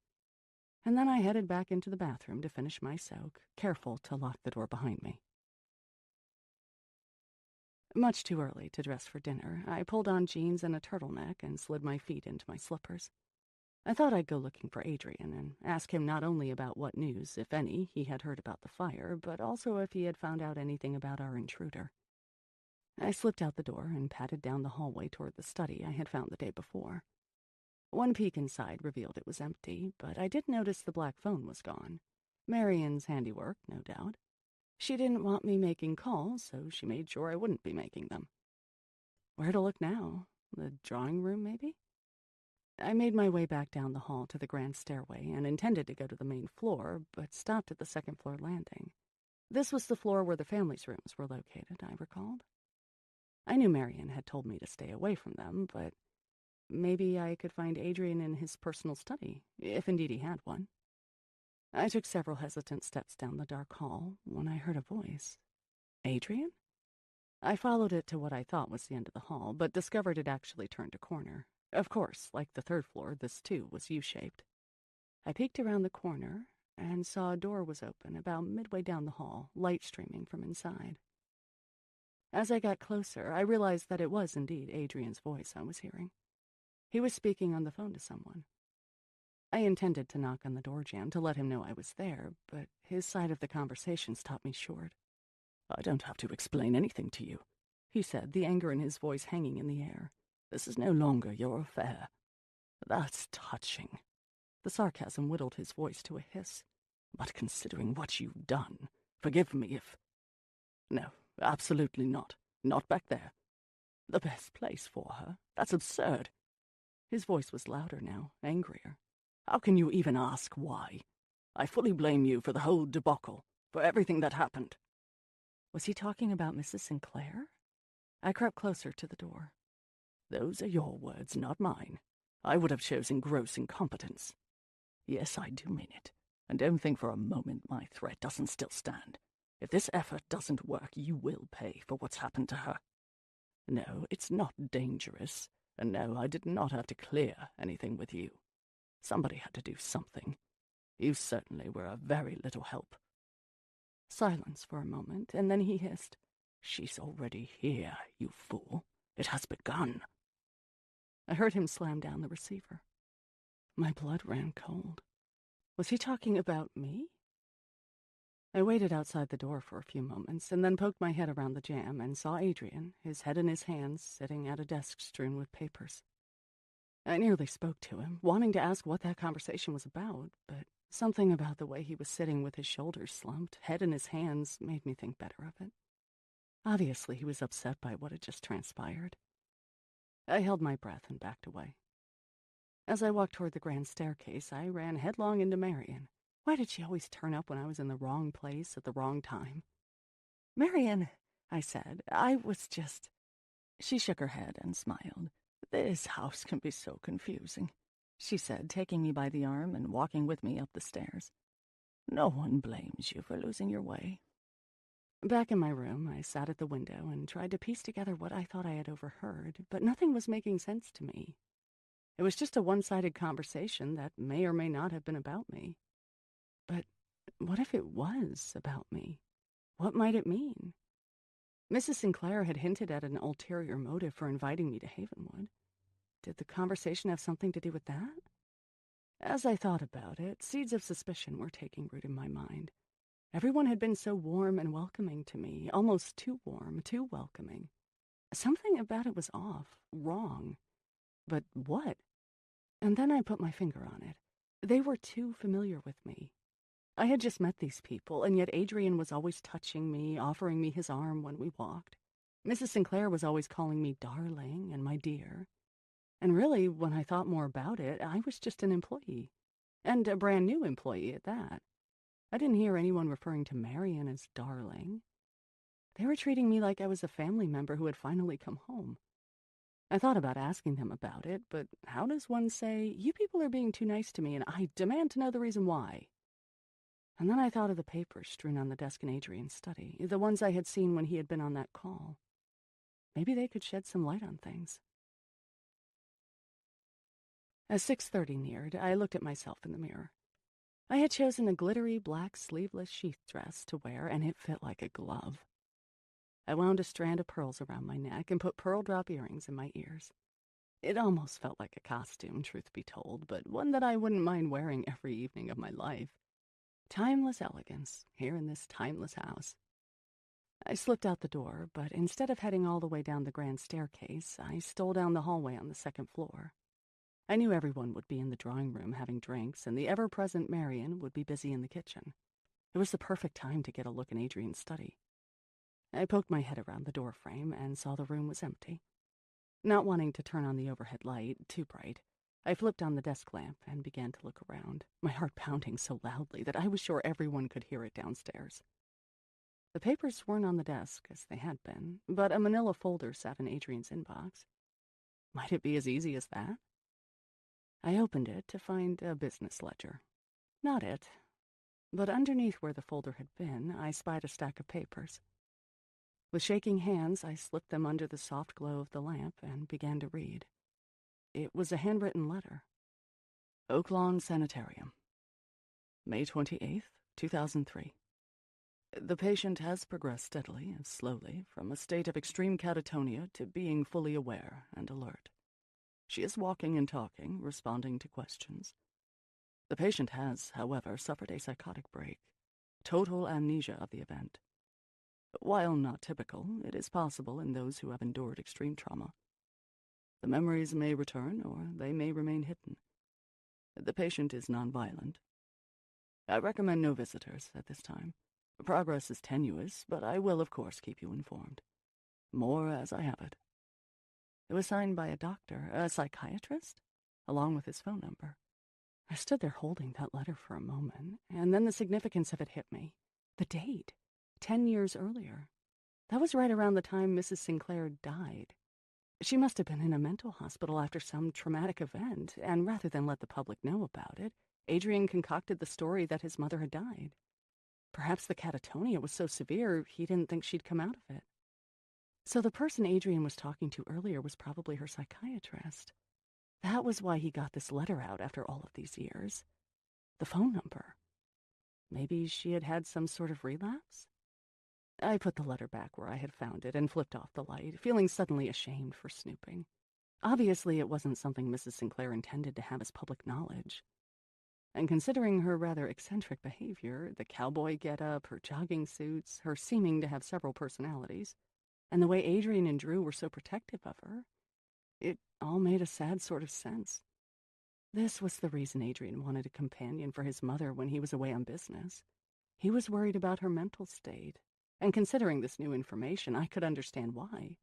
And then I headed back into the bathroom to finish my soak, careful to lock the door behind me. Much too early to dress for dinner, I pulled on jeans and a turtleneck and slid my feet into my slippers. I thought I'd go looking for Adrian and ask him not only about what news, if any, he had heard about the fire, but also if he had found out anything about our intruder. I slipped out the door and padded down the hallway toward the study I had found the day before. One peek inside revealed it was empty, but I did notice the black phone was gone. Marion's handiwork, no doubt. She didn't want me making calls, so she made sure I wouldn't be making them. Where to look now? The drawing room, maybe? I made my way back down the hall to the grand stairway and intended to go to the main floor, but stopped at the second-floor landing. This was the floor where the family's rooms were located, I recalled. I knew Marion had told me to stay away from them, but maybe I could find Adrian in his personal study, if indeed he had one. I took several hesitant steps down the dark hall when I heard a voice. Adrian? I followed it to what I thought was the end of the hall, but discovered it actually turned a corner. Of course, like the third floor, this too was U-shaped. I peeked around the corner and saw a door was open about midway down the hall, light streaming from inside. As I got closer, I realized that it was indeed Adrian's voice I was hearing. He was speaking on the phone to someone. I intended to knock on the door jamb to let him know I was there, but his side of the conversation stopped me short. "I don't have to explain anything to you," he said, the anger in his voice hanging in the air. "This is no longer your affair." "That's touching." The sarcasm whittled his voice to a hiss. "But considering what you've done, forgive me if—" "No, absolutely not. Not back there. The best place for her? That's absurd." His voice was louder now, angrier. "How can you even ask why? I fully blame you for the whole debacle. for everything that happened." Was he talking about Mrs. Sinclair? I crept closer to the door. "Those are your words, not mine. I would have chosen gross incompetence. Yes, I do mean it. And don't think for a moment my threat doesn't still stand. If this effort doesn't work, you will pay for what's happened to her. No, it's not dangerous. And no, I did not have to clear anything with you. Somebody had to do something. You certainly were of very little help." Silence for a moment, and then he hissed, "She's already here, you fool. It has begun." I heard him slam down the receiver. My blood ran cold. Was he talking about me? I waited outside the door for a few moments, and then poked my head around the jamb and saw Adrian, his head in his hands, sitting at a desk strewn with papers. I nearly spoke to him, wanting to ask what that conversation was about, but something about the way he was sitting with his shoulders slumped, head in his hands, made me think better of it. Obviously, he was upset by what had just transpired. I held my breath and backed away. As I walked toward the grand staircase, I ran headlong into Marian. Why did she always turn up when I was in the wrong place at the wrong time? "Marian," I said, "I was just—" She shook her head and smiled. "This house can be so confusing," she said, taking me by the arm and walking with me up the stairs. "No one blames you for losing your way." Back in my room, I sat at the window and tried to piece together what I thought I had overheard, but nothing was making sense to me. It was just a one-sided conversation that may or may not have been about me. But what if it was about me? What might it mean? Mrs. Sinclair had hinted at an ulterior motive for inviting me to Havenwood. Did the conversation have something to do with that? As I thought about it, seeds of suspicion were taking root in my mind. Everyone had been so warm and welcoming to me, almost too warm, too welcoming. Something about it was off, wrong. But what? And then I put my finger on it. They were too familiar with me. I had just met these people, and yet Adrian was always touching me, offering me his arm when we walked. Mrs. Sinclair was always calling me darling and my dear. And really, when I thought more about it, I was just an employee. And a brand new employee at that. I didn't hear anyone referring to Marian as darling. They were treating me like I was a family member who had finally come home. I thought about asking them about it, but how does one say, "You people are being too nice to me, and I demand to know the reason why"? And then I thought of the papers strewn on the desk in Adrian's study, the ones I had seen when he had been on that call. Maybe they could shed some light on things. As 6:30 neared, I looked at myself in the mirror. I had chosen a glittery black sleeveless sheath dress to wear, and it fit like a glove. I wound a strand of pearls around my neck and put pearl drop earrings in my ears. It almost felt like a costume, truth be told, but one that I wouldn't mind wearing every evening of my life. Timeless elegance, here in this timeless house. I slipped out the door, but instead of heading all the way down the grand staircase, I stole down the hallway on the second floor. I knew everyone would be in the drawing room having drinks, and the ever-present Marian would be busy in the kitchen. It was the perfect time to get a look in Adrian's study. I poked my head around the door frame and saw the room was empty. Not wanting to turn on the overhead light, too bright, I flipped on the desk lamp and began to look around, my heart pounding so loudly that I was sure everyone could hear it downstairs. The papers weren't on the desk, as they had been, but a manila folder sat in Adrian's inbox. Might it be as easy as that? I opened it to find a business ledger. Not it, but underneath where the folder had been, I spied a stack of papers. With shaking hands, I slipped them under the soft glow of the lamp and began to read. It was a handwritten letter. Oak Lawn Sanitarium, May 28th, 2003. The patient has progressed steadily and slowly from a state of extreme catatonia to being fully aware and alert. She is walking and talking, responding to questions. The patient has, however, suffered a psychotic break, total amnesia of the event. While not typical, it is possible in those who have endured extreme trauma. The memories may return or they may remain hidden. The patient is nonviolent. I recommend no visitors at this time. Progress is tenuous, but I will, of course, keep you informed. More as I have it. It was signed by a doctor, a psychiatrist, along with his phone number. I stood there holding that letter for a moment, and then the significance of it hit me. The date. 10 years earlier. That was right around the time Mrs. Sinclair died. She must have been in a mental hospital after some traumatic event, and rather than let the public know about it, Adrian concocted the story that his mother had died. Perhaps the catatonia was so severe he didn't think she'd come out of it. So the person Adrian was talking to earlier was probably her psychiatrist. That was why he got this letter out after all of these years. The phone number. Maybe she had had some sort of relapse? I put the letter back where I had found it and flipped off the light, feeling suddenly ashamed for snooping. Obviously, it wasn't something Mrs. Sinclair intended to have as public knowledge. And considering her rather eccentric behavior, the cowboy getup, her jogging suits, her seeming to have several personalities, and the way Adrian and Drew were so protective of her, it all made a sad sort of sense. This was the reason Adrian wanted a companion for his mother when he was away on business. He was worried about her mental state, and considering this new information, I could understand why.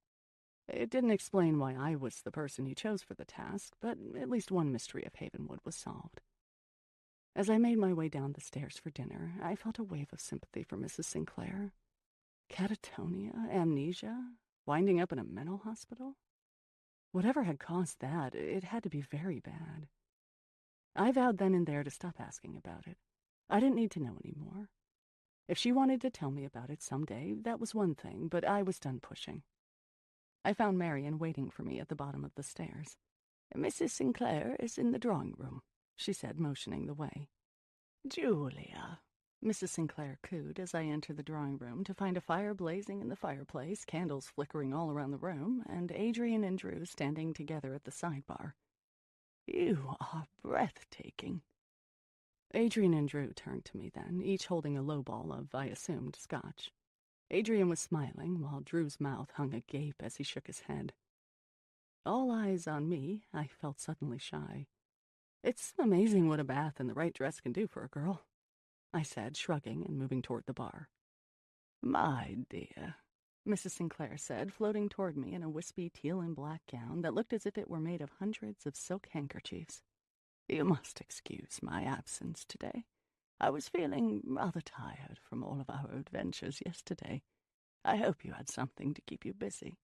It didn't explain why I was the person he chose for the task, but at least one mystery of Havenwood was solved. As I made my way down the stairs for dinner, I felt a wave of sympathy for Mrs. Sinclair. Catatonia, amnesia, winding up in a mental hospital? Whatever had caused that, it had to be very bad. I vowed then and there to stop asking about it. I didn't need to know any more. If she wanted to tell me about it someday, that was one thing, but I was done pushing. I found Marian waiting for me at the bottom of the stairs. "Mrs. Sinclair is in the drawing room," she said, motioning the way. "Julia," Mrs. Sinclair cooed as I entered the drawing room to find a fire blazing in the fireplace, candles flickering all around the room, and Adrian and Drew standing together at the sidebar. "You are breathtaking." Adrian and Drew turned to me then, each holding a low ball of, I assumed, scotch. Adrian was smiling, while Drew's mouth hung agape as he shook his head. All eyes on me, I felt suddenly shy. "It's amazing what a bath and the right dress can do for a girl," I said, shrugging and moving toward the bar. "My dear," Mrs. Sinclair said, floating toward me in a wispy teal and black gown that looked as if it were made of hundreds of silk handkerchiefs. "You must excuse my absence today. I was feeling rather tired from all of our adventures yesterday. I hope you had something to keep you busy."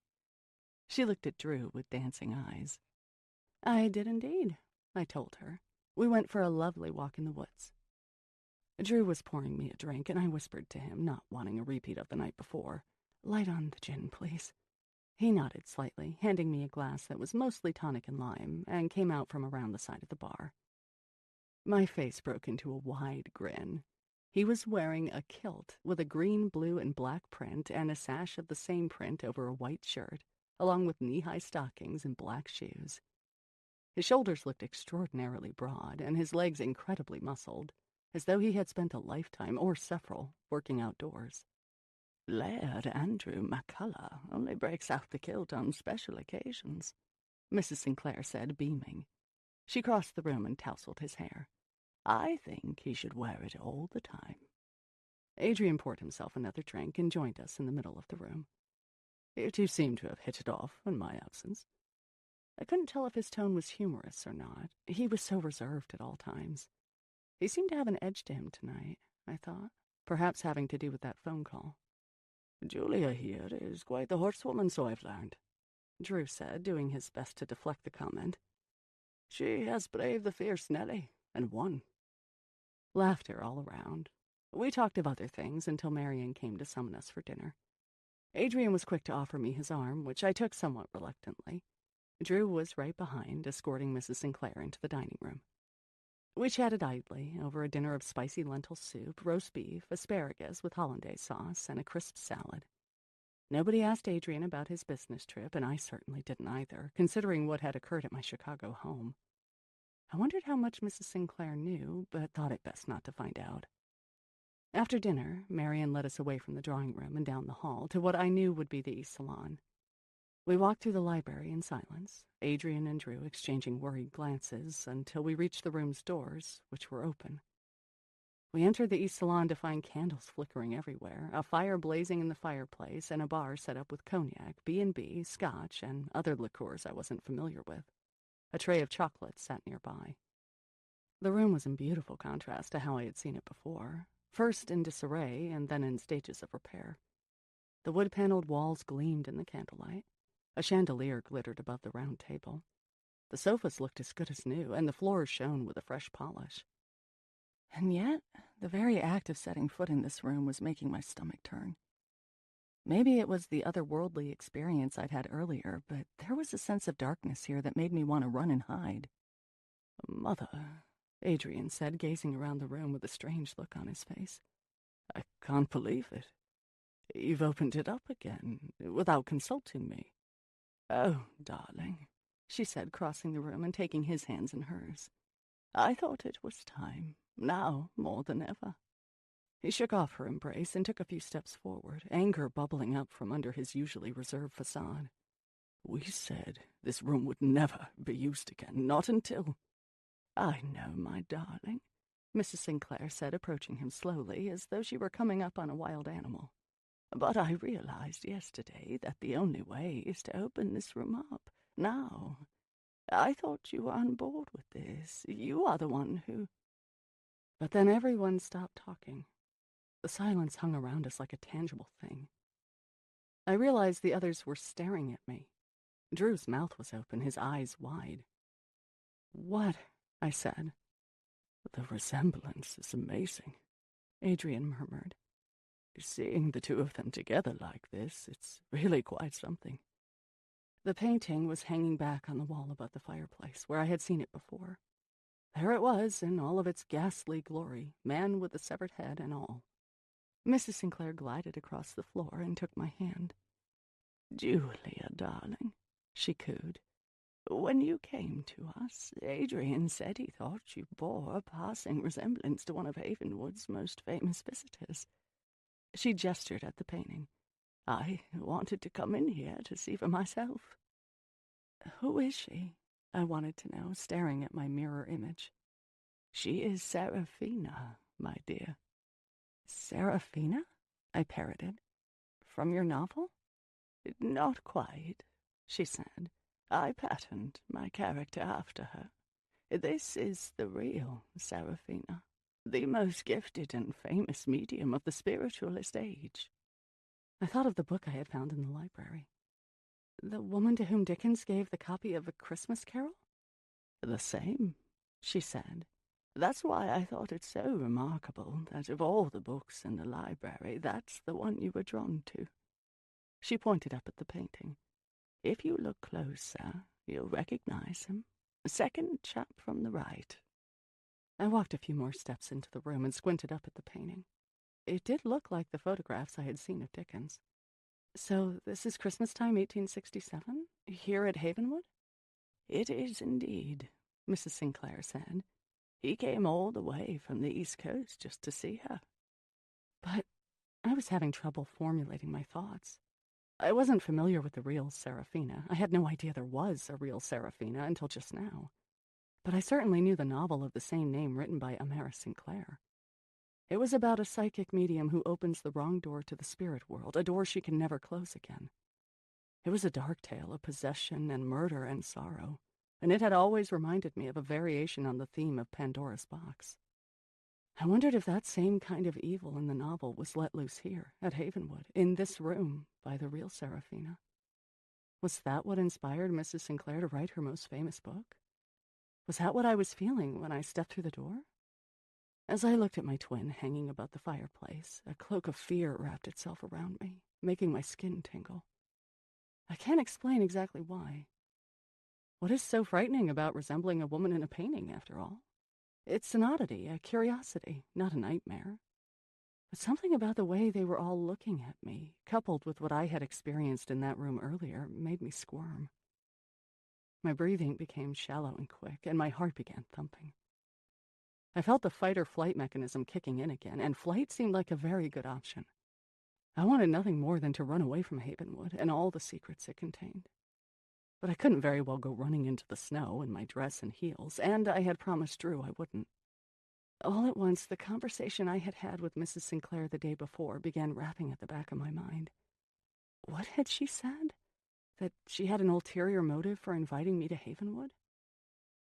She looked at Drew with dancing eyes. "I did indeed," I told her. "We went for a lovely walk in the woods." Drew was pouring me a drink, and I whispered to him, not wanting a repeat of the night before, "Light on the gin, please." He nodded slightly, handing me a glass that was mostly tonic and lime, and came out from around the side of the bar. My face broke into a wide grin. He was wearing a kilt with a green, blue, and black print and a sash of the same print over a white shirt, along with knee-high stockings and black shoes. His shoulders looked extraordinarily broad, and his legs incredibly muscled, as though he had spent a lifetime, or several, working outdoors. "Laird Andrew McCullough only breaks out the kilt on special occasions," Mrs. Sinclair said, beaming. She crossed the room and tousled his hair. "I think he should wear it all the time." Adrian poured himself another drink and joined us in the middle of the room. "You two seem to have hit it off in my absence." I couldn't tell if his tone was humorous or not. He was so reserved at all times. He seemed to have an edge to him tonight, I thought, perhaps having to do with that phone call. "Julia here is quite the horsewoman, so I've learned," Drew said, doing his best to deflect the comment. "She has braved the fierce Nellie, and won." Laughter all around. We talked of other things until Marian came to summon us for dinner. Adrian was quick to offer me his arm, which I took somewhat reluctantly. Drew was right behind, escorting Mrs. Sinclair into the dining room. We chatted idly over a dinner of spicy lentil soup, roast beef, asparagus with hollandaise sauce, and a crisp salad. Nobody asked Adrian about his business trip, and I certainly didn't either, considering what had occurred at my Chicago home. I wondered how much Mrs. Sinclair knew, but thought it best not to find out. After dinner, Marian led us away from the drawing room and down the hall to what I knew would be the East Salon. We walked through the library in silence, Adrian and Drew exchanging worried glances until we reached the room's doors, which were open. We entered the East Salon to find candles flickering everywhere, a fire blazing in the fireplace, and a bar set up with cognac, B&B, scotch, and other liqueurs I wasn't familiar with. A tray of chocolates sat nearby. The room was in beautiful contrast to how I had seen it before. first in disarray and then in stages of repair. The wood-paneled walls gleamed in the candlelight. A chandelier glittered above the round table. The sofas looked as good as new, and the floors shone with a fresh polish. And yet, the very act of setting foot in this room was making my stomach turn. Maybe it was the otherworldly experience I'd had earlier, but there was a sense of darkness here that made me want to run and hide. "Mother," Adrian said, gazing around the room with a strange look on his face. "I can't believe it. You've opened it up again, without consulting me." "Oh, darling," she said, crossing the room and taking his hands in hers. "I thought it was time, now more than ever." He shook off her embrace and took a few steps forward, anger bubbling up from under his usually reserved facade. "We said this room would never be used again, not until—" "I know, my darling," Mrs. Sinclair said, approaching him slowly, as though she were coming up on a wild animal. "But I realized yesterday that the only way is to open this room up. Now, I thought you were on board with this. You are the one who—" But then everyone stopped talking. The silence hung around us like a tangible thing. I realized the others were staring at me. Drew's mouth was open, his eyes wide. "What?" I said. "The resemblance is amazing," Adrian murmured. "Seeing the two of them together like this, it's really quite something." The painting was hanging back on the wall above the fireplace, where I had seen it before. There it was, in all of its ghastly glory, man with the severed head and all. Mrs. Sinclair glided across the floor and took my hand. "Julia, darling," she cooed, "when you came to us, Adrian said he thought you bore a passing resemblance to one of Havenwood's most famous visitors." She gestured at the painting. "I wanted to come in here to see for myself." "Who is she?" I wanted to know, staring at my mirror image. "She is Seraphina, my dear." "Seraphina?" I parroted. "From your novel?" "Not quite," she said. "I patterned my character after her. This is the real Seraphina, the most gifted and famous medium of the spiritualist age." I thought of the book I had found in the library. "The woman to whom Dickens gave the copy of A Christmas Carol?" "The same," she said. "That's why I thought it so remarkable that of all the books in the library, that's the one you were drawn to." She pointed up at the painting. "If you look closer, you'll recognize him. Second chap from the right." I walked a few more steps into the room and squinted up at the painting. It did look like the photographs I had seen of Dickens. "So this is Christmas time, 1867, here at Havenwood?" "It is indeed," Mrs. Sinclair said. "He came all the way from the East Coast just to see her." But I was having trouble formulating my thoughts. I wasn't familiar with the real Seraphina. I had no idea there was a real Seraphina until just now. But I certainly knew the novel of the same name written by Amaris Sinclair. It was about a psychic medium who opens the wrong door to the spirit world, a door she can never close again. It was a dark tale of possession and murder and sorrow, and it had always reminded me of a variation on the theme of Pandora's box. I wondered if that same kind of evil in the novel was let loose here, at Havenwood, in this room, by the real Seraphina. Was that what inspired Mrs. Sinclair to write her most famous book? Was that what I was feeling when I stepped through the door? As I looked at my twin hanging above the fireplace, a cloak of fear wrapped itself around me, making my skin tingle. I can't explain exactly why. What is so frightening about resembling a woman in a painting, after all? It's an oddity, a curiosity, not a nightmare. But something about the way they were all looking at me, coupled with what I had experienced in that room earlier, made me squirm. My breathing became shallow and quick, and my heart began thumping. I felt the fight-or-flight mechanism kicking in again, and flight seemed like a very good option. I wanted nothing more than to run away from Havenwood and all the secrets it contained. But I couldn't very well go running into the snow in my dress and heels, and I had promised Drew I wouldn't. All at once, the conversation I had had with Mrs. Sinclair the day before began rapping at the back of my mind. What had she said? That she had an ulterior motive for inviting me to Havenwood?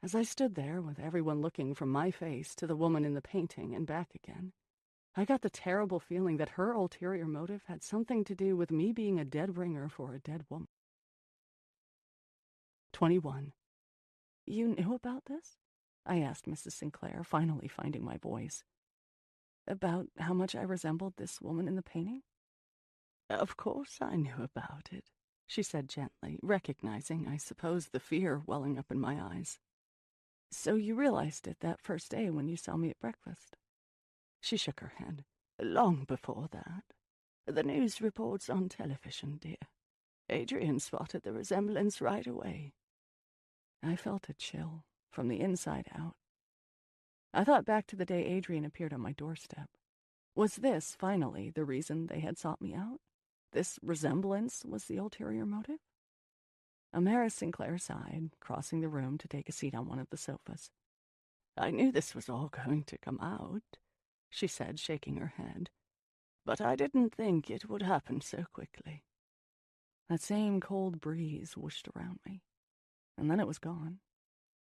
As I stood there, with everyone looking from my face to the woman in the painting and back again, I got the terrible feeling that her ulterior motive had something to do with me being a dead ringer for a dead woman. 21. You knew about this? I asked Mrs. Sinclair, finally finding my voice. About how much I resembled this woman in the painting? Of course I knew about it, she said gently, recognizing, I suppose, the fear welling up in my eyes. So you realized it that first day when you saw me at breakfast? She shook her head. Long before that. The news reports on television, dear. Adrian spotted the resemblance right away. I felt a chill, from the inside out. I thought back to the day Adrian appeared on my doorstep. Was this, finally, the reason they had sought me out? This resemblance was the ulterior motive? Amara Sinclair sighed, crossing the room to take a seat on one of the sofas. I knew this was all going to come out, she said, shaking her head. But I didn't think it would happen so quickly. That same cold breeze whooshed around me, and then it was gone.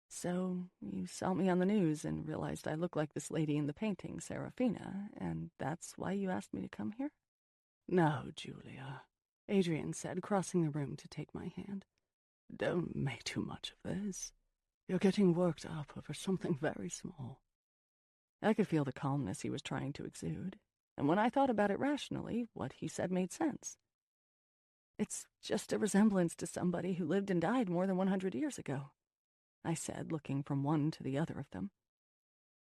So you saw me on the news and realized I looked like this lady in the painting, Serafina, and that's why you asked me to come here? No, Julia, Adrian said, crossing the room to take my hand. Don't make too much of this. You're getting worked up over something very small. I could feel the calmness he was trying to exude, and when I thought about it rationally, what he said made sense. It's just a resemblance to somebody who lived and died more than 100 years ago, I said, looking from one to the other of them.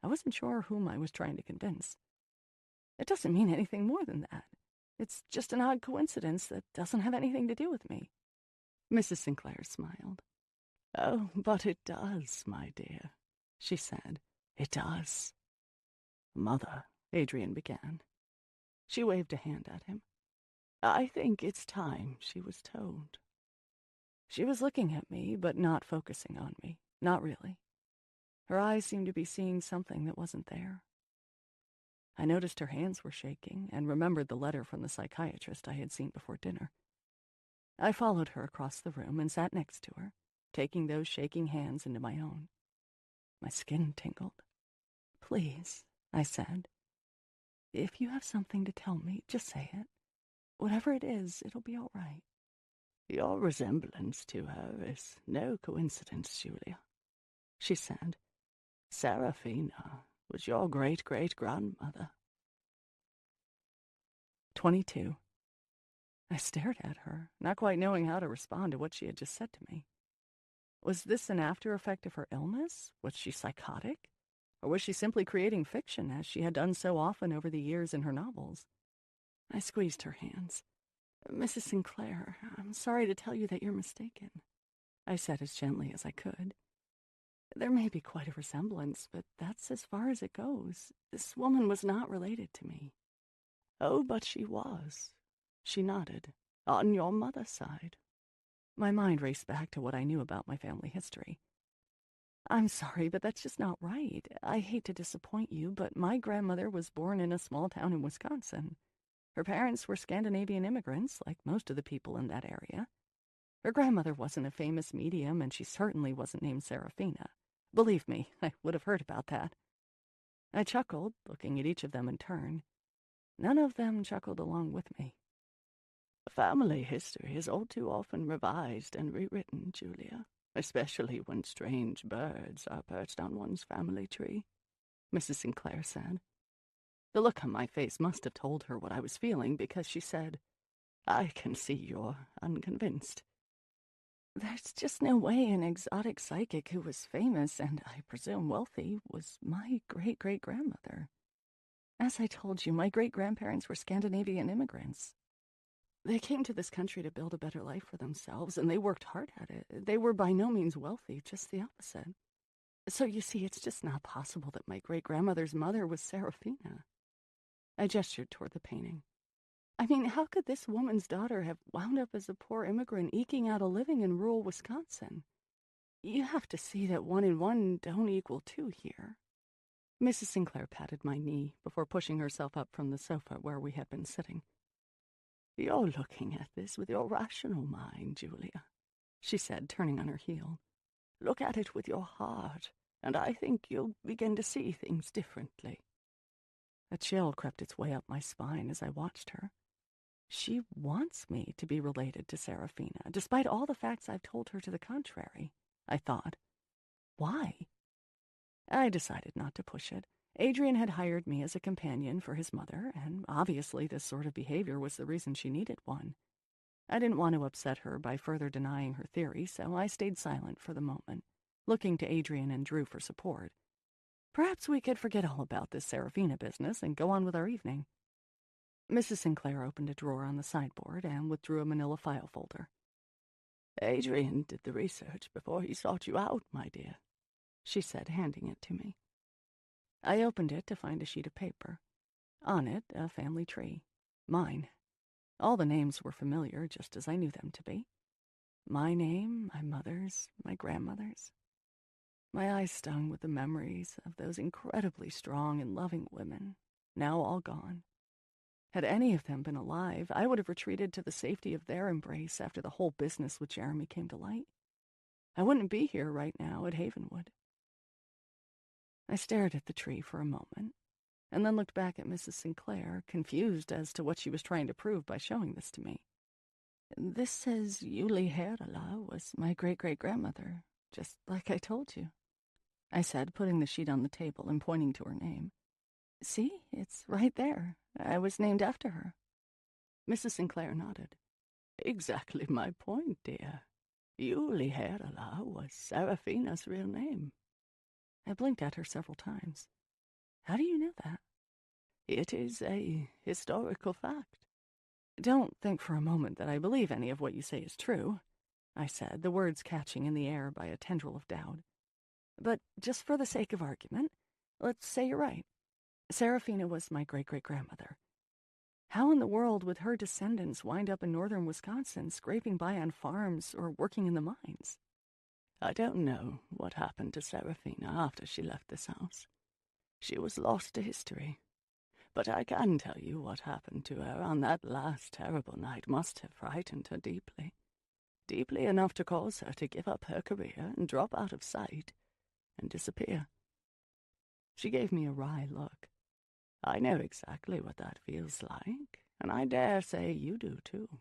I wasn't sure whom I was trying to convince. It doesn't mean anything more than that. It's just an odd coincidence that doesn't have anything to do with me. Mrs. Sinclair smiled. Oh, but it does, my dear, she said. It does. Mother, Adrian began. She waved a hand at him. I think it's time she was told. She was looking at me, but not focusing on me. Not really. Her eyes seemed to be seeing something that wasn't there. I noticed her hands were shaking and remembered the letter from the psychiatrist I had seen before dinner. I followed her across the room and sat next to her, taking those shaking hands into my own. My skin tingled. Please, I said. If you have something to tell me, just say it. Whatever it is, it'll be all right. Your resemblance to her is no coincidence, Julia, she said. Serafina was your great-great-grandmother. 22. I stared at her, not quite knowing how to respond to what she had just said to me. Was this an after effect of her illness? Was she psychotic? Or was she simply creating fiction, as she had done so often over the years in her novels? I squeezed her hands. Mrs. Sinclair, I'm sorry to tell you that you're mistaken, I said as gently as I could. There may be quite a resemblance, but that's as far as it goes. This woman was not related to me. Oh, but she was. She nodded. On your mother's side. My mind raced back to what I knew about my family history. I'm sorry, but that's just not right. I hate to disappoint you, but my grandmother was born in a small town in Wisconsin. Her parents were Scandinavian immigrants, like most of the people in that area. Her grandmother wasn't a famous medium, and she certainly wasn't named Serafina. Believe me, I would have heard about that. I chuckled, looking at each of them in turn. None of them chuckled along with me. Family history is all too often revised and rewritten, Julia, especially when strange birds are perched on one's family tree, Mrs. Sinclair said. The look on my face must have told her what I was feeling, because she said, I can see you're unconvinced. There's just no way an exotic psychic who was famous and, I presume, wealthy was my great-great-grandmother. As I told you, my great-grandparents were Scandinavian immigrants. They came to this country to build a better life for themselves, and they worked hard at it. They were by no means wealthy, just the opposite. So you see, it's just not possible that my great-grandmother's mother was Serafina. I gestured toward the painting. I mean, how could this woman's daughter have wound up as a poor immigrant eking out a living in rural Wisconsin? You have to see that 1 and 1 don't equal 2 here. Mrs. Sinclair patted my knee before pushing herself up from the sofa where we had been sitting. You're looking at this with your rational mind, Julia, she said, turning on her heel. Look at it with your heart, and I think you'll begin to see things differently. A chill crept its way up my spine as I watched her. She wants me to be related to Serafina, despite all the facts I've told her to the contrary, I thought. Why? I decided not to push it. Adrian had hired me as a companion for his mother, and obviously this sort of behavior was the reason she needed one. I didn't want to upset her by further denying her theory, so I stayed silent for the moment, looking to Adrian and Drew for support. Perhaps we could forget all about this Serafina business and go on with our evening. Mrs. Sinclair opened a drawer on the sideboard and withdrew a manila file folder. "Adrian did the research before he sought you out, my dear," she said, handing it to me. I opened it to find a sheet of paper. On it, a family tree. Mine. All the names were familiar, just as I knew them to be. My name, my mother's, my grandmother's. My eyes stung with the memories of those incredibly strong and loving women, now all gone. Had any of them been alive, I would have retreated to the safety of their embrace after the whole business with Jeremy came to light. I wouldn't be here right now at Havenwood. I stared at the tree for a moment, and then looked back at Mrs. Sinclair, confused as to what she was trying to prove by showing this to me. "This says Yuli Herala was my great-great-grandmother, just like I told you," I said, putting the sheet on the table and pointing to her name. "See, it's right there. I was named after her." Mrs. Sinclair nodded. "Exactly my point, dear. Yuli Herala was Serafina's real name." I blinked at her several times. "How do you know that?" "It is a historical fact." "Don't think for a moment that I believe any of what you say is true," I said, the words catching in the air by a tendril of doubt. "But just for the sake of argument, let's say you're right. Serafina was my great-great-grandmother. How in the world would her descendants wind up in northern Wisconsin, scraping by on farms or working in the mines?" "I don't know what happened to Serafina after she left this house. She was lost to history. But I can tell you what happened to her on that last terrible night must have frightened her deeply. Deeply enough to cause her to give up her career and drop out of sight and disappear." She gave me a wry look. "I know exactly what that feels like, and I dare say you do too."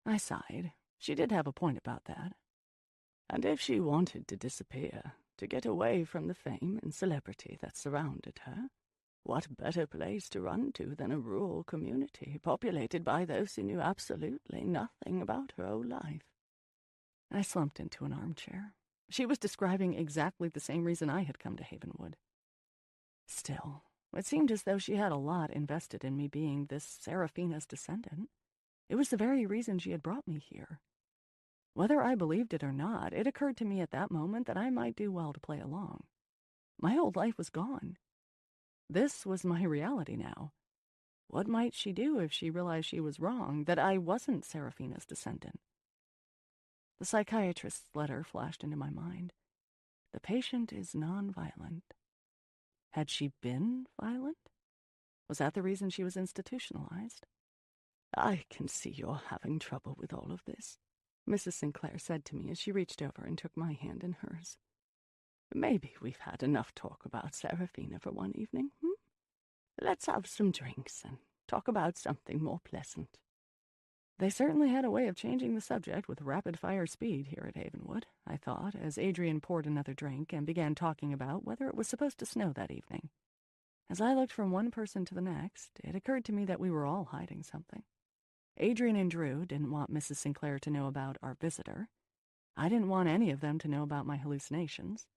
I sighed. She did have a point about that. "And if she wanted to disappear, to get away from the fame and celebrity that surrounded her, what better place to run to than a rural community populated by those who knew absolutely nothing about her whole life?" I slumped into an armchair. She was describing exactly the same reason I had come to Havenwood. Still, it seemed as though she had a lot invested in me being this Serafina's descendant. It was the very reason she had brought me here. Whether I believed it or not, it occurred to me at that moment that I might do well to play along. My old life was gone. This was my reality now. What might she do if she realized she was wrong, that I wasn't Serafina's descendant? The psychiatrist's letter flashed into my mind. The patient is non-violent. Had she been violent? Was that the reason she was institutionalized? "I can see you're having trouble with all of this," Mrs. Sinclair said to me as she reached over and took my hand in hers. "Maybe we've had enough talk about Serafina for one evening, Let's have some drinks and talk about something more pleasant." They certainly had a way of changing the subject with rapid-fire speed here at Havenwood, I thought, as Adrian poured another drink and began talking about whether it was supposed to snow that evening. As I looked from one person to the next, it occurred to me that we were all hiding something. Adrian and Drew didn't want Mrs. Sinclair to know about our visitor. I didn't want any of them to know about my hallucinations.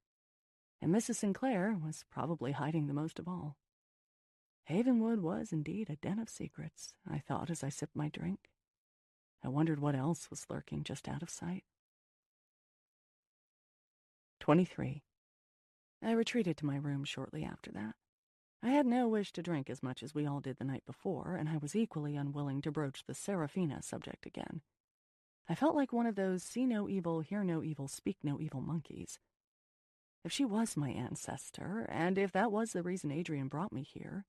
And Mrs. Sinclair was probably hiding the most of all. Havenwood was indeed a den of secrets, I thought as I sipped my drink. I wondered what else was lurking just out of sight. 23. I retreated to my room shortly after that. I had no wish to drink as much as we all did the night before, and I was equally unwilling to broach the Serafina subject again. I felt like one of those see no evil, hear no evil, speak no evil monkeys. If she was my ancestor, and if that was the reason Adrian brought me here,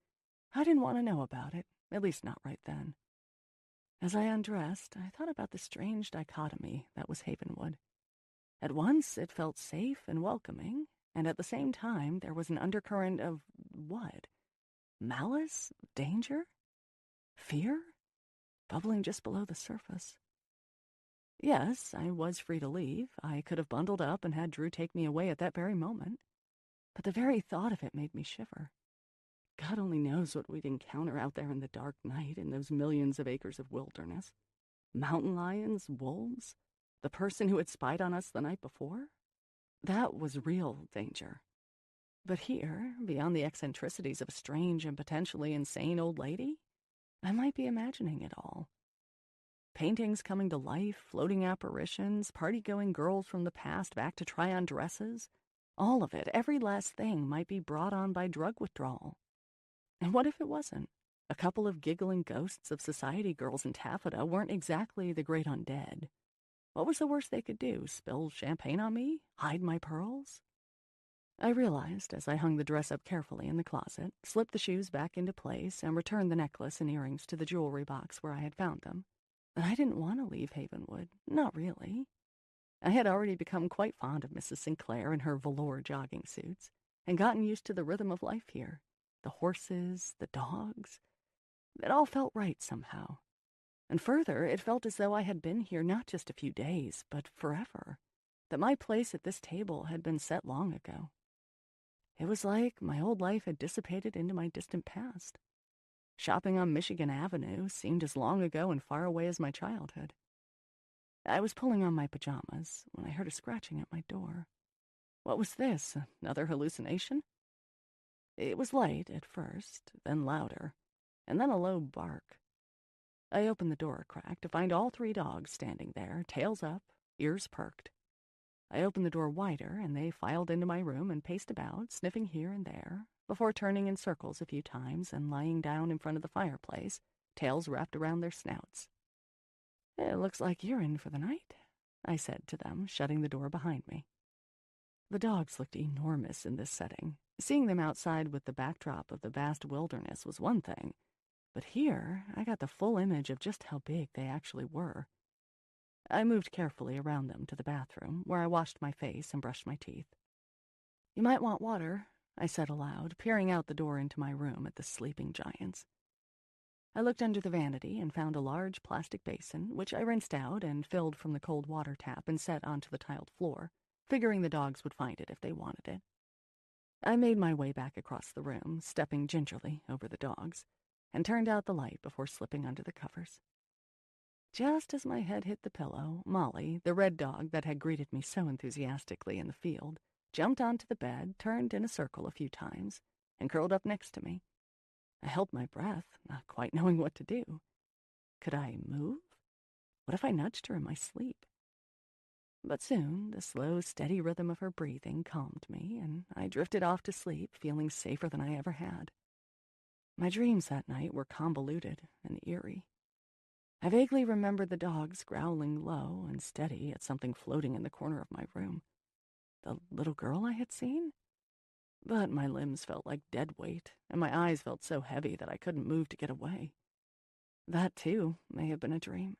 I didn't want to know about it, at least not right then. As I undressed, I thought about the strange dichotomy that was Havenwood. At once, it felt safe and welcoming, and at the same time, there was an undercurrent of what? Malice? Danger? Fear? Bubbling just below the surface. Yes, I was free to leave. I could have bundled up and had Drew take me away at that very moment. But the very thought of it made me shiver. God only knows what we'd encounter out there in the dark night in those millions of acres of wilderness. Mountain lions, wolves, the person who had spied on us the night before. That was real danger. But here, beyond the eccentricities of a strange and potentially insane old lady, I might be imagining it all. Paintings coming to life, floating apparitions, party-going girls from the past back to try on dresses. All of it, every last thing, might be brought on by drug withdrawal. And what if it wasn't? A couple of giggling ghosts of society girls in taffeta weren't exactly the great undead. What was the worst they could do? Spill champagne on me? Hide my pearls? I realized as I hung the dress up carefully in the closet, slipped the shoes back into place, and returned the necklace and earrings to the jewelry box where I had found them, that I didn't want to leave Havenwood. Not really. I had already become quite fond of Mrs. Sinclair and her velour jogging suits, and gotten used to the rhythm of life here. The horses, the dogs. It all felt right somehow. And further, it felt as though I had been here not just a few days, but forever. That my place at this table had been set long ago. It was like my old life had dissipated into my distant past. Shopping on Michigan Avenue seemed as long ago and far away as my childhood. I was pulling on my pajamas when I heard a scratching at my door. What was this? Another hallucination? It was light at first, then louder, and then a low bark. I opened the door a crack to find all 3 dogs standing there, tails up, ears perked. I opened the door wider, and they filed into my room and paced about, sniffing here and there, before turning in circles a few times and lying down in front of the fireplace, tails wrapped around their snouts. "It looks like you're in for the night," I said to them, shutting the door behind me. The dogs looked enormous in this setting. Seeing them outside with the backdrop of the vast wilderness was one thing, but here I got the full image of just how big they actually were. I moved carefully around them to the bathroom, where I washed my face and brushed my teeth. "You might want water," I said aloud, peering out the door into my room at the sleeping giants. I looked under the vanity and found a large plastic basin, which I rinsed out and filled from the cold water tap and set onto the tiled floor, figuring the dogs would find it if they wanted it. I made my way back across the room, stepping gingerly over the dogs, and turned out the light before slipping under the covers. Just as my head hit the pillow, Molly, the red dog that had greeted me so enthusiastically in the field, jumped onto the bed, turned in a circle a few times, and curled up next to me. I held my breath, not quite knowing what to do. Could I move? What if I nudged her in my sleep? But soon, the slow, steady rhythm of her breathing calmed me, and I drifted off to sleep, feeling safer than I ever had. My dreams that night were convoluted and eerie. I vaguely remembered the dogs growling low and steady at something floating in the corner of my room. The little girl I had seen? But my limbs felt like dead weight, and my eyes felt so heavy that I couldn't move to get away. That, too, may have been a dream.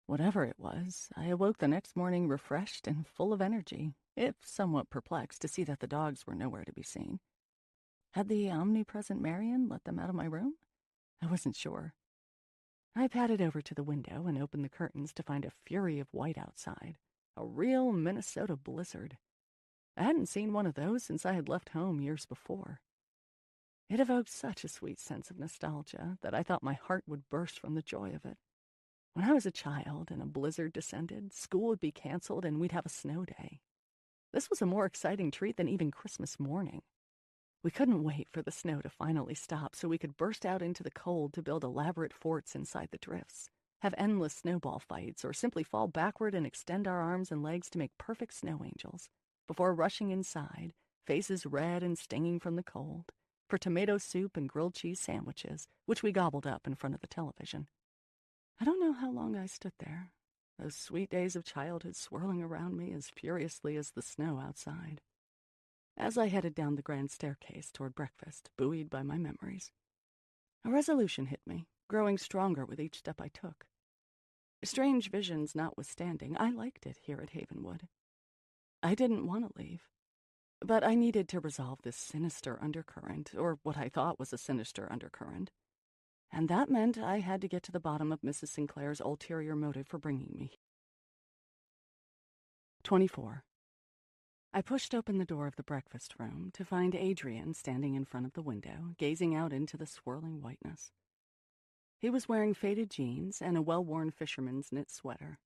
Whatever it was, I awoke the next morning refreshed and full of energy, if somewhat perplexed to see that the dogs were nowhere to be seen. Had the omnipresent Marion let them out of my room? I wasn't sure. I padded over to the window and opened the curtains to find a fury of white outside, a real Minnesota blizzard. I hadn't seen one of those since I had left home years before. It evoked such a sweet sense of nostalgia that I thought my heart would burst from the joy of it. When I was a child and a blizzard descended, school would be canceled and we'd have a snow day. This was a more exciting treat than even Christmas morning. We couldn't wait for the snow to finally stop so we could burst out into the cold to build elaborate forts inside the drifts, have endless snowball fights, or simply fall backward and extend our arms and legs to make perfect snow angels, before rushing inside, faces red and stinging from the cold, for tomato soup and grilled cheese sandwiches, which we gobbled up in front of the television. I don't know how long I stood there, those sweet days of childhood swirling around me as furiously as the snow outside. As I headed down the grand staircase toward breakfast, buoyed by my memories, a resolution hit me, growing stronger with each step I took. Strange visions notwithstanding, I liked it here at Havenwood. I didn't want to leave. But I needed to resolve this sinister undercurrent, or what I thought was a sinister undercurrent. And that meant I had to get to the bottom of Mrs. Sinclair's ulterior motive for bringing me. 24. I pushed open the door of the breakfast room to find Adrian standing in front of the window, gazing out into the swirling whiteness. He was wearing faded jeans and a well-worn fisherman's knit sweater.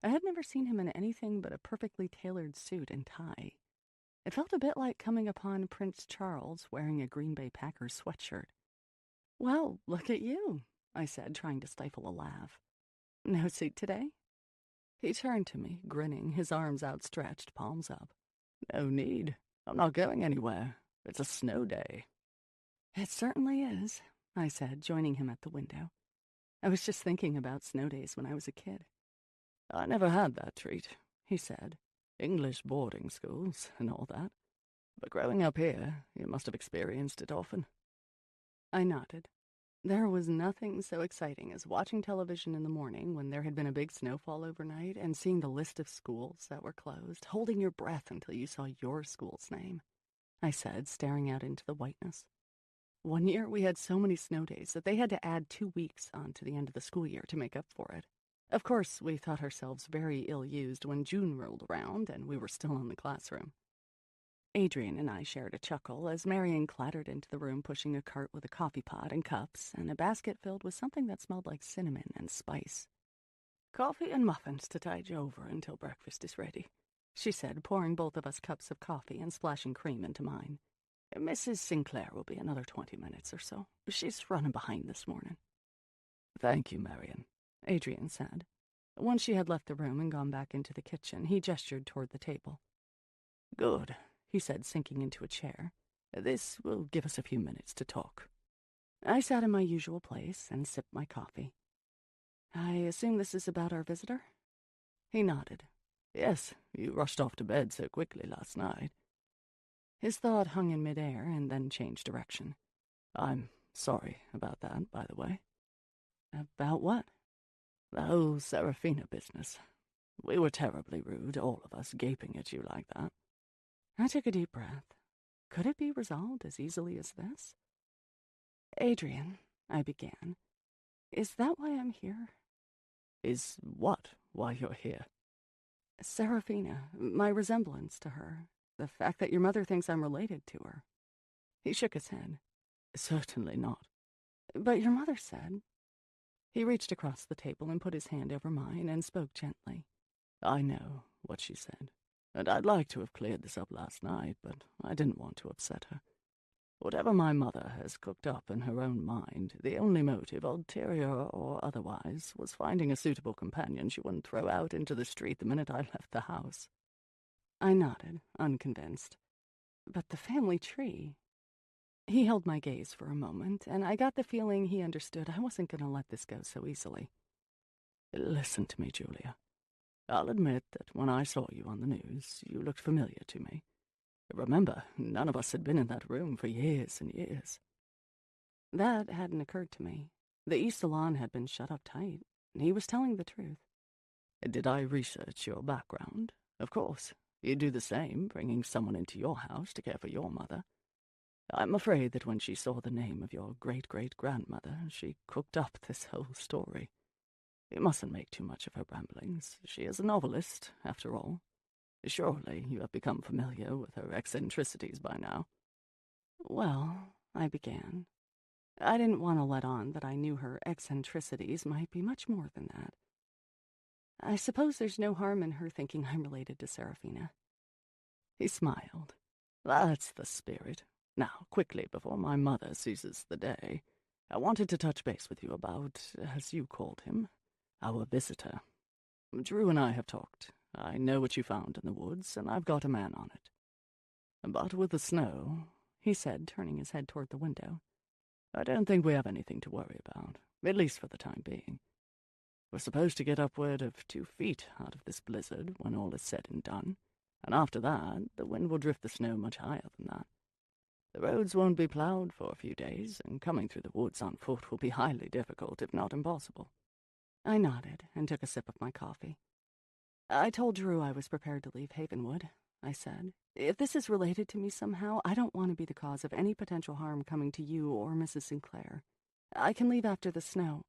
I had never seen him in anything but a perfectly tailored suit and tie. It felt a bit like coming upon Prince Charles wearing a Green Bay Packers sweatshirt. "Well, look at you," I said, trying to stifle a laugh. "No suit today?" He turned to me, grinning, his arms outstretched, palms up. "No need. I'm not going anywhere. It's a snow day." "It certainly is," I said, joining him at the window. "I was just thinking about snow days when I was a kid." "I never had that treat," he said. "English boarding schools and all that. But growing up here, you must have experienced it often." I nodded. There was nothing so exciting as watching television in the morning when there had been a big snowfall overnight and seeing the list of schools that were closed, holding your breath until you saw your school's name, I said, staring out into the whiteness. One year we had so many snow days that they had to add 2 weeks onto the end of the school year to make up for it. Of course, we thought ourselves very ill-used when June rolled around and we were still in the classroom. Adrian and I shared a chuckle as Marion clattered into the room pushing a cart with a coffee pot and cups and a basket filled with something that smelled like cinnamon and spice. "Coffee and muffins to tide you over until breakfast is ready," she said, pouring both of us cups of coffee and splashing cream into mine. "Mrs. Sinclair will be another 20 minutes or so. She's running behind this morning." "Thank you, Marion," Adrian said. Once she had left the room and gone back into the kitchen, he gestured toward the table. "Good," he said, sinking into a chair. "This will give us a few minutes to talk." I sat in my usual place and sipped my coffee. "I assume this is about our visitor?" He nodded. "Yes, you rushed off to bed so quickly last night." His thought hung in midair and then changed direction. "I'm sorry about that, by the way." "About what?" "The whole Serafina business. We were terribly rude, all of us, gaping at you like that." I took a deep breath. Could it be resolved as easily as this? "Adrian," I began, "is that why I'm here?" "Is what why you're here?" "Serafina, my resemblance to her, the fact that your mother thinks I'm related to her." He shook his head. "Certainly not." "But your mother said—" He reached across the table and put his hand over mine and spoke gently. "I know what she said, and I'd like to have cleared this up last night, but I didn't want to upset her. Whatever my mother has cooked up in her own mind, the only motive, ulterior or otherwise, was finding a suitable companion she wouldn't throw out into the street the minute I left the house." I nodded, unconvinced. "But the family tree—" He held my gaze for a moment, and I got the feeling he understood I wasn't going to let this go so easily. "Listen to me, Julia. I'll admit that when I saw you on the news, you looked familiar to me. Remember, none of us had been in that room for years and years." That hadn't occurred to me. The East Salon had been shut up tight. He was telling the truth. "Did I research your background? Of course. You do the same, bringing someone into your house to care for your mother. I'm afraid that when she saw the name of your great-great-grandmother, she cooked up this whole story. You mustn't make too much of her ramblings. She is a novelist, after all. Surely you have become familiar with her eccentricities by now." "Well," I began. I didn't want to let on that I knew her eccentricities might be much more than that. "I suppose there's no harm in her thinking I'm related to Serafina." He smiled. "That's the spirit. Now, quickly, before my mother seizes the day, I wanted to touch base with you about, as you called him, our visitor. Drew and I have talked. I know what you found in the woods, and I've got a man on it. But with the snow," he said, turning his head toward the window, "I don't think we have anything to worry about, at least for the time being. We're supposed to get upward of 2 feet out of this blizzard when all is said and done, and after that, the wind will drift the snow much higher than that. The roads won't be plowed for a few days, and coming through the woods on foot will be highly difficult, if not impossible." I nodded and took a sip of my coffee. "I told Drew I was prepared to leave Havenwood. I said. "If this is related to me somehow, I don't want to be the cause of any potential harm coming to you or Mrs. Sinclair. I can leave after the snow."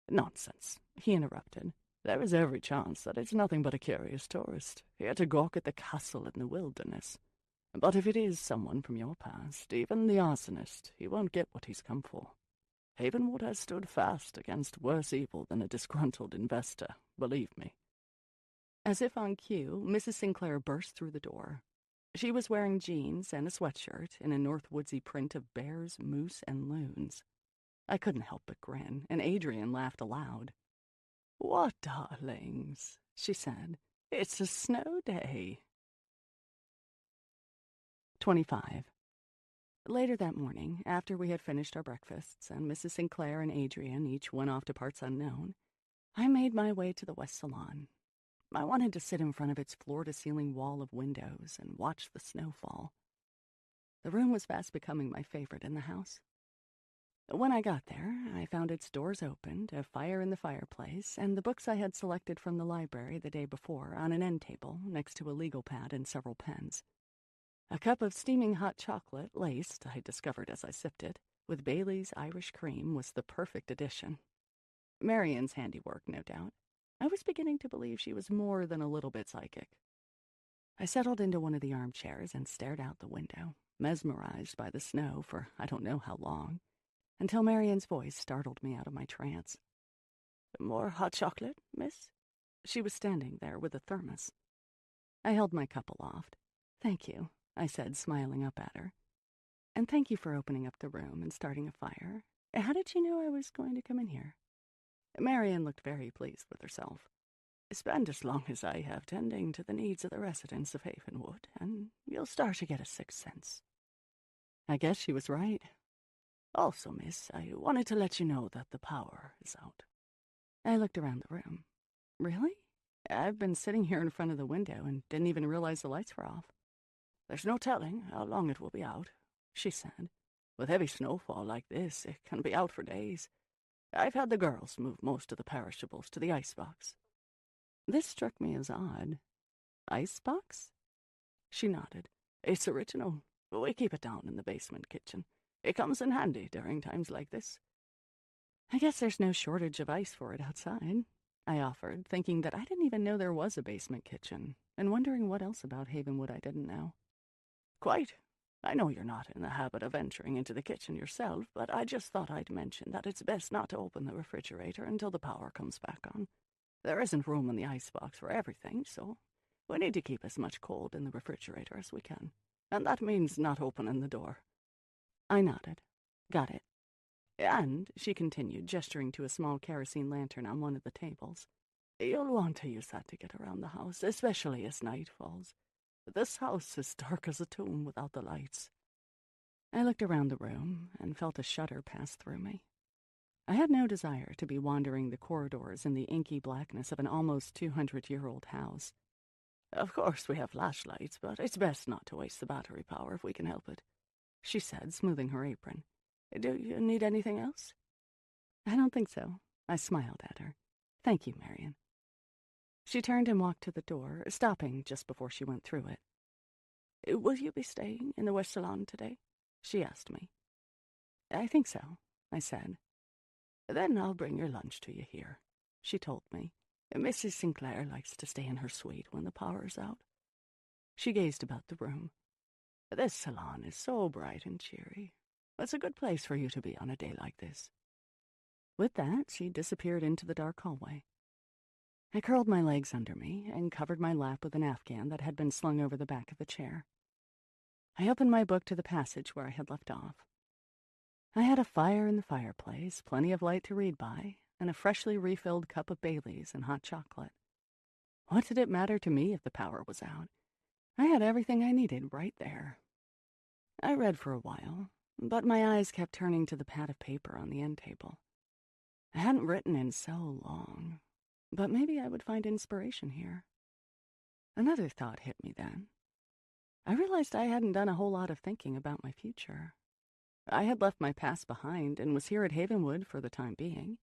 "Nonsense," he interrupted. "There is every chance that it's nothing but a curious tourist, here to gawk at the castle in the wilderness. But if it is someone from your past, even the arsonist, he won't get what he's come for. Havenwood has stood fast against worse evil than a disgruntled investor, believe me." As if on cue, Mrs. Sinclair burst through the door. She was wearing jeans and a sweatshirt in a Northwoodsy print of bears, moose, and loons. I couldn't help but grin, and Adrian laughed aloud. "What darlings," she said. "It's a snow day." 25. Later that morning, after we had finished our breakfasts and Mrs. Sinclair and Adrian each went off to parts unknown, I made my way to the West Salon. I wanted to sit in front of its floor-to-ceiling wall of windows and watch the snow fall. The room was fast becoming my favorite in the house. When I got there, I found its doors opened, a fire in the fireplace, and the books I had selected from the library the day before on an end table next to a legal pad and several pens. A cup of steaming hot chocolate, laced, I discovered as I sipped it, with Bailey's Irish cream was the perfect addition. Marian's handiwork, no doubt. I was beginning to believe she was more than a little bit psychic. I settled into one of the armchairs and stared out the window, mesmerized by the snow for I don't know how long, until Marian's voice startled me out of my trance. "More hot chocolate, miss?" She was standing there with a thermos. I held my cup aloft. "Thank you," I said, smiling up at her. "And thank you for opening up the room and starting a fire. How did you know I was going to come in here?" Marian looked very pleased with herself. "Spend as long as I have tending to the needs of the residents of Havenwood, and you'll start to get a sixth sense." I guess she was right. "Also, miss, I wanted to let you know that the power is out." I looked around the room. Really? I've been sitting here in front of the window and didn't even realize the lights were off. "There's no telling how long it will be out," she said. "With heavy snowfall like this, it can be out for days. I've had the girls move most of the perishables to the icebox." This struck me as odd. Icebox? She nodded. "It's original. We keep it down in the basement kitchen. It comes in handy during times like this." "I guess there's no shortage of ice for it outside," I offered, thinking that I didn't even know there was a basement kitchen, and wondering what else about Havenwood I didn't know. "Quite. I know you're not in the habit of venturing into the kitchen yourself, but I just thought I'd mention that it's best not to open the refrigerator until the power comes back on. There isn't room in the icebox for everything, so we need to keep as much cold in the refrigerator as we can. And that means not opening the door." I nodded. "Got it." "And," she continued, gesturing to a small kerosene lantern on one of the tables, "you'll want to use that to get around the house, especially as night falls. This house is dark as a tomb without the lights." I looked around the room and felt a shudder pass through me. I had no desire to be wandering the corridors in the inky blackness of an almost 200-year-old house. "Of course we have flashlights, but it's best not to waste the battery power if we can help it," she said, smoothing her apron. "Do you need anything else?" "I don't think so." I smiled at her. "Thank you, Marian." She turned and walked to the door, stopping just before she went through it. "Will you be staying in the West Salon today?" she asked me. "I think so," I said. "Then I'll bring your lunch to you here," she told me. "Mrs. Sinclair likes to stay in her suite when the power's out." She gazed about the room. "This salon is so bright and cheery. It's a good place for you to be on a day like this." With that, she disappeared into the dark hallway. I curled my legs under me and covered my lap with an afghan that had been slung over the back of the chair. I opened my book to the passage where I had left off. I had a fire in the fireplace, plenty of light to read by, and a freshly refilled cup of Bailey's and hot chocolate. What did it matter to me if the power was out? I had everything I needed right there. I read for a while, but my eyes kept turning to the pad of paper on the end table. I hadn't written in so long, but maybe I would find inspiration here. Another thought hit me then. I realized I hadn't done a whole lot of thinking about my future. I had left my past behind and was here at Havenwood for the time being,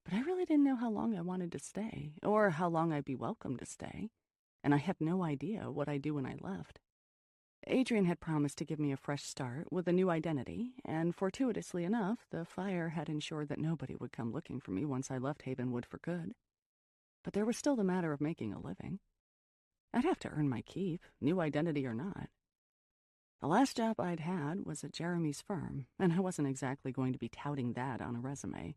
but I really didn't know how long I wanted to stay, or how long I'd be welcome to stay. and I had no idea what I'd do when I left. Adrian had promised to give me a fresh start with a new identity, and fortuitously enough, the fire had ensured that nobody would come looking for me once I left Havenwood for good. But there was still the matter of making a living. I'd have to earn my keep, new identity or not. The last job I'd had was at Jeremy's firm, and I wasn't exactly going to be touting that on a resume.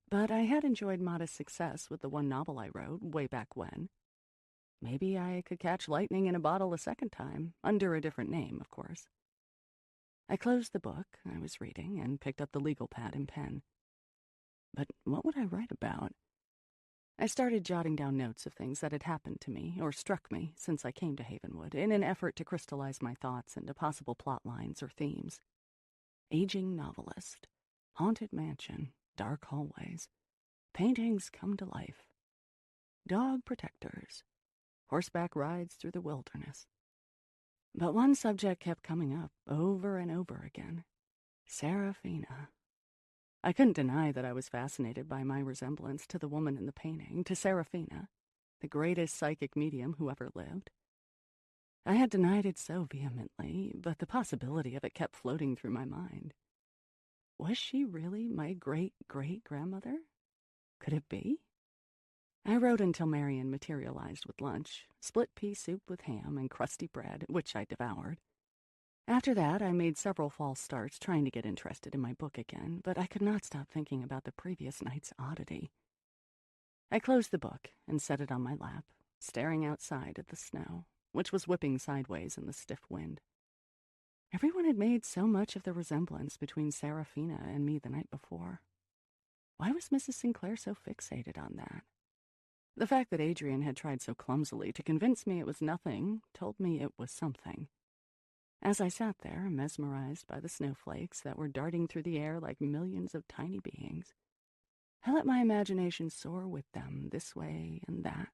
But I had enjoyed modest success with the one novel I wrote way back when. Maybe I could catch lightning in a bottle a second time, under a different name, of course. I closed the book I was reading and picked up the legal pad and pen. But what would I write about? I started jotting down notes of things that had happened to me or struck me since I came to Havenwood in an effort to crystallize my thoughts into possible plot lines or themes. Aging novelist, haunted mansion, dark hallways, paintings come to life, dog protectors, horseback rides through the wilderness. But one subject kept coming up over and over again. Serafina. I couldn't deny that I was fascinated by my resemblance to the woman in the painting, to Serafina, the greatest psychic medium who ever lived. I had denied it so vehemently, but the possibility of it kept floating through my mind. Was she really my great-great-grandmother? Could it be? I wrote until Marion materialized with lunch, split pea soup with ham and crusty bread, which I devoured. After that, I made several false starts trying to get interested in my book again, but I could not stop thinking about the previous night's oddity. I closed the book and set it on my lap, staring outside at the snow, which was whipping sideways in the stiff wind. Everyone had made so much of the resemblance between Serafina and me the night before. Why was Mrs. Sinclair so fixated on that? The fact that Adrian had tried so clumsily to convince me it was nothing told me it was something. As I sat there, mesmerized by the snowflakes that were darting through the air like millions of tiny beings, I let my imagination soar with them this way and that.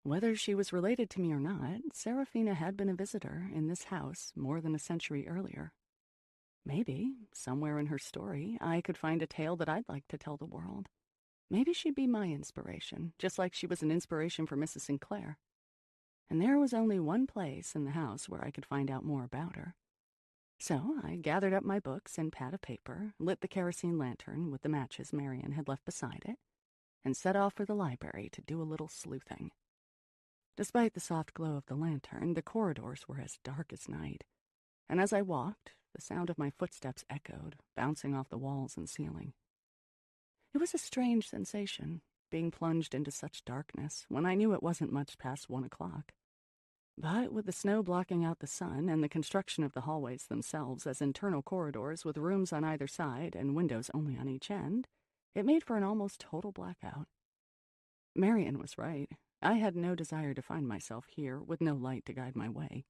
Whether she was related to me or not, Serafina had been a visitor in this house more than a century earlier. Maybe, somewhere in her story, I could find a tale that I'd like to tell the world. Maybe she'd be my inspiration, just like she was an inspiration for Mrs. Sinclair. And there was only one place in the house where I could find out more about her. So I gathered up my books and pad of paper, lit the kerosene lantern with the matches Marion had left beside it, and set off for the library to do a little sleuthing. Despite the soft glow of the lantern, the corridors were as dark as night, and as I walked, the sound of my footsteps echoed, bouncing off the walls and ceiling. It was a strange sensation, being plunged into such darkness when I knew it wasn't much past 1 o'clock. But with the snow blocking out the sun and the construction of the hallways themselves as internal corridors with rooms on either side and windows only on each end, it made for an almost total blackout. Marion was right. I had no desire to find myself here with no light to guide my way.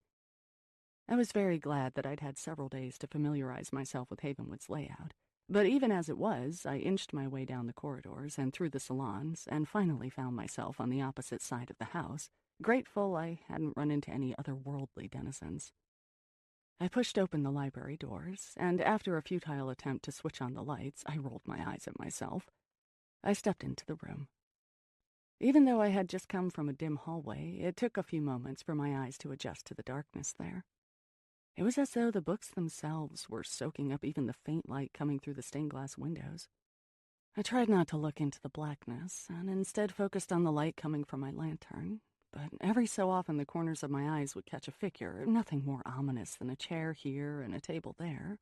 I was very glad that I'd had several days to familiarize myself with Havenwood's layout. But even as it was, I inched my way down the corridors and through the salons and finally found myself on the opposite side of the house, grateful I hadn't run into any otherworldly denizens. I pushed open the library doors, and after a futile attempt to switch on the lights, I rolled my eyes at myself. I stepped into the room. Even though I had just come from a dim hallway, it took a few moments for my eyes to adjust to the darkness there. It was as though the books themselves were soaking up even the faint light coming through the stained glass windows. I tried not to look into the blackness, and instead focused on the light coming from my lantern, but every so often the corners of my eyes would catch a figure, nothing more ominous than a chair here and a table there.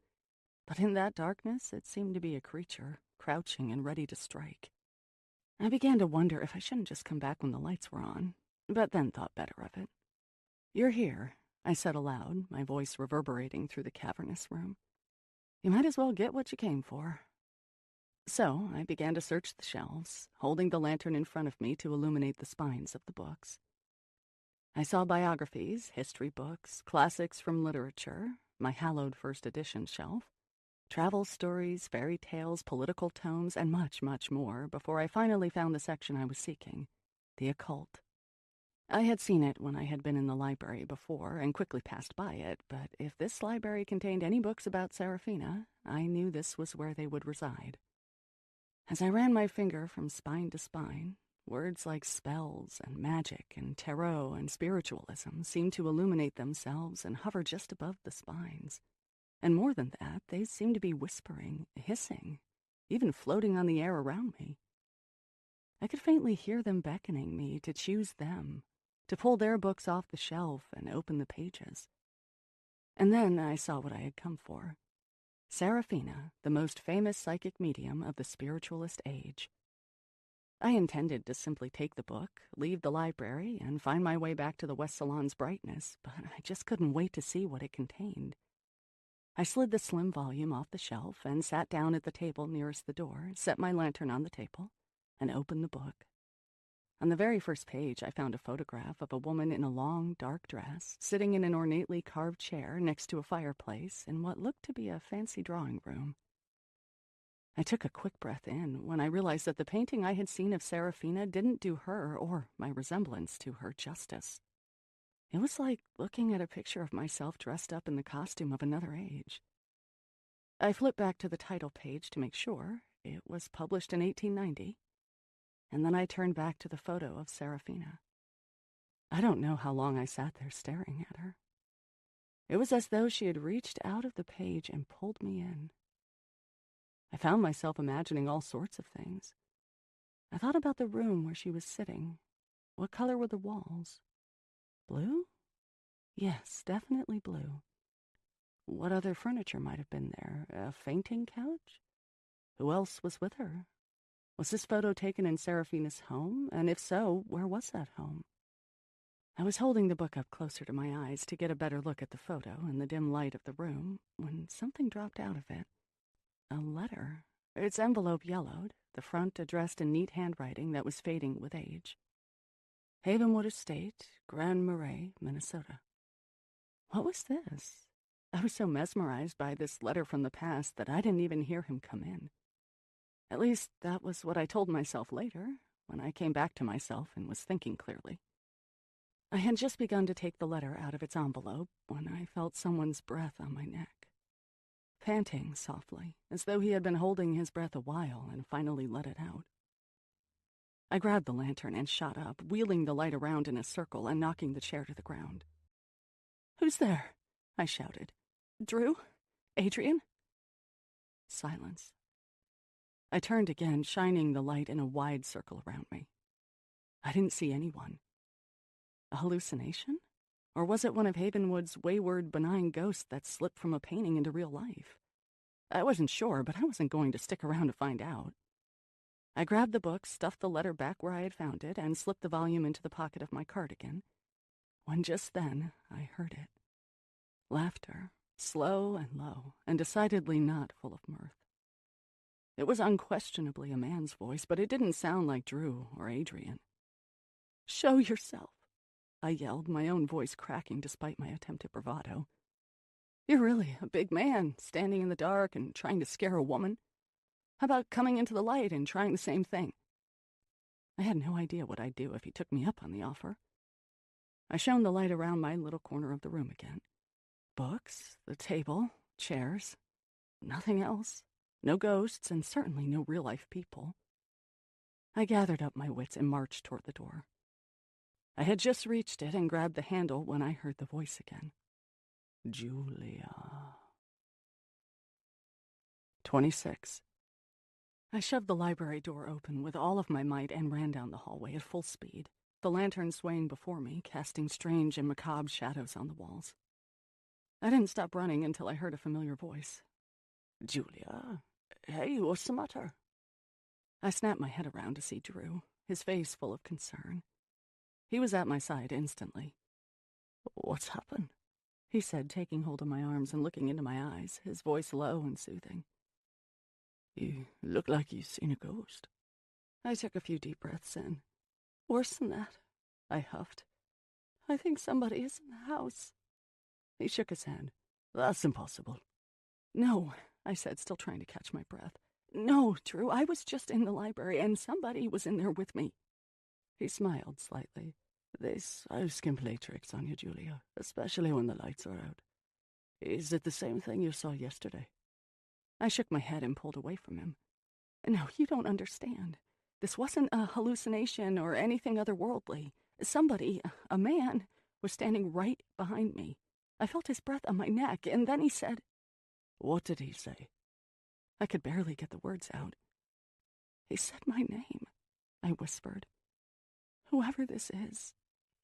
But in that darkness, it seemed to be a creature, crouching and ready to strike. I began to wonder if I shouldn't just come back when the lights were on, but then thought better of it. "You're here," I said aloud, my voice reverberating through the cavernous room. "You might as well get what you came for." So I began to search the shelves, holding the lantern in front of me to illuminate the spines of the books. I saw biographies, history books, classics from literature, my hallowed first edition shelf, travel stories, fairy tales, political tomes, and much, much more before I finally found the section I was seeking, the occult. I had seen it when I had been in the library before and quickly passed by it, but if this library contained any books about Serafina, I knew this was where they would reside. As I ran my finger from spine to spine, Words like spells and magic and tarot and spiritualism seemed to illuminate themselves and hover just above the spines. And more than that, they seemed to be whispering, hissing, even floating on the air around me. I could faintly hear them beckoning me to choose them, to pull their books off the shelf and open the pages. And then I saw what I had come for. Seraphina, the most famous psychic medium of the spiritualist age. I intended to simply take the book, leave the library, and find my way back to the West Salon's brightness, but I just couldn't wait to see what it contained. I slid the slim volume off the shelf and sat down at the table nearest the door, set my lantern on the table, and opened the book. On the very first page, I found a photograph of a woman in a long, dark dress, sitting in an ornately carved chair next to a fireplace in what looked to be a fancy drawing room. I took a quick breath in when I realized that the painting I had seen of Seraphina didn't do her, or my resemblance to her, justice. It was like looking at a picture of myself dressed up in the costume of another age. I flipped back to the title page to make sure. It was published in 1890. And then I turned back to the photo of Seraphina. I don't know how long I sat there staring at her. It was as though she had reached out of the page and pulled me in. I found myself imagining all sorts of things. I thought about the room where she was sitting. What color were the walls? Blue? Yes, definitely blue. What other furniture might have been there? A fainting couch? Who else was with her? Was this photo taken in Seraphina's home? And if so, where was that home? I was holding the book up closer to my eyes to get a better look at the photo in the dim light of the room when something dropped out of it. A letter. Its envelope yellowed, the front addressed in neat handwriting that was fading with age. Havenwood Estate, Grand Marais, Minnesota. What was this? I was so mesmerized by this letter from the past that I didn't even hear him come in. At least, that was what I told myself later, when I came back to myself and was thinking clearly. I had just begun to take the letter out of its envelope when I felt someone's breath on my neck. Panting softly, as though he had been holding his breath a while and finally let it out. I grabbed the lantern and shot up, wheeling the light around in a circle and knocking the chair to the ground. "Who's there?" I shouted. "Drew? Adrian?" Silence. I turned again, shining the light in a wide circle around me. I didn't see anyone. A hallucination? Or was it one of Havenwood's wayward, benign ghosts that slipped from a painting into real life? I wasn't sure, but I wasn't going to stick around to find out. I grabbed the book, stuffed the letter back where I had found it, and slipped the volume into the pocket of my cardigan, when just then I heard it. Laughter, slow and low, and decidedly not full of mirth. It was unquestionably a man's voice, but it didn't sound like Drew or Adrian. "Show yourself," I yelled, my own voice cracking despite my attempt at bravado. "You're really a big man, standing in the dark and trying to scare a woman. How about coming into the light and trying the same thing?" I had no idea what I'd do if he took me up on the offer. I shone the light around my little corner of the room again. Books, the table, chairs, nothing else. No ghosts, and certainly no real-life people. I gathered up my wits and marched toward the door. I had just reached it and grabbed the handle when I heard the voice again. "Julia." 26. I shoved the library door open with all of my might and ran down the hallway at full speed, the lantern swaying before me, casting strange and macabre shadows on the walls. I didn't stop running until I heard a familiar voice. "Julia? Hey, what's the matter?" I snapped my head around to see Drew, his face full of concern. He was at my side instantly. "What's happened?" he said, taking hold of my arms and looking into my eyes, his voice low and soothing. "You look like you've seen a ghost." I took a few deep breaths in. "Worse than that," I huffed. "I think somebody is in the house." He shook his head. "That's impossible." "No," I said, still trying to catch my breath. "No, Drew, I was just in the library, and somebody was in there with me." He smiled slightly. "This house can play tricks on you, Julia, especially when the lights are out. Is it the same thing you saw yesterday?" I shook my head and pulled away from him. "No, you don't understand. This wasn't a hallucination or anything otherworldly. Somebody, a man, was standing right behind me. I felt his breath on my neck, and then he said, "What did he say?" I could barely get the words out. "He said my name," I whispered. "Whoever this is,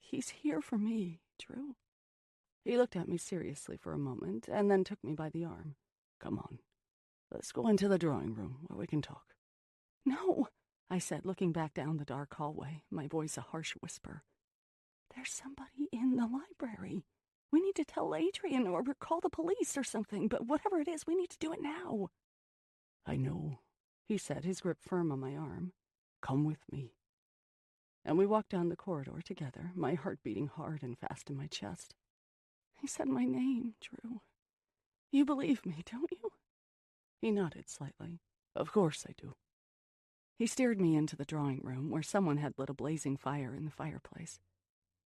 he's here for me, Drew." He looked at me seriously for a moment, and then took me by the arm. "Come on. Let's go into the drawing room where we can talk." "No," I said, looking back down the dark hallway, my voice a harsh whisper. "There's somebody in the library. We need to tell Adrian or call the police or something, but whatever it is, we need to do it now." "I know," he said, his grip firm on my arm. "Come with me." And we walked down the corridor together, my heart beating hard and fast in my chest. "He said my name, Drew. You believe me, don't you?" He nodded slightly. "Of course I do." He steered me into the drawing room, where someone had lit a blazing fire in the fireplace.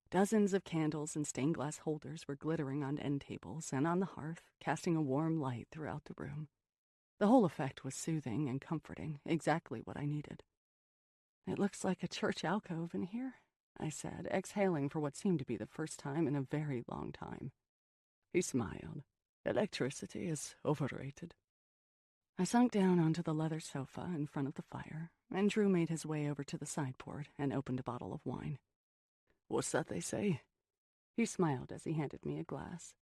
Dozens of candles and stained glass holders were glittering on end tables and on the hearth, casting a warm light throughout the room. The whole effect was soothing and comforting, exactly what I needed. "It looks like a church alcove in here," I said, exhaling for what seemed to be the first time in a very long time. He smiled. "Electricity is overrated." I sunk down onto the leather sofa in front of the fire, and Drew made his way over to the sideboard and opened a bottle of wine. "What's that they say?" He smiled as he handed me a glass.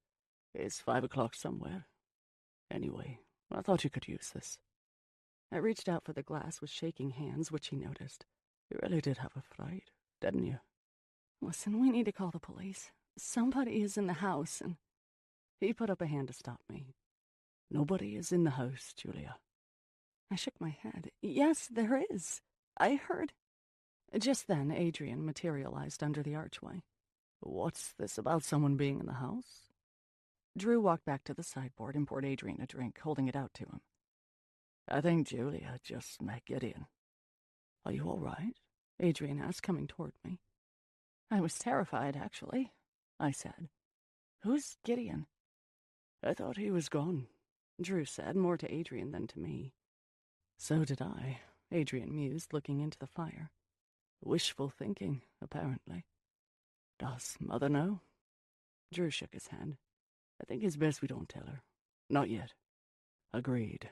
"It's 5 o'clock somewhere. Anyway, I thought you could use this." I reached out for the glass with shaking hands, which he noticed. "You really did have a fright, didn't you?" "Listen, we need to call the police. Somebody is in the house, and..." He put up a hand to stop me. "Nobody is in the house, Julia." I shook my head. "Yes, there is. I heard..." Just then, Adrian materialized under the archway. "What's this about someone being in the house?" Drew walked back to the sideboard and poured Adrian a drink, holding it out to him. "I think Julia just met Gideon. Are you all right?" Adrian asked, coming toward me. "I was terrified, actually," I said. "Who's Gideon?" "I thought he was gone," Drew said, more to Adrian than to me. "So did I," Adrian mused, looking into the fire. "Wishful thinking, apparently. Does Mother know?" Drew shook his head. "I think it's best we don't tell her. Not yet." "Agreed."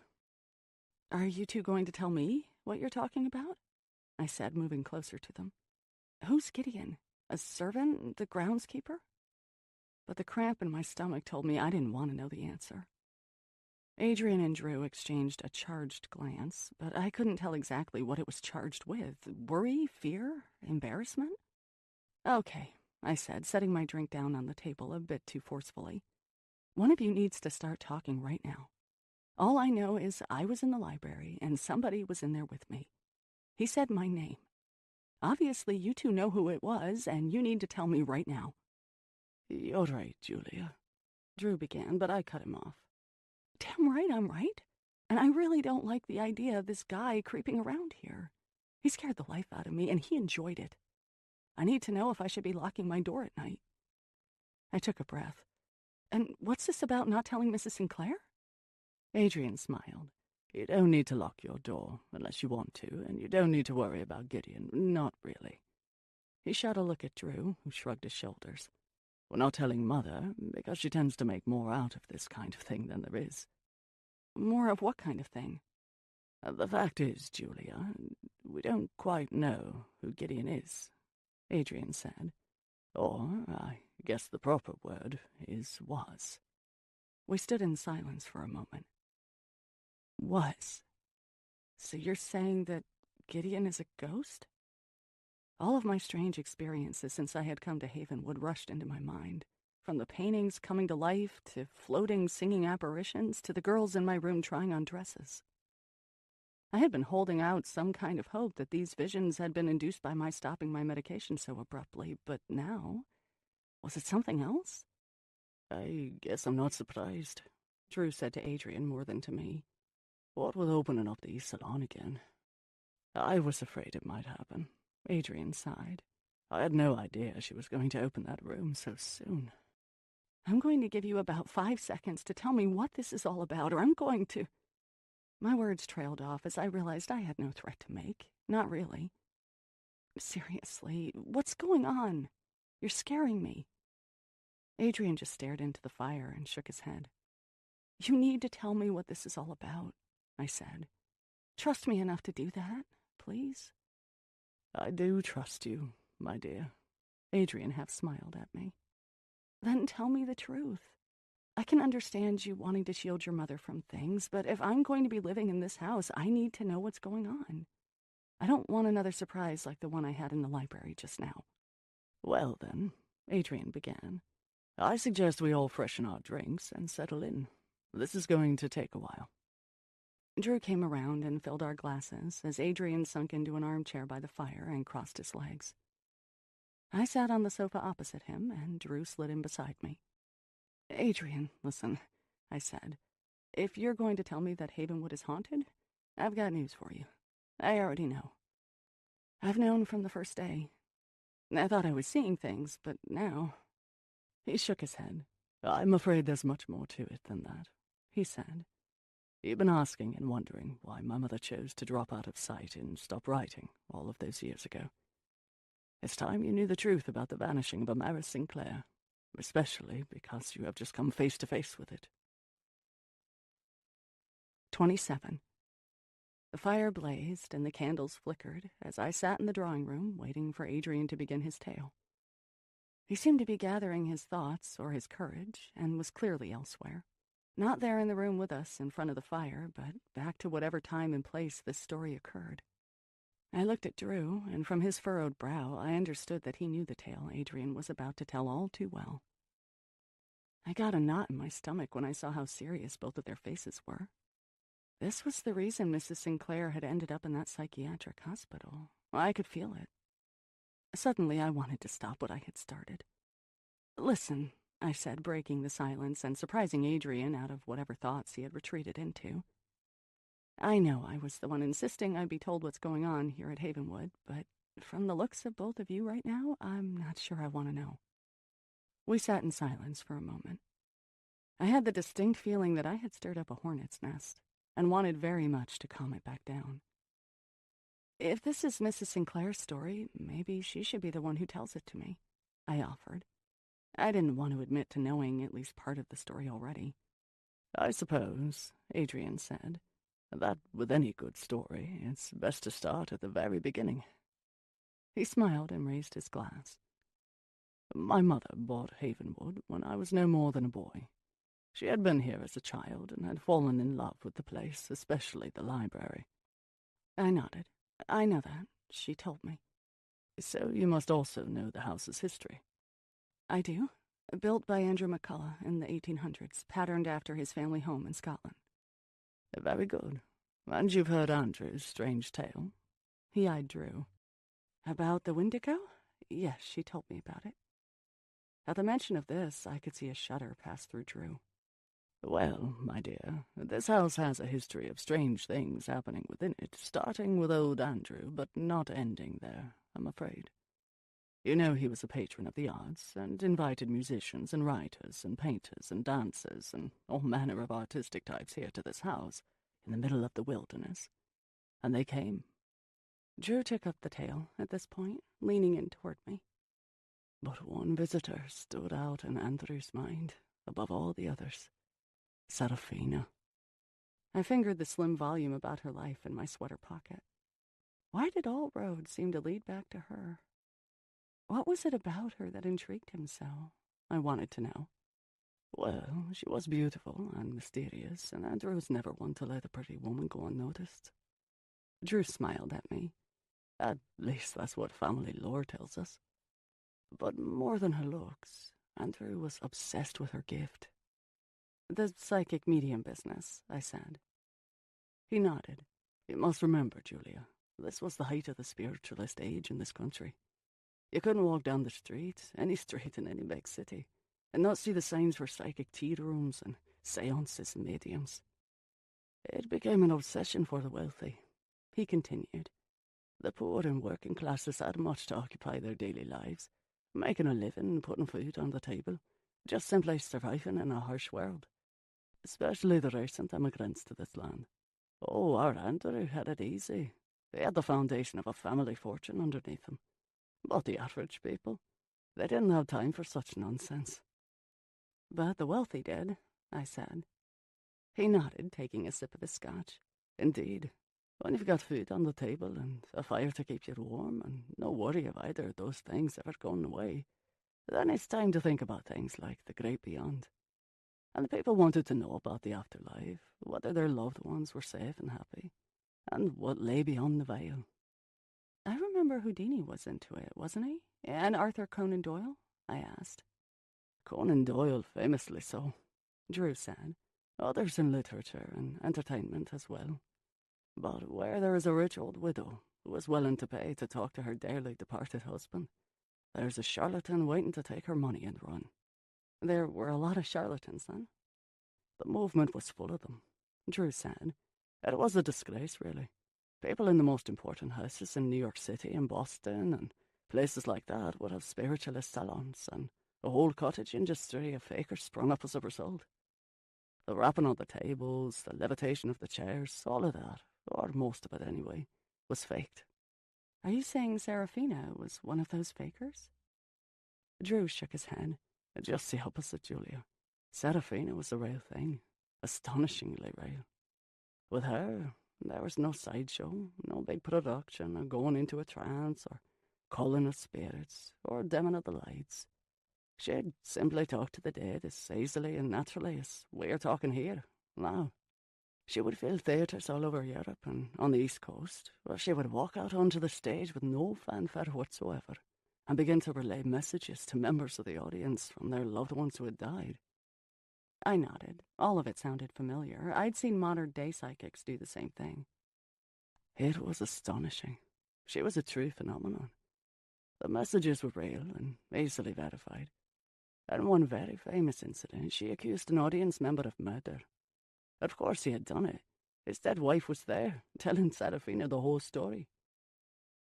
"Are you two going to tell me what you're talking about?" I said, moving closer to them. "Who's Gideon? A servant? The groundskeeper?" But the cramp in my stomach told me I didn't want to know the answer. Adrian and Drew exchanged a charged glance, but I couldn't tell exactly what it was charged with. Worry? Fear? Embarrassment? "Okay," I said, setting my drink down on the table a bit too forcefully. "One of you needs to start talking right now. All I know is I was in the library and somebody was in there with me. He said my name. Obviously, you two know who it was, and you need to tell me right now." "You're right, Julia," Drew began, but I cut him off. "Damn right I'm right. And I really don't like the idea of this guy creeping around here. He scared the life out of me, and he enjoyed it. I need to know if I should be locking my door at night." I took a breath. "And what's this about not telling Mrs. Sinclair?" Adrian smiled. "You don't need to lock your door unless you want to, and you don't need to worry about Gideon. Not really." He shot a look at Drew, who shrugged his shoulders. "We're not telling Mother, because she tends to make more out of this kind of thing than there is." "More of what kind of thing?" "The fact is, Julia, we don't quite know who Gideon is," Adrian said. "Or, I guess the proper word is was." We stood in silence for a moment. "Was." "So you're saying that Gideon is a ghost?" All of my strange experiences since I had come to Havenwood rushed into my mind, from the paintings coming to life to floating singing apparitions to the girls in my room trying on dresses. I had been holding out some kind of hope that these visions had been induced by my stopping my medication so abruptly, but now, was it something else? "I guess I'm not surprised," Drew said to Adrian more than to me. "What with opening up the salon again? I was afraid it might happen." Adrian sighed. "I had no idea she was going to open that room so soon." "I'm going to give you about 5 seconds to tell me what this is all about, or I'm going to..." My words trailed off as I realized I had no threat to make, not really. Seriously, what's going on? You're scaring me. Adrian just stared into the fire and shook his head. You need to tell me what this is all about, I said. Trust me enough to do that, please? I do trust you, my dear. Adrian half smiled at me. Then tell me the truth. I can understand you wanting to shield your mother from things, but if I'm going to be living in this house, I need to know what's going on. I don't want another surprise like the one I had in the library just now. Well then, Adrian began, I suggest we all freshen our drinks and settle in. This is going to take a while. Drew came around and filled our glasses as Adrian sunk into an armchair by the fire and crossed his legs. I sat on the sofa opposite him, and Drew slid in beside me. Adrian, listen, I said. If you're going to tell me that Havenwood is haunted, I've got news for you. I already know. I've known from the first day. I thought I was seeing things, but now... He shook his head. I'm afraid there's much more to it than that, he said. You've been asking and wondering why my mother chose to drop out of sight and stop writing all of those years ago. It's time you knew the truth about the vanishing of Amaris Sinclair, especially because you have just come face to face with it. 27. The fire blazed and the candles flickered as I sat in the drawing room waiting for Adrian to begin his tale. He seemed to be gathering his thoughts or his courage and was clearly elsewhere. Not there in the room with us in front of the fire, but back to whatever time and place this story occurred. I looked at Drew, and from his furrowed brow, I understood that he knew the tale Adrian was about to tell all too well. I got a knot in my stomach when I saw how serious both of their faces were. This was the reason Mrs. Sinclair had ended up in that psychiatric hospital. I could feel it. Suddenly, I wanted to stop what I had started. Listen, I said, breaking the silence and surprising Adrian out of whatever thoughts he had retreated into. I know I was the one insisting I be told what's going on here at Havenwood, but from the looks of both of you right now, I'm not sure I want to know. We sat in silence for a moment. I had the distinct feeling that I had stirred up a hornet's nest and wanted very much to calm it back down. If this is Mrs. Sinclair's story, maybe she should be the one who tells it to me, I offered. I didn't want to admit to knowing at least part of the story already. I suppose, Adrian said, that with any good story, it's best to start at the very beginning. He smiled and raised his glass. My mother bought Havenwood when I was no more than a boy. She had been here as a child and had fallen in love with the place, especially the library. I nodded. I know that. She told me. So you must also know the house's history. I do. Built by Andrew McCullough in the 1800s, patterned after his family home in Scotland. Very good. And you've heard Andrew's strange tale? He eyed Drew. About the Wendigo? Yes, she told me about it. At the mention of this, I could see a shudder pass through Drew. Well, my dear, this house has a history of strange things happening within it, starting with old Andrew, but not ending there, I'm afraid. You know he was a patron of the arts, and invited musicians and writers and painters and dancers and all manner of artistic types here to this house, in the middle of the wilderness. And they came. Drew took up the tale at this point, leaning in toward me. But one visitor stood out in Andrew's mind, above all the others. Serafina. I fingered the slim volume about her life in my sweater pocket. Why did all roads seem to lead back to her? What was it about her that intrigued him so? I wanted to know. Well, she was beautiful and mysterious, and Andrew was never one to let a pretty woman go unnoticed. Drew smiled at me. At least that's what family lore tells us. But more than her looks, Andrew was obsessed with her gift. The psychic medium business, I said. He nodded. You must remember, Julia, this was the height of the spiritualist age in this country. You couldn't walk down the street, any street in any big city, and not see the signs for psychic tea rooms and seances and mediums. It became an obsession for the wealthy, he continued. The poor and working classes had much to occupy their daily lives, making a living and putting food on the table, just simply surviving in a harsh world. Especially the recent immigrants to this land. Oh, our Andrew had it easy. They had the foundation of a family fortune underneath them. But the average people, they didn't have time for such nonsense. But the wealthy did, I said. He nodded, taking a sip of his scotch. Indeed, when you've got food on the table and a fire to keep you warm and no worry of either of those things ever going away, then it's time to think about things like the great beyond. And the people wanted to know about the afterlife, whether their loved ones were safe and happy, and what lay beyond the veil. I remember Houdini was into it, wasn't he? And Arthur Conan Doyle? I asked. Conan Doyle, famously so, Drew said. Others in literature and entertainment as well. But where there is a rich old widow who is willing to pay to talk to her dearly departed husband, there's a charlatan waiting to take her money and run. There were a lot of charlatans, then? The movement was full of them, Drew said. It was a disgrace, really. People in the most important houses in New York City and Boston and places like that would have spiritualist salons, and a whole cottage industry of fakers sprung up as a result. The rapping on the tables, the levitation of the chairs, all of that, or most of it anyway, was faked. Are you saying Serafina was one of those fakers? Drew shook his head. Just the opposite, Julia. Serafina was the real thing. Astonishingly real. With her, there was no sideshow, no big production, or going into a trance, or calling of spirits, or dimming of the lights. She'd simply talk to the dead as easily and naturally as we're talking here, now. She would fill theatres all over Europe and on the East Coast, where she would walk out onto the stage with no fanfare whatsoever and begin to relay messages to members of the audience from their loved ones who had died. I nodded. All of it sounded familiar. I'd seen modern-day psychics do the same thing. It was astonishing. She was a true phenomenon. The messages were real and easily verified. In one very famous incident, she accused an audience member of murder. Of course he had done it. His dead wife was there, telling Serafina the whole story.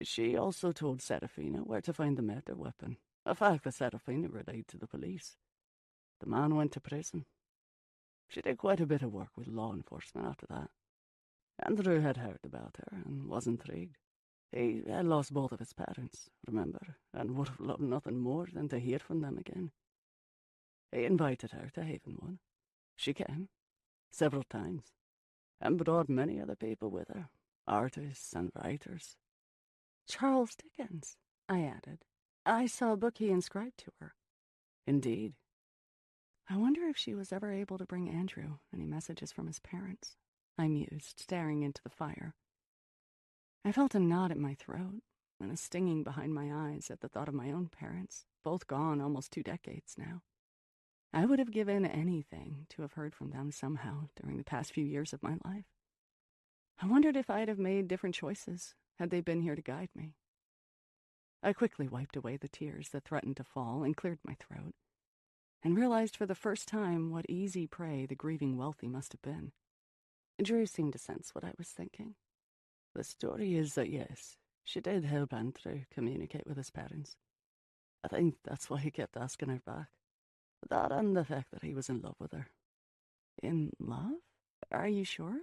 She also told Serafina where to find the murder weapon, a fact that Serafina relayed to the police. The man went to prison. She did quite a bit of work with law enforcement after that. Andrew had heard about her and was intrigued. He had lost both of his parents, remember, and would have loved nothing more than to hear from them again. He invited her to Havenwood. She came, several times, and brought many other people with her, artists and writers. Charles Dickens, I added. I saw a book he inscribed to her. Indeed. I wonder if she was ever able to bring Andrew any messages from his parents, I mused, staring into the fire. I felt a knot at my throat and a stinging behind my eyes at the thought of my own parents, both gone almost 2 decades now. I would have given anything to have heard from them somehow during the past few years of my life. I wondered if I'd have made different choices had they been here to guide me. I quickly wiped away the tears that threatened to fall and cleared my throat, and realized for the first time what easy prey the grieving wealthy must have been. Drew seemed to sense what I was thinking. The story is that, yes, she did help Andrew communicate with his parents. I think that's why he kept asking her back. That and the fact that he was in love with her. In love? Are you sure?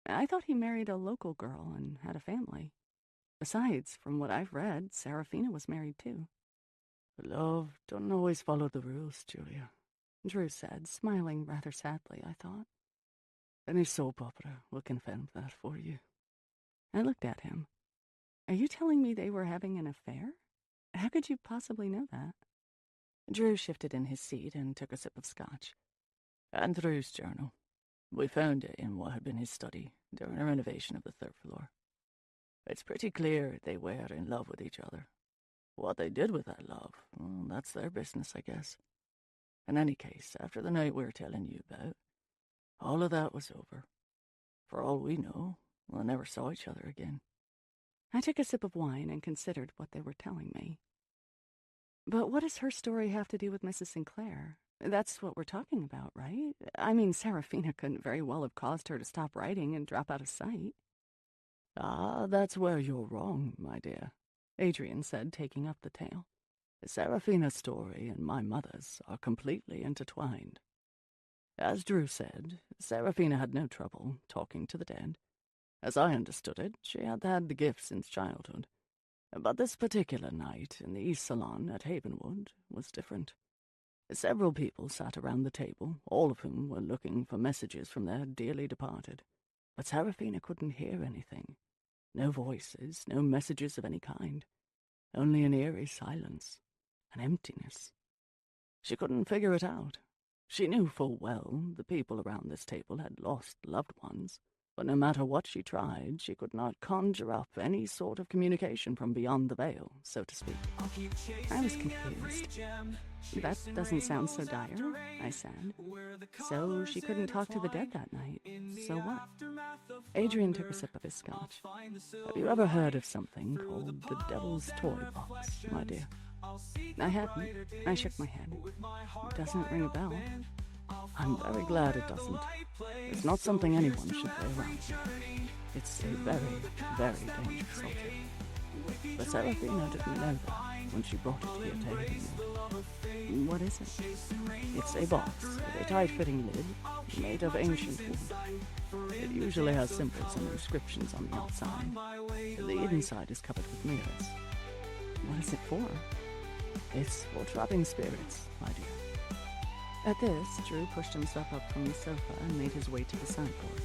I thought he married a local girl and had a family. Besides, from what I've read, Serafina was married too. Love doesn't always follow the rules, Julia, Drew said, smiling rather sadly, I thought. Any soap opera will confirm that for you. I looked at him. Are you telling me they were having an affair? How could you possibly know that? Drew shifted in his seat and took a sip of scotch. Andrew's journal. We found it in what had been his study during a renovation of the 3rd floor. It's pretty clear they were in love with each other. What they did with that love, well, that's their business, I guess. In any case, after the night we were telling you about, all of that was over. For all we know, they never saw each other again. I took a sip of wine and considered what they were telling me. But what does her story have to do with Mrs. Sinclair? That's what we're talking about, right? I mean, Serafina couldn't very well have caused her to stop writing and drop out of sight. Ah, that's where you're wrong, my dear, Adrian said, taking up the tale. Serafina's story and my mother's are completely intertwined. As Drew said, Serafina had no trouble talking to the dead. As I understood it, she had had the gift since childhood. But this particular night in the East Salon at Havenwood was different. Several people sat around the table, all of whom were looking for messages from their dearly departed. But Seraphina couldn't hear anything. No voices, no messages of any kind. Only an eerie silence, an emptiness. She couldn't figure it out. She knew full well the people around this table had lost loved ones, but no matter what she tried, she could not conjure up any sort of communication from beyond the veil, so to speak. I was confused. That doesn't sound so dire, I said. So she couldn't talk to the dead that night. So what? Adrian took a sip of his scotch. Have you ever heard of something called the Devil's Toy Box, my dear? I hadn't. I shook my head. Doesn't ring a bell. I'm very glad it doesn't. It's not something anyone should play around with. It's a very, very dangerous object. But Seraphina didn't know that when she brought it here to Havenwood. What is it? It's a box with a tight-fitting lid made of ancient wood. It usually has symbols and inscriptions on the outside. The inside is covered with mirrors. What is it for? It's for trapping spirits, my dear. At this, Drew pushed himself up from the sofa and made his way to the sideboard.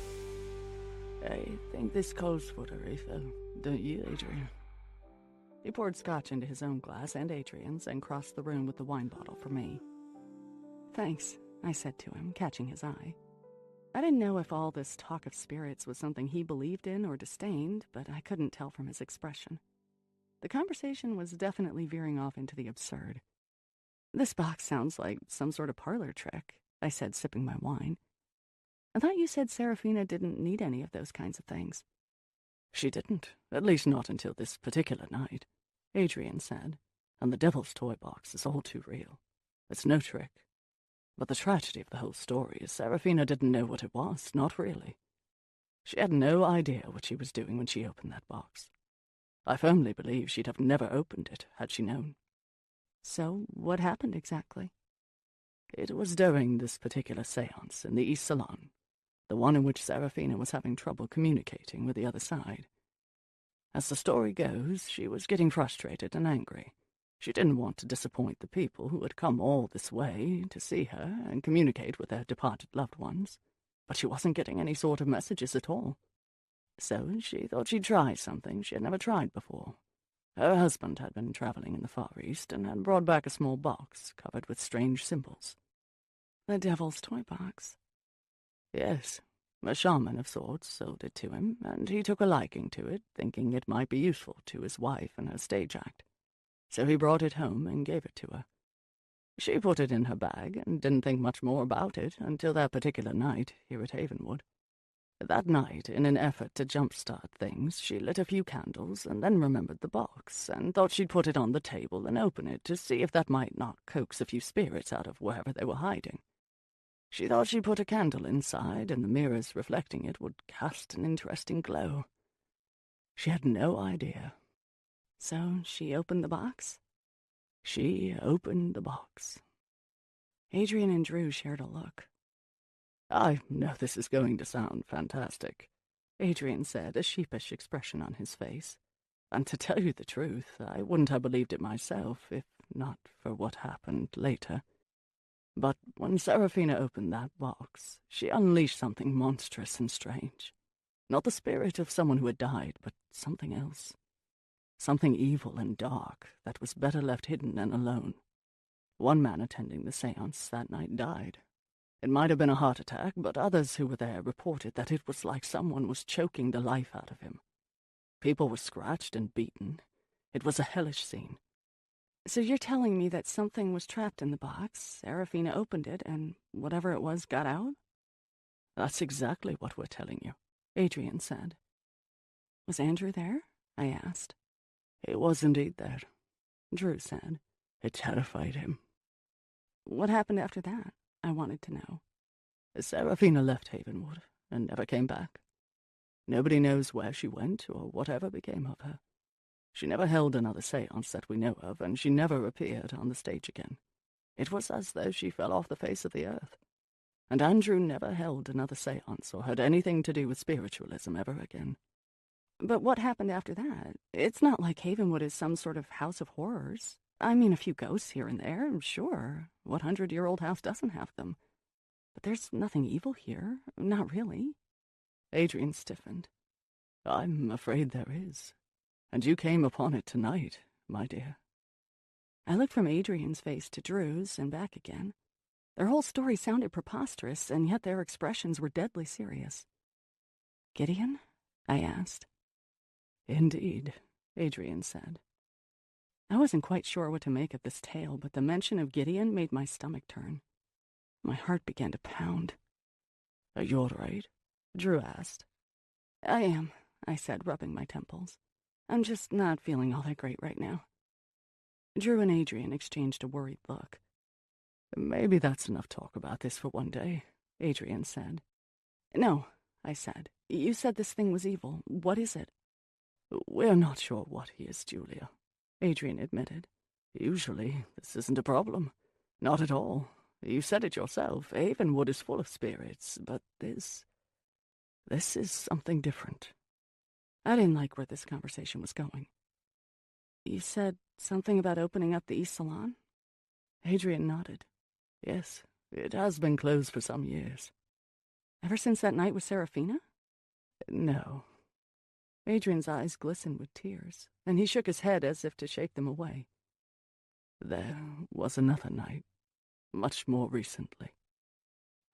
I think this calls for a refill, don't you, Adrian? He poured scotch into his own glass and Adrian's and crossed the room with the wine bottle for me. Thanks, I said to him, catching his eye. I didn't know if all this talk of spirits was something he believed in or disdained, but I couldn't tell from his expression. The conversation was definitely veering off into the absurd. This box sounds like some sort of parlor trick, I said, sipping my wine. I thought you said Seraphina didn't need any of those kinds of things. She didn't, at least not until this particular night, Adrian said, and the Devil's Toy Box is all too real. It's no trick. But the tragedy of the whole story is Seraphina didn't know what it was, not really. She had no idea what she was doing when she opened that box. I firmly believe she'd have never opened it had she known. So, what happened exactly? It was during this particular séance in the East Salon, the one in which Seraphina was having trouble communicating with the other side. As the story goes, she was getting frustrated and angry. She didn't want to disappoint the people who had come all this way to see her and communicate with their departed loved ones, but she wasn't getting any sort of messages at all. So she thought she'd try something she had never tried before. Her husband had been traveling in the Far East and had brought back a small box covered with strange symbols. The Devil's Toy Box? Yes. A shaman of sorts sold it to him, and he took a liking to it, thinking it might be useful to his wife in her stage act. So he brought it home and gave it to her. She put it in her bag and didn't think much more about it until that particular night here at Havenwood. That night, in an effort to jump-start things, she lit a few candles and then remembered the box and thought she'd put it on the table and open it to see if that might not coax a few spirits out of wherever they were hiding. She thought she'd put a candle inside and the mirrors reflecting it would cast an interesting glow. She had no idea. So she opened the box? She opened the box. Adrian and Drew shared a look. I know this is going to sound fantastic, Adrian said, a sheepish expression on his face. And to tell you the truth, I wouldn't have believed it myself if not for what happened later. But when Seraphina opened that box, she unleashed something monstrous and strange. Not the spirit of someone who had died, but something else. Something evil and dark that was better left hidden and alone. One man attending the séance that night died. It might have been a heart attack, but others who were there reported that it was like someone was choking the life out of him. People were scratched and beaten. It was a hellish scene. So you're telling me that something was trapped in the box, Seraphina opened it, and whatever it was got out? That's exactly what we're telling you, Adrian said. Was Andrew there? I asked. He was indeed there, Drew said. It terrified him. What happened after that? I wanted to know. Seraphina left Havenwood and never came back. Nobody knows where she went or whatever became of her. She never held another séance that we know of, and she never appeared on the stage again. It was as though she fell off the face of the earth. and Andrew never held another seance or had anything to do with spiritualism ever again. But what happened after that? It's not like Havenwood is some sort of house of horrors. I mean, a few ghosts here and there, sure. What 100-year-old house doesn't have them? But there's nothing evil here. Not really. Adrian stiffened. I'm afraid there is. And you came upon it tonight, my dear. I looked from Adrian's face to Drew's and back again. Their whole story sounded preposterous, and yet their expressions were deadly serious. Gideon? I asked. Indeed, Adrian said. I wasn't quite sure what to make of this tale, but the mention of Gideon made my stomach turn. My heart began to pound. Are you all right? Drew asked. I am, I said, rubbing my temples. I'm just not feeling all that great right now. Drew and Adrian exchanged a worried look. Maybe that's enough talk about this for one day, Adrian said. No, I said. You said this thing was evil. What is it? We're not sure what he is, Julia, Adrian admitted. Usually, this isn't a problem. Not at all. You said it yourself. Havenwood is full of spirits, but this is something different. I didn't like where this conversation was going. You said something about opening up the East Salon? Adrian nodded. Yes, it has been closed for some years. Ever since that night with Serafina? No. Adrian's eyes glistened with tears, and he shook his head as if to shake them away. There was another night, much more recently.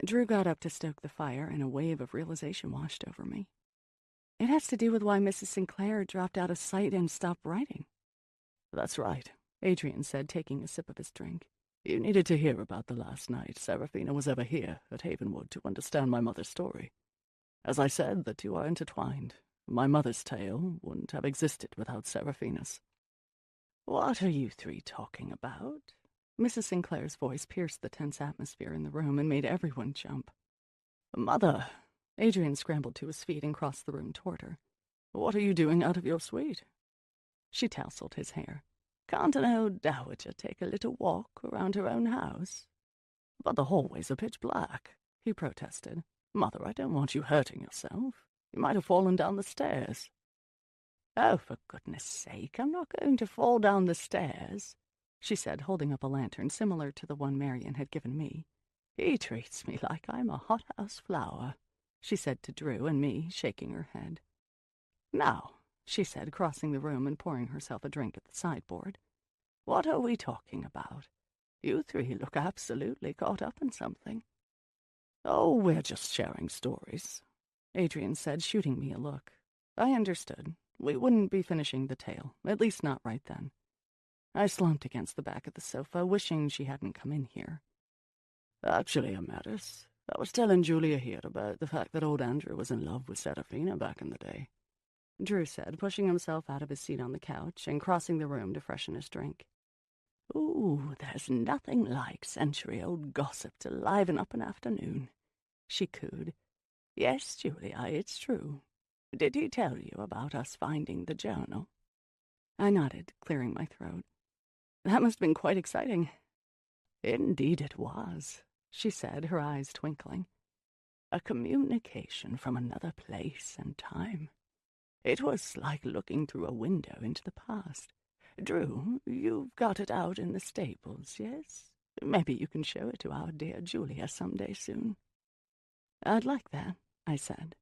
Drew got up to stoke the fire, and a wave of realization washed over me. It has to do with why Mrs. Sinclair dropped out of sight and stopped writing. That's right, Adrian said, taking a sip of his drink. You needed to hear about the last night Serafina was ever here at Havenwood to understand my mother's story. As I said, the two are intertwined. My mother's tale wouldn't have existed without Serafina's. What are you three talking about? Mrs. Sinclair's voice pierced the tense atmosphere in the room and made everyone jump. Mother! Adrian scrambled to his feet and crossed the room toward her. What are you doing out of your suite? She tousled his hair. Can't an old dowager take a little walk around her own house? But the hallways are pitch black, he protested. Mother, I don't want you hurting yourself. You might have fallen down the stairs. Oh, for goodness sake, I'm not going to fall down the stairs, she said, holding up a lantern similar to the one Marion had given me. He treats me like I'm a hothouse flower, she said to Drew and me, shaking her head. Now, she said, crossing the room and pouring herself a drink at the sideboard, what are we talking about? You three look absolutely caught up in something. Oh, we're just sharing stories, Adrian said, shooting me a look. I understood. We wouldn't be finishing the tale, at least not right then. I slumped against the back of the sofa, wishing she hadn't come in here. Actually, it matters. I was telling Julia here about the fact that old Andrew was in love with Serafina back in the day, Drew said, pushing himself out of his seat on the couch and crossing the room to freshen his drink. Ooh, there's nothing like century-old gossip to liven up an afternoon, she cooed. Yes, Julia, it's true. Did he tell you about us finding the journal? I nodded, clearing my throat. That must have been quite exciting. Indeed it was, she said, her eyes twinkling. A communication from another place and time. It was like looking through a window into the past. Drew, you've got it out in the stables, yes? Maybe you can show it to our dear Julia someday soon. I'd like that, I said.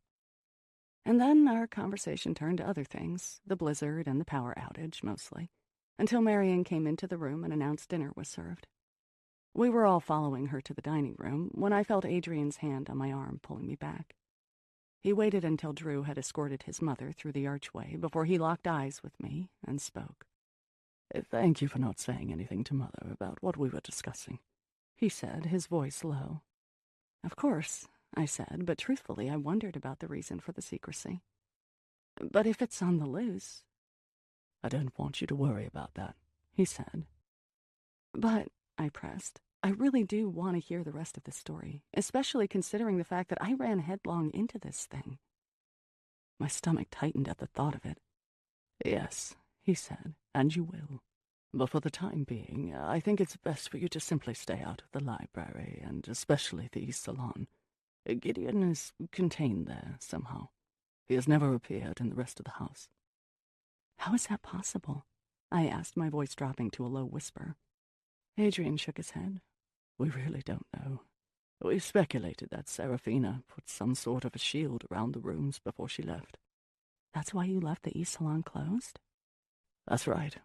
And then our conversation turned to other things, the blizzard and the power outage, mostly, until Marion came into the room and announced dinner was served. We were all following her to the dining room when I felt Adrian's hand on my arm pulling me back. He waited until Drew had escorted his mother through the archway before he locked eyes with me and spoke. Thank you for not saying anything to Mother about what we were discussing, he said, his voice low. Of course, I said, but truthfully I wondered about the reason for the secrecy. But if it's on the loose... I don't want you to worry about that, he said. But, I pressed, I really do want to hear the rest of the story, especially considering the fact that I ran headlong into this thing. My stomach tightened at the thought of it. Yes, he said, and you will. But for the time being, I think it's best for you to simply stay out of the library, and especially the East Salon. Gideon is contained there, somehow. He has never appeared in the rest of the house. How is that possible? I asked, my voice dropping to a low whisper. Adrian shook his head. We really don't know. We speculated that Serafina put some sort of a shield around the rooms before she left. That's why you left the East Salon closed? That's right.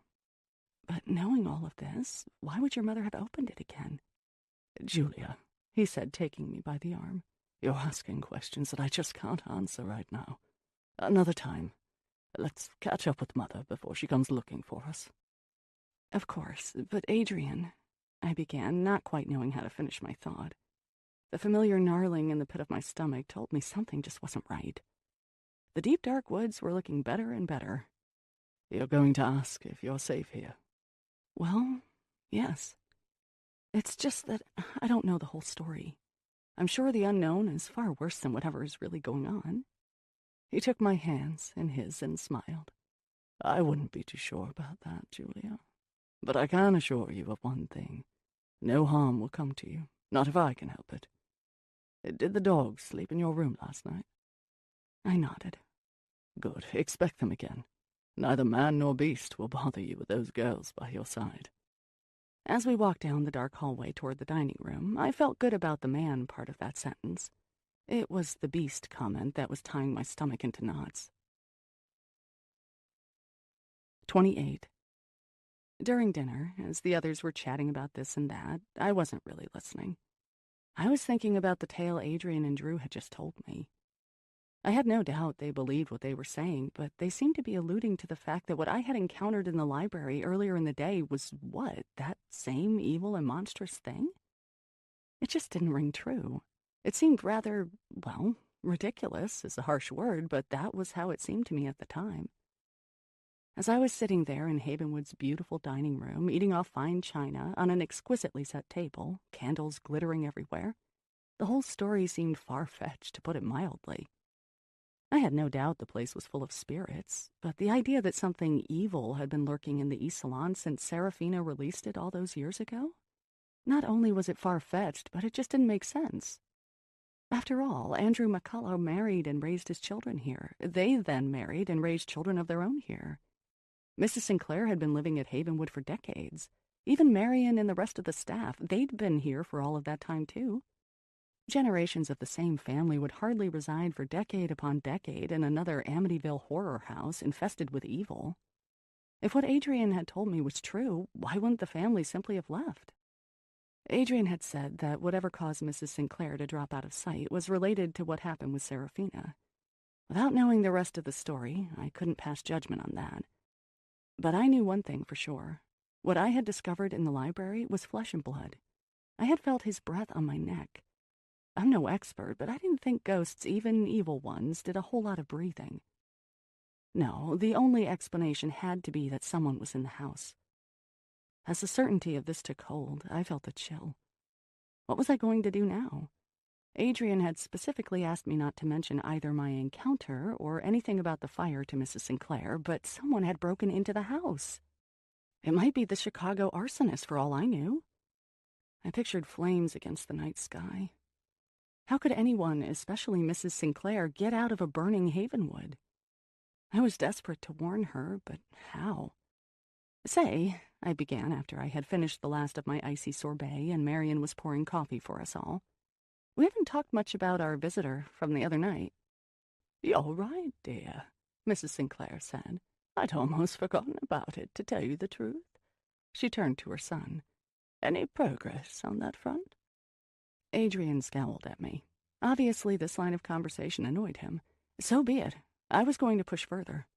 But knowing all of this, why would your mother have opened it again? Julia, he said, taking me by the arm, you're asking questions that I just can't answer right now. Another time. Let's catch up with Mother before she comes looking for us. Of course, but Adrian, I began, not quite knowing how to finish my thought. The familiar gnarling in the pit of my stomach told me something just wasn't right. The deep, dark woods were looking better and better. You're going to ask if you're safe here? Well, yes. It's just that I don't know the whole story. I'm sure the unknown is far worse than whatever is really going on. He took my hands in his and smiled. I wouldn't be too sure about that, Julia. But I can assure you of one thing. No harm will come to you, not if I can help it. Did the dogs sleep in your room last night? I nodded. Good. Expect them again. Neither man nor beast will bother you with those girls by your side. As we walked down the dark hallway toward the dining room, I felt good about the man part of that sentence. It was the beast comment that was tying my stomach into knots. 28. During dinner, as the others were chatting about this and that, I wasn't really listening. I was thinking about the tale Adrian and Drew had just told me. I had no doubt they believed what they were saying, but they seemed to be alluding to the fact that what I had encountered in the library earlier in the day was what? That same evil and monstrous thing? It just didn't ring true. It seemed rather, well, ridiculous is a harsh word, but that was how it seemed to me at the time. As I was sitting there in Havenwood's beautiful dining room, eating off fine china on an exquisitely set table, candles glittering everywhere, the whole story seemed far-fetched, to put it mildly. I had no doubt the place was full of spirits, but the idea that something evil had been lurking in the East Salon since Serafina released it all those years ago? Not only was it far-fetched, but it just didn't make sense. After all, Andrew McCullough married and raised his children here. They then married and raised children of their own here. Mrs. Sinclair had been living at Havenwood for decades. Even Marion and the rest of the staff, they'd been here for all of that time, too. Generations of the same family would hardly reside for decade upon decade in another Amityville horror house infested with evil. If what Adrian had told me was true, why wouldn't the family simply have left? Adrian had said that whatever caused Mrs. Sinclair to drop out of sight was related to what happened with Serafina. Without knowing the rest of the story, I couldn't pass judgment on that. But I knew one thing for sure. What I had discovered in the library was flesh and blood. I had felt his breath on my neck. I'm no expert, but I didn't think ghosts, even evil ones, did a whole lot of breathing. No, the only explanation had to be that someone was in the house. As the certainty of this took hold, I felt a chill. What was I going to do now? Adrian had specifically asked me not to mention either my encounter or anything about the fire to Mrs. Sinclair, but someone had broken into the house. It might be the Chicago arsonist for all I knew. I pictured flames against the night sky. How could anyone, especially Mrs. Sinclair, get out of a burning Havenwood? I was desperate to warn her, but how? Say, I began after I had finished the last of my icy sorbet and Marion was pouring coffee for us all. We haven't talked much about our visitor from the other night. You're right, dear, Mrs. Sinclair said. I'd almost forgotten about it, to tell you the truth. She turned to her son. Any progress on that front? Adrian scowled at me. Obviously, this line of conversation annoyed him. So be it. I was going to push further.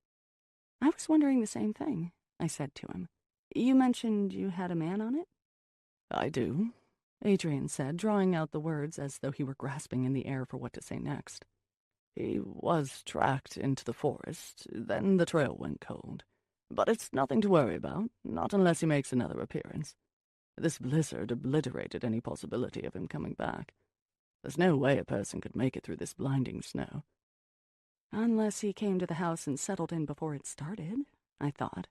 I was wondering the same thing, I said to him. You mentioned you had a man on it? I do, Adrian said, drawing out the words as though he were grasping in the air for what to say next. He was tracked into the forest, then the trail went cold. But it's nothing to worry about, not unless he makes another appearance. This blizzard obliterated any possibility of him coming back. There's no way a person could make it through this blinding snow. Unless he came to the house and settled in before it started, I thought.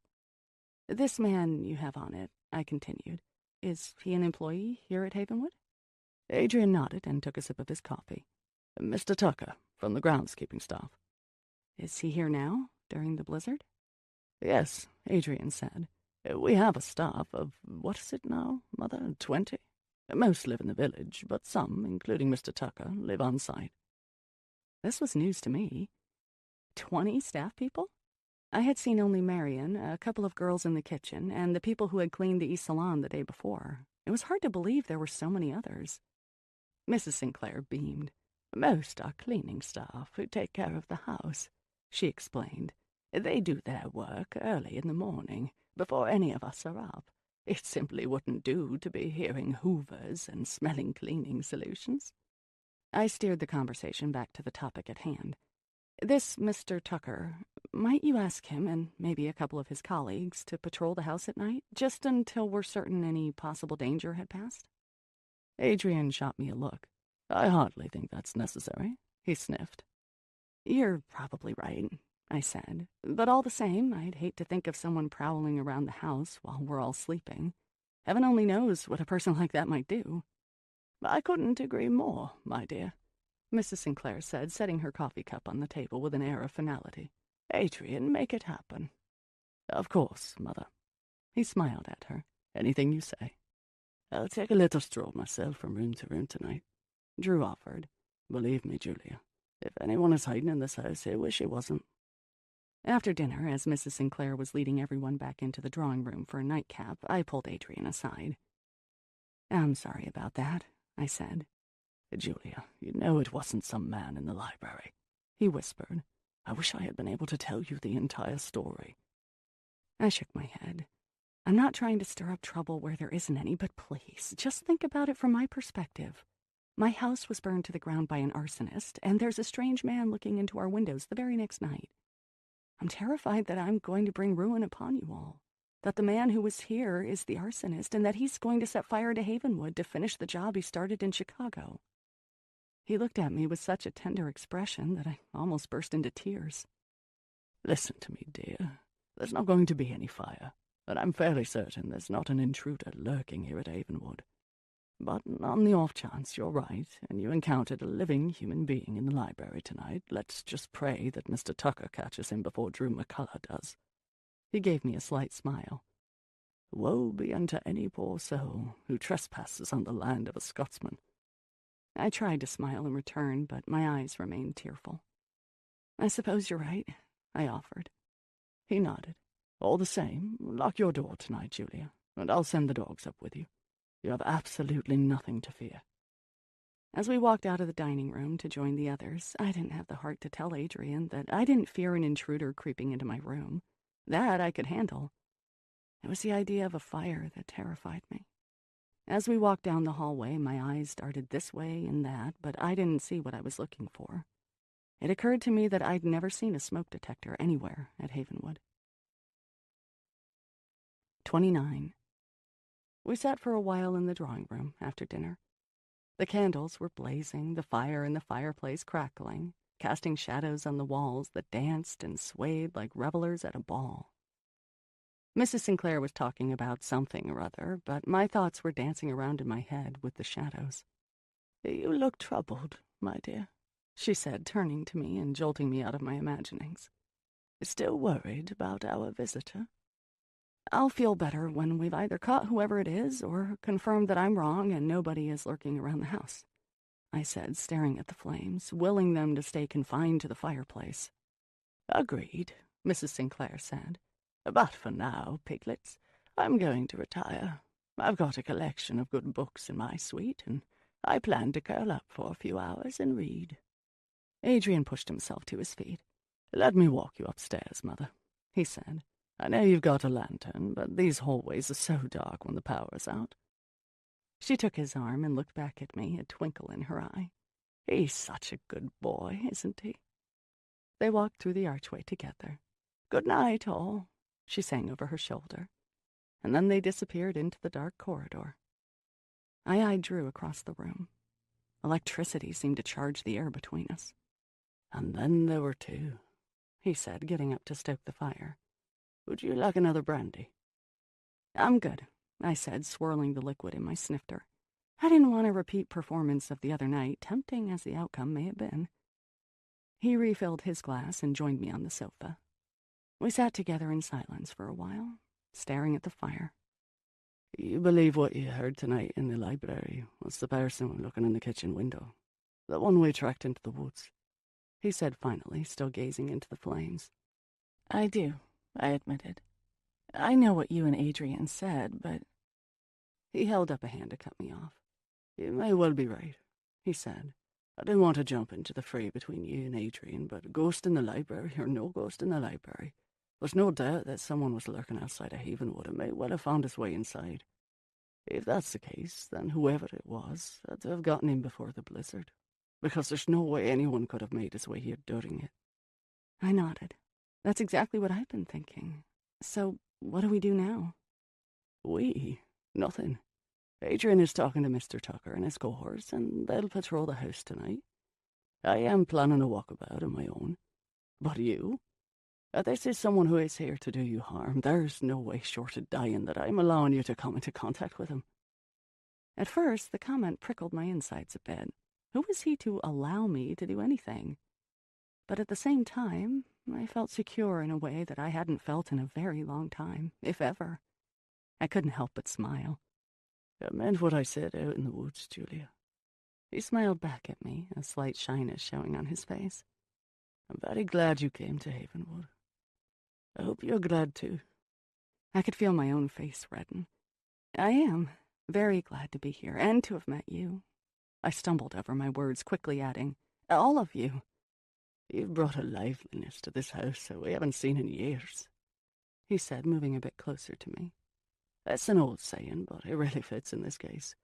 This man you have on it," I continued, "is he an employee here at Havenwood?" Adrian nodded and took a sip of his coffee. "Mr. Tucker, from the groundskeeping staff." "Is he here now, during the blizzard?" "Yes," Adrian said. "We have a staff of, what is it now, Mother, 20? Most live in the village, but some, including Mr. Tucker, live on site." This was news to me. 20 staff people? I had seen only Marion, a couple of girls in the kitchen, and the people who had cleaned the East Salon the day before. It was hard to believe there were so many others. Mrs. Sinclair beamed. "Most are cleaning staff who take care of the house," she explained. "They do their work early in the morning, before any of us are up. It simply wouldn't do to be hearing hoovers and smelling cleaning solutions." I steered the conversation back to the topic at hand. "This Mr. Tucker, might you ask him, and maybe a couple of his colleagues, to patrol the house at night, just until we're certain any possible danger had passed?" Adrian shot me a look. "I hardly think that's necessary," he sniffed. "You're probably right," I said. "But all the same, I'd hate to think of someone prowling around the house while we're all sleeping. Heaven only knows what a person like that might do." "I couldn't agree more, my dear," Mrs. Sinclair said, setting her coffee cup on the table with an air of finality. "Adrian, make it happen." "Of course, Mother." He smiled at her. "Anything you say." "I'll take a little stroll myself from room to room tonight," Drew offered. "Believe me, Julia, if anyone is hiding in this house, I wish he wasn't." After dinner, as Mrs. Sinclair was leading everyone back into the drawing room for a nightcap, I pulled Adrian aside. "I'm sorry about that," I said. "Julia, you know it wasn't some man in the library," he whispered. "I wish I had been able to tell you the entire story." I shook my head. "I'm not trying to stir up trouble where there isn't any, but please, just think about it from my perspective. My house was burned to the ground by an arsonist, and there's a strange man looking into our windows the very next night. I'm terrified that I'm going to bring ruin upon you all, that the man who was here is the arsonist, and that he's going to set fire to Havenwood to finish the job he started in Chicago." He looked at me with such a tender expression that I almost burst into tears. "Listen to me, dear. There's not going to be any fire, and I'm fairly certain there's not an intruder lurking here at Havenwood. But on the off chance you're right, and you encountered a living human being in the library tonight, let's just pray that Mr. Tucker catches him before Drew McCullough does." He gave me a slight smile. "Woe be unto any poor soul who trespasses on the land of a Scotsman." I tried to smile in return, but my eyes remained tearful. "I suppose you're right," I offered. He nodded. "All the same, lock your door tonight, Julia, and I'll send the dogs up with you. You have absolutely nothing to fear." As we walked out of the dining room to join the others, I didn't have the heart to tell Adrian that I didn't fear an intruder creeping into my room. That I could handle. It was the idea of a fire that terrified me. As we walked down the hallway, my eyes darted this way and that, but I didn't see what I was looking for. It occurred to me that I'd never seen a smoke detector anywhere at Havenwood. 29. We sat for a while in the drawing room after dinner. The candles were blazing, the fire in the fireplace crackling, casting shadows on the walls that danced and swayed like revelers at a ball. Mrs. Sinclair was talking about something or other, but my thoughts were dancing around in my head with the shadows. "You look troubled, my dear," she said, turning to me and jolting me out of my imaginings. "Still worried about our visitor?" "I'll feel better when we've either caught whoever it is or confirmed that I'm wrong and nobody is lurking around the house," I said, staring at the flames, willing them to stay confined to the fireplace. "Agreed," Mrs. Sinclair said. "But for now, piglets, I'm going to retire. I've got a collection of good books in my suite, and I plan to curl up for a few hours and read." Adrian pushed himself to his feet. "Let me walk you upstairs, Mother," he said. "I know you've got a lantern, but these hallways are so dark when the power's out." She took his arm and looked back at me, a twinkle in her eye. "He's such a good boy, isn't he?" They walked through the archway together. "Good night, all," she sang over her shoulder, and then they disappeared into the dark corridor. I eyed Drew across the room. Electricity seemed to charge the air between us. "And then there were two," he said, getting up to stoke the fire. "Would you like another brandy?" I'm good, I said, swirling the liquid in my snifter. I didn't want a repeat performance of the other night, tempting as the outcome may have been. He refilled his glass and joined me on the sofa. We sat together in silence for a while, staring at the fire. You believe what you heard tonight in the library was the person looking in the kitchen window? The one we tracked into the woods? He said finally, still gazing into the flames. I do, I admitted. I know what you and Adrian said, but... He held up a hand to cut me off. You may well be right, he said. I didn't want to jump into the fray between you and Adrian, but ghost in the library or no ghost in the library, there's no doubt that someone was lurking outside of Havenwood and may well have found his way inside. If that's the case, then whoever it was had to have gotten in before the blizzard, because there's no way anyone could have made his way here during it. I nodded. That's exactly what I've been thinking. So, what do we do now? Nothing. Adrian is talking to Mr. Tucker and his cohorts, and they'll patrol the house tonight. I am planning a walkabout of my own. But you? This is someone who is here to do you harm. There's no way short of dying that I'm allowing you to come into contact with him. At first, the comment prickled my insides a bit. Who was he to allow me to do anything? But at the same time, I felt secure in a way that I hadn't felt in a very long time, if ever. I couldn't help but smile. I meant what I said out in the woods, Julia. He smiled back at me, a slight shyness showing on his face. I'm very glad you came to Havenwood. I hope you're glad too. I could feel my own face redden. I am very glad to be here and to have met you. I stumbled over my words, quickly adding, all of you. You've brought a liveliness to this house that we haven't seen in years, he said, moving a bit closer to me. That's an old saying, but it really fits in this case.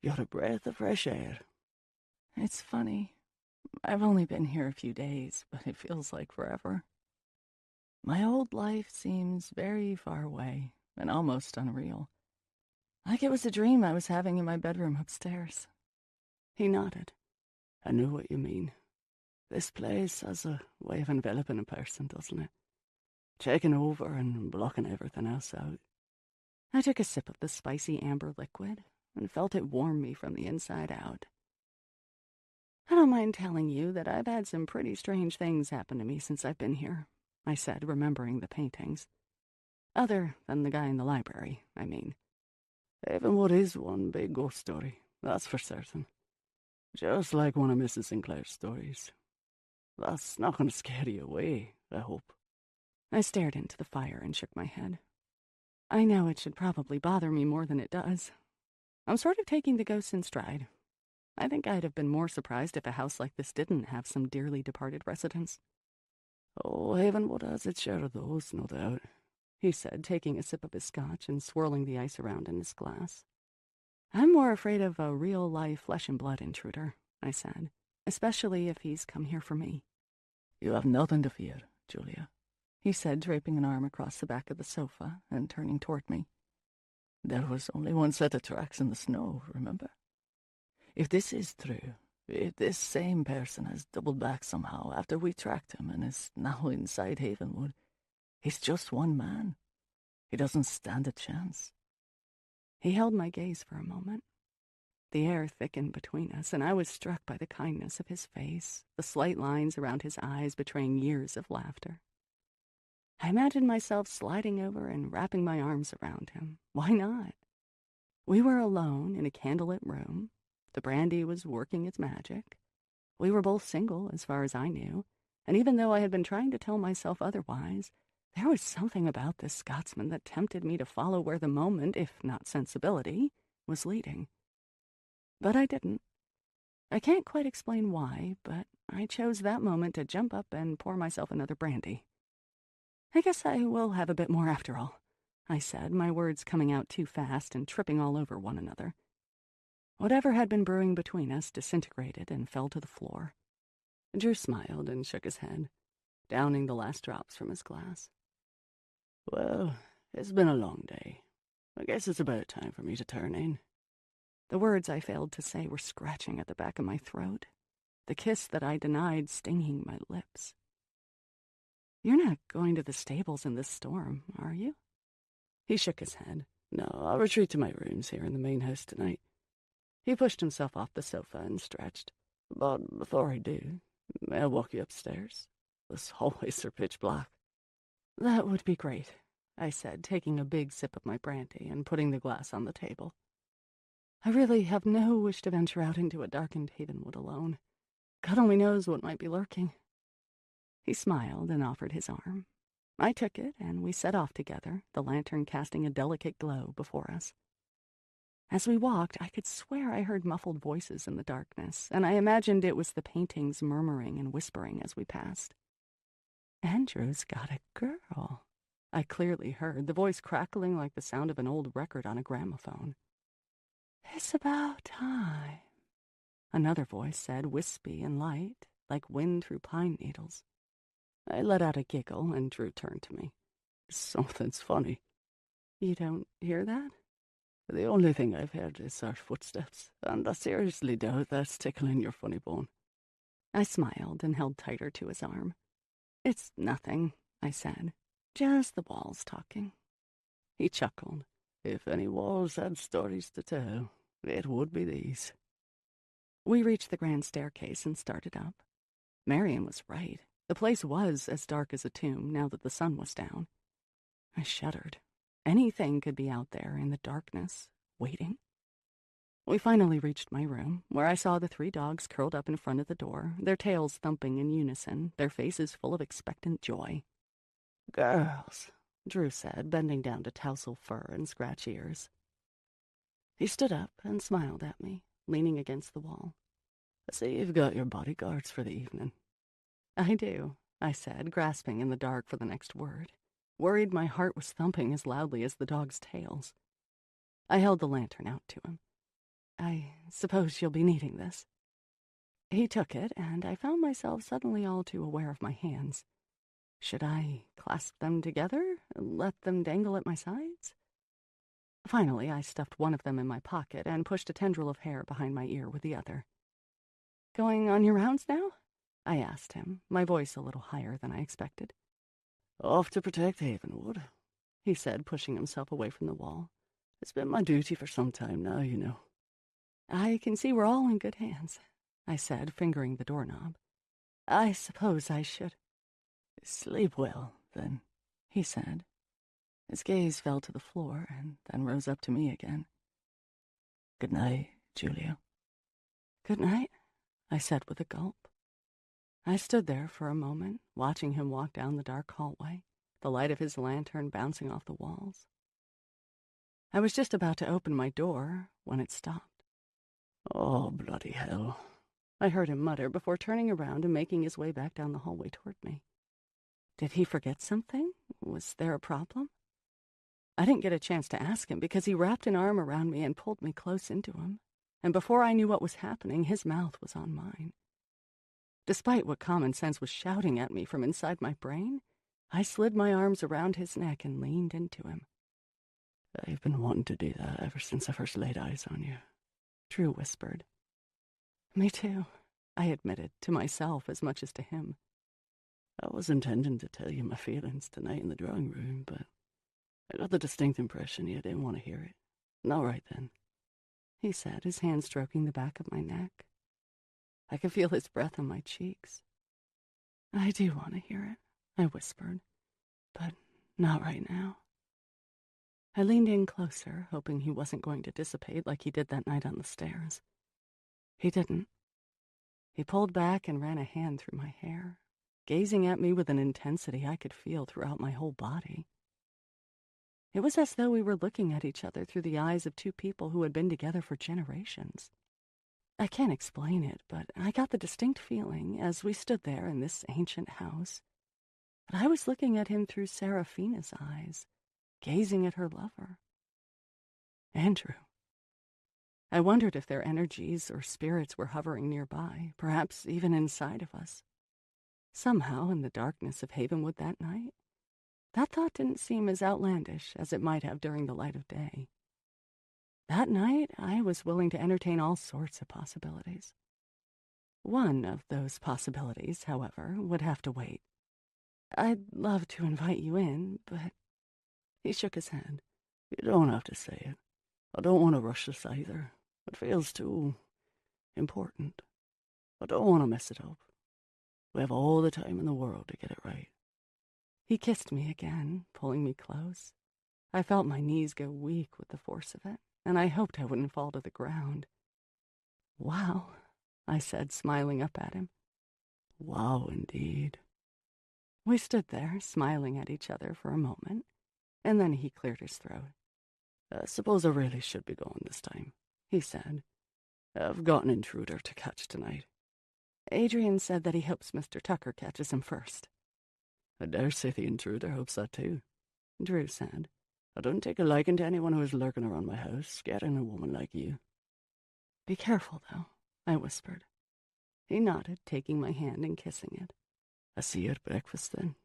You're a breath of fresh air. It's funny. I've only been here a few days, but it feels like forever. My old life seems very far away and almost unreal. Like it was a dream I was having in my bedroom upstairs. He nodded. I know what you mean. This place has a way of enveloping a person, doesn't it? Taking over and blocking everything else out. I took a sip of the spicy amber liquid and felt it warm me from the inside out. I don't mind telling you that I've had some pretty strange things happen to me since I've been here, I said, remembering the paintings. Other than the guy in the library, I mean. Havenwood is one big ghost story, that's for certain. Just like one of Mrs. Sinclair's stories. That's not going to scare you away, I hope. I stared into the fire and shook my head. I know it should probably bother me more than it does. I'm sort of taking the ghosts in stride. I think I'd have been more surprised if a house like this didn't have some dearly departed residents. Oh, Havenwood has its share of those, no doubt, he said, taking a sip of his scotch and swirling the ice around in his glass. I'm more afraid of a real-life flesh-and-blood intruder, I said, especially if he's come here for me. You have nothing to fear, Julia, he said, draping an arm across the back of the sofa and turning toward me. There was only one set of tracks in the snow, remember? If this is true, if this same person has doubled back somehow after we tracked him and is now inside Havenwood, he's just one man. He doesn't stand a chance. He held my gaze for a moment. The air thickened between us, and I was struck by the kindness of his face, the slight lines around his eyes betraying years of laughter. I imagined myself sliding over and wrapping my arms around him. Why not? We were alone in a candlelit room. The brandy was working its magic. We were both single, as far as I knew, and even though I had been trying to tell myself otherwise, there was something about this Scotsman that tempted me to follow where the moment, if not sensibility, was leading. But I didn't. I can't quite explain why, but I chose that moment to jump up and pour myself another brandy. I guess I will have a bit more after all, I said, my words coming out too fast and tripping all over one another. Whatever had been brewing between us disintegrated and fell to the floor. Drew smiled and shook his head, downing the last drops from his glass. Well, it's been a long day. I guess it's about time for me to turn in. The words I failed to say were scratching at the back of my throat, the kiss that I denied stinging my lips. You're not going to the stables in this storm, are you? He shook his head. No, I'll retreat to my rooms here in the main house tonight. He pushed himself off the sofa and stretched. But before I do, may I walk you upstairs? This hallways are pitch black. That would be great, I said, taking a big sip of my brandy and putting the glass on the table. I really have no wish to venture out into a darkened Havenwood alone. God only knows what might be lurking. He smiled and offered his arm. I took it, and we set off together, the lantern casting a delicate glow before us. As we walked, I could swear I heard muffled voices in the darkness, and I imagined it was the paintings murmuring and whispering as we passed. Andrew's got a girl, I clearly heard, the voice crackling like the sound of an old record on a gramophone. It's about time, another voice said, wispy and light, like wind through pine needles. I let out a giggle, and Drew turned to me. Something's funny. You don't hear that? The only thing I've heard is our footsteps, and I seriously doubt that's tickling your funny bone. I smiled and held tighter to his arm. It's nothing, I said. Just the walls talking. He chuckled. If any walls had stories to tell, it would be these. We reached the grand staircase and started up. Marion was right. The place was as dark as a tomb now that the sun was down. I shuddered. Anything could be out there in the darkness, waiting. We finally reached my room, where I saw the 3 dogs curled up in front of the door, their tails thumping in unison, their faces full of expectant joy. Girls, Drew said, bending down to tousle fur and scratch ears. He stood up and smiled at me, leaning against the wall. I see you've got your bodyguards for the evening. I do, I said, grasping in the dark for the next word, worried my heart was thumping as loudly as the dogs' tails. I held the lantern out to him. I suppose you'll be needing this. He took it, and I found myself suddenly all too aware of my hands. Should I clasp them together, let them dangle at my sides? Finally, I stuffed one of them in my pocket and pushed a tendril of hair behind my ear with the other. Going on your rounds now? I asked him, my voice a little higher than I expected. Off to protect Havenwood, he said, pushing himself away from the wall. It's been my duty for some time now, you know. I can see we're all in good hands, I said, fingering the doorknob. I suppose I should. Sleep well, then, he said. His gaze fell to the floor and then rose up to me again. Good night, Julia. Good night, I said with a gulp. I stood there for a moment, watching him walk down the dark hallway, the light of his lantern bouncing off the walls. I was just about to open my door when it stopped. Oh, bloody hell, I heard him mutter before turning around and making his way back down the hallway toward me. Did he forget something? Was there a problem? I didn't get a chance to ask him because he wrapped an arm around me and pulled me close into him, and before I knew what was happening, his mouth was on mine. Despite what common sense was shouting at me from inside my brain, I slid my arms around his neck and leaned into him. I've been wanting to do that ever since I first laid eyes on you, Drew whispered. Me too, I admitted, to myself as much as to him. I was intending to tell you my feelings tonight in the drawing room, but I got the distinct impression you didn't want to hear it. All right, then, he said, his hand stroking the back of my neck. I could feel his breath on my cheeks. I do want to hear it, I whispered, but not right now. I leaned in closer, hoping he wasn't going to dissipate like he did that night on the stairs. He didn't. He pulled back and ran a hand through my hair, gazing at me with an intensity I could feel throughout my whole body. It was as though we were looking at each other through the eyes of 2 people who had been together for generations. I can't explain it, but I got the distinct feeling, as we stood there in this ancient house, that I was looking at him through Seraphina's eyes, gazing at her lover. Andrew. I wondered if their energies or spirits were hovering nearby, perhaps even inside of us. Somehow, in the darkness of Havenwood that night, that thought didn't seem as outlandish as it might have during the light of day. That night, I was willing to entertain all sorts of possibilities. One of those possibilities, however, would have to wait. I'd love to invite you in, but... He shook his head. You don't have to say it. I don't want to rush this either. It feels too important. I don't want to mess it up. We have all the time in the world to get it right. He kissed me again, pulling me close. I felt my knees go weak with the force of it, and I hoped I wouldn't fall to the ground. "Wow," I said, smiling up at him. Wow, indeed. We stood there, smiling at each other for a moment, and then he cleared his throat. "I suppose I really should be going this time," he said. "I've got an intruder to catch tonight." Adrian said that he hopes Mr. Tucker catches him first. "I dare say the intruder hopes that too," Drew said. "I don't take a liking to anyone who is lurking around my house, scaring a woman like you." "Be careful, though," I whispered. He nodded, taking my hand and kissing it. "I see you at breakfast, then."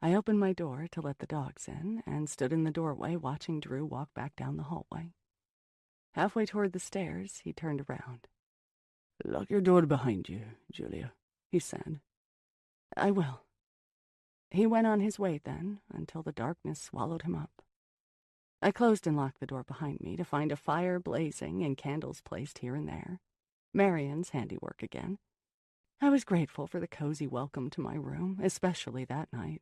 I opened my door to let the dogs in and stood in the doorway watching Drew walk back down the hallway. Halfway toward the stairs, he turned around. "Lock your door behind you, Julia," he said. "I will." He went on his way then, until the darkness swallowed him up. I closed and locked the door behind me to find a fire blazing and candles placed here and there. Marian's handiwork again. I was grateful for the cozy welcome to my room, especially that night.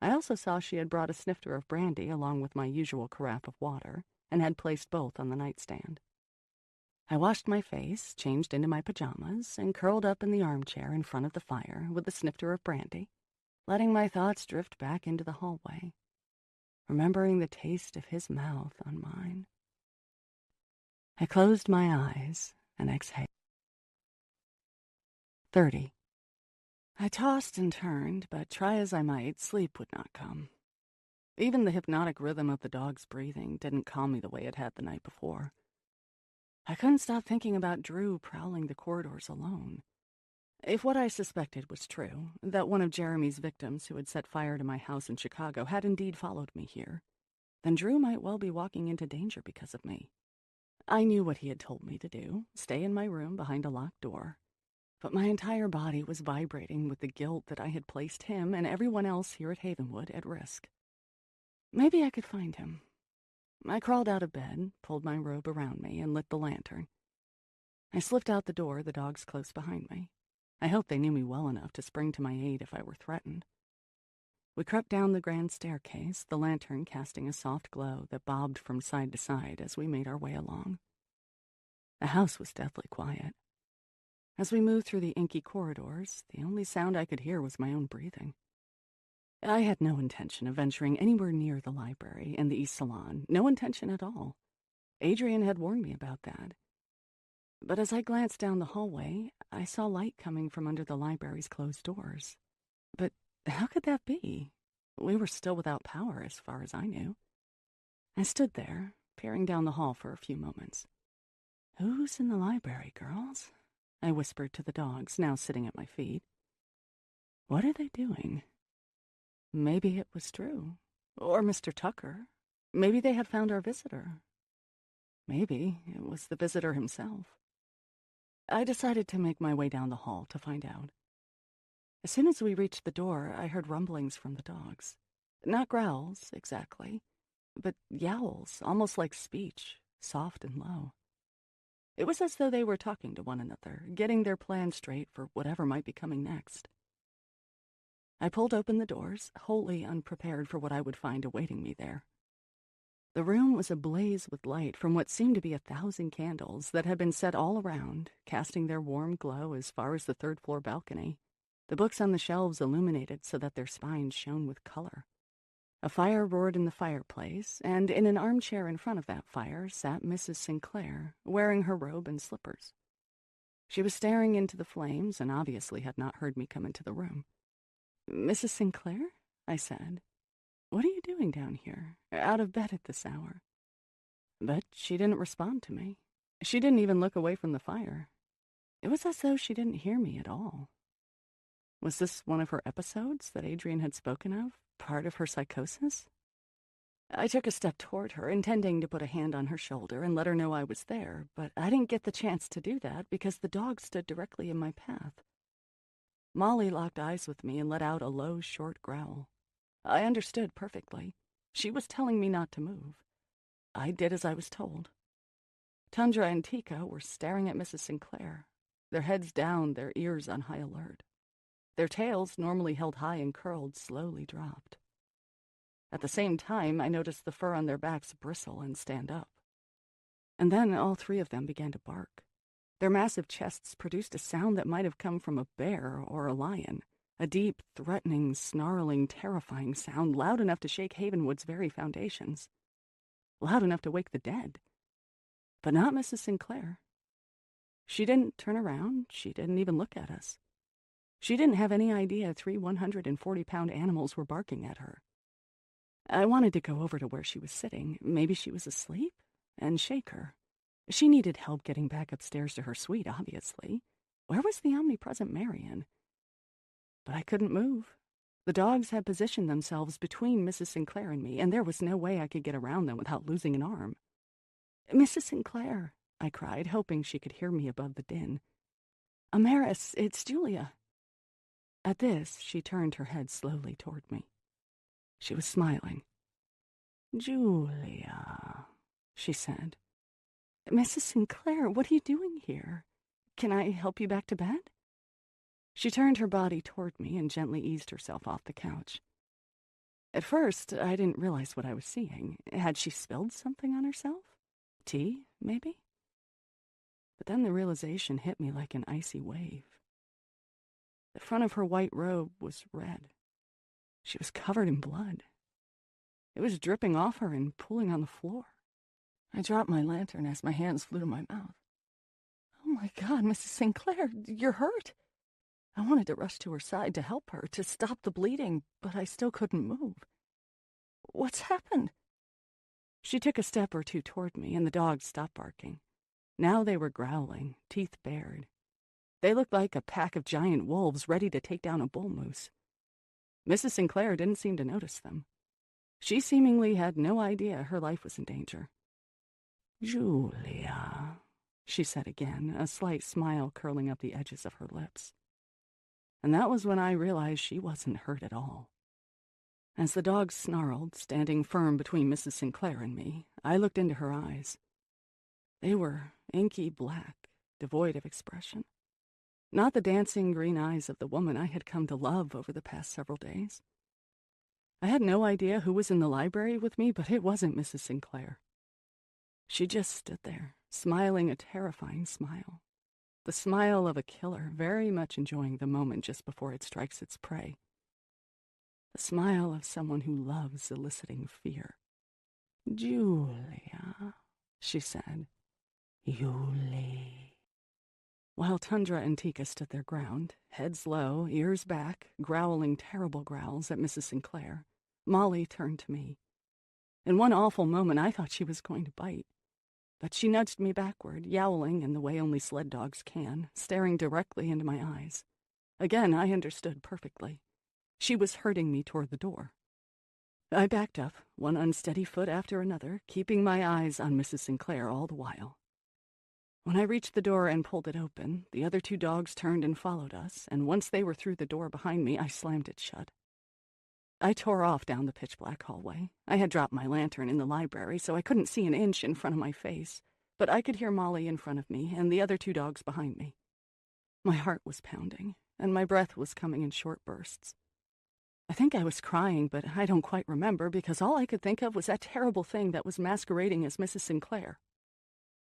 I also saw she had brought a snifter of brandy along with my usual carafe of water, and had placed both on the nightstand. I washed my face, changed into my pajamas, and curled up in the armchair in front of the fire with the snifter of brandy, letting my thoughts drift back into the hallway, remembering the taste of his mouth on mine. I closed my eyes and exhaled. 30. I tossed and turned, but try as I might, sleep would not come. Even the hypnotic rhythm of the dog's breathing didn't calm me the way it had the night before. I couldn't stop thinking about Drew prowling the corridors alone. If what I suspected was true, that one of Jeremy's victims who had set fire to my house in Chicago had indeed followed me here, then Drew might well be walking into danger because of me. I knew what he had told me to do, stay in my room behind a locked door. But my entire body was vibrating with the guilt that I had placed him and everyone else here at Havenwood at risk. Maybe I could find him. I crawled out of bed, pulled my robe around me, and lit the lantern. I slipped out the door, the dogs close behind me. I hoped they knew me well enough to spring to my aid if I were threatened. We crept down the grand staircase, the lantern casting a soft glow that bobbed from side to side as we made our way along. The house was deathly quiet. As we moved through the inky corridors, the only sound I could hear was my own breathing. I had no intention of venturing anywhere near the library and the East Salon, no intention at all. Adrian had warned me about that. But as I glanced down the hallway, I saw light coming from under the library's closed doors. But how could that be? We were still without power, as far as I knew. I stood there, peering down the hall for a few moments. "Who's in the library, girls?" I whispered to the dogs, now sitting at my feet. "What are they doing?" Maybe it was Drew. Or Mr. Tucker. Maybe they had found our visitor. Maybe it was the visitor himself. I decided to make my way down the hall to find out. As soon as we reached the door, I heard rumblings from the dogs. Not growls, exactly, but yowls, almost like speech, soft and low. It was as though they were talking to one another, getting their plan straight for whatever might be coming next. I pulled open the doors, wholly unprepared for what I would find awaiting me there. The room was ablaze with light from what seemed to be 1,000 candles that had been set all around, casting their warm glow as far as the third-floor balcony, the books on the shelves illuminated so that their spines shone with color. A fire roared in the fireplace, and in an armchair in front of that fire sat Mrs. Sinclair, wearing her robe and slippers. She was staring into the flames and obviously had not heard me come into the room. "Mrs. Sinclair?" I said. "What are you doing down here, out of bed at this hour?" But she didn't respond to me. She didn't even look away from the fire. It was as though she didn't hear me at all. Was this one of her episodes that Adrian had spoken of, part of her psychosis? I took a step toward her, intending to put a hand on her shoulder and let her know I was there, but I didn't get the chance to do that because the dog stood directly in my path. Molly locked eyes with me and let out a low, short growl. I understood perfectly. She was telling me not to move. I did as I was told. Tundra and Tika were staring at Mrs. Sinclair, their heads down, their ears on high alert. Their tails, normally held high and curled, slowly dropped. At the same time, I noticed the fur on their backs bristle and stand up. And then all three of them began to bark. Their massive chests produced a sound that might have come from a bear or a lion, a deep, threatening, snarling, terrifying sound loud enough to shake Havenwood's very foundations, loud enough to wake the dead. But not Mrs. Sinclair. She didn't turn around. She didn't even look at us. She didn't have any idea 3 140-pound animals were barking at her. I wanted to go over to where she was sitting. Maybe she was asleep, and shake her. She needed help getting back upstairs to her suite, obviously. Where was the omnipresent Marion? But I couldn't move. The dogs had positioned themselves between Mrs. Sinclair and me, and there was no way I could get around them without losing an arm. "Mrs. Sinclair," I cried, hoping she could hear me above the din. "Amaris, it's Julia." At this, she turned her head slowly toward me. She was smiling. "Julia," she said. "Mrs. Sinclair, what are you doing here? Can I help you back to bed?" She turned her body toward me and gently eased herself off the couch. At first, I didn't realize what I was seeing. Had she spilled something on herself? Tea, maybe? But then the realization hit me like an icy wave. The front of her white robe was red. She was covered in blood. It was dripping off her and pooling on the floor. I dropped my lantern as my hands flew to my mouth. "Oh my God, Mrs. Sinclair, you're hurt." I wanted to rush to her side to help her, to stop the bleeding, but I still couldn't move. "What's happened?" She took a step or two toward me, and the dogs stopped barking. Now they were growling, teeth bared. They looked like a pack of giant wolves ready to take down a bull moose. Mrs. Sinclair didn't seem to notice them. She seemingly had no idea her life was in danger. "Julia," she said again, a slight smile curling up the edges of her lips. And that was when I realized she wasn't hurt at all. As the dogs snarled, standing firm between Mrs. Sinclair and me, I looked into her eyes. They were inky black, devoid of expression. Not the dancing green eyes of the woman I had come to love over the past several days. I had no idea who was in the library with me, but it wasn't Mrs. Sinclair. She just stood there, smiling a terrifying smile. The smile of a killer, very much enjoying the moment just before it strikes its prey. The smile of someone who loves eliciting fear. "Julia," she said. "Julie." While Tundra and Tika stood their ground, heads low, ears back, growling terrible growls at Mrs. Sinclair, Molly turned to me. In one awful moment, I thought she was going to bite. But she nudged me backward, yowling in the way only sled dogs can, staring directly into my eyes. Again, I understood perfectly. She was herding me toward the door. I backed up, one unsteady foot after another, keeping my eyes on Mrs. Sinclair all the while. When I reached the door and pulled it open, the other 2 dogs turned and followed us, and once they were through the door behind me, I slammed it shut. I tore off down the pitch-black hallway. I had dropped my lantern in the library, so I couldn't see an inch in front of my face, but I could hear Molly in front of me and the other 2 dogs behind me. My heart was pounding, and my breath was coming in short bursts. I think I was crying, but I don't quite remember because all I could think of was that terrible thing that was masquerading as Mrs. Sinclair.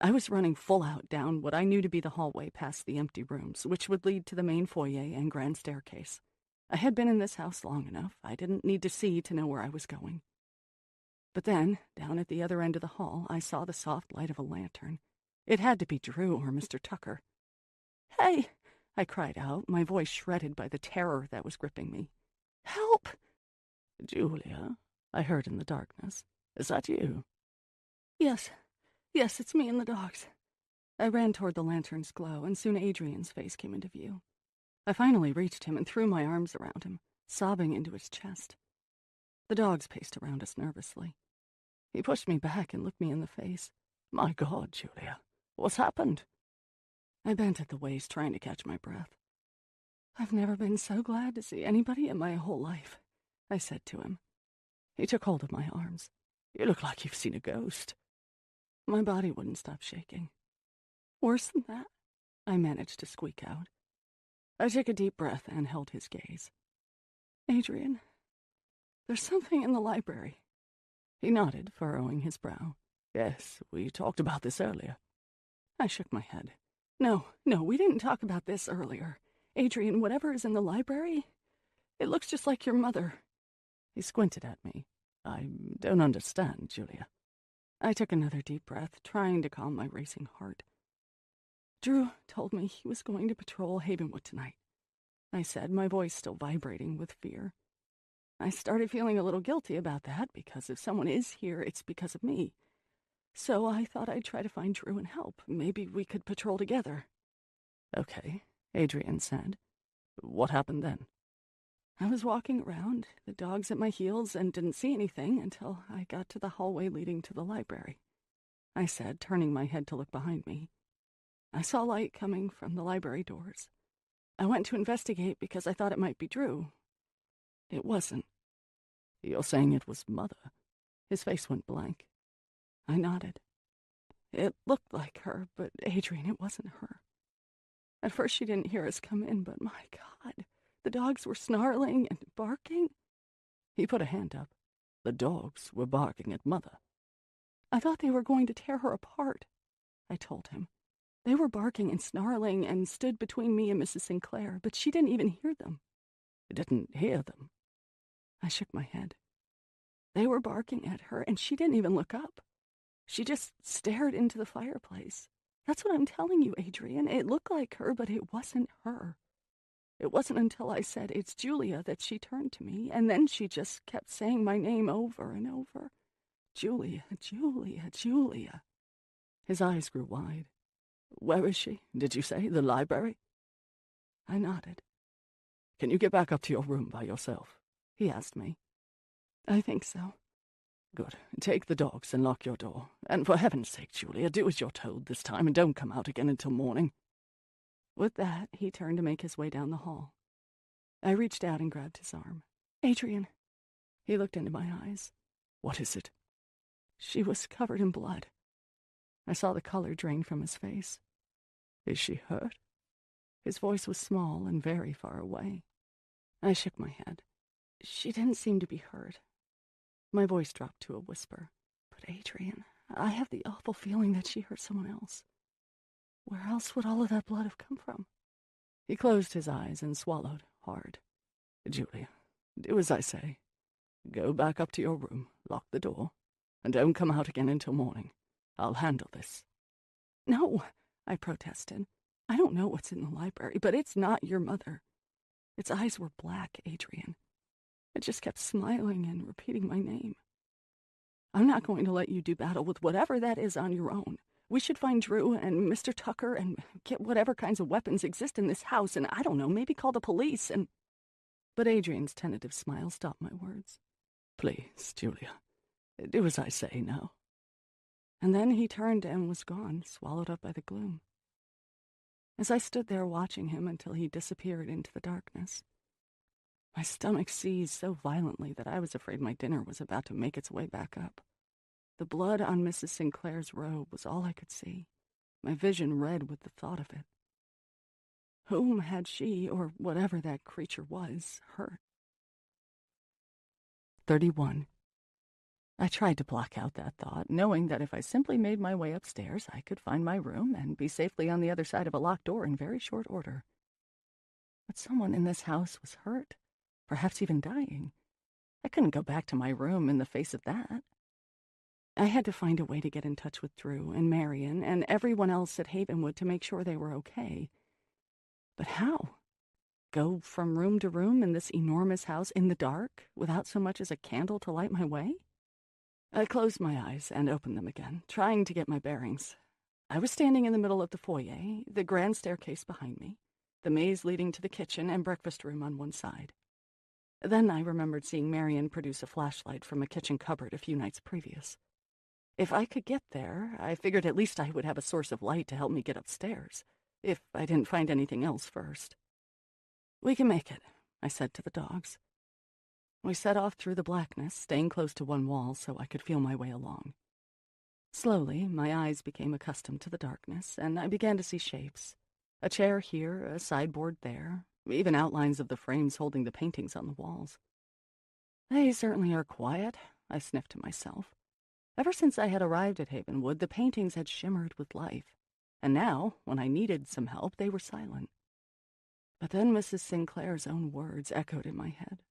I was running full out down what I knew to be the hallway past the empty rooms, which would lead to the main foyer and grand staircase. I had been in this house long enough. I didn't need to see to know where I was going. But then, down at the other end of the hall, I saw the soft light of a lantern. It had to be Drew or Mr. Tucker. "Hey!" I cried out, my voice shredded by the terror that was gripping me. "Help!" "Julia," I heard in the darkness. "Is that you?" Yes, it's me and the dogs." I ran toward the lantern's glow, and soon Adrian's face came into view. I finally reached him and threw my arms around him, sobbing into his chest. The dogs paced around us nervously. He pushed me back and looked me in the face. "My God, Julia, what's happened?" I bent at the waist, trying to catch my breath. "I've never been so glad to see anybody in my whole life," I said to him. He took hold of my arms. "You look like you've seen a ghost." My body wouldn't stop shaking. Worse than that, I managed to squeak out. I took a deep breath and held his gaze. Adrian, there's something in the library. He nodded, furrowing his brow. Yes, we talked about this earlier. I shook my head. No, we didn't talk about this earlier. Adrian, whatever is in the library, it looks just like your mother. He squinted at me. I don't understand, Julia. I took another deep breath, trying to calm my racing heart. Drew told me he was going to patrol Havenwood tonight, I said, my voice still vibrating with fear. I started feeling a little guilty about that, because if someone is here, it's because of me. So I thought I'd try to find Drew and help. Maybe we could patrol together. Okay, Adrian said. What happened then? I was walking around, the dogs at my heels, and didn't see anything until I got to the hallway leading to the library, I said, turning my head to look behind me. I saw light coming from the library doors. I went to investigate because I thought it might be Drew. It wasn't. You're saying it was Mother? His face went blank. I nodded. It looked like her, but Adrian, it wasn't her. At first she didn't hear us come in, but my God, the dogs were snarling and barking. He put a hand up. The dogs were barking at Mother. I thought they were going to tear her apart, I told him. They were barking and snarling and stood between me and Mrs. Sinclair, but she didn't even hear them. You didn't hear them? I shook my head. They were barking at her, and she didn't even look up. She just stared into the fireplace. That's what I'm telling you, Adrian. It looked like her, but it wasn't her. It wasn't until I said, "It's Julia," that she turned to me, and then she just kept saying my name over and over. Julia, Julia, Julia. His eyes grew wide. Where is she? Did you say the library? I nodded. Can you get back up to your room by yourself? He asked me. I think so. Good. Take the dogs and lock your door. And for heaven's sake, Julia, do as you're told this time and don't come out again until morning. With that, he turned to make his way down the hall. I reached out and grabbed his arm. Adrian. He looked into my eyes. What is it? She was covered in blood. I saw the color drain from his face. Is she hurt? His voice was small and very far away. I shook my head. She didn't seem to be hurt. My voice dropped to a whisper. But Adrian, I have the awful feeling that she hurt someone else. Where else would all of that blood have come from? He closed his eyes and swallowed hard. Julia, do as I say. Go back up to your room, lock the door, and don't come out again until morning. I'll handle this. No, I protested. I don't know what's in the library, but it's not your mother. Its eyes were black, Adrian. It just kept smiling and repeating my name. I'm not going to let you do battle with whatever that is on your own. We should find Drew and Mr. Tucker and get whatever kinds of weapons exist in this house, and I don't know, maybe call the police and... But Adrian's tentative smile stopped my words. Please, Julia, do as I say now. And then he turned and was gone, swallowed up by the gloom. As I stood there watching him until he disappeared into the darkness, my stomach seized so violently that I was afraid my dinner was about to make its way back up. The blood on Mrs. Sinclair's robe was all I could see, my vision red with the thought of it. Whom had she, or whatever that creature was, hurt? 31. I tried to block out that thought, knowing that if I simply made my way upstairs, I could find my room and be safely on the other side of a locked door in very short order. But someone in this house was hurt, perhaps even dying. I couldn't go back to my room in the face of that. I had to find a way to get in touch with Drew and Marion and everyone else at Havenwood to make sure they were okay. But how? Go from room to room in this enormous house in the dark without so much as a candle to light my way? I closed my eyes and opened them again, trying to get my bearings. I was standing in the middle of the foyer, the grand staircase behind me, the maze leading to the kitchen and breakfast room on one side. Then I remembered seeing Marion produce a flashlight from a kitchen cupboard a few nights previous. If I could get there, I figured at least I would have a source of light to help me get upstairs, if I didn't find anything else first. We can make it, I said to the dogs. We set off through the blackness, staying close to one wall so I could feel my way along. Slowly, my eyes became accustomed to the darkness, and I began to see shapes. A chair here, a sideboard there, even outlines of the frames holding the paintings on the walls. They certainly are quiet, I sniffed to myself. Ever since I had arrived at Havenwood, the paintings had shimmered with life, and now, when I needed some help, they were silent. But then Mrs. Sinclair's own words echoed in my head,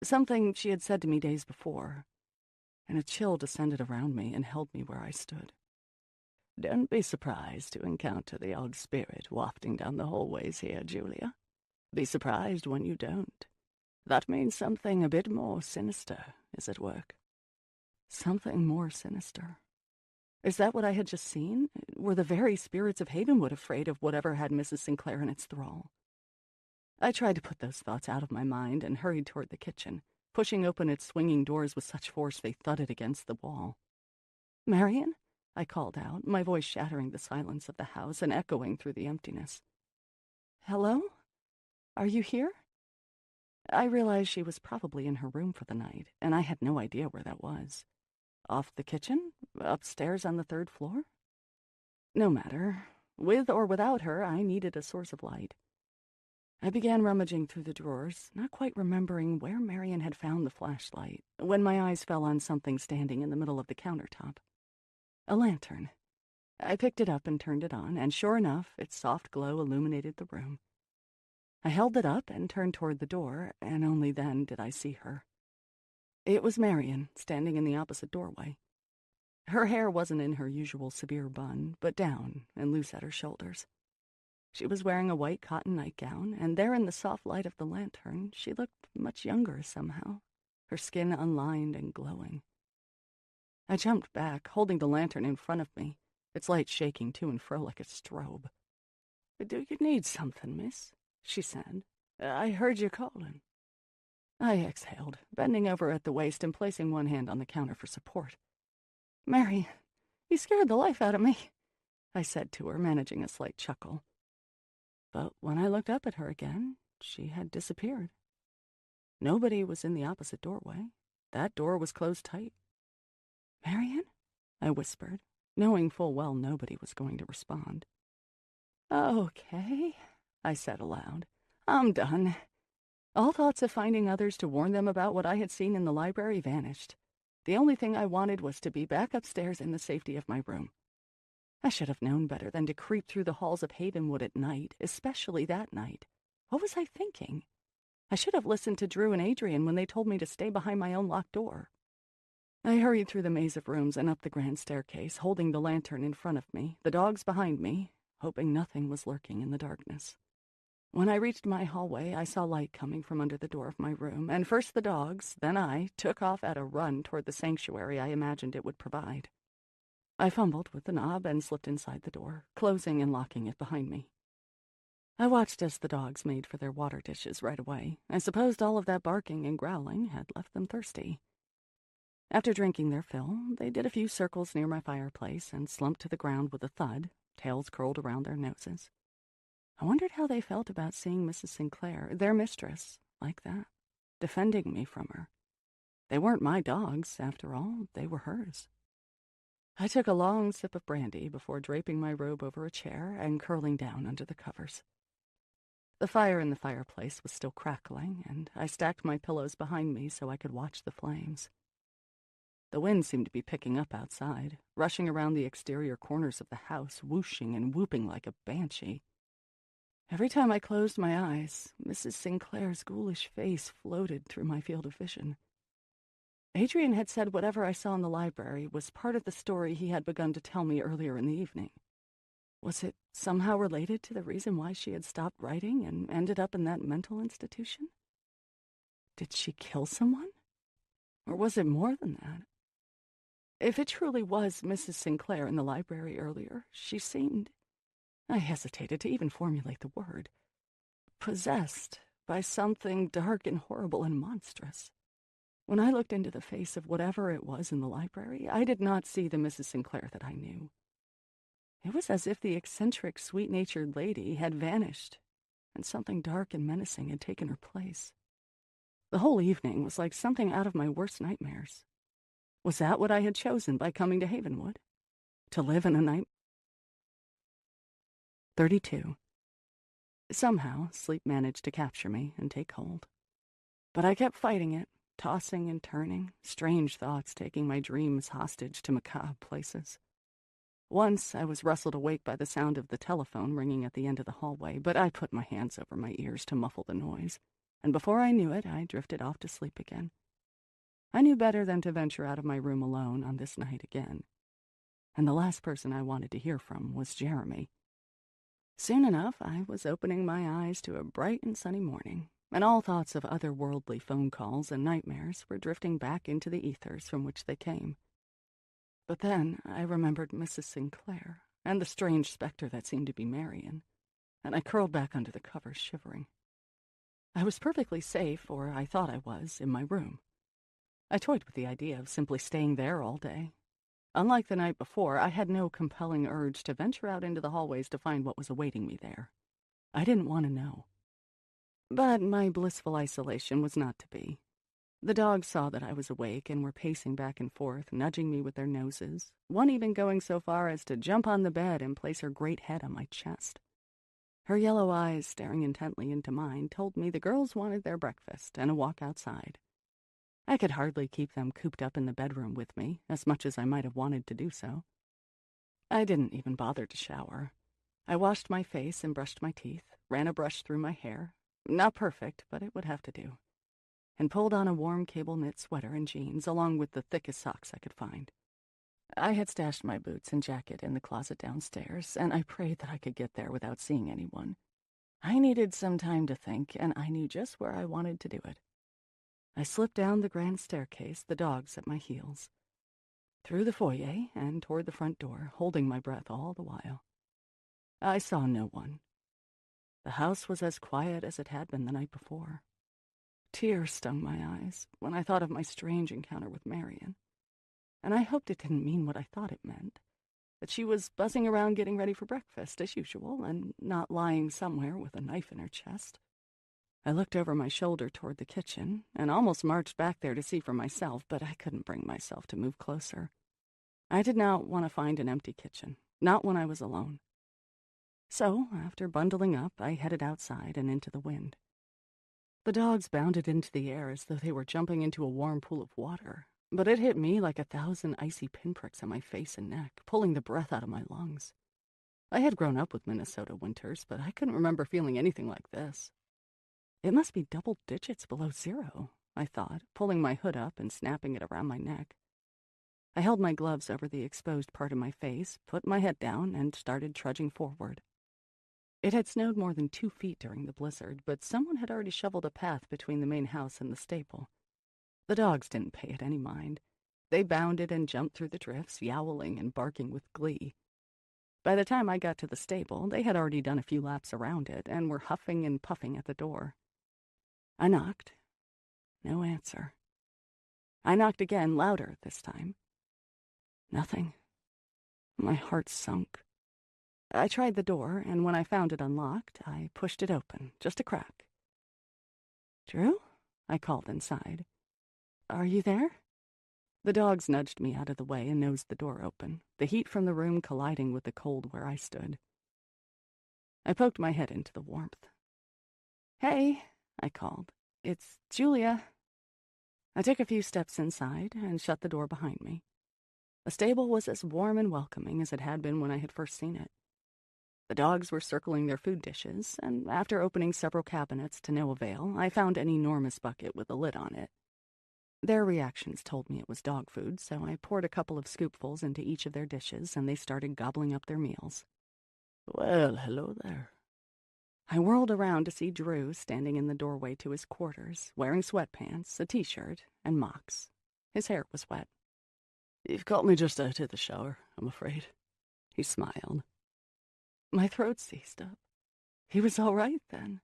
something she had said to me days before, and a chill descended around me and held me where I stood. "Don't be surprised to encounter the odd spirit wafting down the hallways here, Julia. Be surprised when you don't. That means something a bit more sinister is at work." Something more sinister. Is that what I had just seen? Were the very spirits of Havenwood afraid of whatever had Mrs. Sinclair in its thrall? I tried to put those thoughts out of my mind and hurried toward the kitchen, pushing open its swinging doors with such force they thudded against the wall. "Marion?" I called out, my voice shattering the silence of the house and echoing through the emptiness. "Hello? Are you here?" I realized she was probably in her room for the night, and I had no idea where that was. Off the kitchen? Upstairs on the 3rd floor? No matter. With or without her, I needed a source of light. I began rummaging through the drawers, not quite remembering where Marion had found the flashlight, when my eyes fell on something standing in the middle of the countertop. A lantern. I picked it up and turned it on, and sure enough, its soft glow illuminated the room. I held it up and turned toward the door, and only then did I see her. It was Marion, standing in the opposite doorway. Her hair wasn't in her usual severe bun, but down and loose at her shoulders. She was wearing a white cotton nightgown, and there in the soft light of the lantern, she looked much younger somehow, her skin unlined and glowing. I jumped back, holding the lantern in front of me, its light shaking to and fro like a strobe. "Do you need something, miss?" she said. "I heard you calling." I exhaled, bending over at the waist and placing one hand on the counter for support. "Mary, you scared the life out of me," I said to her, managing a slight chuckle. But when I looked up at her again, she had disappeared. Nobody was in the opposite doorway. That door was closed tight. "Marion?" I whispered, knowing full well nobody was going to respond. "Okay," I said aloud. "I'm done." All thoughts of finding others to warn them about what I had seen in the library vanished. The only thing I wanted was to be back upstairs in the safety of my room. I should have known better than to creep through the halls of Havenwood at night, especially that night. What was I thinking? I should have listened to Drew and Adrian when they told me to stay behind my own locked door. I hurried through the maze of rooms and up the grand staircase, holding the lantern in front of me, the dogs behind me, hoping nothing was lurking in the darkness. When I reached my hallway, I saw light coming from under the door of my room, and first the dogs, then I, took off at a run toward the sanctuary I imagined it would provide. I fumbled with the knob and slipped inside the door, closing and locking it behind me. I watched as the dogs made for their water dishes right away. I supposed all of that barking and growling had left them thirsty. After drinking their fill, they did a few circles near my fireplace and slumped to the ground with a thud, tails curled around their noses. I wondered how they felt about seeing Mrs. Sinclair, their mistress, like that, defending me from her. They weren't my dogs, after all. They were hers. I took a long sip of brandy before draping my robe over a chair and curling down under the covers. The fire in the fireplace was still crackling, and I stacked my pillows behind me so I could watch the flames. The wind seemed to be picking up outside, rushing around the exterior corners of the house, whooshing and whooping like a banshee. Every time I closed my eyes, Mrs. Sinclair's ghoulish face floated through my field of vision. Adrian had said whatever I saw in the library was part of the story he had begun to tell me earlier in the evening. Was it somehow related to the reason why she had stopped writing and ended up in that mental institution? Did she kill someone? Or was it more than that? If it truly was Mrs. Sinclair in the library earlier, she seemed... I hesitated to even formulate the word. Possessed by something dark and horrible and monstrous. When I looked into the face of whatever it was in the library, I did not see the Mrs. Sinclair that I knew. It was as if the eccentric, sweet-natured lady had vanished, and something dark and menacing had taken her place. The whole evening was like something out of my worst nightmares. Was that what I had chosen by coming to Havenwood? To live in a night. 32. Somehow, sleep managed to capture me and take hold. But I kept fighting it, tossing and turning, strange thoughts taking my dreams hostage to macabre places. Once, I was rustled awake by the sound of the telephone ringing at the end of the hallway, but I put my hands over my ears to muffle the noise, and before I knew it, I drifted off to sleep again. I knew better than to venture out of my room alone on this night again. And the last person I wanted to hear from was Jeremy. Soon enough, I was opening my eyes to a bright and sunny morning, and all thoughts of otherworldly phone calls and nightmares were drifting back into the ethers from which they came. But then I remembered Mrs. Sinclair and the strange specter that seemed to be Marion, and I curled back under the covers, shivering. I was perfectly safe, or I thought I was, in my room. I toyed with the idea of simply staying there all day. Unlike the night before, I had no compelling urge to venture out into the hallways to find what was awaiting me there. I didn't want to know. But my blissful isolation was not to be. The dogs saw that I was awake and were pacing back and forth, nudging me with their noses, one even going so far as to jump on the bed and place her great head on my chest. Her yellow eyes, staring intently into mine, told me the girls wanted their breakfast and a walk outside. I could hardly keep them cooped up in the bedroom with me, as much as I might have wanted to do so. I didn't even bother to shower. I washed my face and brushed my teeth, ran a brush through my hair, not perfect, but it would have to do, and pulled on a warm cable-knit sweater and jeans, along with the thickest socks I could find. I had stashed my boots and jacket in the closet downstairs, and I prayed that I could get there without seeing anyone. I needed some time to think, and I knew just where I wanted to do it. I slipped down the grand staircase, the dogs at my heels, through the foyer and toward the front door, holding my breath all the while. I saw no one. The house was as quiet as it had been the night before. Tears stung my eyes when I thought of my strange encounter with Marion, and I hoped it didn't mean what I thought it meant, that she was buzzing around getting ready for breakfast as usual and not lying somewhere with a knife in her chest. I looked over my shoulder toward the kitchen and almost marched back there to see for myself, but I couldn't bring myself to move closer. I did not want to find an empty kitchen, not when I was alone. So, after bundling up, I headed outside and into the wind. The dogs bounded into the air as though they were jumping into a warm pool of water, but it hit me like 1,000 icy pinpricks on my face and neck, pulling the breath out of my lungs. I had grown up with Minnesota winters, but I couldn't remember feeling anything like this. It must be double digits below zero, I thought, pulling my hood up and snapping it around my neck. I held my gloves over the exposed part of my face, put my head down, and started trudging forward. It had snowed more than 2 feet during the blizzard, but someone had already shoveled a path between the main house and the stable. The dogs didn't pay it any mind. They bounded and jumped through the drifts, yowling and barking with glee. By the time I got to the stable, they had already done a few laps around it and were huffing and puffing at the door. I knocked. No answer. I knocked again, louder this time. Nothing. My heart sunk. I tried the door, and when I found it unlocked, I pushed it open, just a crack. "Drew?" I called inside. "Are you there?" The dogs nudged me out of the way and nosed the door open, the heat from the room colliding with the cold where I stood. I poked my head into the warmth. "Hey," I called. "It's Julia." I took a few steps inside and shut the door behind me. The stable was as warm and welcoming as it had been when I had first seen it. The dogs were circling their food dishes, and after opening several cabinets to no avail, I found an enormous bucket with a lid on it. Their reactions told me it was dog food, so I poured a couple of scoopfuls into each of their dishes, and they started gobbling up their meals. "Well, hello there." I whirled around to see Drew standing in the doorway to his quarters, wearing sweatpants, a t-shirt, and mocks. His hair was wet. "You've caught me just out of the shower, I'm afraid." He smiled. My throat seized up. He was all right, then.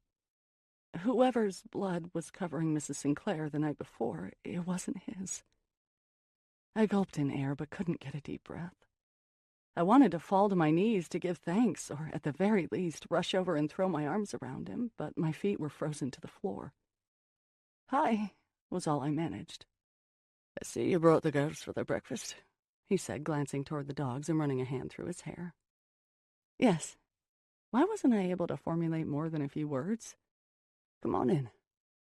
Whoever's blood was covering Mrs. Sinclair the night before, it wasn't his. I gulped in air but couldn't get a deep breath. I wanted to fall to my knees to give thanks, or at the very least rush over and throw my arms around him, but my feet were frozen to the floor. "Hi," was all I managed. "I see you brought the girls for their breakfast. he said, glancing toward the dogs and running a hand through his hair. Yes. Why wasn't I able to formulate more than a few words? Come on in.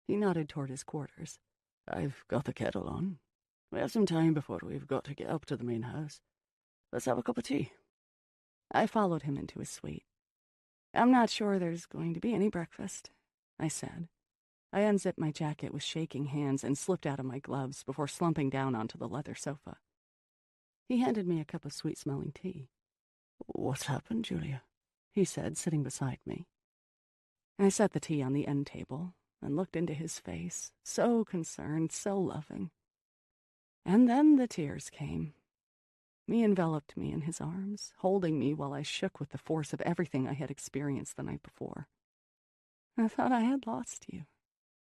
He nodded toward his quarters. I've got the kettle on. We have some time before we've got to get up to the main house. Let's have a cup of tea. I followed him into his suite. I'm not sure there's going to be any breakfast, I said. I unzipped my jacket with shaking hands and slipped out of my gloves before slumping down onto the leather sofa. He handed me a cup of sweet-smelling tea. What's happened, Julia? He said, sitting beside me. I set the tea on the end table and looked into his face, so concerned, so loving. And then the tears came. He enveloped me in his arms, holding me while I shook with the force of everything I had experienced the night before. I thought I had lost you,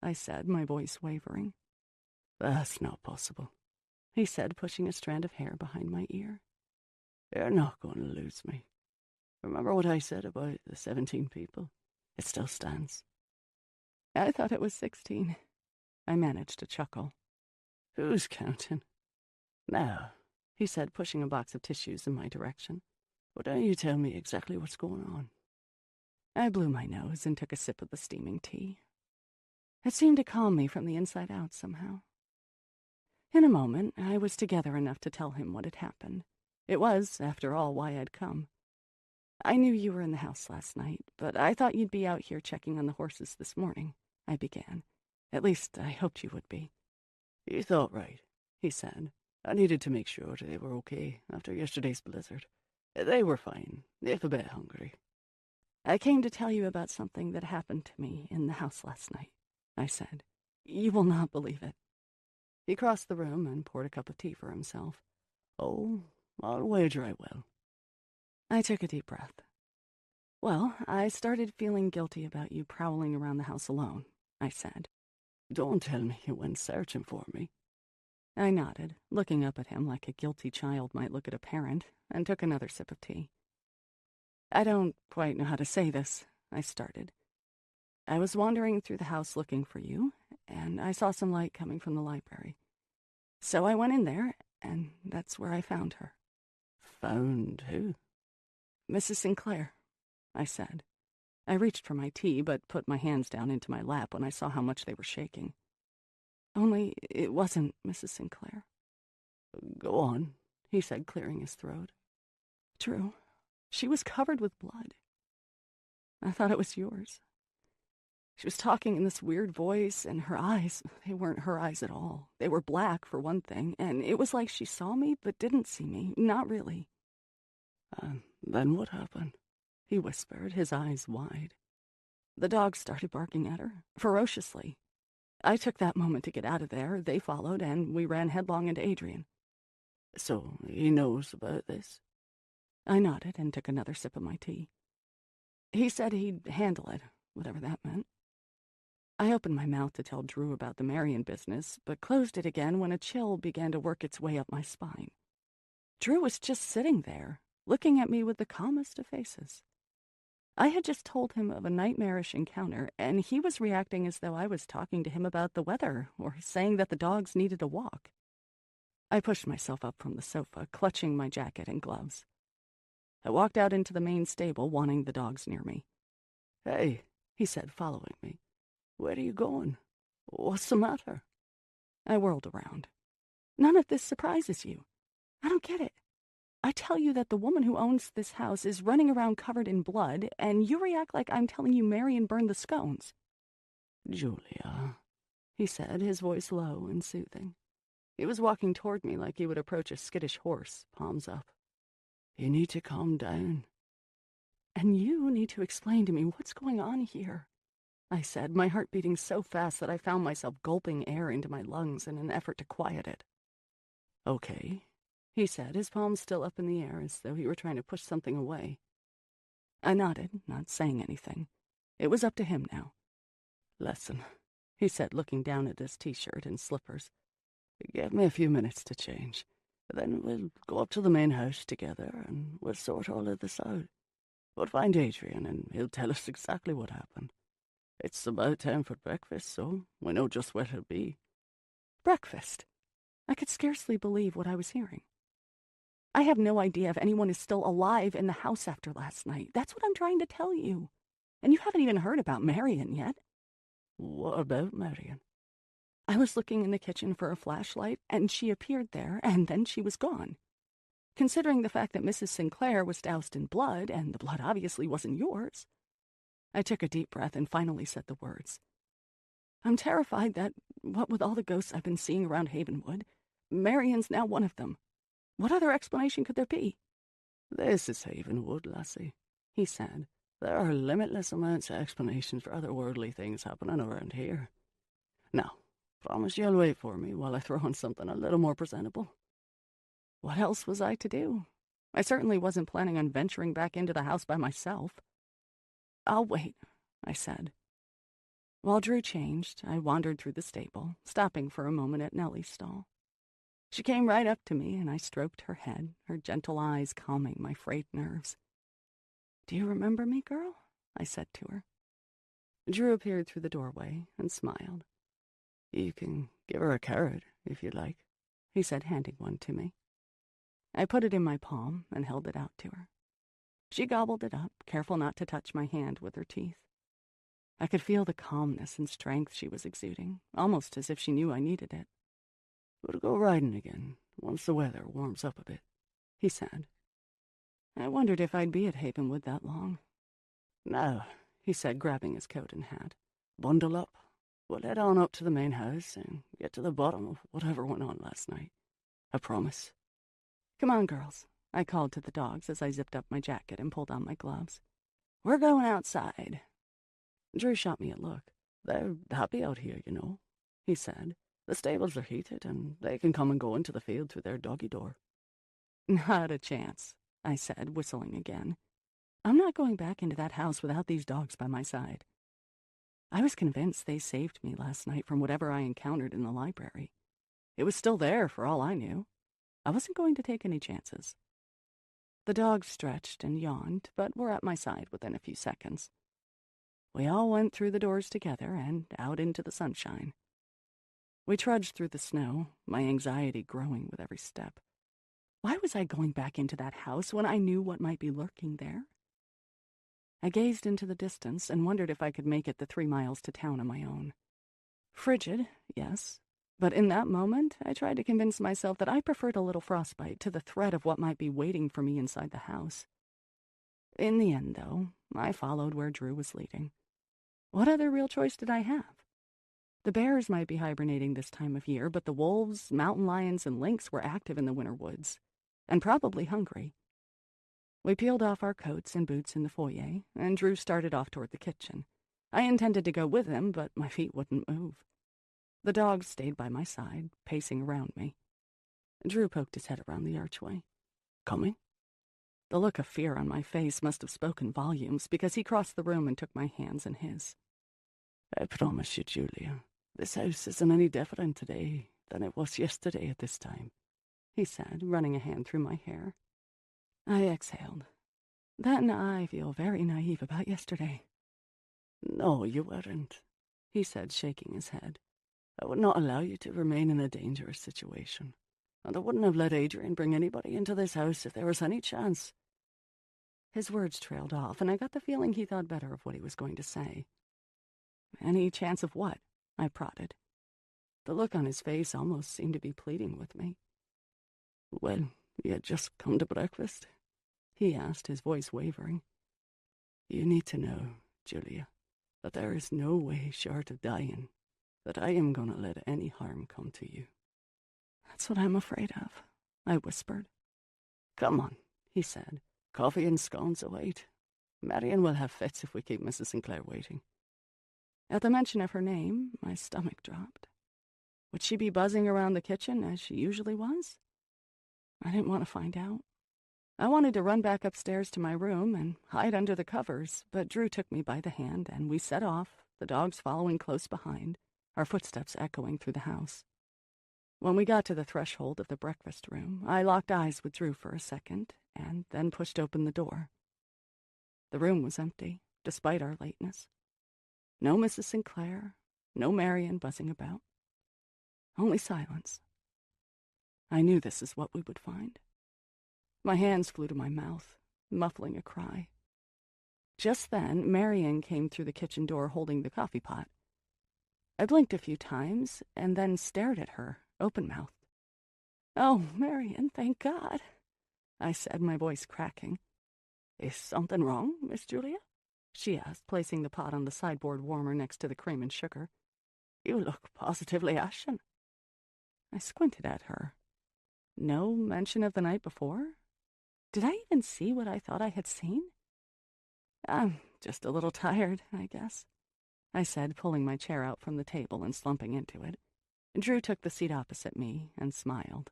I said, my voice wavering. That's not possible, he said, pushing a strand of hair behind my ear. You're not going to lose me. Remember what I said about the 17 people? It still stands. I thought it was 16. I managed to chuckle. Who's counting? Now, he said, pushing a box of tissues in my direction. Why don't you tell me exactly what's going on? I blew my nose and took a sip of the steaming tea. It seemed to calm me from the inside out somehow. In a moment, I was together enough to tell him what had happened. It was, after all, why I'd come. I knew you were in the house last night, but I thought you'd be out here checking on the horses this morning, I began. At least, I hoped you would be. You thought right, he said. I needed to make sure they were okay after yesterday's blizzard. They were fine, if a bit hungry. I came to tell you about something that happened to me in the house last night, I said. You will not believe it. He crossed the room and poured a cup of tea for himself. Oh, I'll wager I will. I took a deep breath. Well, I started feeling guilty about you prowling around the house alone, I said. Don't tell me you went searching for me. I nodded, looking up at him like a guilty child might look at a parent, and took another sip of tea. I don't quite know how to say this, I started. I was wandering through the house looking for you, and I saw some light coming from the library. So I went in there, and that's where I found her. Found who? Mrs. Sinclair, I said. I reached for my tea, but put my hands down into my lap when I saw how much they were shaking. Only it wasn't Mrs. Sinclair. Go on, he said, clearing his throat. True. She was covered with blood. I thought it was yours. She was talking in this weird voice, and her eyes, they weren't her eyes at all. They were black, for one thing, and it was like she saw me but didn't see me. Not really. Then what happened? He whispered, his eyes wide. The dogs started barking at her, ferociously. I took that moment to get out of there. They followed, and we ran headlong into Adrian. So he knows about this? I nodded and took another sip of my tea. He said he'd handle it, whatever that meant. I opened my mouth to tell Drew about the Marion business, but closed it again when a chill began to work its way up my spine. Drew was just sitting there, looking at me with the calmest of faces. I had just told him of a nightmarish encounter, and he was reacting as though I was talking to him about the weather or saying that the dogs needed a walk. I pushed myself up from the sofa, clutching my jacket and gloves. I walked out into the main stable, wanting the dogs near me. Hey, he said, following me. Where are you going? What's the matter? I whirled around. None of this surprises you. I don't get it. I tell you that the woman who owns this house is running around covered in blood, and you react like I'm telling you Marion burned the scones. Julia, he said, his voice low and soothing. He was walking toward me like he would approach a skittish horse, palms up. You need to calm down. And you need to explain to me what's going on here, I said, my heart beating so fast that I found myself gulping air into my lungs in an effort to quiet it. Okay, he said, his palms still up in the air as though he were trying to push something away. I nodded, not saying anything. It was up to him now. Listen, he said, looking down at his t-shirt and slippers. Give me a few minutes to change. Then we'll go up to the main house together and we'll sort all of this out. We'll find Adrian and he'll tell us exactly what happened. It's about time for breakfast, so we know just where he'll be. Breakfast? I could scarcely believe what I was hearing. I have no idea if anyone is still alive in the house after last night. That's what I'm trying to tell you. And you haven't even heard about Marion yet. What about Marion? I was looking in the kitchen for a flashlight, and she appeared there, and then she was gone. Considering the fact that Mrs. Sinclair was doused in blood, and the blood obviously wasn't yours. I took a deep breath and finally said the words. I'm terrified that, what with all the ghosts I've been seeing around Havenwood, Marion's now one of them. What other explanation could there be? This is Havenwood, lassie, he said. There are limitless amounts of explanations for otherworldly things happening around here. Now, promise you'll wait for me while I throw on something a little more presentable. What else was I to do? I certainly wasn't planning on venturing back into the house by myself. I'll wait, I said. While Drew changed, I wandered through the stable, stopping for a moment at Nellie's stall. She came right up to me, and I stroked her head, her gentle eyes calming my frayed nerves. Do you remember me, girl? I said to her. Drew appeared through the doorway and smiled. You can give her a carrot, if you like, he said, handing one to me. I put it in my palm and held it out to her. She gobbled it up, careful not to touch my hand with her teeth. I could feel the calmness and strength she was exuding, almost as if she knew I needed it. We'll go riding again, once the weather warms up a bit, he said. I wondered if I'd be at Havenwood that long. Now, he said, grabbing his coat and hat, bundle up. We'll head on up to the main house and get to the bottom of whatever went on last night. I promise. Come on, girls, I called to the dogs as I zipped up my jacket and pulled on my gloves. We're going outside. Drew shot me a look. They're happy out here, you know, he said. The stables are heated, and they can come and go into the field through their doggy door. Not a chance, I said, whistling again. I'm not going back into that house without these dogs by my side. I was convinced they saved me last night from whatever I encountered in the library. It was still there for all I knew. I wasn't going to take any chances. The dogs stretched and yawned, but were at my side within a few seconds. We all went through the doors together and out into the sunshine. We trudged through the snow, my anxiety growing with every step. Why was I going back into that house when I knew what might be lurking there? I gazed into the distance and wondered if I could make it the 3 miles to town on my own. Frigid, yes, but in that moment I tried to convince myself that I preferred a little frostbite to the threat of what might be waiting for me inside the house. In the end, though, I followed where Drew was leading. What other real choice did I have? The bears might be hibernating this time of year, but the wolves, mountain lions, and lynx were active in the winter woods, and probably hungry. We peeled off our coats and boots in the foyer, and Drew started off toward the kitchen. I intended to go with him, but my feet wouldn't move. The dogs stayed by my side, pacing around me. Drew poked his head around the archway. Coming? The look of fear on my face must have spoken volumes, because he crossed the room and took my hands in his. I promise you, Julia, this house isn't any different today than it was yesterday at this time, he said, running a hand through my hair. I exhaled. Then I feel very naive about yesterday. No, you weren't, he said, shaking his head. I would not allow you to remain in a dangerous situation, and I wouldn't have let Adrian bring anybody into this house if there was any chance. His words trailed off, and I got the feeling he thought better of what he was going to say. Any chance of what? I prodded. The look on his face almost seemed to be pleading with me. Well, you had just come to breakfast? He asked, his voice wavering. You need to know, Julia, that there is no way short of dying that I am going to let any harm come to you. That's what I'm afraid of, I whispered. Come on, he said. Coffee and scones await. Marion will have fits if we keep Mrs. Sinclair waiting. At the mention of her name, my stomach dropped. Would she be buzzing around the kitchen as she usually was? I didn't want to find out. I wanted to run back upstairs to my room and hide under the covers, but Drew took me by the hand, and we set off, the dogs following close behind, our footsteps echoing through the house. When we got to the threshold of the breakfast room, I locked eyes with Drew for a second, and then pushed open the door. The room was empty, despite our lateness. No Mrs. Sinclair, no Marion buzzing about. Only silence. I knew this is what we would find. My hands flew to my mouth, muffling a cry. Just then, Marian came through the kitchen door holding the coffee pot. I blinked a few times and then stared at her, open-mouthed. "Oh, Marian, thank God," I said, my voice cracking. "Is something wrong, Miss Julia?" she asked, placing the pot on the sideboard warmer next to the cream and sugar. "You look positively ashen." I squinted at her. No mention of the night before? Did I even see what I thought I had seen? "I'm just a little tired, I guess," I said, pulling my chair out from the table and slumping into it. Drew took the seat opposite me and smiled.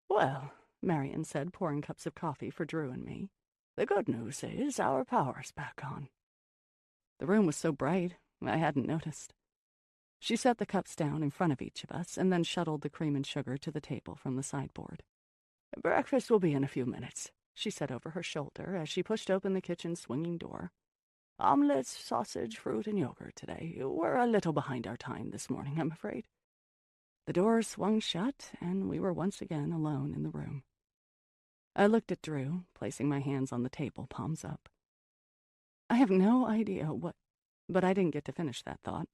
"Well," Marian said, pouring cups of coffee for Drew and me, "the good news is our power's back on." The room was so bright, I hadn't noticed. She set the cups down in front of each of us and then shuttled the cream and sugar to the table from the sideboard. "Breakfast will be in a few minutes," she said over her shoulder as she pushed open the kitchen swinging door. "Omelets, sausage, fruit, and yogurt today. We're a little behind our time this morning, I'm afraid." The door swung shut, and we were once again alone in the room. I looked at Drew, placing my hands on the table, palms up. I have no idea what... But I didn't get to finish that thought.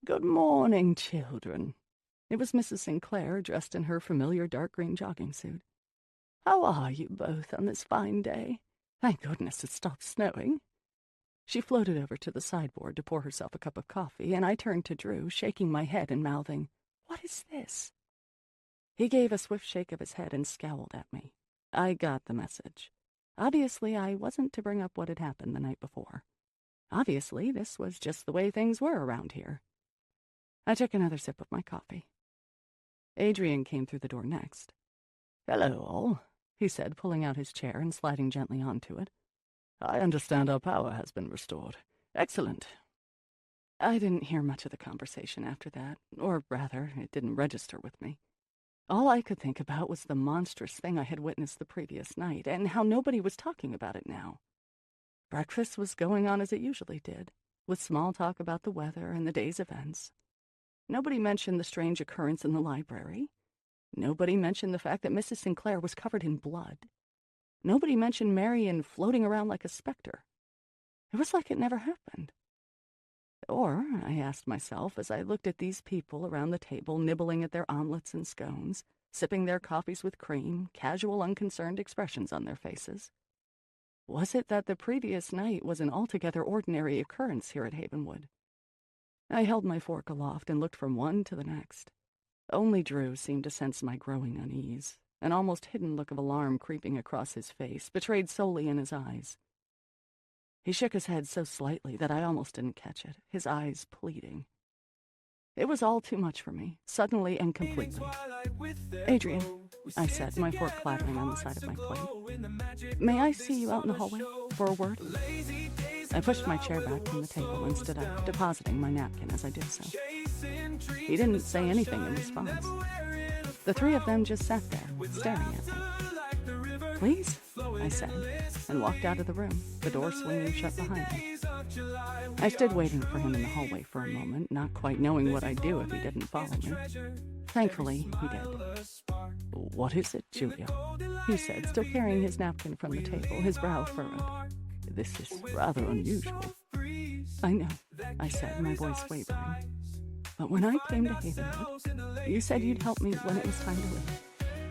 "Good morning, children." It was Mrs. Sinclair, dressed in her familiar dark green jogging suit. "How are you both on this fine day? Thank goodness it stopped snowing." She floated over to the sideboard to pour herself a cup of coffee, and I turned to Drew, shaking my head and mouthing, "What is this?" He gave a swift shake of his head and scowled at me. I got the message. Obviously, I wasn't to bring up what had happened the night before. Obviously, this was just the way things were around here. I took another sip of my coffee. Adrian came through the door next. "Hello, all," he said, pulling out his chair and sliding gently onto it. "I understand our power has been restored. Excellent." I didn't hear much of the conversation after that, or rather, it didn't register with me. All I could think about was the monstrous thing I had witnessed the previous night, and how nobody was talking about it now. Breakfast was going on as it usually did, with small talk about the weather and the day's events. Nobody mentioned the strange occurrence in the library. Nobody mentioned the fact that Mrs. Sinclair was covered in blood. Nobody mentioned Marian floating around like a specter. It was like it never happened. Or, I asked myself as I looked at these people around the table nibbling at their omelets and scones, sipping their coffees with cream, casual, unconcerned expressions on their faces. Was it that the previous night was an altogether ordinary occurrence here at Havenwood? I held my fork aloft and looked from one to the next. Only Drew seemed to sense my growing unease, an almost hidden look of alarm creeping across his face, betrayed solely in his eyes. He shook his head so slightly that I almost didn't catch it, his eyes pleading. It was all too much for me, suddenly and completely. "Adrian," I said, my fork clattering on the side of my plate, "may I see you out in the hallway for a word?" I pushed my chair back from the table and stood up, depositing my napkin as I did so. He didn't say anything in response. The three of them just sat there, staring at me. "Please," I said, and walked out of the room, the door swinging shut behind me. I stood waiting for him in the hallway for a moment, not quite knowing what I'd do if he didn't follow me. Thankfully, he did. "What is it, Julia?" he said, still carrying his napkin from the table, his brow furrowed. "This is rather unusual." "I know," I said, my voice wavering. "But when I came to Havenwood, you said you'd help me when it was time to leave.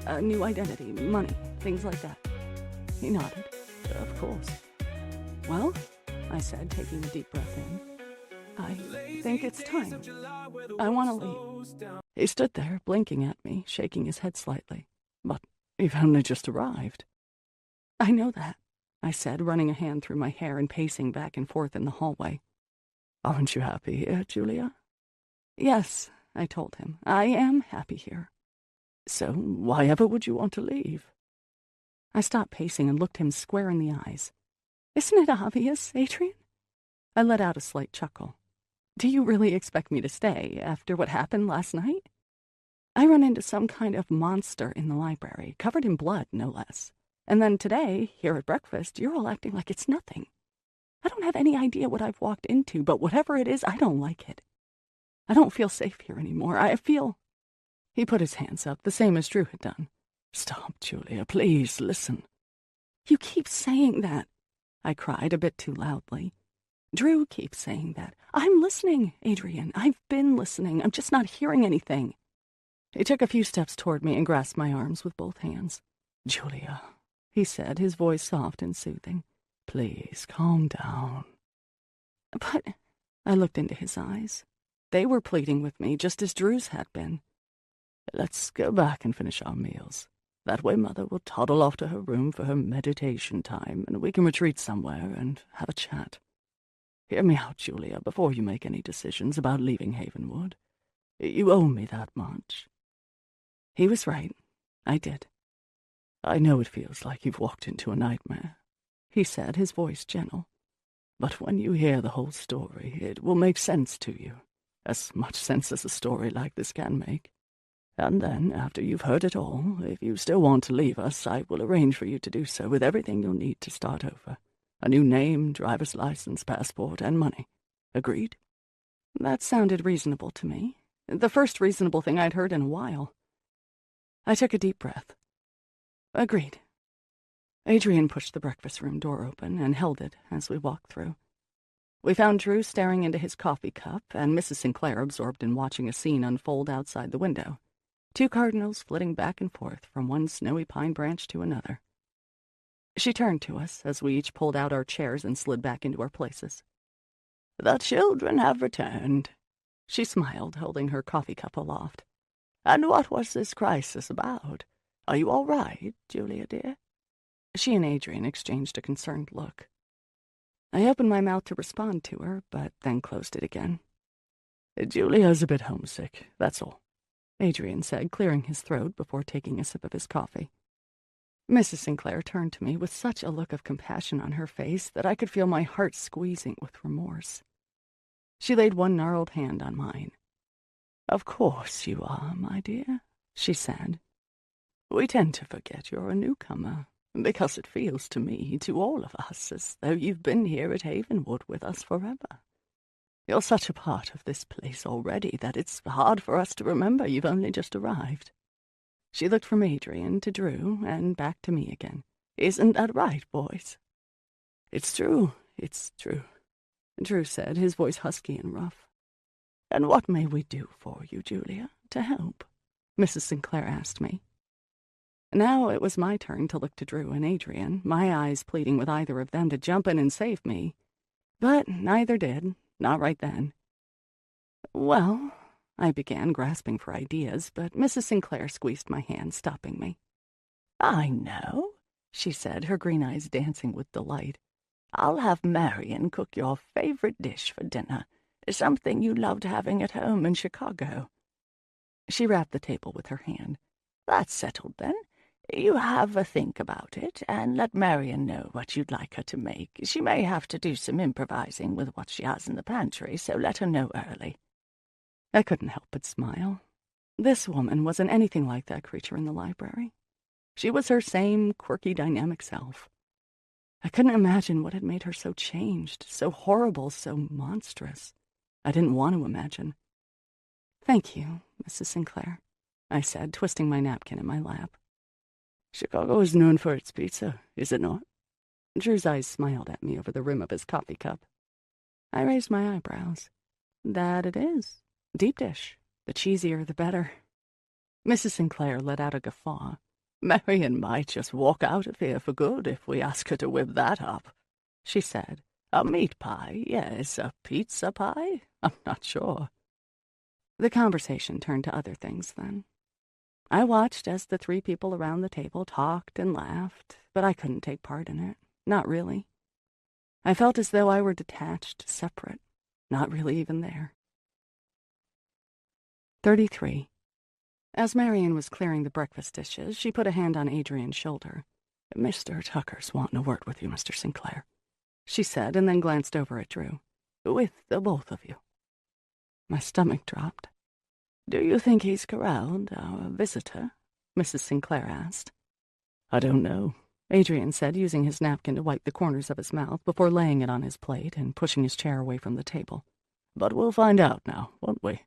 A new identity, money, things like that." He nodded. "Of course." "Well," I said, taking a deep breath in, "I think it's time. I want to leave." He stood there, blinking at me, shaking his head slightly. "But you've only just arrived." "I know that," I said, running a hand through my hair and pacing back and forth in the hallway. "Aren't you happy here, Julia?" "Yes," I told him. "I am happy here." "So why ever would you want to leave?" I stopped pacing and looked him square in the eyes. "Isn't it obvious, Adrian?" I let out a slight chuckle. "Do you really expect me to stay after what happened last night? I run into some kind of monster in the library, covered in blood, no less. And then today, here at breakfast, you're all acting like it's nothing. I don't have any idea what I've walked into, but whatever it is, I don't like it. I don't feel safe here anymore. I feel..." He put his hands up, the same as Drew had done. "Stop, Julia, please, listen. You keep saying that, I cried a bit too loudly. Drew keeps saying that. I'm listening, Adrian. I've been listening. I'm just not hearing anything. He took a few steps toward me and grasped my arms with both hands. Julia, he said, his voice soft and soothing. Please, calm down. But I looked into his eyes. They were pleading with me, just as Drew's had been. Let's go back and finish our meals. That way Mother will toddle off to her room for her meditation time, and we can retreat somewhere and have a chat. Hear me out, Julia, before you make any decisions about leaving Havenwood. You owe me that much. He was right. I did. I know it feels like you've walked into a nightmare, he said, his voice gentle. But when you hear the whole story, it will make sense to you. As much sense as a story like this can make. And then, after you've heard it all, if you still want to leave us, I will arrange for you to do so with everything you'll need to start over. A new name, driver's license, passport, and money. Agreed? That sounded reasonable to me. The first reasonable thing I'd heard in a while. I took a deep breath. Agreed. Adrian pushed the breakfast room door open and held it as we walked through. We found Drew staring into his coffee cup and Mrs. Sinclair absorbed in watching a scene unfold outside the window. 2 cardinals flitting back and forth from one snowy pine branch to another. She turned to us as we each pulled out our chairs and slid back into our places. The children have returned, she smiled, holding her coffee cup aloft. And what was this crisis about? Are you all right, Julia dear? She and Adrian exchanged a concerned look. I opened my mouth to respond to her, but then closed it again. Julia's a bit homesick, that's all, Adrian said, clearing his throat before taking a sip of his coffee. Mrs. Sinclair turned to me with such a look of compassion on her face that I could feel my heart squeezing with remorse. She laid one gnarled hand on mine. Of course you are, my dear, she said. We tend to forget you're a newcomer, because it feels to me, to all of us, as though you've been here at Havenwood with us forever. You're such a part of this place already that it's hard for us to remember you've only just arrived. She looked from Adrian to Drew and back to me again. Isn't that right, boys? It's true, Drew said, his voice husky and rough. And what may we do for you, Julia, to help? Mrs. Sinclair asked me. Now it was my turn to look to Drew and Adrian, my eyes pleading with either of them to jump in and save me. But neither did, not right then. Well, I began, grasping for ideas, but Mrs. Sinclair squeezed my hand, stopping me. I know, she said, her green eyes dancing with delight. I'll have Marion cook your favorite dish for dinner, something you loved having at home in Chicago. She rapped the table with her hand. That's settled, then. You have a think about it, and let Marion know what you'd like her to make. She may have to do some improvising with what she has in the pantry, so let her know early. I couldn't help but smile. This woman wasn't anything like that creature in the library. She was her same quirky, dynamic self. I couldn't imagine what had made her so changed, so horrible, so monstrous. I didn't want to imagine. Thank you, Mrs. Sinclair, I said, twisting my napkin in my lap. Chicago is known for its pizza, is it not? Drew's eyes smiled at me over the rim of his coffee cup. I raised my eyebrows. That it is. Deep dish. The cheesier, the better. Mrs. Sinclair let out a guffaw. Marion might just walk out of here for good if we ask her to whip that up, she said. A meat pie, yes. A pizza pie? I'm not sure. The conversation turned to other things then. I watched as the 3 people around the table talked and laughed, but I couldn't take part in it. Not really. I felt as though I were detached, separate, not really even there. 33. As Marion was clearing the breakfast dishes, she put a hand on Adrian's shoulder. Mr. Tucker's wanting a word with you, Mr. Sinclair, she said, and then glanced over at Drew. With the both of you. My stomach dropped. Do you think he's corralled our visitor? Mrs. Sinclair asked. I don't know, Adrian said, using his napkin to wipe the corners of his mouth before laying it on his plate and pushing his chair away from the table. But we'll find out now, won't we?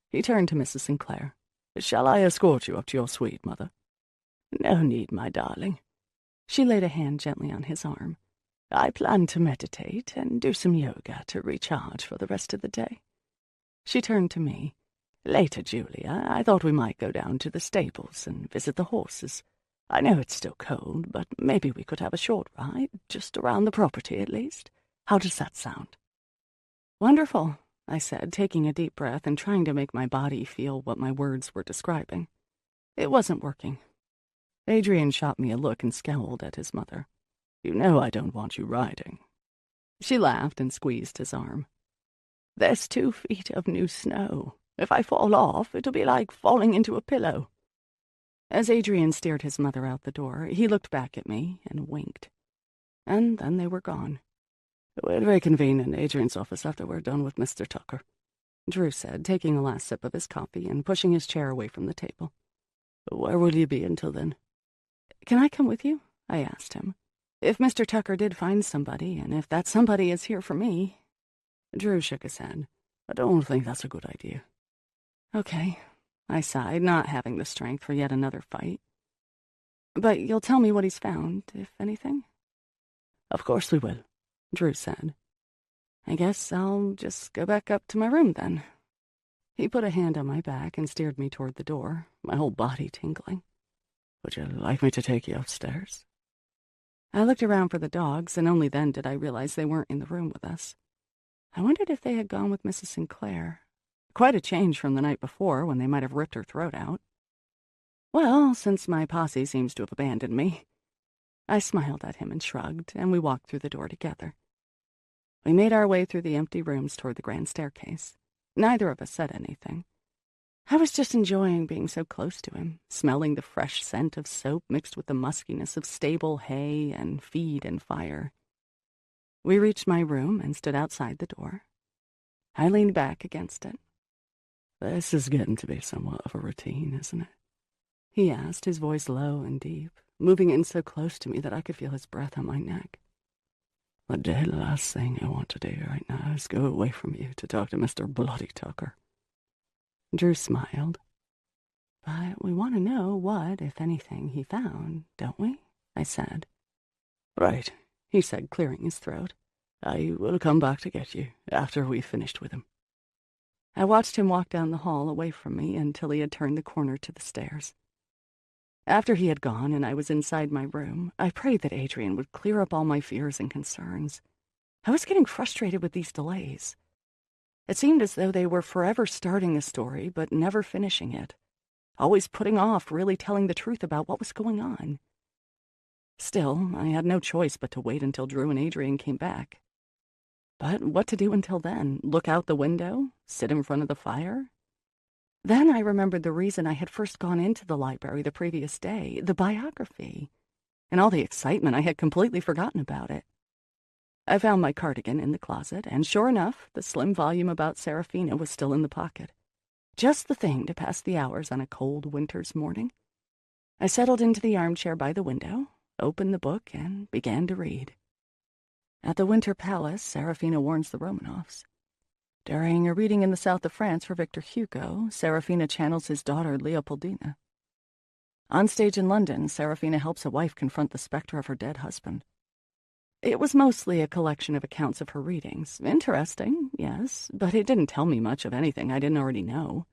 He turned to Mrs. Sinclair. Shall I escort you up to your suite, Mother? No need, my darling. She laid a hand gently on his arm. "I plan to meditate and do some yoga to recharge for the rest of the day." She turned to me. "Later, Julia, I thought we might go down to the stables and visit the horses. I know it's still cold, but maybe we could have a short ride, just around the property at least. How does that sound?" "Wonderful," I said, taking a deep breath and trying to make my body feel what my words were describing. It wasn't working. Adrian shot me a look and scowled at his mother. "You know I don't want you riding." She laughed and squeezed his arm. "There's 2 feet of new snow. If I fall off, it'll be like falling into a pillow." As Adrian steered his mother out the door, he looked back at me and winked. And then they were gone. "We'll reconvene in Adrian's office after we're done with Mr. Tucker," Drew said, taking a last sip of his coffee and pushing his chair away from the table. "Where will you be until then?" "Can I come with you?" I asked him. "If Mr. Tucker did find somebody, and if that somebody is here for me." Drew shook his head. "I don't think that's a good idea." "Okay," I sighed, not having the strength for yet another fight. "But you'll tell me what he's found, if anything?" "Of course we will," Drew said. "I guess I'll just go back up to my room, then." He put a hand on my back and steered me toward the door, my whole body tingling. "Would you like me to take you upstairs?" I looked around for the dogs, and only then did I realize they weren't in the room with us. I wondered if they had gone with Mrs. Sinclair. Quite a change from the night before, when they might have ripped her throat out. Well, since my posse seems to have abandoned me. I smiled at him and shrugged, and we walked through the door together. We made our way through the empty rooms toward the grand staircase. Neither of us said anything. I was just enjoying being so close to him, smelling the fresh scent of soap mixed with the muskiness of stable hay and feed and fire. We reached my room and stood outside the door. I leaned back against it. "This is getting to be somewhat of a routine, isn't it?" he asked, his voice low and deep, moving in so close to me that I could feel his breath on my neck. "The dead last thing I want to do right now is go away from you to talk to Mr. Bloody Tucker." Drew smiled. "But we want to know what, if anything, he found, don't we?" I said. "Right," he said, clearing his throat. "I will come back to get you after we've finished with him." I watched him walk down the hall away from me until he had turned the corner to the stairs. After he had gone and I was inside my room, I prayed that Adrian would clear up all my fears and concerns. I was getting frustrated with these delays. It seemed as though they were forever starting a story, but never finishing it, always putting off really telling the truth about what was going on. Still, I had no choice but to wait until Drew and Adrian came back. But what to do until then? Look out the window? Sit in front of the fire? Then I remembered the reason I had first gone into the library the previous day, the biography. In all the excitement, I had completely forgotten about it. I found my cardigan in the closet, and sure enough, the slim volume about Seraphina was still in the pocket. Just the thing to pass the hours on a cold winter's morning. I settled into the armchair by the window, opened the book, and began to read. At the Winter Palace, Seraphina warns the Romanovs. During a reading in the south of France for Victor Hugo, Seraphina channels his daughter Leopoldina. On stage in London, Seraphina helps a wife confront the specter of her dead husband. It was mostly a collection of accounts of her readings. Interesting, yes, but it didn't tell me much of anything I didn't already know.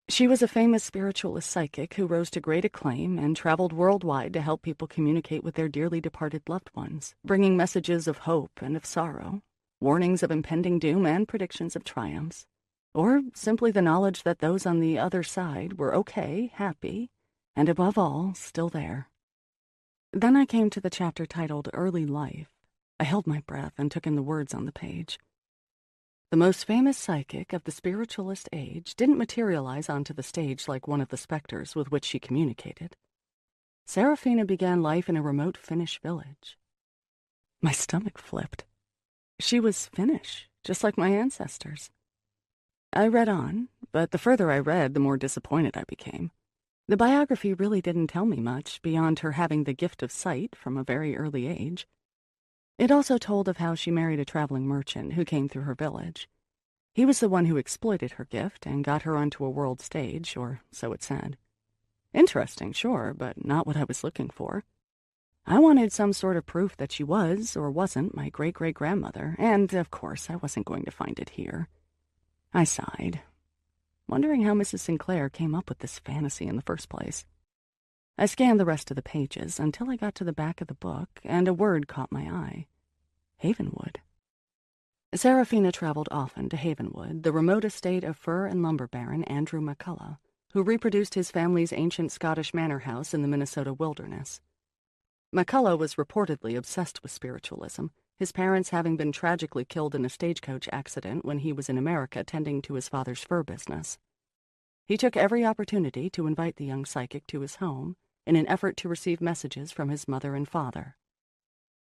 She was a famous spiritualist psychic who rose to great acclaim and traveled worldwide to help people communicate with their dearly departed loved ones, bringing messages of hope and of sorrow, warnings of impending doom and predictions of triumphs, or simply the knowledge that those on the other side were okay, happy, and above all, still there. Then I came to the chapter titled Early Life. I held my breath and took in the words on the page. The most famous psychic of the spiritualist age didn't materialize onto the stage like one of the specters with which she communicated. Seraphina began life in a remote Finnish village. My stomach flipped. She was Finnish, just like my ancestors. I read on, but the further I read, the more disappointed I became. The biography really didn't tell me much beyond her having the gift of sight from a very early age. It also told of how she married a traveling merchant who came through her village. He was the one who exploited her gift and got her onto a world stage, or so it said. Interesting, sure, but not what I was looking for. I wanted some sort of proof that she was or wasn't my great-great-grandmother, and, of course, I wasn't going to find it here. I sighed, wondering how Mrs. Sinclair came up with this fantasy in the first place. I scanned the rest of the pages until I got to the back of the book, and a word caught my eye. Havenwood. Serafina traveled often to Havenwood, the remote estate of fur and lumber baron Andrew McCullough, who reproduced his family's ancient Scottish manor house in the Minnesota wilderness. McCullough was reportedly obsessed with spiritualism, his parents having been tragically killed in a stagecoach accident when he was in America tending to his father's fur business. He took every opportunity to invite the young psychic to his home in an effort to receive messages from his mother and father.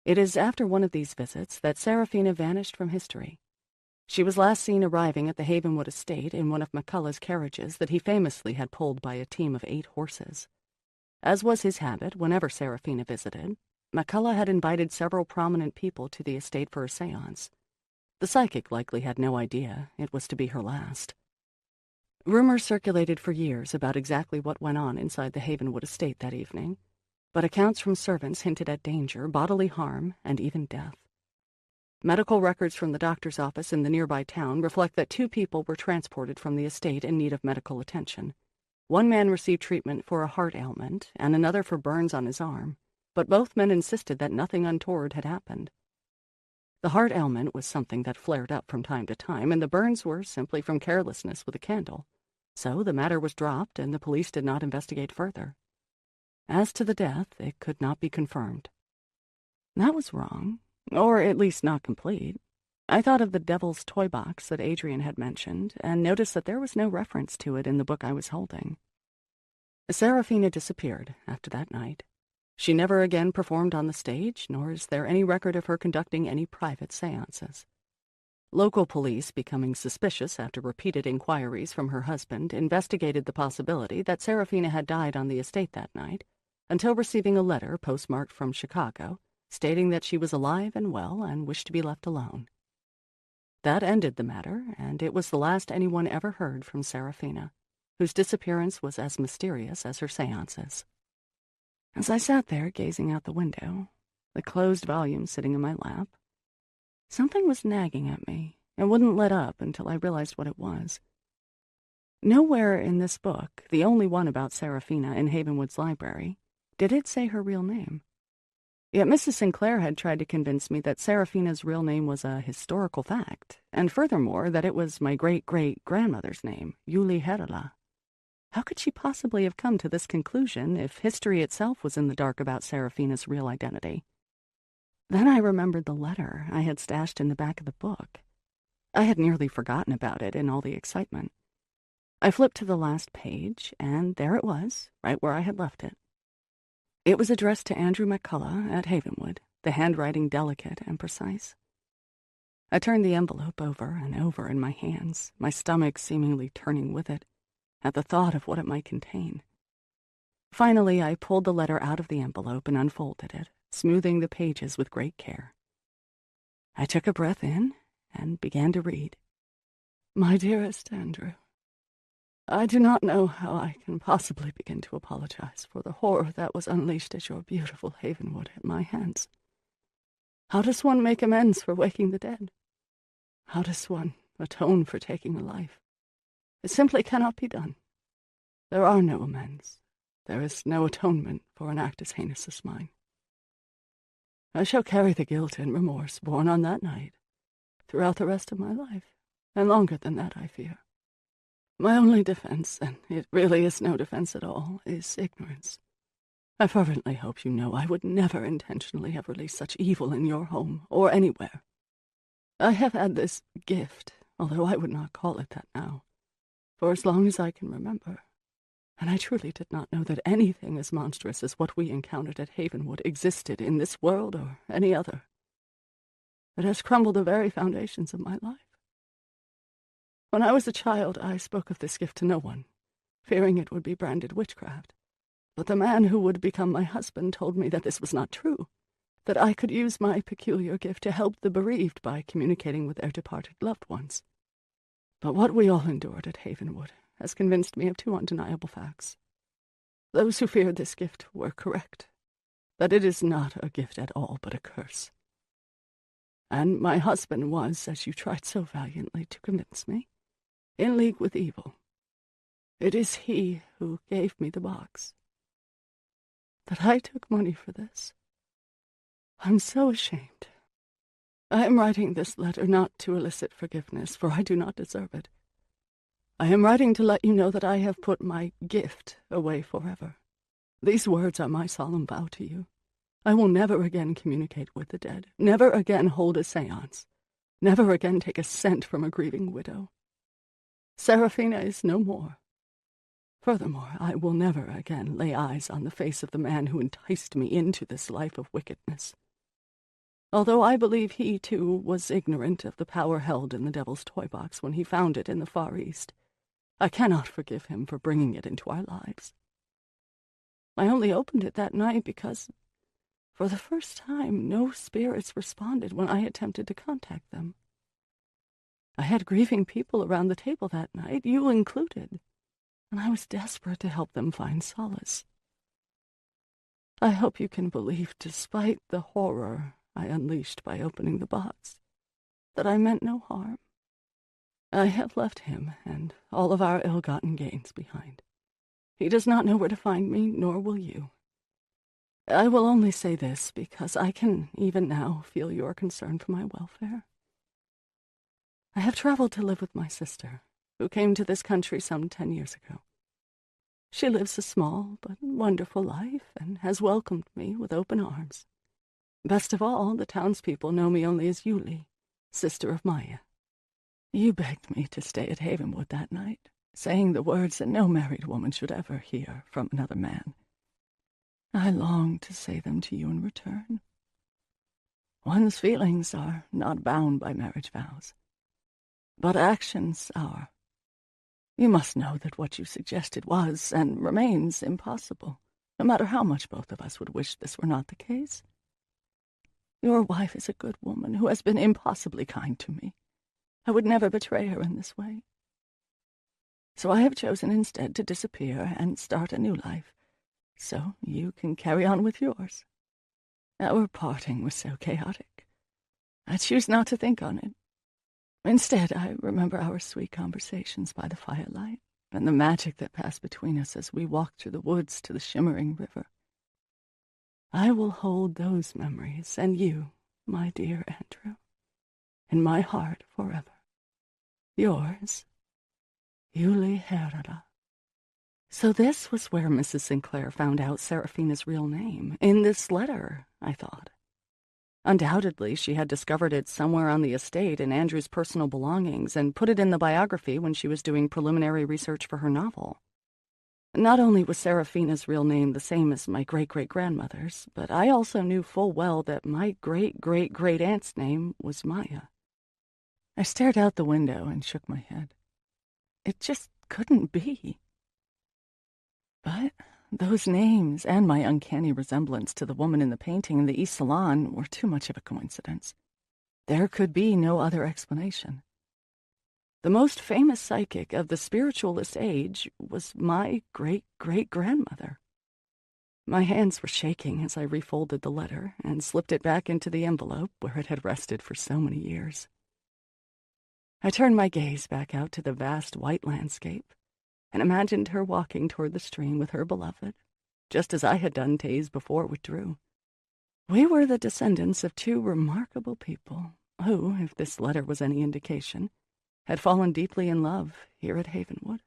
It is after one of these visits that Serafina vanished from history. She was last seen arriving at the Havenwood estate in one of McCullough's carriages that he famously had pulled by a team of 8 horses. As was his habit whenever Serafina visited, McCullough had invited several prominent people to the estate for a séance. The psychic likely had no idea it was to be her last. Rumors circulated for years about exactly what went on inside the Havenwood estate that evening, but accounts from servants hinted at danger, bodily harm, and even death. Medical records from the doctor's office in the nearby town reflect that 2 people were transported from the estate in need of medical attention. One man received treatment for a heart ailment and another for burns on his arm, but both men insisted that nothing untoward had happened. The heart ailment was something that flared up from time to time, and the burns were simply from carelessness with a candle. So the matter was dropped, and the police did not investigate further. As to the death, it could not be confirmed. That was wrong, or at least not complete. I thought of the devil's toy box that Adrian had mentioned, and noticed that there was no reference to it in the book I was holding. Serafina disappeared after that night. She never again performed on the stage, nor is there any record of her conducting any private séances. Local police, becoming suspicious after repeated inquiries from her husband, investigated the possibility that Serafina had died on the estate that night, until receiving a letter postmarked from Chicago, stating that she was alive and well and wished to be left alone. That ended the matter, and it was the last anyone ever heard from Serafina, whose disappearance was as mysterious as her séances. As I sat there gazing out the window, the closed volume sitting in my lap, something was nagging at me and wouldn't let up until I realized what it was. Nowhere in this book, the only one about Serafina in Havenwood's library, did it say her real name. Yet Mrs. Sinclair had tried to convince me that Serafina's real name was a historical fact, and furthermore that it was my great-great-grandmother's name, Yuli Herala. How could she possibly have come to this conclusion if history itself was in the dark about Serafina's real identity? Then I remembered the letter I had stashed in the back of the book. I had nearly forgotten about it in all the excitement. I flipped to the last page, and there it was, right where I had left it. It was addressed to Andrew McCullough at Havenwood, the handwriting delicate and precise. I turned the envelope over and over in my hands, my stomach seemingly turning with it, at the thought of what it might contain. Finally, I pulled the letter out of the envelope and unfolded it, smoothing the pages with great care. I took a breath in and began to read. My dearest Andrew, I do not know how I can possibly begin to apologize for the horror that was unleashed at your beautiful Havenwood at my hands. How does one make amends for waking the dead? How does one atone for taking a life? It simply cannot be done. There are no amends. There is no atonement for an act as heinous as mine. I shall carry the guilt and remorse born on that night throughout the rest of my life, and longer than that, I fear. My only defense, and it really is no defense at all, is ignorance. I fervently hope you know I would never intentionally have released such evil in your home or anywhere. I have had this gift, although I would not call it that now, for as long as I can remember, and I truly did not know that anything as monstrous as what we encountered at Havenwood existed in this world or any other. It has crumbled the very foundations of my life. When I was a child, I spoke of this gift to no one, fearing it would be branded witchcraft. But the man who would become my husband told me that this was not true, that I could use my peculiar gift to help the bereaved by communicating with their departed loved ones. But what we all endured at Havenwood has convinced me of 2 undeniable facts. Those who feared this gift were correct. that it is not a gift at all, but a curse. And my husband was, as you tried so valiantly to convince me, in league with evil. It is he who gave me the box. That I took money for this. I'm so ashamed. I am writing this letter not to elicit forgiveness, for I do not deserve it. I am writing to let you know that I have put my gift away forever. These words are my solemn vow to you. I will never again communicate with the dead, never again hold a seance, never again take a cent from a grieving widow. Seraphina is no more. Furthermore, I will never again lay eyes on the face of the man who enticed me into this life of wickedness. Although I believe he, too, was ignorant of the power held in the devil's toy box when he found it in the Far East, I cannot forgive him for bringing it into our lives. I only opened it that night because, for the first time, no spirits responded when I attempted to contact them. I had grieving people around the table that night, you included, and I was desperate to help them find solace. I hope you can believe, despite the horror I unleashed by opening the box, that I meant no harm. I have left him and all of our ill-gotten gains behind. He does not know where to find me, nor will you. I will only say this because I can even now feel your concern for my welfare. I have traveled to live with my sister, who came to this country some 10 years ago. She lives a small but wonderful life and has welcomed me with open arms. Best of all, the townspeople know me only as Yuli, sister of Maya. You begged me to stay at Havenwood that night, saying the words that no married woman should ever hear from another man. I long to say them to you in return. One's feelings are not bound by marriage vows, but actions are. You must know that what you suggested was and remains impossible, no matter how much both of us would wish this were not the case. Your wife is a good woman who has been impossibly kind to me. I would never betray her in this way. So I have chosen instead to disappear and start a new life, so you can carry on with yours. Our parting was so chaotic. I choose not to think on it. Instead, I remember our sweet conversations by the firelight and the magic that passed between us as we walked through the woods to the shimmering river. I will hold those memories and you, my dear Andrew, in my heart forever. Yours, Yuli Herrera. So this was where Mrs. Sinclair found out Seraphina's real name. In this letter, I thought. Undoubtedly, she had discovered it somewhere on the estate in Andrew's personal belongings and put it in the biography when she was doing preliminary research for her novel. Not only was Seraphina's real name the same as my great-great-grandmother's, but I also knew full well that my great-great-great-aunt's name was Maya. I stared out the window and shook my head. It just couldn't be. But those names and my uncanny resemblance to the woman in the painting in the East Salon were too much of a coincidence. There could be no other explanation. The most famous psychic of the spiritualist age was my great-great-grandmother. My hands were shaking as I refolded the letter and slipped it back into the envelope where it had rested for so many years. I turned my gaze back out to the vast white landscape and imagined her walking toward the stream with her beloved, just as I had done days before with Drew. We were the descendants of two remarkable people who, if this letter was any indication, had fallen deeply in love here at Havenwood.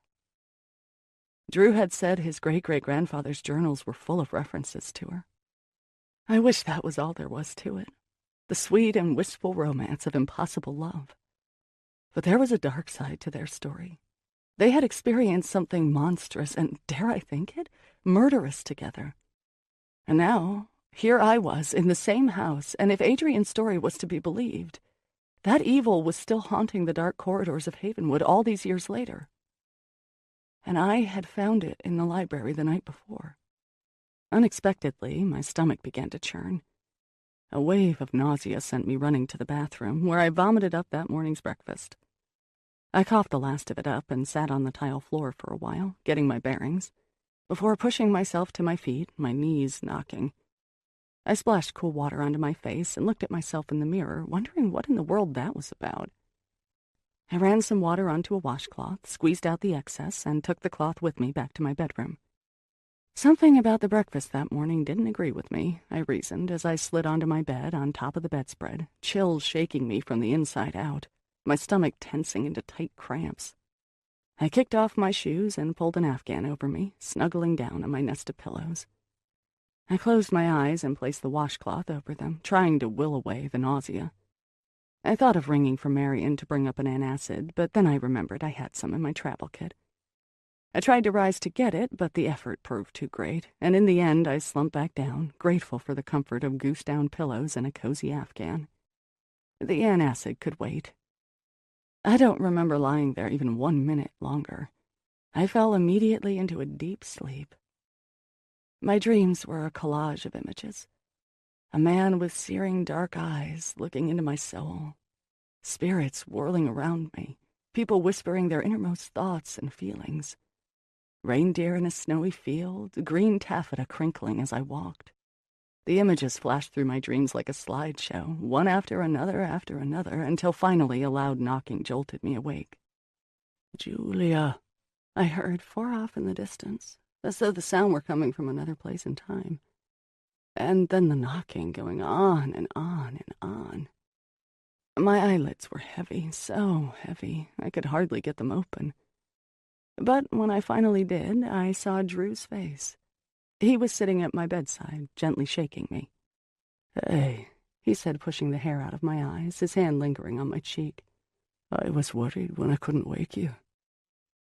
Drew had said his great-great-grandfather's journals were full of references to her. I wish that was all there was to it, the sweet and wistful romance of impossible love. But there was a dark side to their story. They had experienced something monstrous and, dare I think it, murderous together. And now, here I was in the same house, and if Adrian's story was to be believed, that evil was still haunting the dark corridors of Havenwood all these years later. And I had found it in the library the night before. Unexpectedly, my stomach began to churn. A wave of nausea sent me running to the bathroom, where I vomited up that morning's breakfast. I coughed the last of it up and sat on the tile floor for a while, getting my bearings, before pushing myself to my feet, my knees knocking. I splashed cool water onto my face and looked at myself in the mirror, wondering what in the world that was about. I ran some water onto a washcloth, squeezed out the excess, and took the cloth with me back to my bedroom. Something about the breakfast that morning didn't agree with me, I reasoned as I slid onto my bed on top of the bedspread, chills shaking me from the inside out, my stomach tensing into tight cramps. I kicked off my shoes and pulled an afghan over me, snuggling down on my nest of pillows. I closed my eyes and placed the washcloth over them, trying to will away the nausea. I thought of ringing for Marion to bring up an antacid, but then I remembered I had some in my travel kit. I tried to rise to get it, but the effort proved too great, and in the end I slumped back down, grateful for the comfort of goose-down pillows and a cozy afghan. The antacid could wait. I don't remember lying there even 1 minute longer. I fell immediately into a deep sleep. My dreams were a collage of images. A man with searing dark eyes looking into my soul. Spirits whirling around me. People whispering their innermost thoughts and feelings. Reindeer in a snowy field, green taffeta crinkling as I walked. The images flashed through my dreams like a slideshow, one after another, until finally a loud knocking jolted me awake. "Julia," I heard far off in the distance, as though the sound were coming from another place in time. And then the knocking going on and on and on. My eyelids were heavy, so heavy, I could hardly get them open. But when I finally did, I saw Drew's face. He was sitting at my bedside, gently shaking me. "Hey," he said, pushing the hair out of my eyes, his hand lingering on my cheek. "I was worried when I couldn't wake you."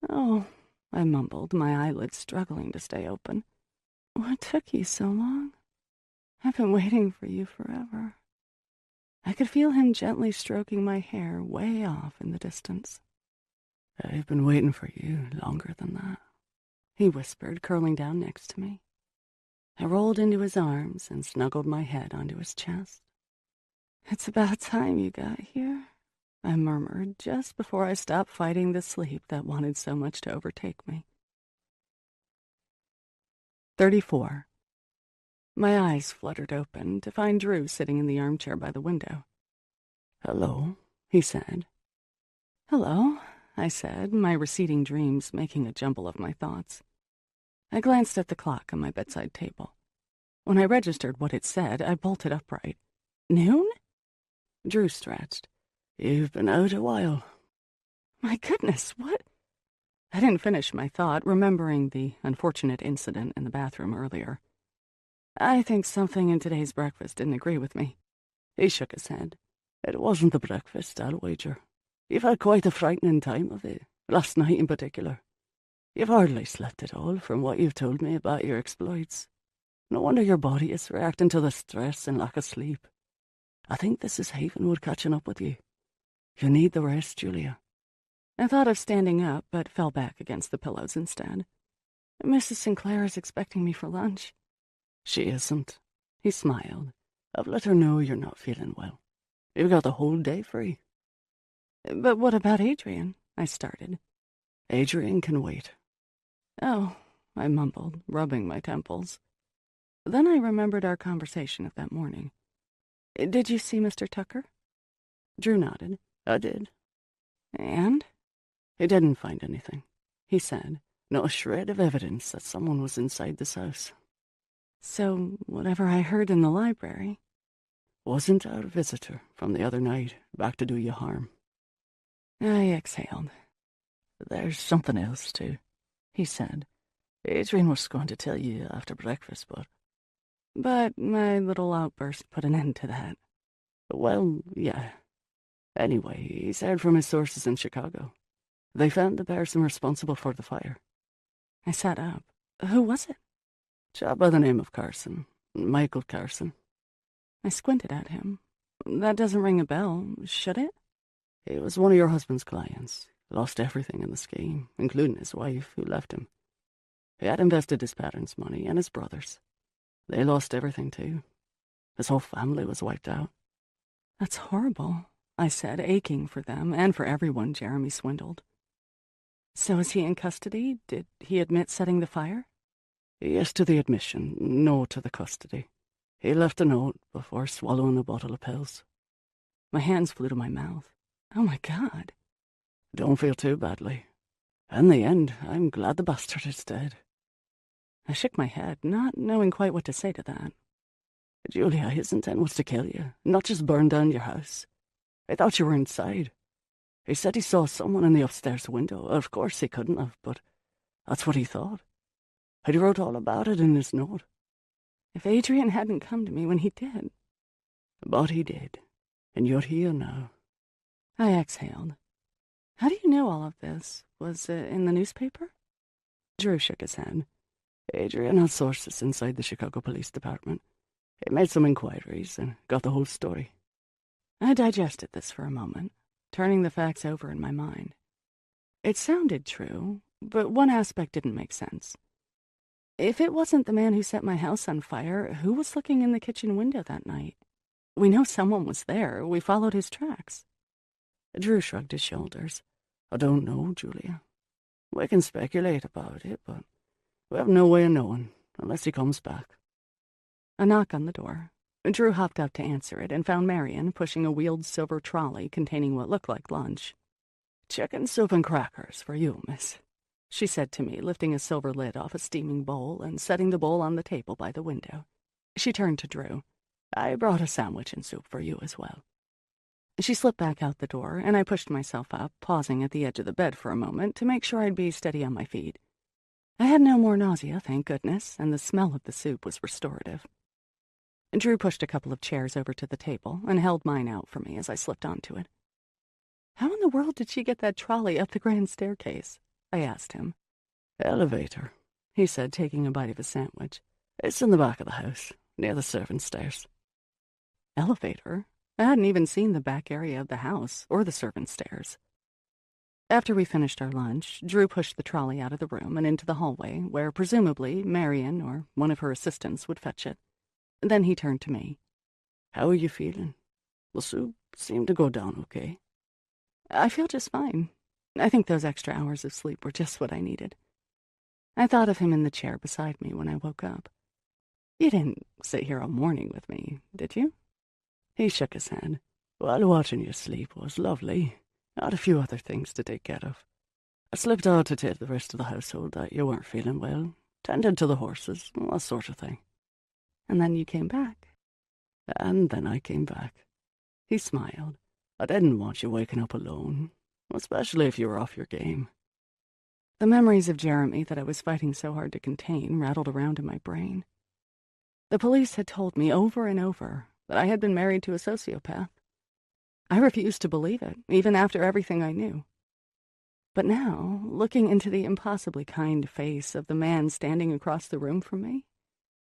"Oh," I mumbled, my eyelids struggling to stay open. "What took you so long? I've been waiting for you forever." I could feel him gently stroking my hair way off in the distance. "I've been waiting for you longer than that," he whispered, curling down next to me. I rolled into his arms and snuggled my head onto his chest. "It's about time you got here," I murmured just before I stopped fighting the sleep that wanted so much to overtake me. 34. My eyes fluttered open to find Drew sitting in the armchair by the window. "Hello," he said. "Hello," I said, my receding dreams making a jumble of my thoughts. I glanced at the clock on my bedside table. When I registered what it said, I bolted upright. "Noon?" Drew stretched. "You've been out a while." "My goodness, what?" I didn't finish my thought, remembering the unfortunate incident in the bathroom earlier. I think something in today's breakfast didn't agree with me. He shook his head. "It wasn't the breakfast, I'll wager. You've had quite a frightening time of it, last night in particular. You've hardly slept at all from what you've told me about your exploits. No wonder your body is reacting to the stress and lack of sleep. I think this is Havenwood catching up with you. You need the rest, Julia." I thought of standing up, but fell back against the pillows instead. "Mrs. Sinclair is expecting me for lunch." "She isn't." He smiled. "I've let her know you're not feeling well. You've got the whole day free." "But what about Adrian?" I started. "Adrian can wait." "Oh," I mumbled, rubbing my temples. Then I remembered our conversation of that morning. "Did you see Mr. Tucker?" Drew nodded. "I did." "And?" "He didn't find anything," he said. "Not a shred of evidence that someone was inside this house." "So whatever I heard in the library—" "Wasn't our visitor from the other night back to do you harm?" I exhaled. "There's something else, too," he said. "Adrian was going to tell you after breakfast, but..." But my little outburst put an end to that. "Well, yeah. Anyway, he's heard from his sources in Chicago. They found the person responsible for the fire." I sat up. "Who was it?" "Chap by the name of Carson. Michael Carson." I squinted at him. "That doesn't ring a bell, should it?" "He was one of your husband's clients. Lost everything in the scheme, including his wife, who left him. He had invested his parents' money and his brother's. They lost everything, too. His whole family was wiped out." "That's horrible," I said, aching for them and for everyone Jeremy swindled. "So is he in custody? Did he admit setting the fire?" "Yes to the admission, no to the custody. He left a note before swallowing a bottle of pills. My hands flew to my mouth. Oh, my God. Don't feel too badly. In the end, I'm glad the bastard is dead. I shook my head, not knowing quite what to say to that. Julia, his intent was to kill you, not just burn down your house. I thought you were inside. He said he saw someone in the upstairs window. Of course he couldn't have, but that's what he thought. He wrote all about it in his note. If Adrian hadn't come to me when he did. But he did, and you're here now. I exhaled. How do you know all of this? Was it in the newspaper? Drew shook his head. Adrian had sources inside the Chicago Police Department. He made some inquiries and got the whole story. I digested this for a moment, turning the facts over in my mind. It sounded true, but one aspect didn't make sense. If it wasn't the man who set my house on fire, who was looking in the kitchen window that night? We know someone was there. We followed his tracks. Drew shrugged his shoulders. I don't know, Julia. We can speculate about it, but we have no way of knowing, unless he comes back. A knock on the door. Drew hopped up to answer it and found Marion pushing a wheeled silver trolley containing what looked like lunch. "Chicken soup and crackers for you, miss," she said to me, lifting a silver lid off a steaming bowl and setting the bowl on the table by the window. She turned to Drew. "I brought a sandwich and soup for you as well." She slipped back out the door, and I pushed myself up, pausing at the edge of the bed for a moment to make sure I'd be steady on my feet. I had no more nausea, thank goodness, and the smell of the soup was restorative. Drew pushed a couple of chairs over to the table and held mine out for me as I slipped onto it. How in the world did she get that trolley up the grand staircase? I asked him. "Elevator," he said, taking a bite of his sandwich. "It's in the back of the house, near the servants' stairs." Elevator? I hadn't even seen the back area of the house or the servants' stairs. After we finished our lunch, Drew pushed the trolley out of the room and into the hallway, where presumably Marion or one of her assistants would fetch it. Then he turned to me. "How are you feeling? The soup seemed to go down okay." "I feel just fine. I think those extra hours of sleep were just what I needed." I thought of him in the chair beside me when I woke up. "You didn't sit here all morning with me, did you?" He shook his head. "Well, watching you sleep was lovely. I had a few other things to take care of. I slipped out to tell the rest of the household that you weren't feeling well, tended to the horses, that sort of thing." "And then you came back." "And then I came back." He smiled. "I didn't want you waking up alone, especially if you were off your game." The memories of Jeremy that I was fighting so hard to contain rattled around in my brain. The police had told me over and over that I had been married to a sociopath. I refused to believe it, even after everything I knew. But now, looking into the impossibly kind face of the man standing across the room from me,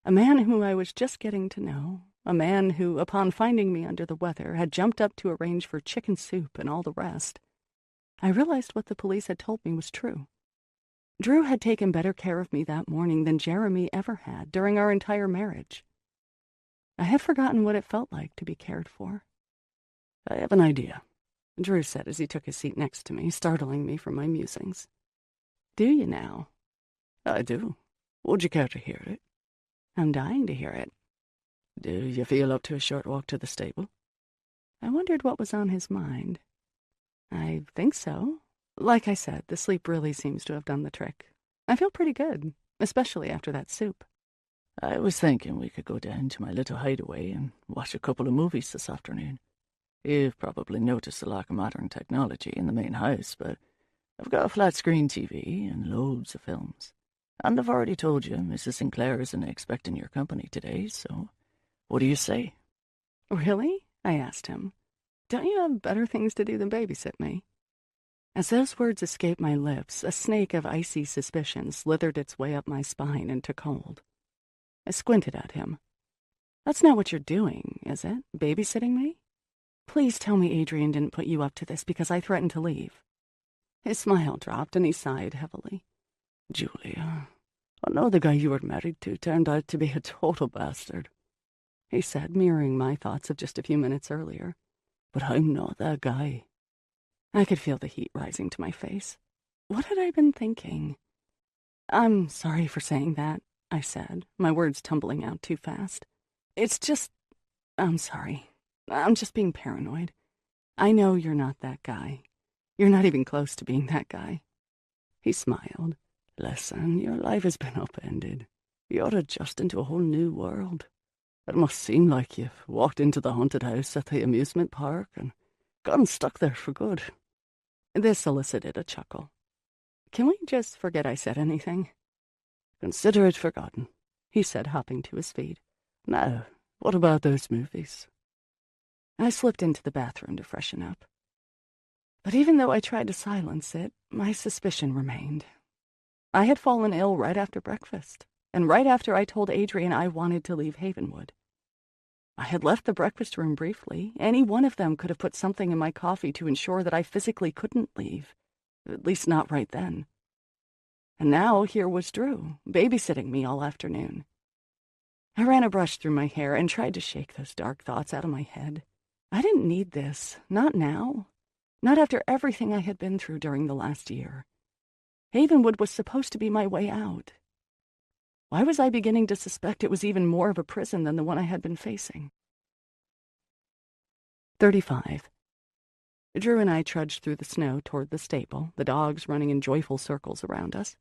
a man whom I was just getting to know, a man who, upon finding me under the weather, had jumped up to arrange for chicken soup and all the rest, I realized what the police had told me was true. Drew had taken better care of me that morning than Jeremy ever had during our entire marriage. I had forgotten what it felt like to be cared for. "I have an idea," Drew said as he took his seat next to me, startling me from my musings. "Do you now?" "I do. Would you care to hear it?" "I'm dying to hear it." "Do you feel up to a short walk to the stable?" I wondered what was on his mind. "I think so. Like I said, the sleep really seems to have done the trick. I feel pretty good, especially after that soup." "I was thinking we could go down to my little hideaway and watch a couple of movies this afternoon. You've probably noticed the lack of modern technology in the main house, but I've got a flat-screen TV and loads of films. And I've already told you Mrs. Sinclair isn't expecting your company today, so what do you say?" "Really?" I asked him. "Don't you have better things to do than babysit me?" As those words escaped my lips, a snake of icy suspicion slithered its way up my spine and took hold. I squinted at him. "That's not what you're doing, is it? Babysitting me? Please tell me Adrian didn't put you up to this because I threatened to leave." His smile dropped and he sighed heavily. "Julia, I know the guy you were married to turned out to be a total bastard," he said, mirroring my thoughts of just a few minutes earlier. "But I'm not that guy." I could feel the heat rising to my face. What had I been thinking? "I'm sorry for saying that," I said, my words tumbling out too fast. It's just... I'm sorry. I'm just being paranoid. I know you're not that guy. You're not even close to being that guy." He smiled. "Listen, your life has been upended. You're adjusting to a whole new world. It must seem like you've walked into the haunted house at the amusement park and gotten stuck there for good." This elicited a chuckle. "Can we just forget I said anything?" "Consider it forgotten," he said, hopping to his feet. "Now, what about those movies?" I slipped into the bathroom to freshen up. But even though I tried to silence it, my suspicion remained. I had fallen ill right after breakfast, and right after I told Adrian I wanted to leave Havenwood. I had left the breakfast room briefly. Any one of them could have put something in my coffee to ensure that I physically couldn't leave, at least not right then. And now here was Drew, babysitting me all afternoon. I ran a brush through my hair and tried to shake those dark thoughts out of my head. I didn't need this, not now, not after everything I had been through during the last year. Havenwood was supposed to be my way out. Why was I beginning to suspect it was even more of a prison than the one I had been facing? 35. Drew and I trudged through the snow toward the stable, the dogs running in joyful circles around us.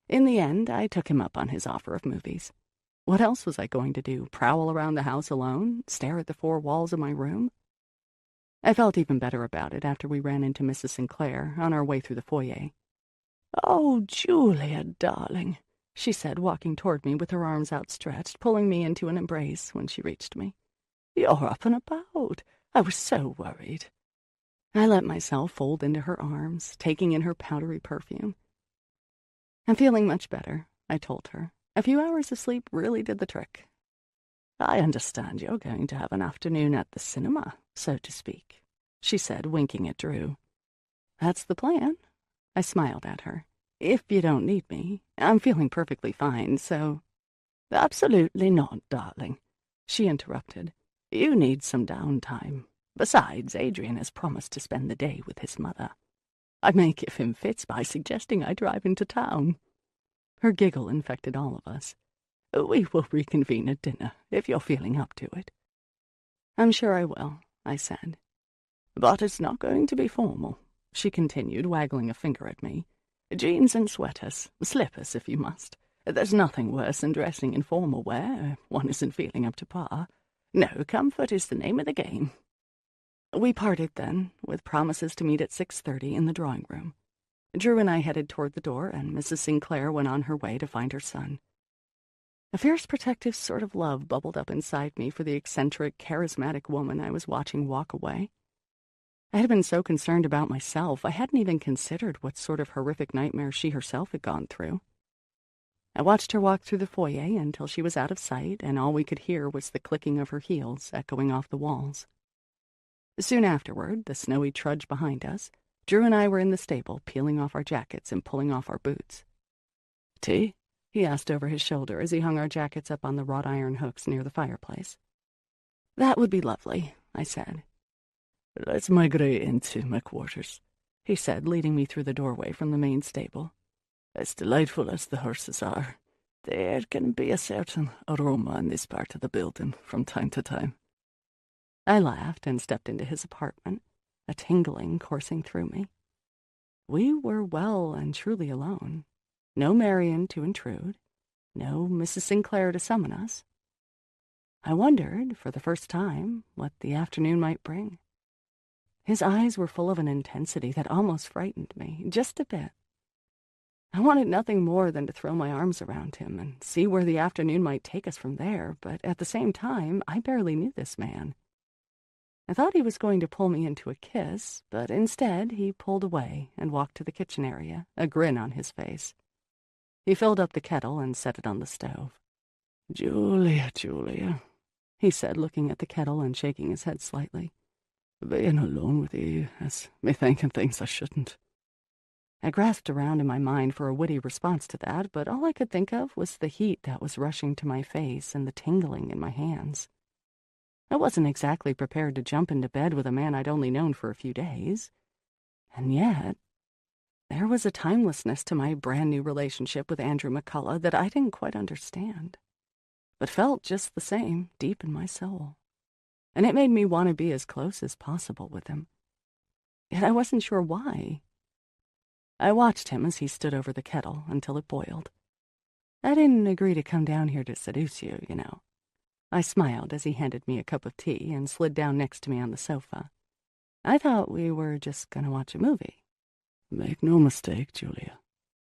In the end, I took him up on his offer of movies. What else was I going to do? Prowl around the house alone? Stare at the four walls of my room? I felt even better about it after we ran into Mrs. Sinclair on our way through the foyer. "Oh, Julia, darling," she said, walking toward me with her arms outstretched, pulling me into an embrace when she reached me. "You're up and about. I was so worried." I let myself fold into her arms, taking in her powdery perfume. "I'm feeling much better," I told her. "A few hours of sleep really did the trick." "I understand you're going to have an afternoon at the cinema, so to speak," she said, winking at Drew. "That's the plan." I smiled at her. "If you don't need me, I'm feeling perfectly fine, so—" "Absolutely not, darling," she interrupted. "You need some downtime. Besides, Adrian has promised to spend the day with his mother. I may give him fits by suggesting I drive into town." Her giggle infected all of us. "We will reconvene at dinner, if you're feeling up to it." "I'm sure I will," I said. "But it's not going to be formal," she continued, waggling a finger at me. "Jeans and sweaters, slippers if you must. There's nothing worse than dressing in formal wear if one isn't feeling up to par. No, comfort is the name of the game." We parted then, with promises to meet at 6:30 in the drawing room. Drew and I headed toward the door, and Mrs. Sinclair went on her way to find her son. A fierce protective sort of love bubbled up inside me for the eccentric, charismatic woman I was watching walk away. I had been so concerned about myself, I hadn't even considered what sort of horrific nightmare she herself had gone through. I watched her walk through the foyer until she was out of sight, and all we could hear was the clicking of her heels echoing off the walls. Soon afterward, the snowy trudge behind us, Drew and I were in the stable, peeling off our jackets and pulling off our boots. "Tea?" he asked over his shoulder as he hung our jackets up on the wrought iron hooks near the fireplace. "That would be lovely," I said. "Let's migrate into my quarters," he said, leading me through the doorway from the main stable. "As delightful as the horses are, there can be a certain aroma in this part of the building from time to time." I laughed and stepped into his apartment, a tingling coursing through me. We were well and truly alone. No Marion to intrude, no Mrs. Sinclair to summon us. I wondered, for the first time, what the afternoon might bring. His eyes were full of an intensity that almost frightened me, just a bit. I wanted nothing more than to throw my arms around him and see where the afternoon might take us from there, but at the same time, I barely knew this man. I thought he was going to pull me into a kiss, but instead he pulled away and walked to the kitchen area, a grin on his face. He filled up the kettle and set it on the stove. "Julia, Julia," he said, looking at the kettle and shaking his head slightly. "Being alone with you has me thinking things I shouldn't." I grasped around in my mind for a witty response to that, but all I could think of was the heat that was rushing to my face and the tingling in my hands. I wasn't exactly prepared to jump into bed with a man I'd only known for a few days. And yet, there was a timelessness to my brand new relationship with Andrew McCullough that I didn't quite understand. but felt just the same deep in my soul. And it made me want to be as close as possible with him. Yet I wasn't sure why. I watched him as he stood over the kettle until it boiled. I didn't agree to come down here to seduce you, you know. I smiled as he handed me a cup of tea and slid down next to me on the sofa. I thought we were just going to watch a movie. Make no mistake, Julia,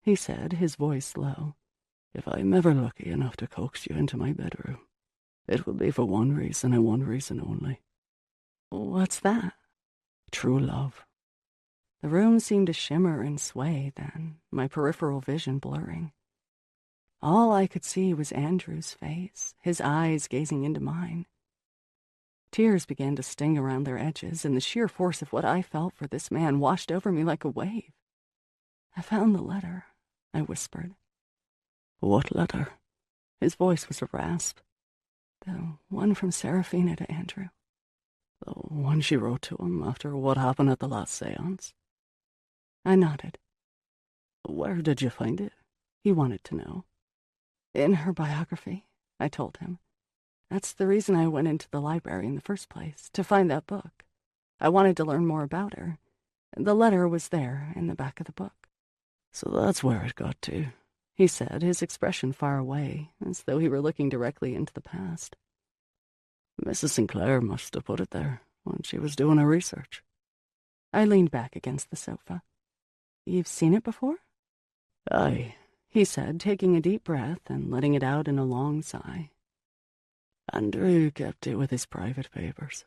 he said, his voice low. If I'm ever lucky enough to coax you into my bedroom, it will be for one reason and one reason only. What's that? True love. The room seemed to shimmer and sway then, my peripheral vision blurring. All I could see was Andrew's face, his eyes gazing into mine. Tears began to sting around their edges, and the sheer force of what I felt for this man washed over me like a wave. I found the letter, I whispered. What letter? His voice was a rasp. The one from Serafina to Andrew. The one she wrote to him after what happened at the last séance? I nodded. Where did you find it? He wanted to know. In her biography, I told him. That's the reason I went into the library in the first place, to find that book. I wanted to learn more about her. The letter was there in the back of the book. So that's where it got to, he said, his expression far away, as though he were looking directly into the past. Mrs. Sinclair must have put it there when she was doing her research. I leaned back against the sofa. You've seen it before? Aye, he said, taking a deep breath and letting it out in a long sigh. Andrew kept it with his private papers.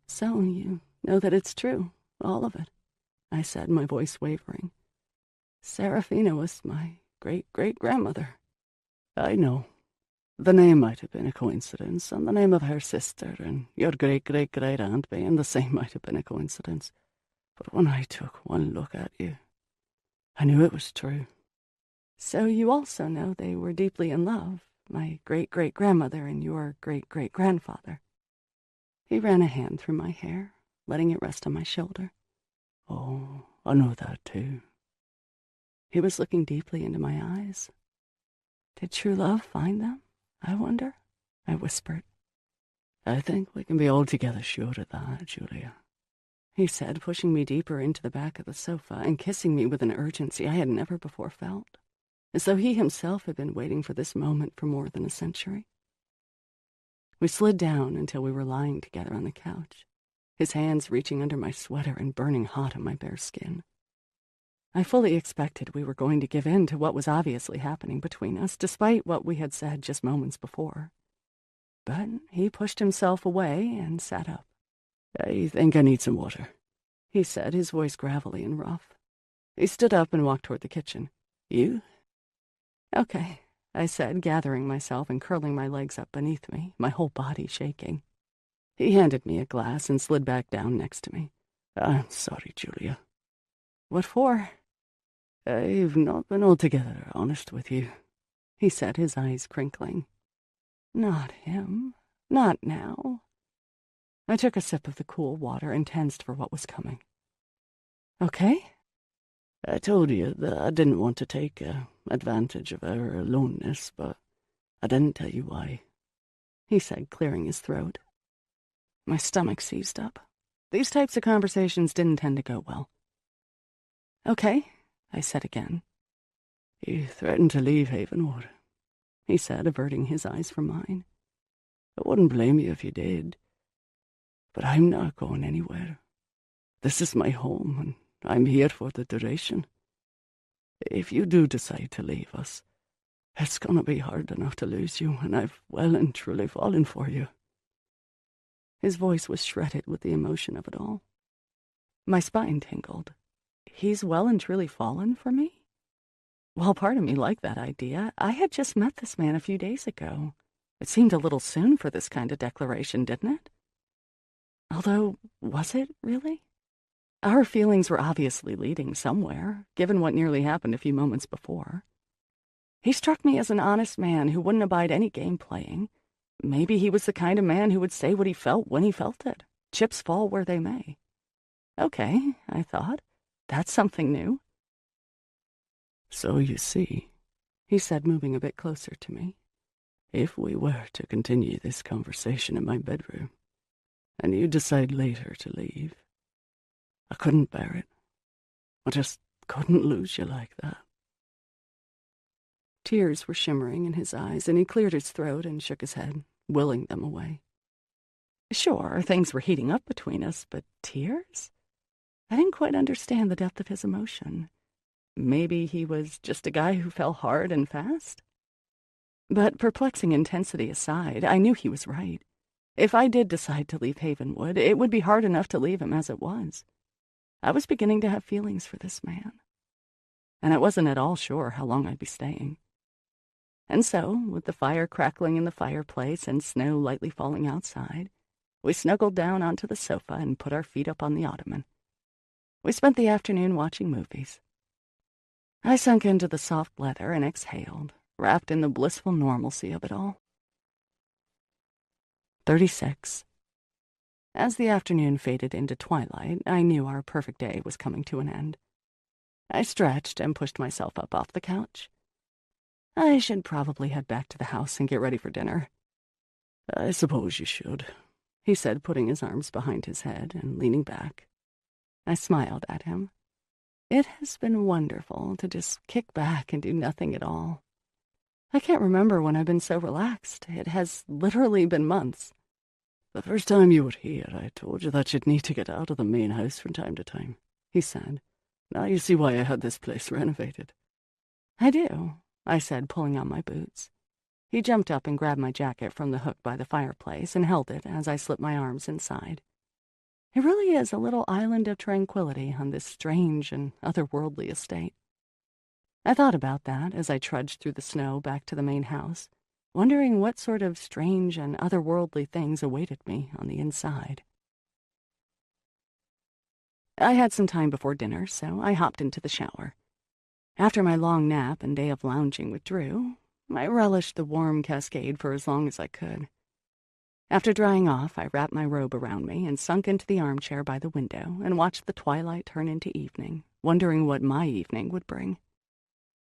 So you know that it's true, all of it, I said, my voice wavering. Serafina was my great-great-grandmother. I know. The name might have been a coincidence, and the name of her sister and your great-great-great-aunt being the same might have been a coincidence. But when I took one look at you, I knew it was true. So you also know they were deeply in love, my great-great-grandmother and your great-great-grandfather. He ran a hand through my hair, letting it rest on my shoulder. Oh, I know that too. He was looking deeply into my eyes. Did true love find them, I wonder? I whispered. I think we can be altogether sure of that, Julia, he said, pushing me deeper into the back of the sofa and kissing me with an urgency I had never before felt, as though he himself had been waiting for this moment for more than a century. We slid down until we were lying together on the couch, his hands reaching under my sweater and burning hot on my bare skin. I fully expected we were going to give in to what was obviously happening between us, despite what we had said just moments before. But he pushed himself away and sat up. I think I need some water, he said, his voice gravelly and rough. He stood up and walked toward the kitchen. You? Okay, I said, gathering myself and curling my legs up beneath me, my whole body shaking. He handed me a glass and slid back down next to me. I'm sorry, Julia. What for? I've not been altogether honest with you, he said, his eyes crinkling. Not him. Not now. I took a sip of the cool water and tensed for what was coming. Okay? I told you that I didn't want to take advantage of our aloneness, but I didn't tell you why, he said, clearing his throat. My stomach seized up. These types of conversations didn't tend to go well. Okay, I said again. You threatened to leave Havenwood, he said, averting his eyes from mine. I wouldn't blame you if you did. But I'm not going anywhere. This is my home, and I'm here for the duration. If you do decide to leave us, it's gonna be hard enough to lose you, and I've well and truly fallen for you. His voice was shredded with the emotion of it all. My spine tingled. He's well and truly fallen for me? Well, part of me liked that idea. I had just met this man a few days ago. It seemed a little soon for this kind of declaration, didn't it? Although, was it really? Our feelings were obviously leading somewhere, given what nearly happened a few moments before. He struck me as an honest man who wouldn't abide any game playing. Maybe he was the kind of man who would say what he felt when he felt it. Chips fall where they may. Okay, I thought. That's something new. So you see, he said, moving a bit closer to me, If we were to continue this conversation in my bedroom, and you decide later to leave, I couldn't bear it. I just couldn't lose you like that." Tears were shimmering in his eyes, and he cleared his throat and shook his head, willing them away. Sure, things were heating up between us, but tears? I didn't quite understand the depth of his emotion. Maybe he was just a guy who fell hard and fast? But perplexing intensity aside, I knew he was right. If I did decide to leave Havenwood, it would be hard enough to leave him as it was. I was beginning to have feelings for this man, and I wasn't at all sure how long I'd be staying. And so, with the fire crackling in the fireplace and snow lightly falling outside, we snuggled down onto the sofa and put our feet up on the ottoman. We spent the afternoon watching movies. I sunk into the soft leather and exhaled, wrapped in the blissful normalcy of it all. 36. As the afternoon faded into twilight, I knew our perfect day was coming to an end. I stretched and pushed myself up off the couch. I should probably head back to the house and get ready for dinner. "I suppose you should," he said, putting his arms behind his head and leaning back. I smiled at him. It has been wonderful to just kick back and do nothing at all. I can't remember when I've been so relaxed. It has literally been months. "The first time you were here, I told you that you'd need to get out of the main house from time to time," he said. "Now you see why I had this place renovated." "I do," I said, pulling on my boots. He jumped up and grabbed my jacket from the hook by the fireplace and held it as I slipped my arms inside. It really is a little island of tranquility on this strange and otherworldly estate. I thought about that as I trudged through the snow back to the main house, wondering what sort of strange and otherworldly things awaited me on the inside. I had some time before dinner, so I hopped into the shower. After my long nap and day of lounging with Drew, I relished the warm cascade for as long as I could. After drying off, I wrapped my robe around me and sunk into the armchair by the window and watched the twilight turn into evening, wondering what my evening would bring.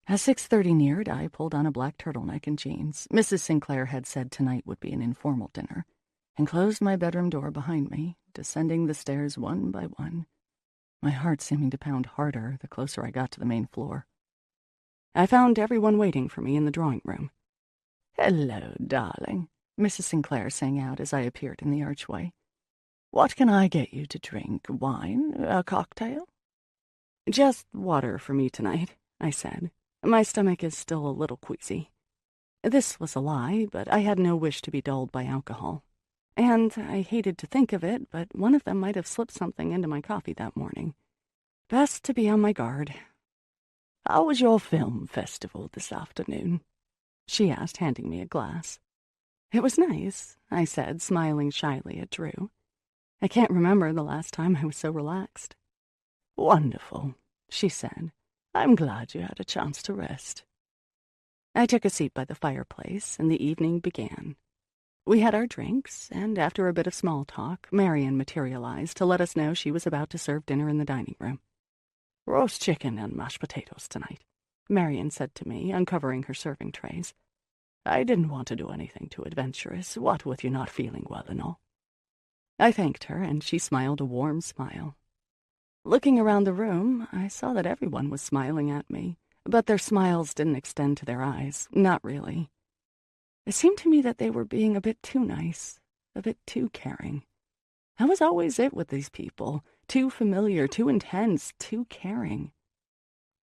As 6:30 neared, I pulled on a black turtleneck and jeans. Mrs. Sinclair had said tonight would be an informal dinner, and closed my bedroom door behind me, descending the stairs one by one, my heart seeming to pound harder the closer I got to the main floor. I found everyone waiting for me in the drawing room. "Hello, darling," Mrs. Sinclair sang out as I appeared in the archway. "What can I get you to drink? Wine? A cocktail?" "Just water for me tonight," I said. My stomach is still a little queasy. This was a lie, but I had no wish to be dulled by alcohol. And I hated to think of it, but one of them might have slipped something into my coffee that morning. Best to be on my guard. "How was your film festival this afternoon?" she asked, handing me a glass. "It was nice," I said, smiling shyly at Drew. I can't remember the last time I was so relaxed. "Wonderful," she said. "I'm glad you had a chance to rest." I took a seat by the fireplace, and the evening began. We had our drinks, and after a bit of small talk, Marian materialized to let us know she was about to serve dinner in the dining room. "Roast chicken and mashed potatoes tonight," Marian said to me, uncovering her serving trays. "I didn't want to do anything too adventurous, what with you not feeling well and all." I thanked her, and she smiled a warm smile. Looking around the room, I saw that everyone was smiling at me, but their smiles didn't extend to their eyes, not really. It seemed to me that they were being a bit too nice, a bit too caring. That was always it with these people, too familiar, too intense, too caring.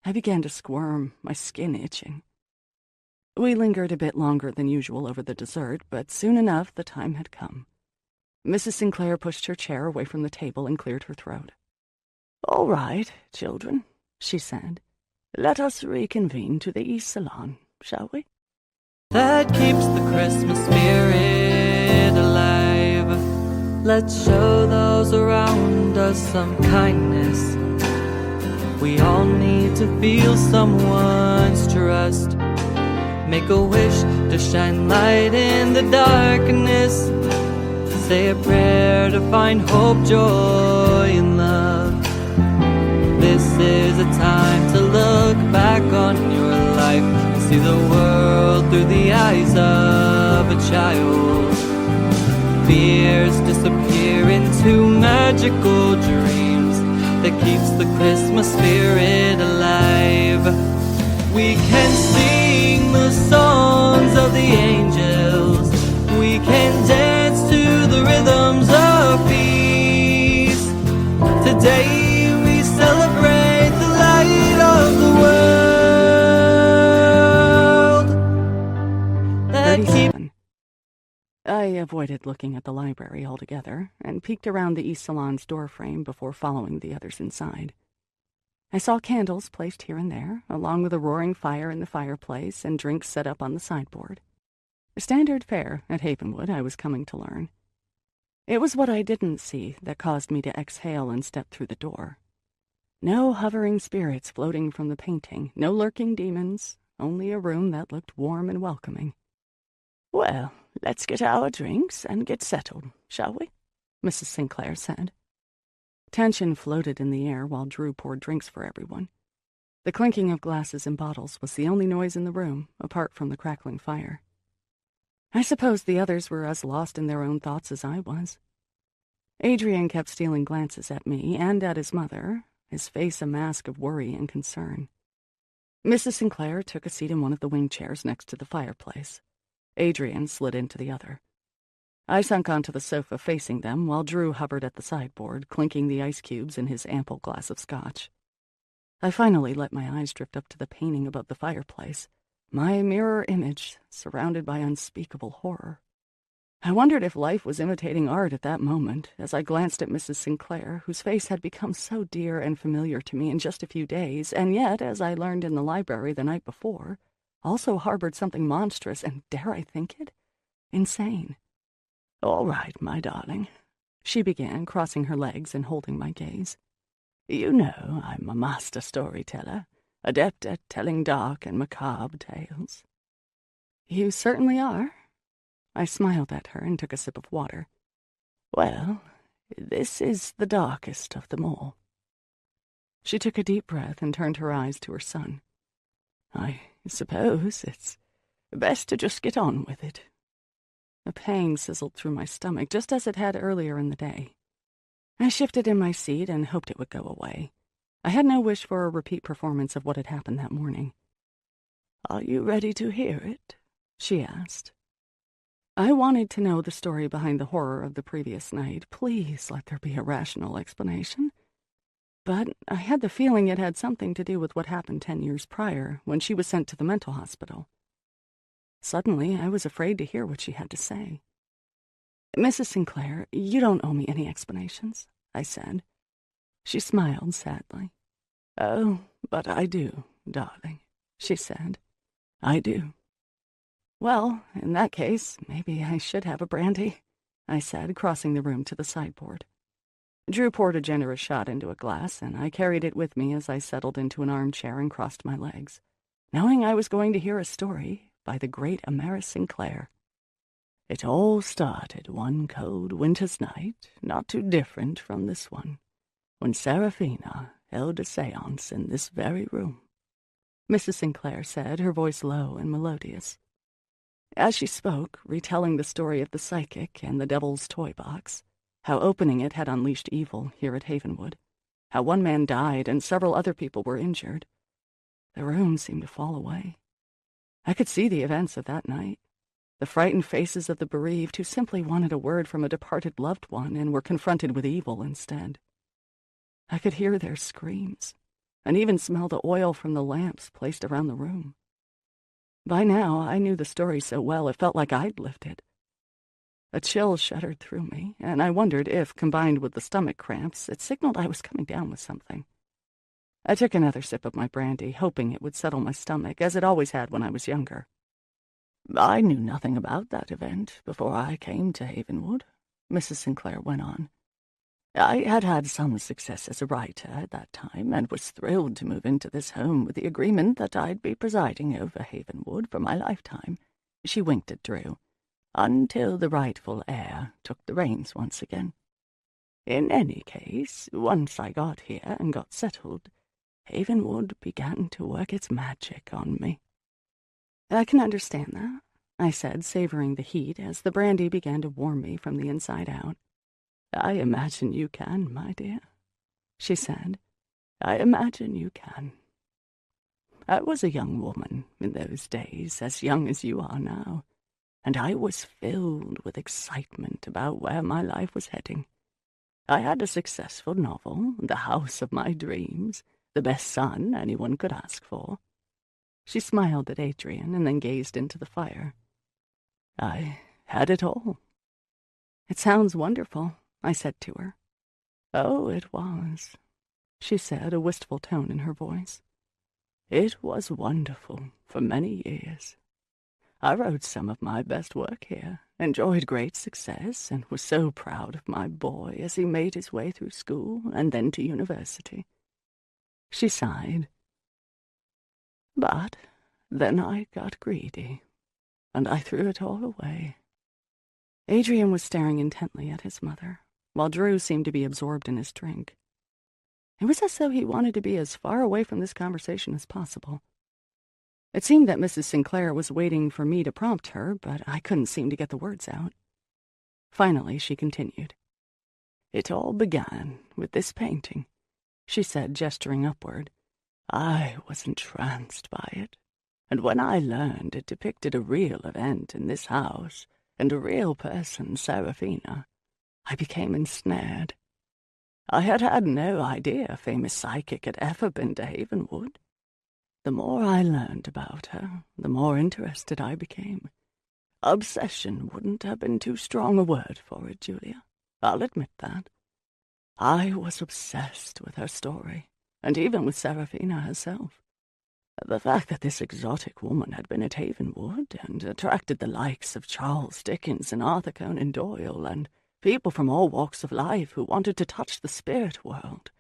I began to squirm, my skin itching. We lingered a bit longer than usual over the dessert, but soon enough the time had come. Mrs. Sinclair pushed her chair away from the table and cleared her throat. "All right, children," she said. "Let us reconvene to the East Salon, shall we?" That keeps the Christmas spirit alive. Let's show those around us some kindness. We all need to feel someone's trust. Make a wish to shine light in the darkness. Say a prayer to find hope, joy, and love. This is a time to look back on your life and see the world through the eyes of a child. Fears disappear into magical dreams that keeps the Christmas spirit alive. We can sing the songs of the angels. We can dance to the rhythms of peace. Today we celebrate the light of the world that keeps... 37. I avoided looking at the library altogether and peeked around the East Salon's doorframe before following the others inside. I saw candles placed here and there, along with a roaring fire in the fireplace and drinks set up on the sideboard. Standard fare at Havenwood, I was coming to learn. It was what I didn't see that caused me to exhale and step through the door. No hovering spirits floating from the painting, no lurking demons, only a room that looked warm and welcoming. "Well, let's get our drinks and get settled, shall we?" Mrs. Sinclair said. Tension floated in the air while Drew poured drinks for everyone. The clinking of glasses and bottles was the only noise in the room, apart from the crackling fire. I suppose the others were as lost in their own thoughts as I was. Adrian kept stealing glances at me and at his mother, his face a mask of worry and concern. Mrs. Sinclair took a seat in one of the wing chairs next to the fireplace. Adrian slid into the other. I sunk onto the sofa facing them while Drew hovered at the sideboard, clinking the ice cubes in his ample glass of scotch. I finally let my eyes drift up to the painting above the fireplace, my mirror image surrounded by unspeakable horror. I wondered if life was imitating art at that moment as I glanced at Mrs. Sinclair, whose face had become so dear and familiar to me in just a few days, and yet, as I learned in the library the night before, also harbored something monstrous and, dare I think it, insane. "All right, my darling," she began, crossing her legs and holding my gaze. "You know I'm a master storyteller, adept at telling dark and macabre tales." "You certainly are." I smiled at her and took a sip of water. "Well, this is the darkest of them all." She took a deep breath and turned her eyes to her son. "I suppose it's best to just get on with it." A pang sizzled through my stomach, just as it had earlier in the day. I shifted in my seat and hoped it would go away. I had no wish for a repeat performance of what had happened that morning. "Are you ready to hear it?" she asked. I wanted to know the story behind the horror of the previous night. Please let there be a rational explanation. But I had the feeling it had something to do with what happened 10 years prior, when she was sent to the mental hospital. Suddenly, I was afraid to hear what she had to say. "Mrs. Sinclair, you don't owe me any explanations," I said. She smiled sadly. "Oh, but I do, darling," she said. "I do." "Well, in that case, maybe I should have a brandy," I said, crossing the room to the sideboard. Drew poured a generous shot into a glass, and I carried it with me as I settled into an armchair and crossed my legs, knowing I was going to hear a story by the great Amaris Sinclair. It all started one cold winter's night, not too different from this one, when Seraphina held a séance in this very room, Mrs. Sinclair said, her voice low and melodious. As she spoke, retelling the story of the psychic and the devil's toy box, how opening it had unleashed evil here at Havenwood, how one man died and several other people were injured, the room seemed to fall away. I could see the events of that night, the frightened faces of the bereaved who simply wanted a word from a departed loved one and were confronted with evil instead. I could hear their screams, and even smell the oil from the lamps placed around the room. By now, I knew the story so well it felt like I'd lived it. A chill shuddered through me, and I wondered if, combined with the stomach cramps, it signaled I was coming down with something. I took another sip of my brandy, hoping it would settle my stomach, as it always had when I was younger. "I knew nothing about that event before I came to Havenwood," Mrs. Sinclair went on. "I had had some success as a writer at that time, and was thrilled to move into this home with the agreement that I'd be presiding over Havenwood for my lifetime." She winked at Drew. "Until the rightful heir took the reins once again. In any case, once I got here and got settled, Havenwood began to work its magic on me." I can understand that. I said, savoring the heat as the brandy began to warm me from the inside out. I imagine you can, my dear, she said. I imagine you can. I was a young woman in those days, as young as you are now, and I was filled with excitement about where my life was heading. I had a successful novel, the house of my dreams, the best son anyone could ask for. She smiled at Adrian and then gazed into the fire. I had it all. It sounds wonderful, I said to her. Oh, it was, she said, a wistful tone in her voice. It was wonderful for many years. I wrote some of my best work here, enjoyed great success, and was so proud of my boy as he made his way through school and then to university. She sighed. But then I got greedy, and I threw it all away. Adrian was staring intently at his mother, while Drew seemed to be absorbed in his drink. It was as though he wanted to be as far away from this conversation as possible. It seemed that Mrs. Sinclair was waiting for me to prompt her, but I couldn't seem to get the words out. Finally, she continued. It all began with this painting, she said, gesturing upward. I was entranced by it, and when I learned it depicted a real event in this house and a real person, Seraphina, I became ensnared. I had had no idea a famous psychic had ever been to Havenwood. The more I learned about her, the more interested I became. Obsession wouldn't have been too strong a word for it, Julia. I'll admit that. I was obsessed with her story, and even with Seraphina herself. The fact that this exotic woman had been at Havenwood and attracted the likes of Charles Dickens and Arthur Conan Doyle and people from all walks of life who wanted to touch the spirit world.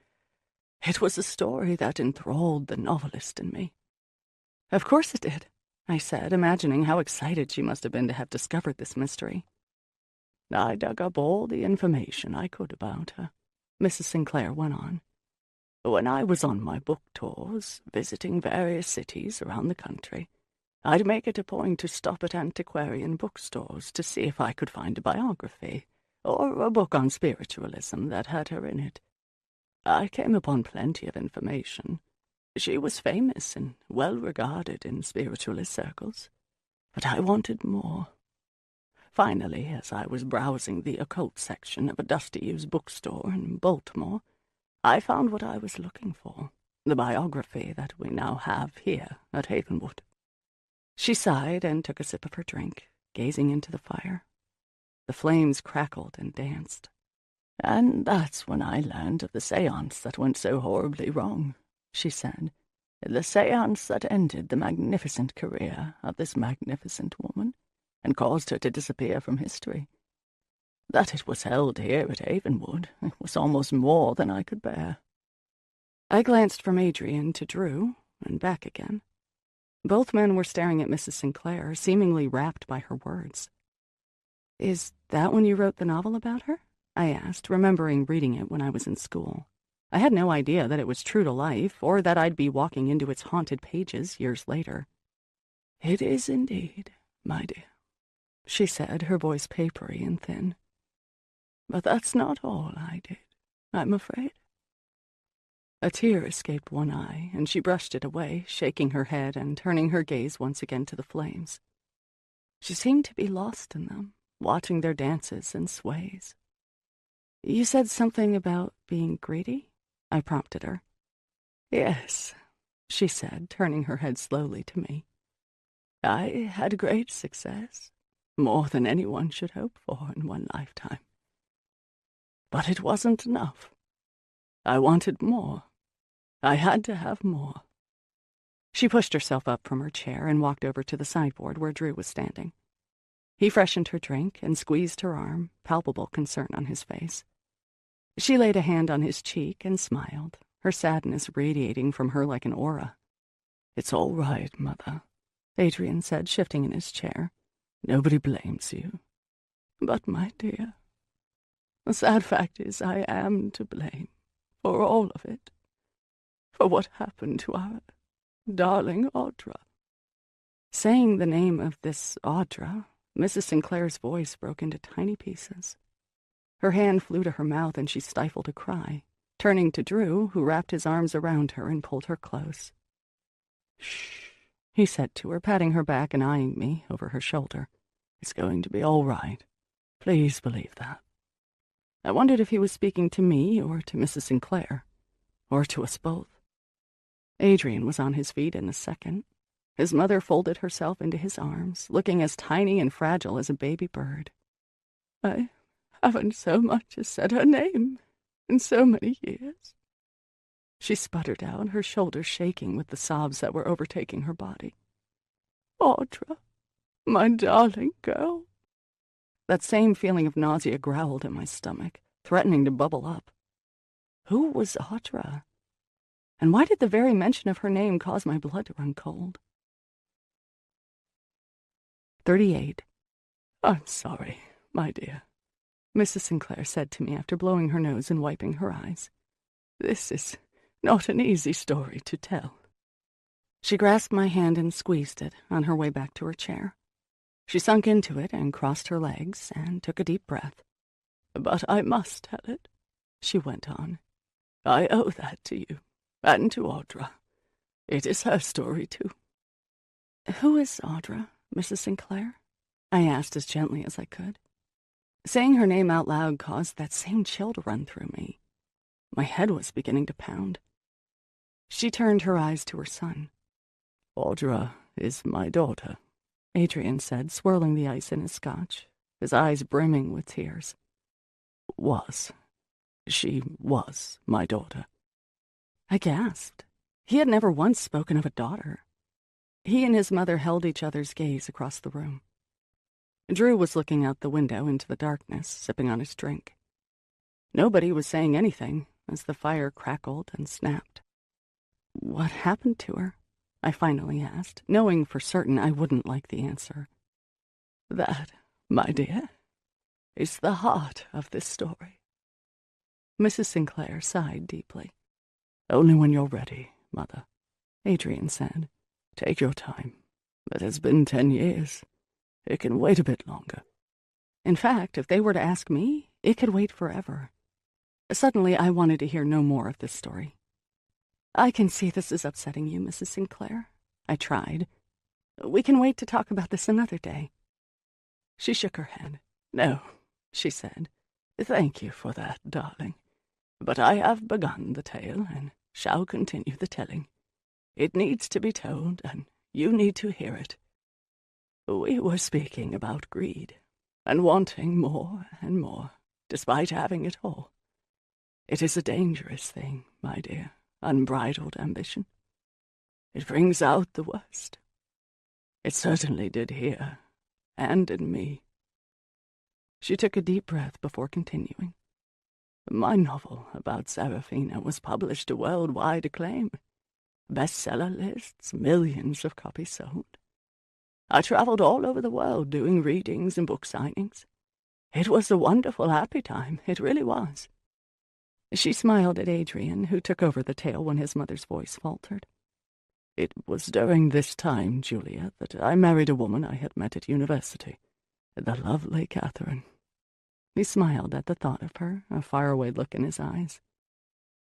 It was a story that enthralled the novelist in me. Of course it did, I said, imagining how excited she must have been to have discovered this mystery. I dug up all the information I could about her, Mrs. Sinclair went on. When I was on my book tours, visiting various cities around the country, I'd make it a point to stop at antiquarian bookstores to see if I could find a biography or a book on spiritualism that had her in it. I came upon plenty of information. She was famous and well-regarded in spiritualist circles, but I wanted more. Finally, as I was browsing the occult section of a dusty-used bookstore in Baltimore, I found what I was looking for, the biography that we now have here at Havenwood. She sighed and took a sip of her drink, gazing into the fire. The flames crackled and danced. And that's when I learned of the séance that went so horribly wrong, she said. The séance that ended the magnificent career of this magnificent woman and caused her to disappear from history. That it was held here at Havenwood, it was almost more than I could bear. I glanced from Adrian to Drew and back again. Both men were staring at Mrs. Sinclair, seemingly rapt by her words. Is that when you wrote the novel about her? I asked, remembering reading it when I was in school. I had no idea that it was true to life, or that I'd be walking into its haunted pages years later. It is indeed, my dear, she said, her voice papery and thin. But that's not all I did, I'm afraid. A tear escaped one eye, and she brushed it away, shaking her head and turning her gaze once again to the flames. She seemed to be lost in them, watching their dances and sways. You said something about being greedy? I prompted her. Yes, she said, turning her head slowly to me. I had great success, more than anyone should hope for in one lifetime. But it wasn't enough. I wanted more. I had to have more. She pushed herself up from her chair and walked over to the sideboard where Drew was standing. He freshened her drink and squeezed her arm, palpable concern on his face. She laid a hand on his cheek and smiled, her sadness radiating from her like an aura. It's all right, Mother, Adrian said, shifting in his chair. Nobody blames you. But, my dear, the sad fact is I am to blame for all of it, for what happened to our darling Audra. Saying the name of this Audra, Mrs. Sinclair's voice broke into tiny pieces. Her hand flew to her mouth and she stifled a cry, turning to Drew, who wrapped his arms around her and pulled her close. "Shh," he said to her, patting her back and eyeing me over her shoulder. "It's going to be all right. Please believe that." I wondered if he was speaking to me or to Mrs. Sinclair, or to us both. Adrian was on his feet in a second. His mother folded herself into his arms, looking as tiny and fragile as a baby bird. "I haven't so much as said her name in so many years," she sputtered out, her shoulders shaking with the sobs that were overtaking her body. "Audra, my darling girl." That same feeling of nausea growled in my stomach, threatening to bubble up. Who was Audra? And why did the very mention of her name cause my blood to run cold? 38. "I'm sorry, my dear," Mrs. Sinclair said to me after blowing her nose and wiping her eyes. "This is not an easy story to tell." She grasped my hand and squeezed it on her way back to her chair. She sunk into it and crossed her legs and took a deep breath. "But I must tell it," she went on. "I owe that to you, and to Audra. It is her story, too." "Who is Audra, Mrs. Sinclair?" I asked as gently as I could. Saying her name out loud caused that same chill to run through me. My head was beginning to pound. She turned her eyes to her son. "Audra is my daughter," Adrian said, swirling the ice in his scotch, his eyes brimming with tears. She was my daughter." I gasped. He had never once spoken of a daughter. He and his mother held each other's gaze across the room. Drew was looking out the window into the darkness, sipping on his drink. Nobody was saying anything as the fire crackled and snapped. "What happened to her?" I finally asked, knowing for certain I wouldn't like the answer. "That, my dear, is the heart of this story." Mrs. Sinclair sighed deeply. "Only when you're ready, Mother," Adrian said. "Take your time. It has been 10 years. It can wait a bit longer." In fact, if they were to ask me, it could wait forever. Suddenly, I wanted to hear no more of this story. "I can see this is upsetting you, Mrs. Sinclair," I tried. "We can wait to talk about this another day." She shook her head. "No," she said. "Thank you for that, darling. But I have begun the tale and shall continue the telling. It needs to be told, and you need to hear it. We were speaking about greed, and wanting more and more, despite having it all. It is a dangerous thing, my dear, unbridled ambition. It brings out the worst. It certainly did here, and in me." She took a deep breath before continuing. "My novel about Serafina was published to worldwide acclaim. Bestseller lists, millions of copies sold. I traveled all over the world doing readings and book signings. It was a wonderful, happy time. It really was." She smiled at Adrian, who took over the tale when his mother's voice faltered. "It was during this time, Julia, that I married a woman I had met at university, the lovely Catherine." He smiled at the thought of her, a faraway look in his eyes.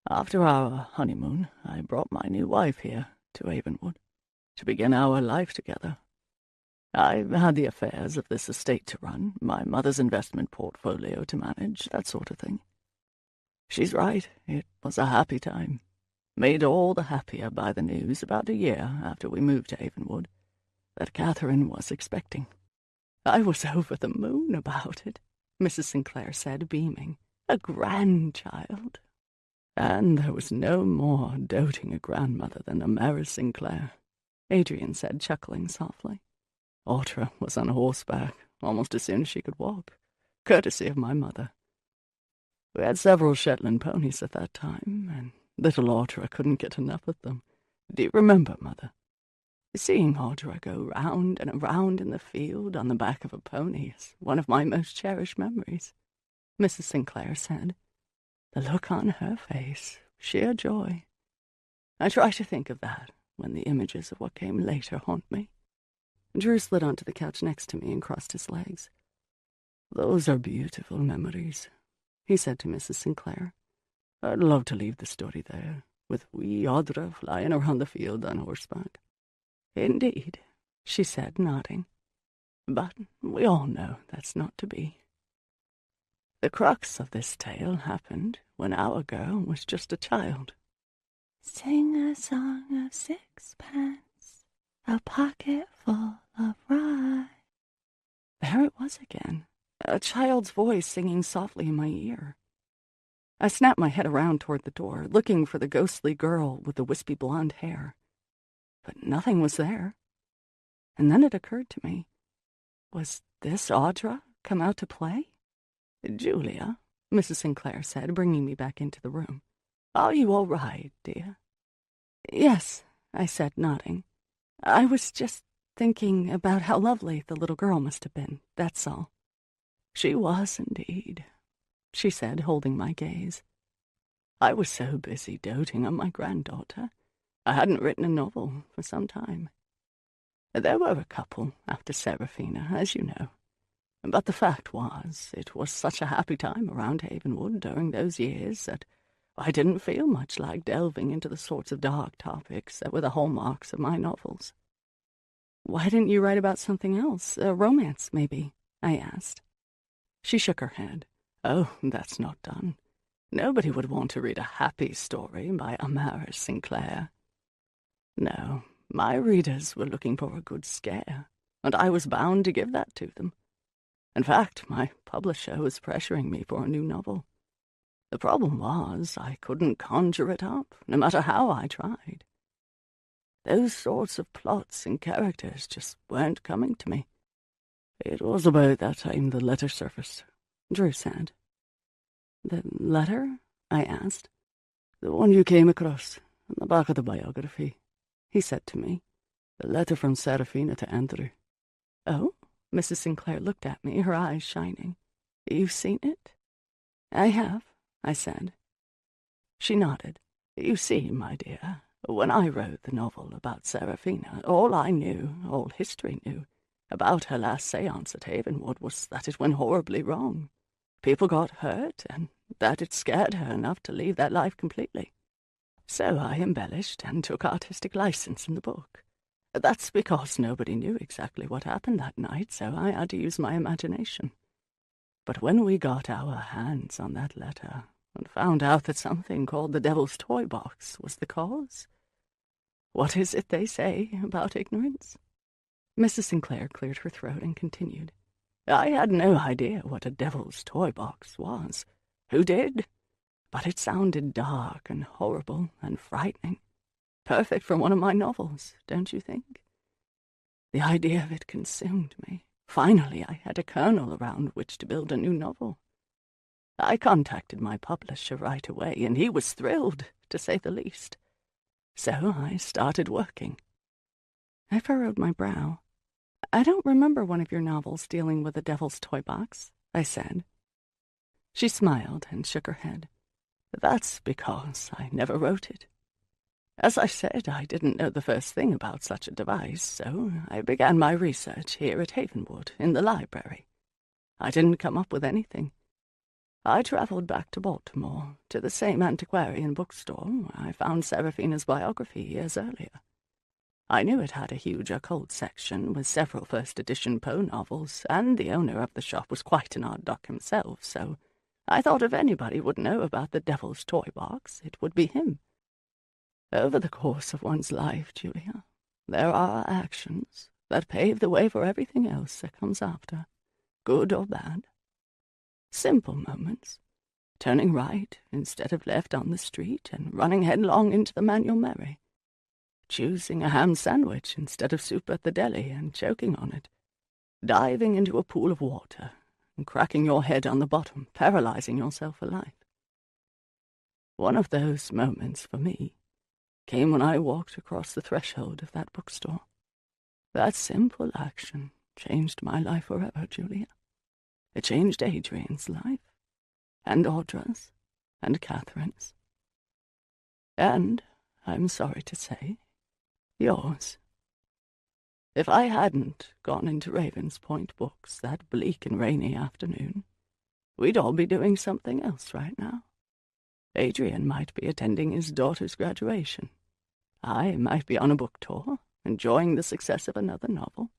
"After our honeymoon, I brought my new wife here to Avonwood to begin our life together. I had the affairs of this estate to run, my mother's investment portfolio to manage, that sort of thing. She's right, it was a happy time. Made all the happier by the news about a year after we moved to Avonwood that Catherine was expecting. I was over the moon about it," Mrs. Sinclair said, beaming. "A grandchild. And there was no more doting a grandmother than Amara Sinclair," Adrian said, chuckling softly. "Audra was on horseback almost as soon as she could walk, courtesy of my mother. We had several Shetland ponies at that time, and little Audra couldn't get enough of them. Do you remember, Mother? Seeing Audra go round and around in the field on the back of a pony is one of my most cherished memories," Mrs. Sinclair said. The look on her face, sheer joy. I try to think of that when the images of what came later haunt me. Drew slid onto the couch next to me and crossed his legs. "Those are beautiful memories," he said to Mrs. Sinclair. "I'd love to leave the story there, with wee Audra flying around the field on horseback." "Indeed," she said, nodding. "But we all know that's not to be. The crux of this tale happened when our girl was just a child." Sing a song of sixpence, a pocket full of rye. There it was again, a child's voice singing softly in my ear. I snapped my head around toward the door, looking for the ghostly girl with the wispy blonde hair. But nothing was there. And then it occurred to me, was this Audra come out to play? "Julia," Mrs. Sinclair said, bringing me back into the room. "Are you all right, dear?" "Yes," I said, nodding. "I was just thinking about how lovely the little girl must have been, that's all." "She was indeed," she said, holding my gaze. "I was so busy doting on my granddaughter, I hadn't written a novel for some time. There were a couple after Seraphina, as you know. But the fact was, it was such a happy time around Havenwood during those years that I didn't feel much like delving into the sorts of dark topics that were the hallmarks of my novels." "Why didn't you write about something else? A romance, maybe?" I asked. She shook her head. "Oh, that's not done. Nobody would want to read a happy story by Amaris Sinclair. No, my readers were looking for a good scare, and I was bound to give that to them. In fact, my publisher was pressuring me for a new novel. The problem was I couldn't conjure it up, no matter how I tried. Those sorts of plots and characters just weren't coming to me." "It was about that time the letter surfaced," Drew said. "The letter?" I asked. "The one you came across, on the back of the biography," he said to me. "The letter from Seraphina to Andrew." "Oh?" Mrs. Sinclair looked at me, her eyes shining. "You've seen it?" "I have," I said. She nodded. "You see, my dear, when I wrote the novel about Seraphina, all I knew, all history knew, about her last séance at Havenwood was that it went horribly wrong. People got hurt, and that it scared her enough to leave that life completely. So I embellished and took artistic license in the book. That's because nobody knew exactly what happened that night, so I had to use my imagination. But when we got our hands on that letter and found out that something called the Devil's Toy Box was the cause, what is it they say about ignorance?" Mrs. Sinclair cleared her throat and continued. "I had no idea what a Devil's Toy Box was. Who did? But it sounded dark and horrible and frightening. Perfect for one of my novels, don't you think? The idea of it consumed me. Finally, I had a kernel around which to build a new novel. I contacted my publisher right away, and he was thrilled, to say the least. So I started working." I furrowed my brow. "I don't remember one of your novels dealing with a devil's toy box," I said. She smiled and shook her head. "That's because I never wrote it. As I said, I didn't know the first thing about such a device, so I began my research here at Havenwood, in the library. I didn't come up with anything. I traveled back to Baltimore, to the same antiquarian bookstore where I found Seraphina's biography years earlier. I knew it had a huge occult section with several first-edition Poe novels, and the owner of the shop was quite an odd duck himself, so I thought if anybody would know about the Devil's Toy Box, it would be him. Over the course of one's life, Julia, there are actions that pave the way for everything else that comes after, good or bad. Simple moments, turning right instead of left on the street and running headlong into the Manual Mary, choosing a ham sandwich instead of soup at the deli and choking on it, diving into a pool of water and cracking your head on the bottom, paralyzing yourself for life. One of those moments for me came when I walked across the threshold of that bookstore. That simple action changed my life forever, Julia. It changed Adrian's life, and Audra's, and Catherine's. And, I'm sorry to say, yours. If I hadn't gone into Ravens Point Books that bleak and rainy afternoon, we'd all be doing something else right now. Adrian might be attending his daughter's graduation. I might be on a book tour, enjoying the success of another novel.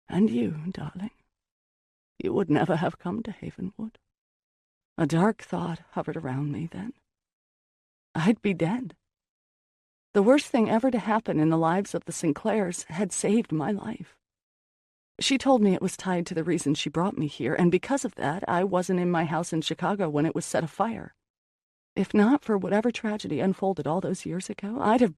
And you, darling, you would never have come to Havenwood. A dark thought hovered around me then. I'd be dead. The worst thing ever to happen in the lives of the Sinclairs had saved my life. She told me it was tied to the reason she brought me here, and because of that, I wasn't in my house in Chicago when it was set afire. If not for whatever tragedy unfolded all those years ago, I'd have